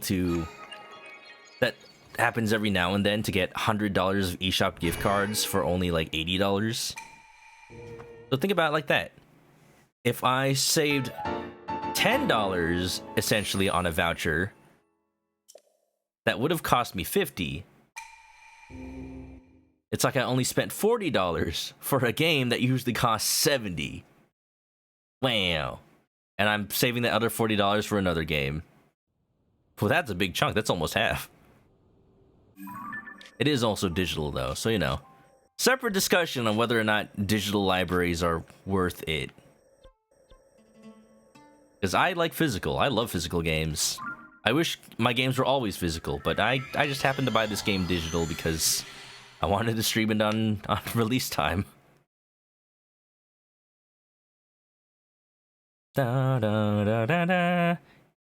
that happens every now and then to get $100 of eShop gift cards for only like $80. So think about it like that. If I saved $10 essentially on a voucher that would have cost me $50, it's like I only spent $40 for a game that usually costs $70. Wow. And I'm saving the other $40 for another game. Well, that's a big chunk. That's almost half. It is also digital, though, so you know. Separate discussion on whether or not digital libraries are worth it. Because I like physical. I love physical games. I wish my games were always physical, but I just happened to buy this game digital because I wanted to stream it on release time. Da, da, da, da, da.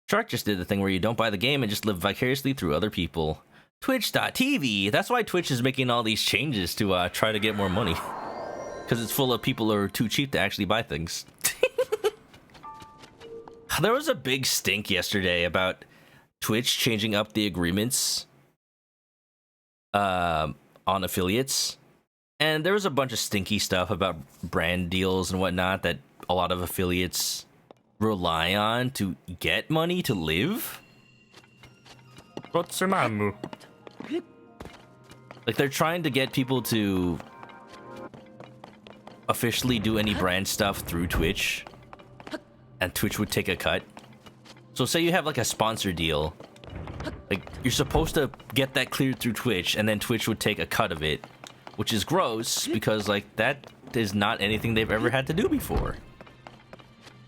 Shark just did the thing where you don't buy the game and just live vicariously through other people. Twitch.tv. That's why Twitch is making all these changes to try to get more money. Because it's full of people who are too cheap to actually buy things. There was a big stink yesterday about Twitch changing up the agreements on affiliates. And there was a bunch of stinky stuff about brand deals and whatnot that a lot of affiliates rely on to get money to live. Like, they're trying to get people to officially do any brand stuff through Twitch, and Twitch would take a cut. So say you have like a sponsor deal, like you're supposed to get that cleared through Twitch, and then Twitch would take a cut of it, which is gross because like that is not anything they've ever had to do before.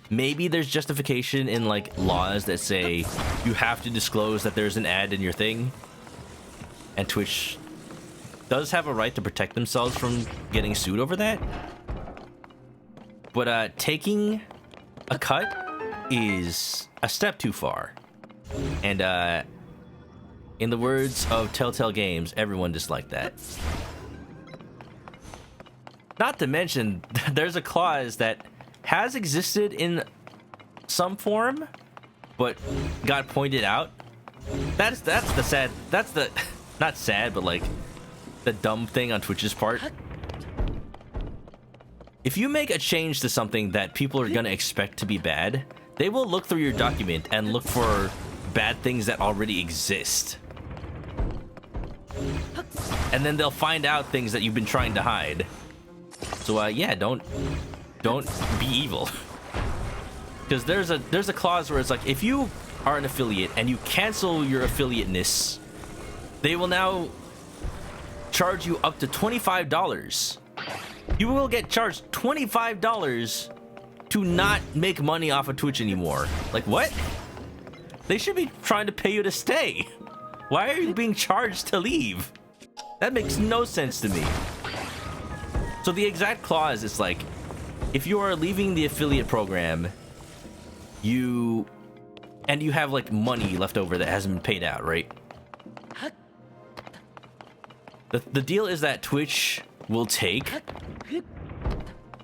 Maybe there's justification in like laws that say you have to disclose that there's an ad in your thing, and Twitch does have a right to protect themselves from getting sued over that. But taking a cut is a step too far. And in the words of Telltale Games, everyone disliked that. Not to mention, there's a clause that has existed in some form, but got pointed out. That's the sad, that's the, not sad, but like the dumb thing on Twitch's part. If you make a change to something that people are gonna expect to be bad, they will look through your document and look for bad things that already exist. And then they'll find out things that you've been trying to hide. So yeah, don't be evil. Because there's a clause where it's like, if you are an affiliate and you cancel your affiliateness, they will now charge you up to $25. You will get charged $25 to not make money off of Twitch anymore. Like, what? They should be trying to pay you to stay. Why are you being charged to leave? That makes no sense to me. So the exact clause is like, if you are leaving the affiliate program, you have like money left over that hasn't been paid out, right? The deal is that Twitch will take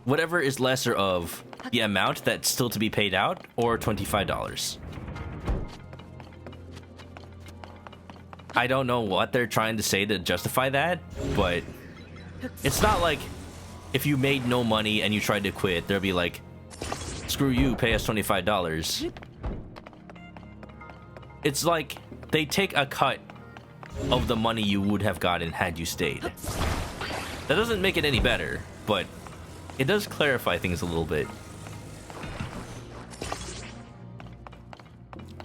whatever is lesser of the amount that's still to be paid out, or $25. I don't know what they're trying to say to justify that, but it's not like if you made no money and you tried to quit, they'll be like, screw you, pay us $25. It's like they take a cut of the money you would have gotten had you stayed. That doesn't make it any better, but it does clarify things a little bit.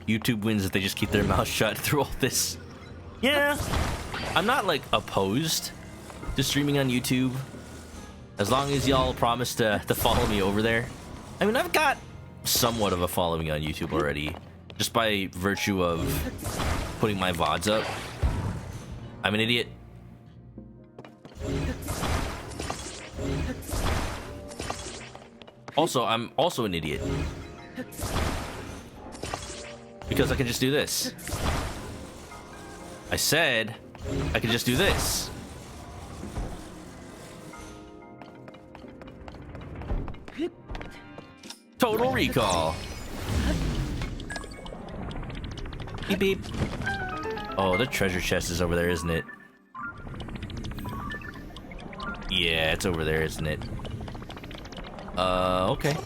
YouTube wins if they just keep their mouth shut through all this. Yeah, I'm not like opposed to streaming on YouTube, as long as y'all promise to follow me over there. I mean, I've got somewhat of a following on YouTube already, just by virtue of putting my VODs up. I'm an idiot. Also, I'm also an idiot. Because I can just do this. I said I could just do this. Total Recall. Beep beep. Oh, the treasure chest is over there, isn't it? Yeah, it's over there, isn't it? Okay.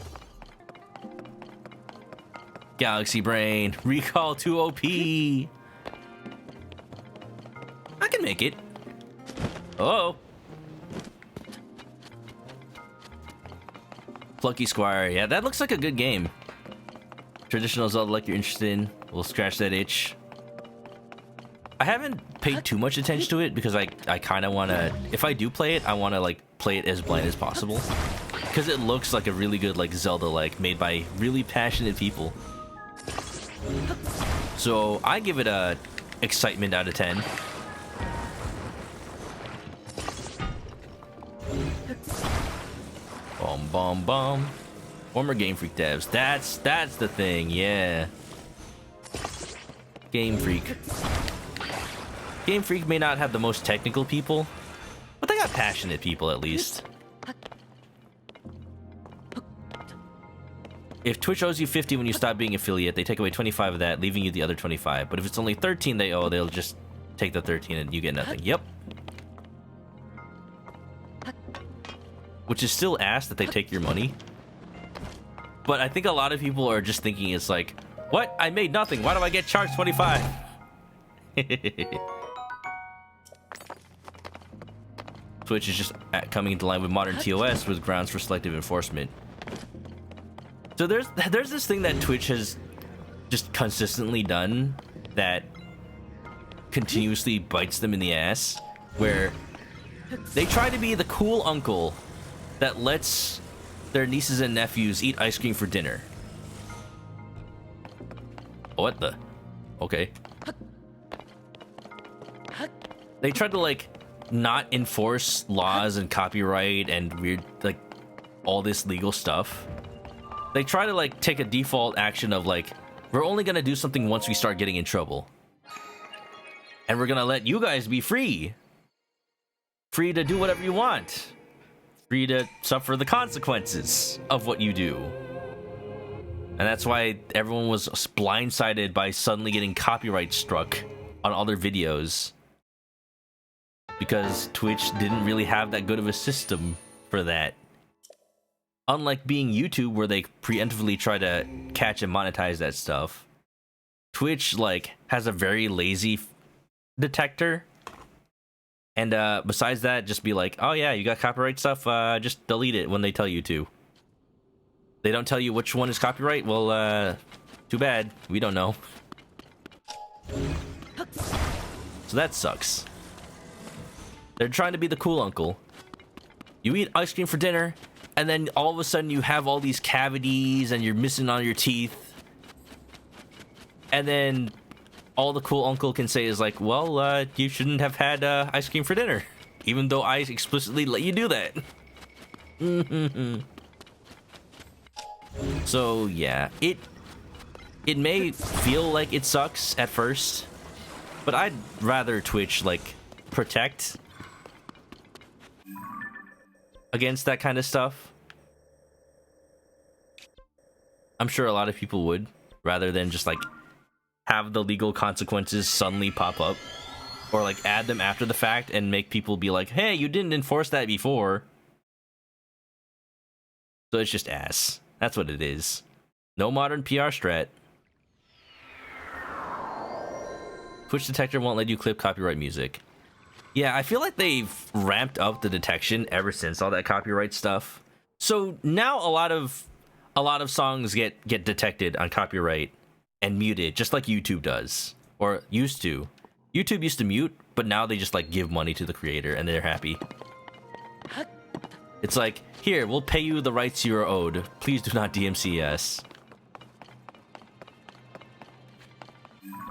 Galaxy Brain. Recall 2 OP. I can make it. Oh. Plucky Squire. Yeah, that looks like a good game. Traditional Zelda like you're interested in. We'll scratch that itch. I haven't paid too much attention to it because I kind of want to... If I do play it, I want to like play it as blind as possible. Because it looks like a really good like Zelda-like, made by really passionate people. So I give it a excitement out of 10. Bum bum bum. Former Game Freak devs. That's the thing, yeah. Game Freak. Game Freak may not have the most technical people, but they got passionate people at least. If Twitch owes you 50 when you stop being affiliate, they take away 25 of that, leaving you the other 25. But if it's only 13 they owe, they'll just take the 13 and you get nothing. Yep. Which is still ass that they take your money. But I think a lot of people are just thinking it's like, what? I made nothing. Why do I get charged 25? Twitch is just coming into line with modern TOS with grounds for selective enforcement. So there's this thing that Twitch has just consistently done that continuously bites them in the ass, where they try to be the cool uncle that lets their nieces and nephews eat ice cream for dinner. What the? Okay. They try to like not enforce laws and copyright and weird like all this legal stuff. They try to like take a default action of like, we're only gonna do something once we start getting in trouble. And we're gonna let you guys be free. Free to do whatever you want. Free to suffer the consequences of what you do. And that's why everyone was blindsided by suddenly getting copyright struck on all their videos. Because Twitch didn't really have that good of a system for that. Unlike being YouTube, where they preemptively try to catch and monetize that stuff, Twitch like has a very lazy detector. And besides that, just be like, oh yeah, you got copyright stuff, just delete it when they tell you to. They don't tell you which one is copyright? Well, too bad. We don't know. So that sucks. They're trying to be the cool uncle. You eat ice cream for dinner, and then all of a sudden you have all these cavities and you're missing all your teeth. And then all the cool uncle can say is like, well, you shouldn't have had ice cream for dinner, even though I explicitly let you do that. So yeah, it may feel like it sucks at first, but I'd rather Twitch like protect against that kind of stuff. I'm sure a lot of people would, rather than just like have the legal consequences suddenly pop up, or like add them after the fact and make people be like, hey, you didn't enforce that before. So it's just ass. That's what it is. No modern PR strat. Twitch detector won't let you clip copyright music. Yeah, I feel like they've ramped up the detection ever since all that copyright stuff. So now a lot of songs get detected on copyright and muted, just like YouTube does, or used to. YouTube used to mute, but now they just like give money to the creator and they're happy. It's like, here, we'll pay you the rights you are owed. Please do not DMC us.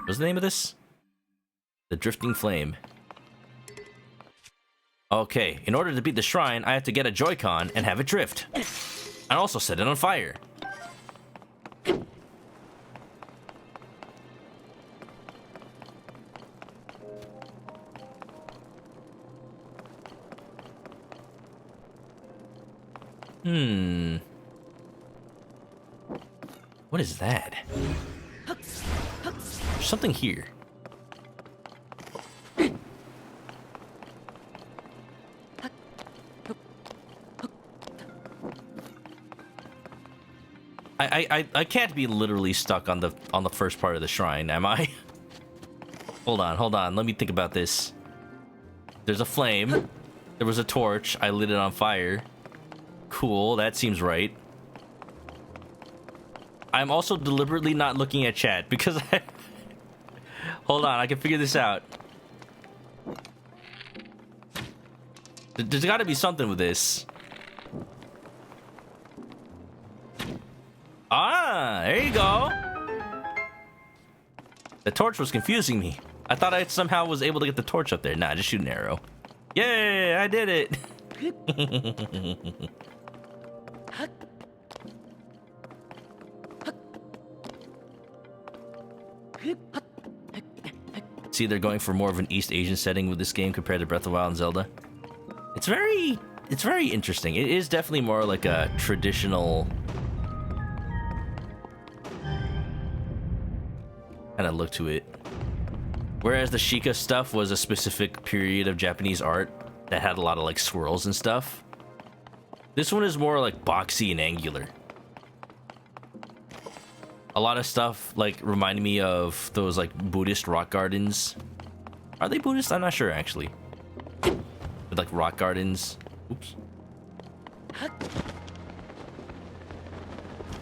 What's the name of this? The Drifting Flame. Okay, in order to beat the shrine, I have to get a Joy-Con and have it drift. And also set it on fire. What is that? There's something here. I can't be literally stuck on the first part of the shrine, am I? Hold on. Let me think about this. There's a flame. There was a torch. I lit it on fire. Cool, that seems right. I'm also deliberately not looking at chat because I... Hold on, I can figure this out. There's gotta be something with this. Ah, there you go. The torch was confusing me. I thought I somehow was able to get the torch up there. Nah, just shoot an arrow. Yay, I did it. See, they're going for more of an East Asian setting with this game compared to Breath of the Wild and Zelda. It's very interesting. It is definitely more like a traditional kind of look to it. Whereas the Sheikah stuff was a specific period of Japanese art that had a lot of like swirls and stuff. This one is more like boxy and angular. A lot of stuff like reminded me of those like Buddhist rock gardens. Are they Buddhist? I'm not sure actually. With like rock gardens. Oops.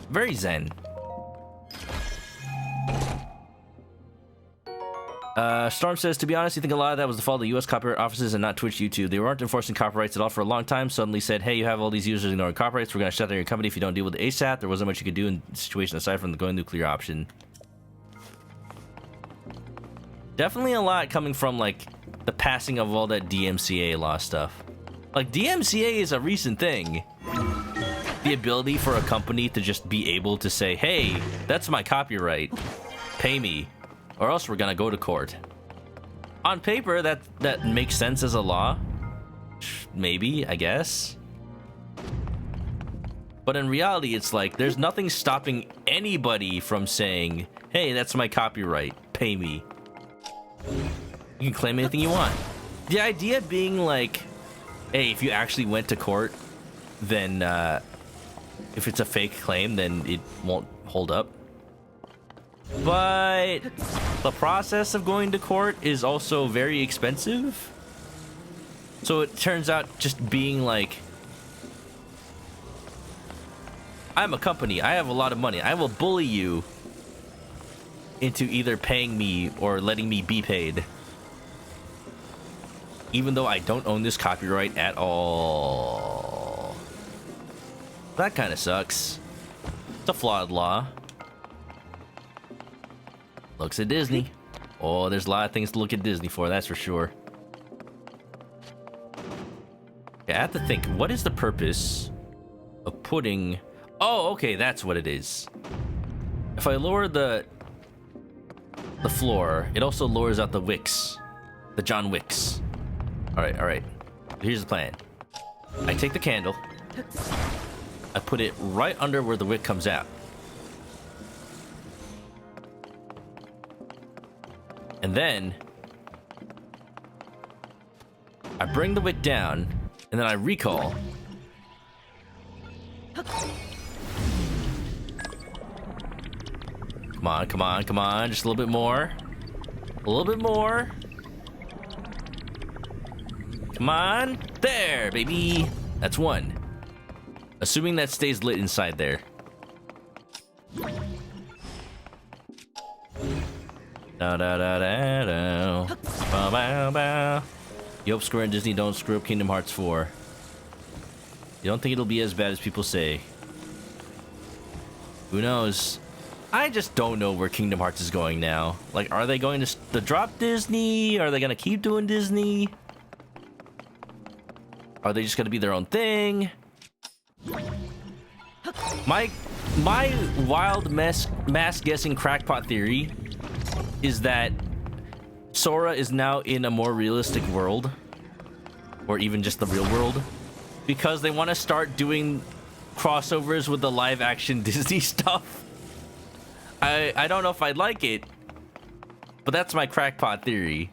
Very zen. Storm says, to be honest, you think a lot of that was the fault of the U.S. copyright offices and not Twitch YouTube. They weren't enforcing copyrights at all for a long time. Suddenly said, hey, you have all these users ignoring copyrights. We're going to shut down your company if you don't deal with it ASAP. There wasn't much you could do in the situation aside from the going nuclear option. Definitely a lot coming from, like, the passing of all that DMCA law stuff. Like, DMCA is a recent thing. The ability for a company to just be able to say, hey, that's my copyright. Pay me. Or else we're gonna go to court. On paper, that makes sense as a law. Maybe, I guess. But in reality, it's like, there's nothing stopping anybody from saying, hey, that's my copyright, pay me. You can claim anything you want. The idea being like, hey, if you actually went to court, then if it's a fake claim, then it won't hold up. But the process of going to court is also very expensive. So it turns out just being like, I'm a company, I have a lot of money, I will bully you into either paying me or letting me be paid. Even though I don't own this copyright at all. That kind of sucks. It's a flawed law. Looks at Disney. Oh, there's a lot of things to look at Disney for, that's for sure. Okay, I have to think, what is the purpose of putting... Oh, okay, that's what it is. If I lower the floor, it also lowers out the wicks. The John Wicks. Alright. Here's the plan. I take the candle. I put it right under where the wick comes out. And then I bring the wick down, and then I recall. Come on, come on, come on. Just a little bit more. A little bit more. Come on. There, baby. That's one. Assuming that stays lit inside there. Da da da da da. Bow bow bow. You hope Square and Disney don't screw up Kingdom Hearts 4. You don't think it'll be as bad as people say? Who knows? I just don't know where Kingdom Hearts is going now. Like, are they going to drop Disney? Are they going to keep doing Disney? Are they just going to be their own thing? My wild mass guessing crackpot theory is that Sora is now in a more realistic world, or even just the real world, because they want to start doing crossovers with the live action Disney stuff. I don't know if I'd like it, but that's my crackpot theory.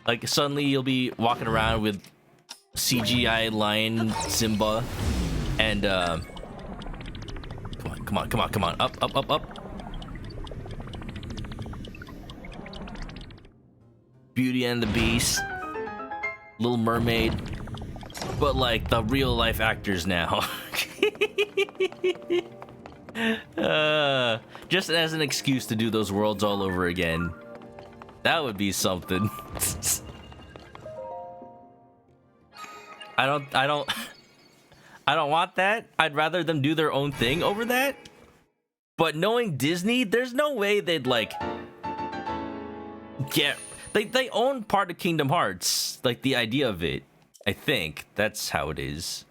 Like, suddenly you'll be walking around with CGI lion Simba and come on, come on, come on, up, up, up, up. Beauty and the Beast, Little Mermaid, but like the real life actors now. Just as an excuse to do those worlds all over again. That would be something. I don't want that. I'd rather them do their own thing over that. But knowing Disney, there's no way they'd like get. They own part of Kingdom Hearts, like the idea of it. I think that's how it is.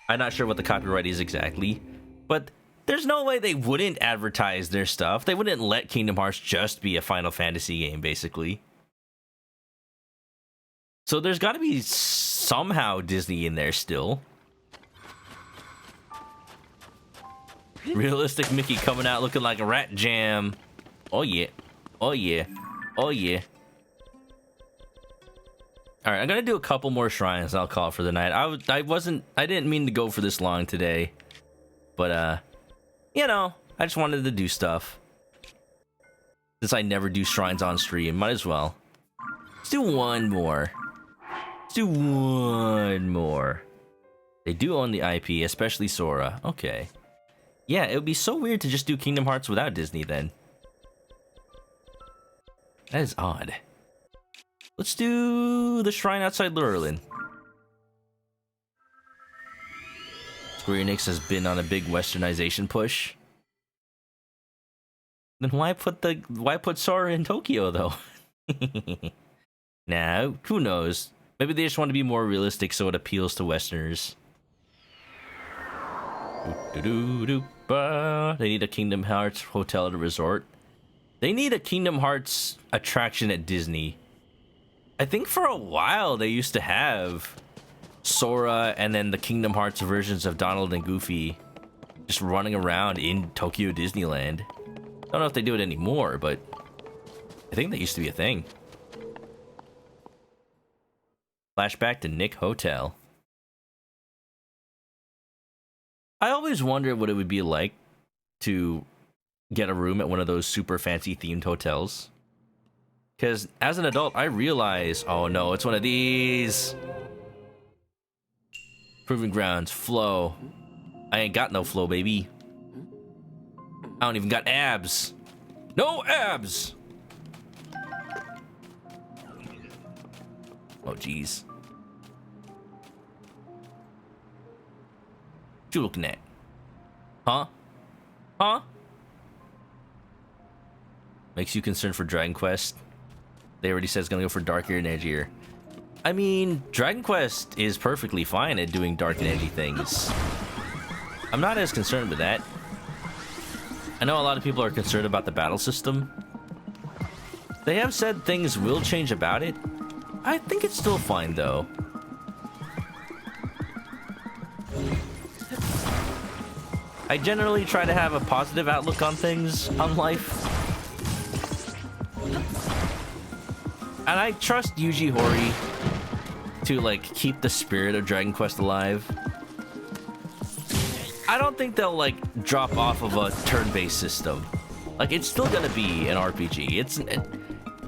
I'm not sure what the copyright is exactly, but there's no way they wouldn't advertise their stuff. They wouldn't let Kingdom Hearts just be a Final Fantasy game, basically. So there's got to be somehow Disney in there still. Realistic Mickey coming out looking like a rat jam. Oh yeah. Oh yeah. Oh yeah. Alright, I'm gonna do a couple more shrines. I'll call it for the night. I didn't mean to go for this long today. But you know, I just wanted to do stuff. Since I never do shrines on stream, might as well. Let's do one more. Let's do one more. They do own the IP, especially Sora. Okay. Yeah, it would be so weird to just do Kingdom Hearts without Disney then. That is odd. Let's do the shrine outside Lurelin. Square Enix has been on a big westernization push. Then why put Sora in Tokyo though? Nah, who knows? Maybe they just want to be more realistic so it appeals to Westerners. They need a Kingdom Hearts hotel at a resort. They need a Kingdom Hearts attraction at Disney. I think for a while they used to have Sora and then the Kingdom Hearts versions of Donald and Goofy just running around in Tokyo Disneyland. I don't know if they do it anymore, but I think that used to be a thing. Flashback to Nick Hotel. I always wondered what it would be like to get a room at one of those super fancy themed hotels. Because as an adult, I realize, oh no, it's one of these. Proving Grounds, Flow. I ain't got no flow, baby. I don't even got abs. No abs! Oh, jeez. What you looking at? Huh? Huh? Makes you concerned for Dragon Quest? They already said it's gonna go for darker and edgier. I mean, Dragon Quest is perfectly fine at doing dark and edgy things. I'm not as concerned with that. I know a lot of people are concerned about the battle system. They have said things will change about it. I think it's still fine, though. I generally try to have a positive outlook on things, on life. And I trust Yuji Horii to, like, keep the spirit of Dragon Quest alive. I don't think they'll, like, drop off of a turn-based system. Like, it's still gonna be an RPG.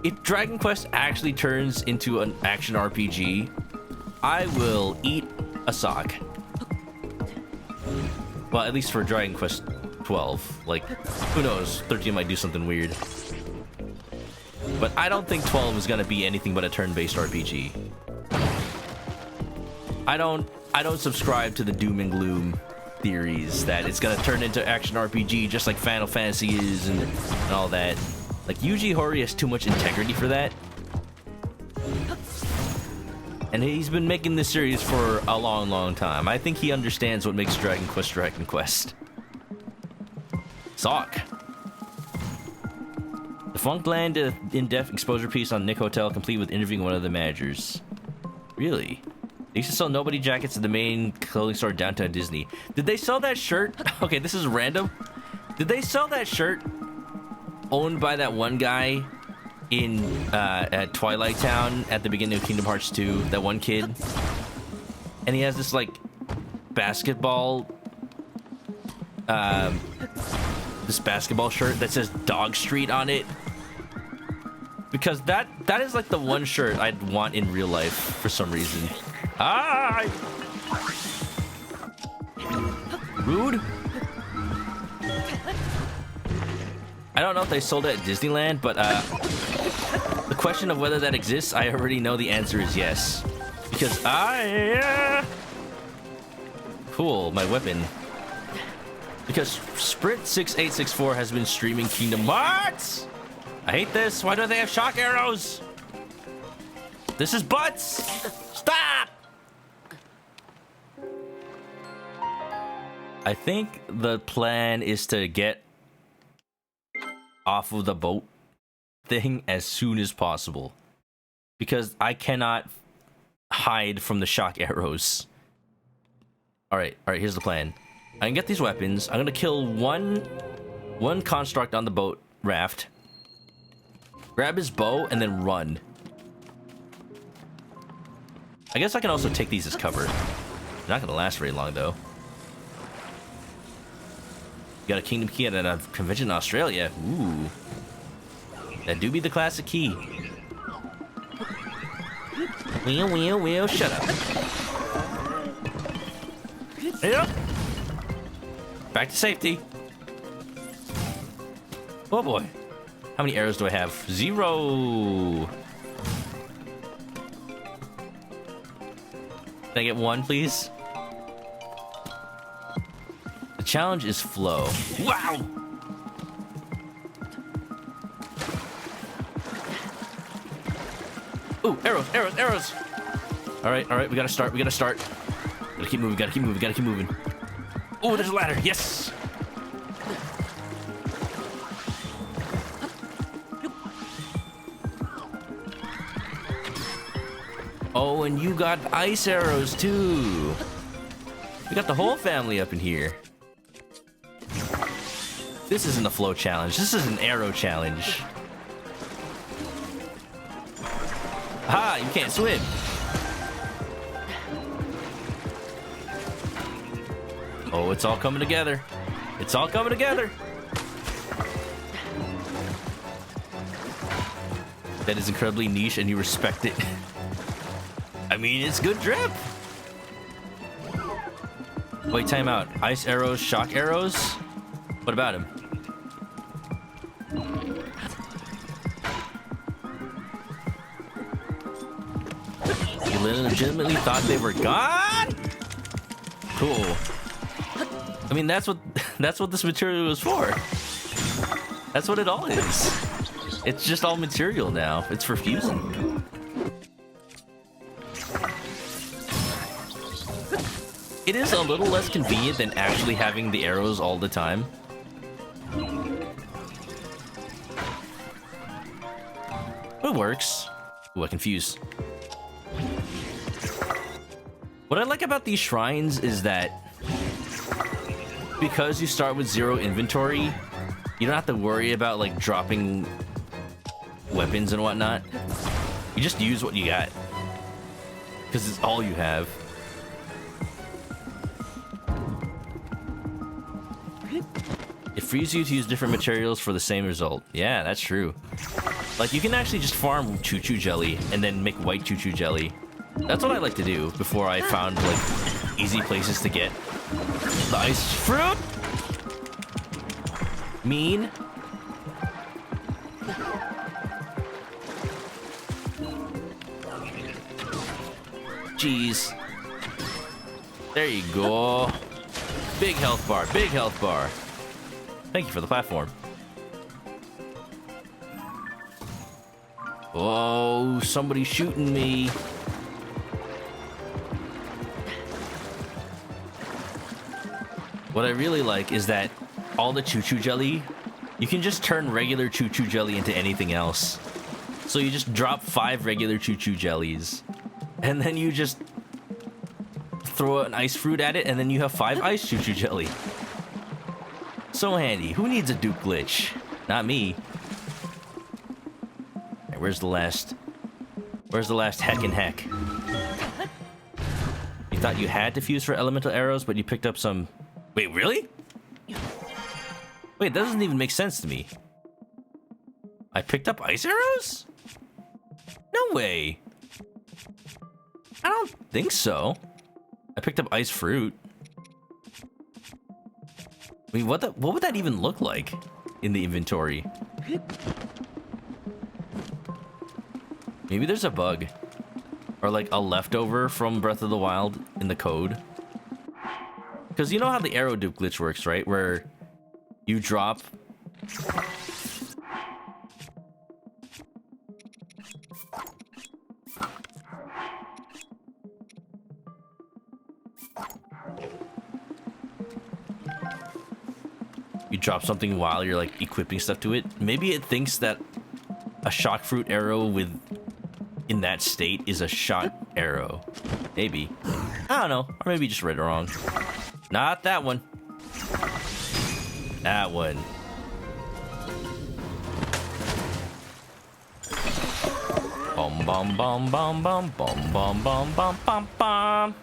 If Dragon Quest actually turns into an action RPG, I will eat a sock. Well, at least for Dragon Quest 12. Like, who knows? 13 might do something weird. But I don't think 12 is gonna be anything but a turn-based RPG. I don't subscribe to the doom and gloom theories that it's gonna turn into action RPG just like Final Fantasy is and all that. Like, Yuji Horii has too much integrity for that. And he's been making this series for a long, long time. I think he understands what makes Dragon Quest Dragon Quest. Sock. Defunct Land in-depth exposure piece on Nick Hotel, complete with interviewing one of the managers. Really? They used to sell nobody jackets at the main clothing store downtown Disney. Did they sell that shirt? Okay, this is random. Did they sell that shirt owned by that one guy in at Twilight Town at the beginning of Kingdom Hearts 2? That one kid? And he has this, like, basketball... this basketball shirt that says Dog Street on it. Because that is, like, the one shirt I'd want in real life for some reason. Ah! Rude. I don't know if they sold it at Disneyland, but the question of whether that exists, I already know the answer is yes. Because cool, my weapon. Because Sprint6864 has been streaming Kingdom Hearts. I hate this. Why don't they have shock arrows? This is butts. Stop. I think the plan is to get off of the boat thing as soon as possible, because I cannot hide from the shock arrows. All right, here's the plan. I can get these weapons. I'm gonna kill one construct on the boat raft, grab his bow, and then run. I guess I can also take these as cover. They're not gonna last very long though. Got a Kingdom Key at a convention in Australia. Ooh. That do be the classic key. Wheel, shut up. Yep. Back to safety. Oh boy. How many arrows do I have? 0. Can I get one, please? The challenge is flow. Wow! Ooh, arrows! Alright, we gotta start. Gotta keep moving. Ooh, there's a ladder, yes! Oh, and you got ice arrows too. We got the whole family up in here. This isn't a flow challenge. This is an arrow challenge. Ha! You can't swim. Oh, it's all coming together. It's all coming together. That is incredibly niche, and you respect it. I mean, it's good drip. Wait, time out. Ice arrows, shock arrows? What about him? You legitimately thought they were gone? Cool. I mean, that's what this material was for. That's what it all is. It's just all material now. It's for fusing. It is a little less convenient than actually having the arrows all the time. But it works. Ooh, I confuse. What I like about these shrines is that because you start with 0 inventory, you don't have to worry about like dropping weapons and whatnot. You just use what you got because it's all you have. It frees you to use different materials for the same result. Yeah, that's true. Like, you can actually just farm choo-choo jelly and then make white choo-choo jelly. That's what I like to do before I found, like, easy places to get the ice fruit. Mean. Jeez. There you go. Big health bar, big health bar. Thank you for the platform. Oh, somebody's shooting me. What I really like is that all the choo-choo jelly, you can just turn regular choo-choo jelly into anything else. So you just drop 5 regular choo-choo jellies, and then you just throw an ice fruit at it, and then you have 5 ice choo-choo jelly. So handy. Who needs a Duke glitch? Not me. Right, where's the last heck and heck? You thought you had to fuse for elemental arrows, but you picked up some... Wait, really? Wait, that doesn't even make sense to me. I picked up ice arrows? No way. I don't think so. I picked up ice fruit. I mean, what would that even look like in the inventory? Maybe there's a bug. Or like a leftover from Breath of the Wild in the code. Because you know how the arrow dupe glitch works, right? Where you drop... You drop something while you're like equipping stuff to it. Maybe it thinks that a shock fruit arrow in that state is a shot arrow. Maybe. I don't know. Or maybe you just read it wrong. Not that one. That one. Bum bum bum bum bum bum bum bum bum bum bum.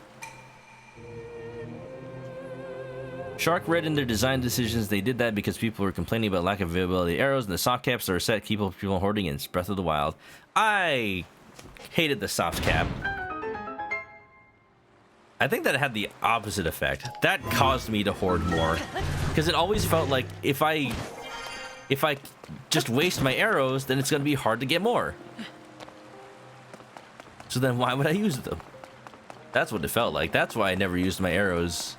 Shark read in their design decisions they did that because people were complaining about lack of availability of arrows and the soft caps that are set keep people hoarding in Breath of the Wild. I hated the soft cap. I think that it had the opposite effect. That caused me to hoard more. Because it always felt like if I just waste my arrows, then it's going to be hard to get more. So then why would I use them? That's what it felt like. That's why I never used my arrows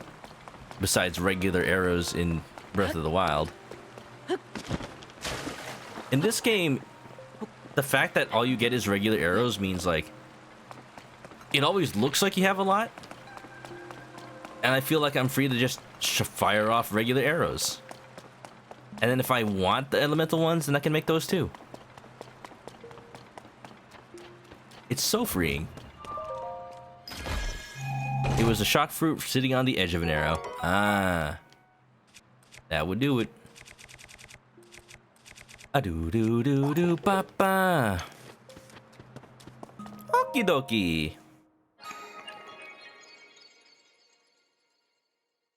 besides regular arrows in Breath of the Wild. In this game, the fact that all you get is regular arrows means like it always looks like you have a lot. And I feel like I'm free to just fire off regular arrows. And then if I want the elemental ones, then I can make those too. It's so freeing. It was a shock fruit sitting on the edge of an arrow. Ah. That would do it. A-doo-doo-doo-doo ba-ba. Okie dokie.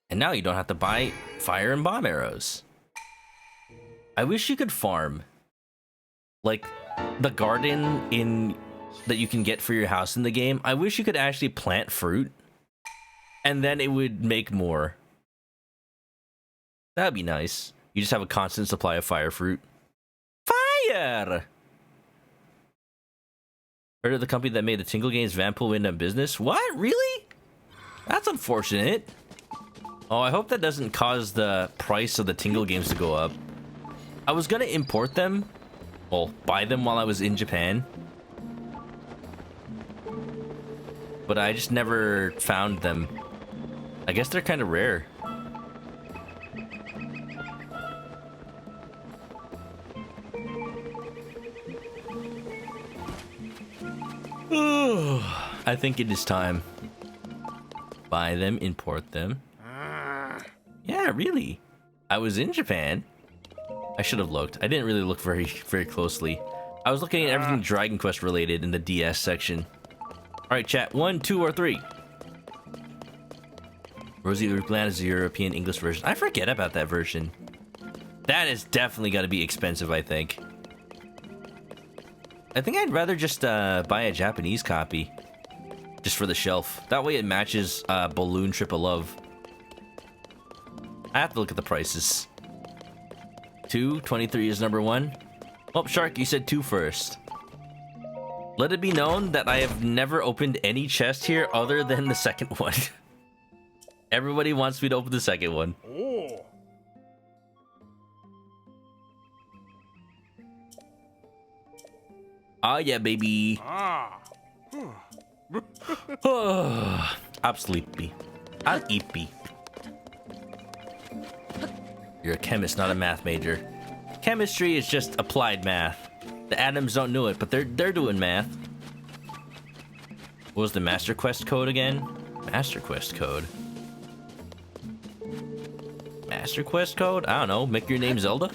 And now you don't have to buy fire and bomb arrows. I wish you could farm. Like, the garden that you can get for your house in the game. I wish you could actually plant fruit. And then it would make more. That'd be nice. You just have a constant supply of fire fruit. Fire! Heard of the company that made the Tingle games Vanpool went out of business? What? Really? That's unfortunate. Oh, I hope that doesn't cause the price of the Tingle games to go up. I was gonna import them. Well, buy them while I was in Japan. But I just never found them. I guess they're kind of rare. I think it is time. Buy them, import them. Yeah, Yeah, really. I was in Japan. I should have looked. I didn't really look very closely. I was looking at everything Dragon Quest related in the DS section. Alright, chat. 1, 2, or 3. Rosie Urplan is the European English version. I forget about that version. That is definitely got to be expensive, I think. I think I'd rather just buy a Japanese copy. Just for the shelf. That way it matches Balloon Trip of Love. I have to look at the prices. 223 is number 1. Oh, Shark, you said 2 first. Let it be known that I have never opened any chest here other than the second one. Everybody wants me to open the second one. Oh. Oh yeah, baby. Ah. I'm sleepy. I'm eepy. You're a chemist, not a math major. Chemistry is just applied math. The atoms don't know it, but they're doing math. What was the Master Quest code again? Master Quest code. Master Quest code? I don't know. Make your name Zelda?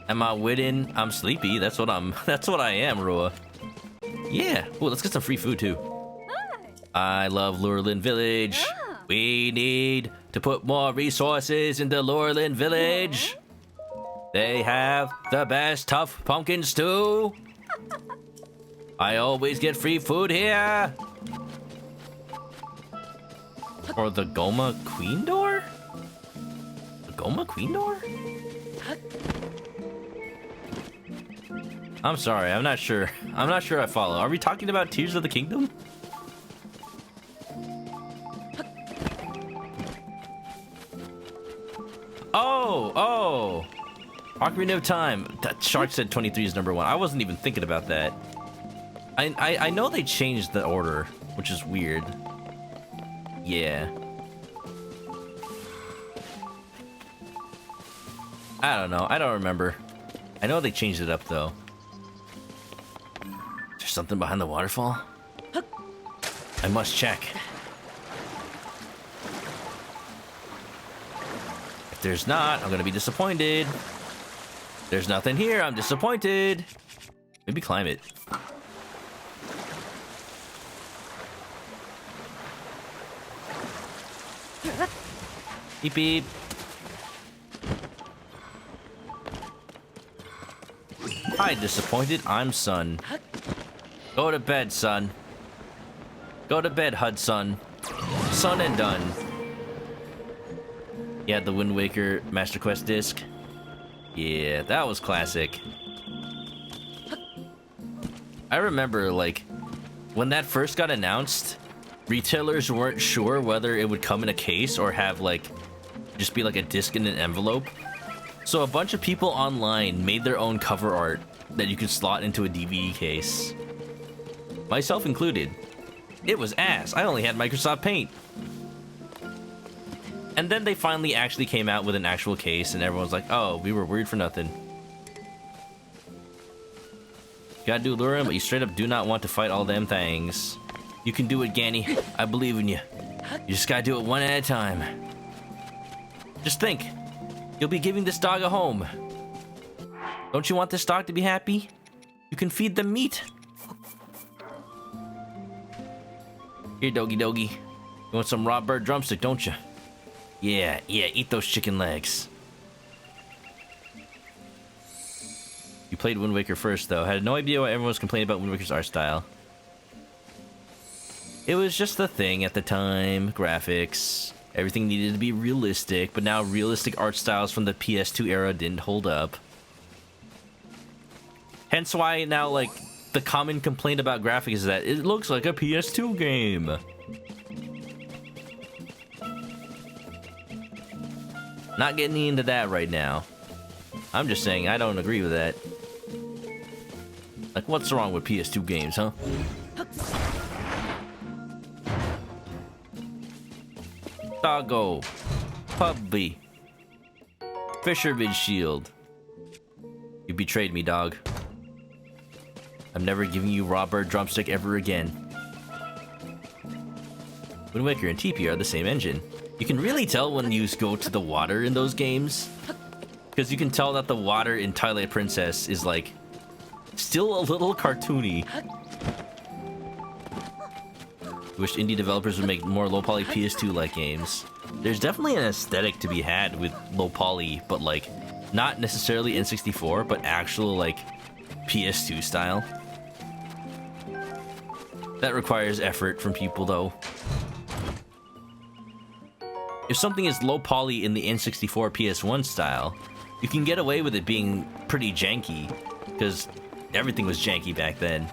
Am I witting? I'm sleepy. That's what I am, Rua. Yeah. Ooh, let's get some free food too. I love Lurelin Village. We need to put more resources into Lurelin Village. They have the best tough pumpkin stew. I always get free food here. Or the Goma Queen Door? The Goma Queen Door? I'm sorry, I'm not sure. I'm not sure I follow. Are we talking about Tears of the Kingdom? Oh! Ocarina of Time. That Shark said 23 is number 1. I wasn't even thinking about that. I know they changed the order, which is weird. Yeah. I don't know. I don't remember. I know they changed it up, though. Is there something behind the waterfall? I must check. If there's not, I'm gonna be disappointed. There's nothing here. I'm disappointed. Maybe climb it. Beep beep. Hi, disappointed. I'm Sun. Go to bed, son. Go to bed, Hudson. Son and done. You had the Wind Waker Master Quest disc? Yeah, that was classic. I remember, like, when that first got announced, retailers weren't sure whether it would come in a case or have, like, just be like a disc in an envelope. So a bunch of people online made their own cover art that you could slot into a DVD case. Myself included. It was ass. I only had Microsoft Paint. And then they finally actually came out with an actual case and everyone's like, oh, we were worried for nothing. You gotta do Lurin, but you straight up do not want to fight all them things. You can do it, Ganny. I believe in you. You just gotta do it one at a time. Just think. You'll be giving this dog a home. Don't you want this dog to be happy? You can feed them meat. Here, doggy doggy. You want some raw bird drumstick, don't you? Yeah, eat those chicken legs. You played Wind Waker first, though. Had no idea why everyone was complaining about Wind Waker's art style. It was just the thing at the time. Graphics. Everything needed to be realistic, but now realistic art styles from the PS2 era didn't hold up. Hence why now, like, the common complaint about graphics is that it looks like a PS2 game. Not getting into that right now. I'm just saying I don't agree with that. Like, what's wrong with PS2 games, huh? Doggo. Puppy. Fisherman shield. You betrayed me, dog. I'm never giving you raw bird drumstick ever again. Wind Waker and TP are the same engine. You can really tell when you go to the water in those games. Because you can tell that the water in Twilight Princess is like still a little cartoony. Wish indie developers would make more low poly PS2 like games. There's definitely an aesthetic to be had with low poly, but like not necessarily N64, but actual like PS2 style. That requires effort from people though. If something is low poly in the N64 PS1 style, you can get away with it being pretty janky, because everything was janky back then.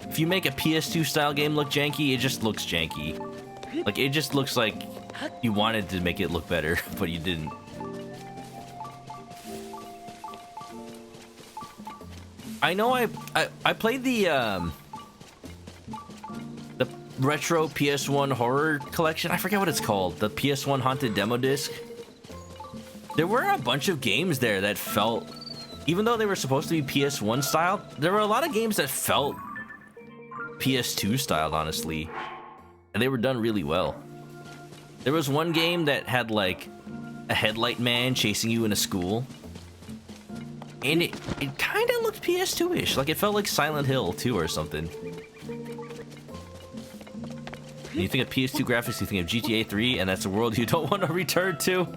If you make a PS2 style game look janky, it just looks janky. Like, it just looks like you wanted to make it look better, but you didn't. I know I played the retro PS1 horror collection. I forget what it's called. The PS1 haunted demo disc. There were a bunch of games there that felt, even though they were supposed to be PS1 style, there were a lot of games that felt PS2 styled, honestly. And they were done really well. There was one game that had like a headlight man chasing you in a school. And it kind of looked PS2-ish. Like it felt like Silent Hill 2 or something. When you think of PS2 graphics, you think of GTA 3, and that's a world you don't want to return to.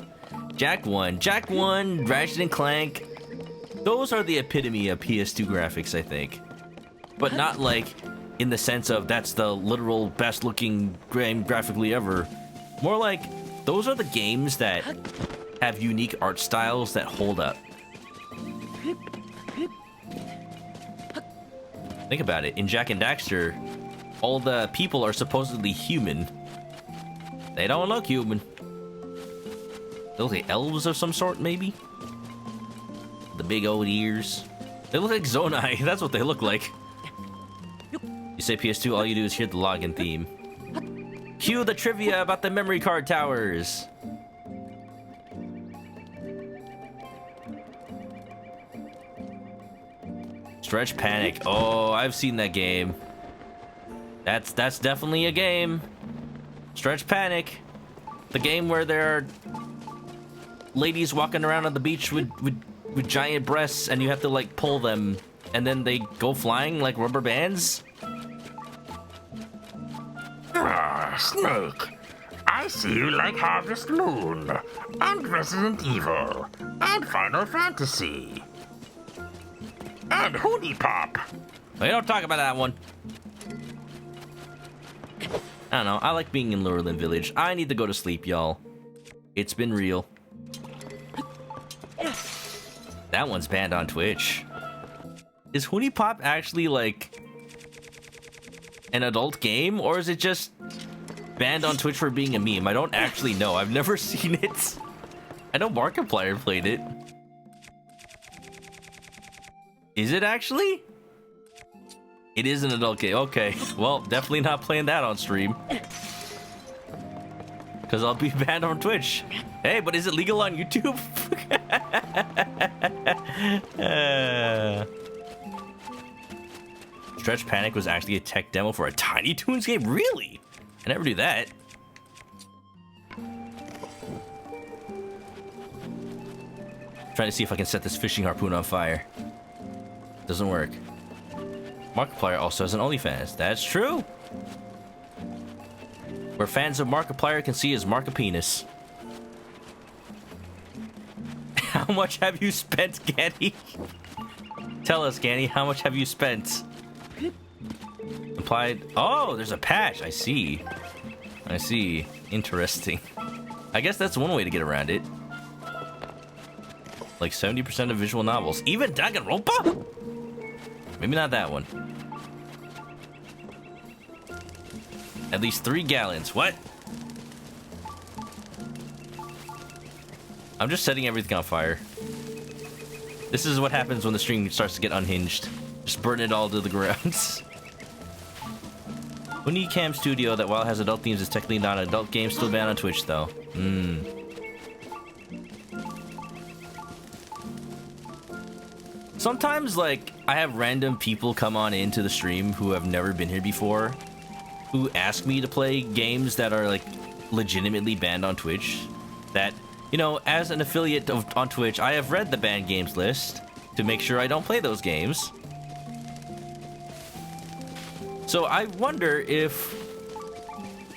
Jak 1, Ratchet and Clank. Those are the epitome of PS2 graphics, I think. But not like in the sense of that's the literal best looking game graphically ever. More like those are the games that have unique art styles that hold up. Think about it. In Jak and Daxter, all the people are supposedly human. They don't look human. They look like elves of some sort, maybe? The big old ears. They look like Zonai. That's what they look like. You say PS2, all you do is hear the login theme. Cue the trivia about the memory card towers. Stretch Panic. Oh, I've seen that game. That's definitely a game. Stretch Panic. The game where there are ladies walking around on the beach with giant breasts and you have to like pull them and then they go flying like rubber bands. Snake, I see you like Harvest Moon, and Resident Evil, and Final Fantasy, and Hoonie Pop. We don't talk about that one. I don't know. I like being in Lurelin Village. I need to go to sleep, y'all. It's been real. That one's banned on Twitch. Is Hoonie Pop actually like an adult game, or is it just banned on Twitch for being a meme? I don't actually know. I've never seen it. I know Markiplier played it. Is it actually? It is an adult game. Okay. Well, definitely not playing that on stream. Because I'll be banned on Twitch. Hey, but is it legal on YouTube? Stretch Panic was actually a tech demo for a Tiny Toons game? Really? I never do that. Trying to see if I can set this fishing harpoon on fire. Doesn't work. Markiplier also has an OnlyFans. That's true. Where fans of Markiplier can see his Markipenis. How much have you spent, Ganny? Tell us, Ganny, how much have you spent? Applied. Oh, there's a patch. I see. I see. Interesting. I guess that's one way to get around it. Like 70% of visual novels. Even Danganronpa? Maybe not that one. At least 3 gallons. What? I'm just setting everything on fire. This is what happens when the stream starts to get unhinged. Just burn it all to the ground. Unicam Studio, that while it has adult themes, is technically not an adult game, still banned on Twitch though. Sometimes, like, I have random people come on into the stream who have never been here before, who ask me to play games that are, like, legitimately banned on Twitch, that, you know, as an affiliate on Twitch, I have read the banned games list to make sure I don't play those games. So I wonder if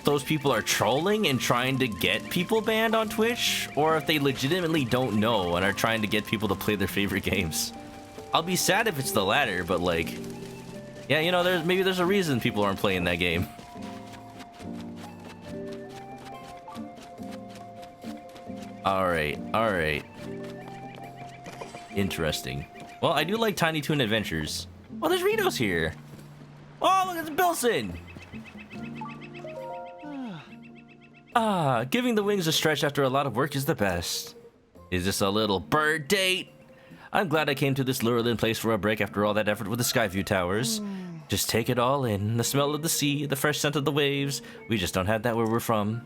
those people are trolling and trying to get people banned on Twitch, or if they legitimately don't know and are trying to get people to play their favorite games. I'll be sad if it's the latter, but like, yeah, you know, maybe there's a reason people aren't playing that game. Alright. Interesting. Well, I do like Tiny Toon Adventures. Oh, there's Rito's here. Oh, look, it's Bilson. Giving the wings a stretch after a lot of work is the best. Is this a little bird date? I'm glad I came to this lurid place for a break after all that effort with the Skyview Towers. Just take it all in. The smell of the sea, the fresh scent of the waves. We just don't have that where we're from.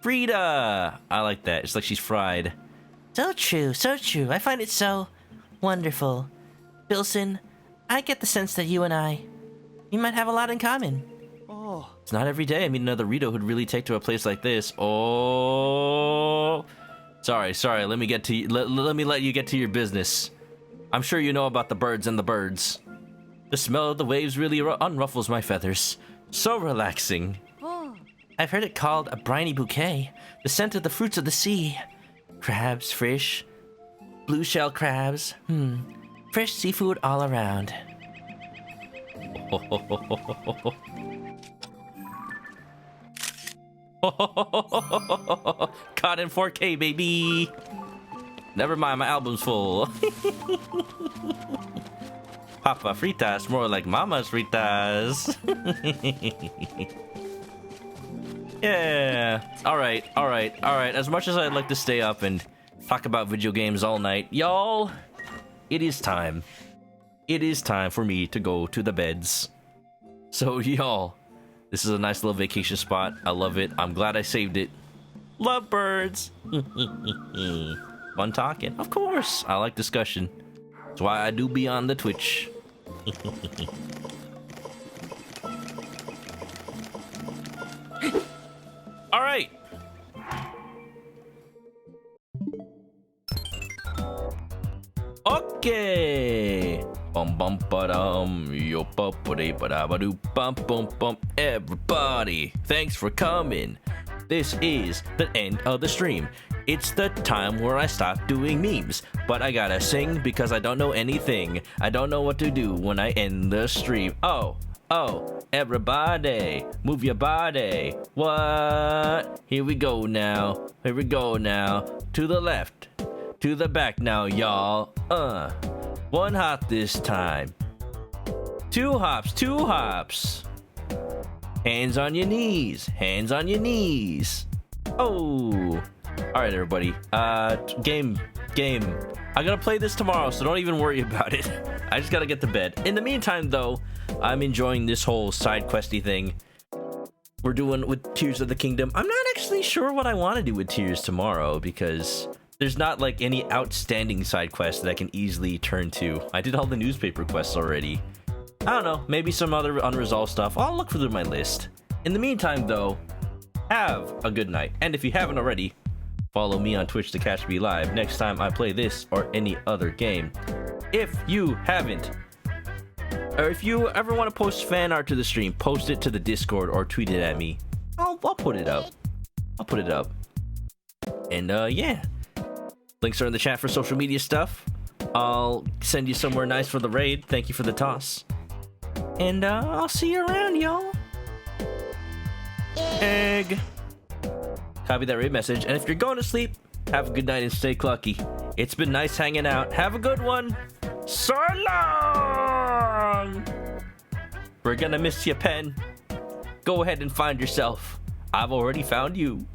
Frida! I like that. It's like she's fried. So true, so true. I find it so wonderful. Bilson, I get the sense that you and I, we might have a lot in common. It's not every day I meet another Rito who'd really take to a place like this. Oh, sorry. Let me get to let you get to your business. I'm sure you know about the birds and the birds. The smell of the waves really unruffles my feathers. So relaxing. I've heard it called a briny bouquet. The scent of the fruits of the sea. Crabs, fish, blue shell crabs. Fresh seafood all around. Caught in 4K, baby. Never mind, my album's full. Papa fritas, more like mama's fritas. Yeah. All right. As much as I'd like to stay up and talk about video games all night, y'all, it is time. It is time for me to go to the beds. So, y'all, this is a nice little vacation spot. I love it. I'm glad I saved it. Love birds. Fun talking. Of course. I like discussion. That's why I do be on the Twitch. All right. Okay. Bum bum ba dum yo ba ba dee ba da ba doo bum bum bum. Everybody, thanks for coming. This is the end of the stream. It's the time where I stop doing memes, but I gotta sing because I don't know anything. I don't know what to do when I end the stream. Oh, everybody, move your body. What? Here we go now. To the left, to the back now, y'all. One hop this time. Two hops. Hands on your knees. Oh. All right, everybody. Game. I'm gonna play this tomorrow, so don't even worry about it. I just gotta get to bed. In the meantime, though, I'm enjoying this whole side questy thing we're doing with Tears of the Kingdom. I'm not actually sure what I want to do with Tears tomorrow because there's not like any outstanding side quests that I can easily turn to. I did all the newspaper quests already. I don't know, maybe some other unresolved stuff. I'll look through my list. In the meantime, though, have a good night. And if you haven't already, follow me on Twitch to catch me live next time I play this or any other game. If you haven't, or if you ever want to post fan art to the stream, post it to the Discord or tweet it at me. I'll put it up. And yeah. Links are in the chat for social media stuff. I'll send you somewhere nice for the raid. Thank you for the toss. And I'll see you around, y'all. Egg. Copy that raid message. And if you're going to sleep, have a good night and stay clucky. It's been nice hanging out. Have a good one. So long. We're gonna miss you, Pen. Go ahead and find yourself. I've already found you.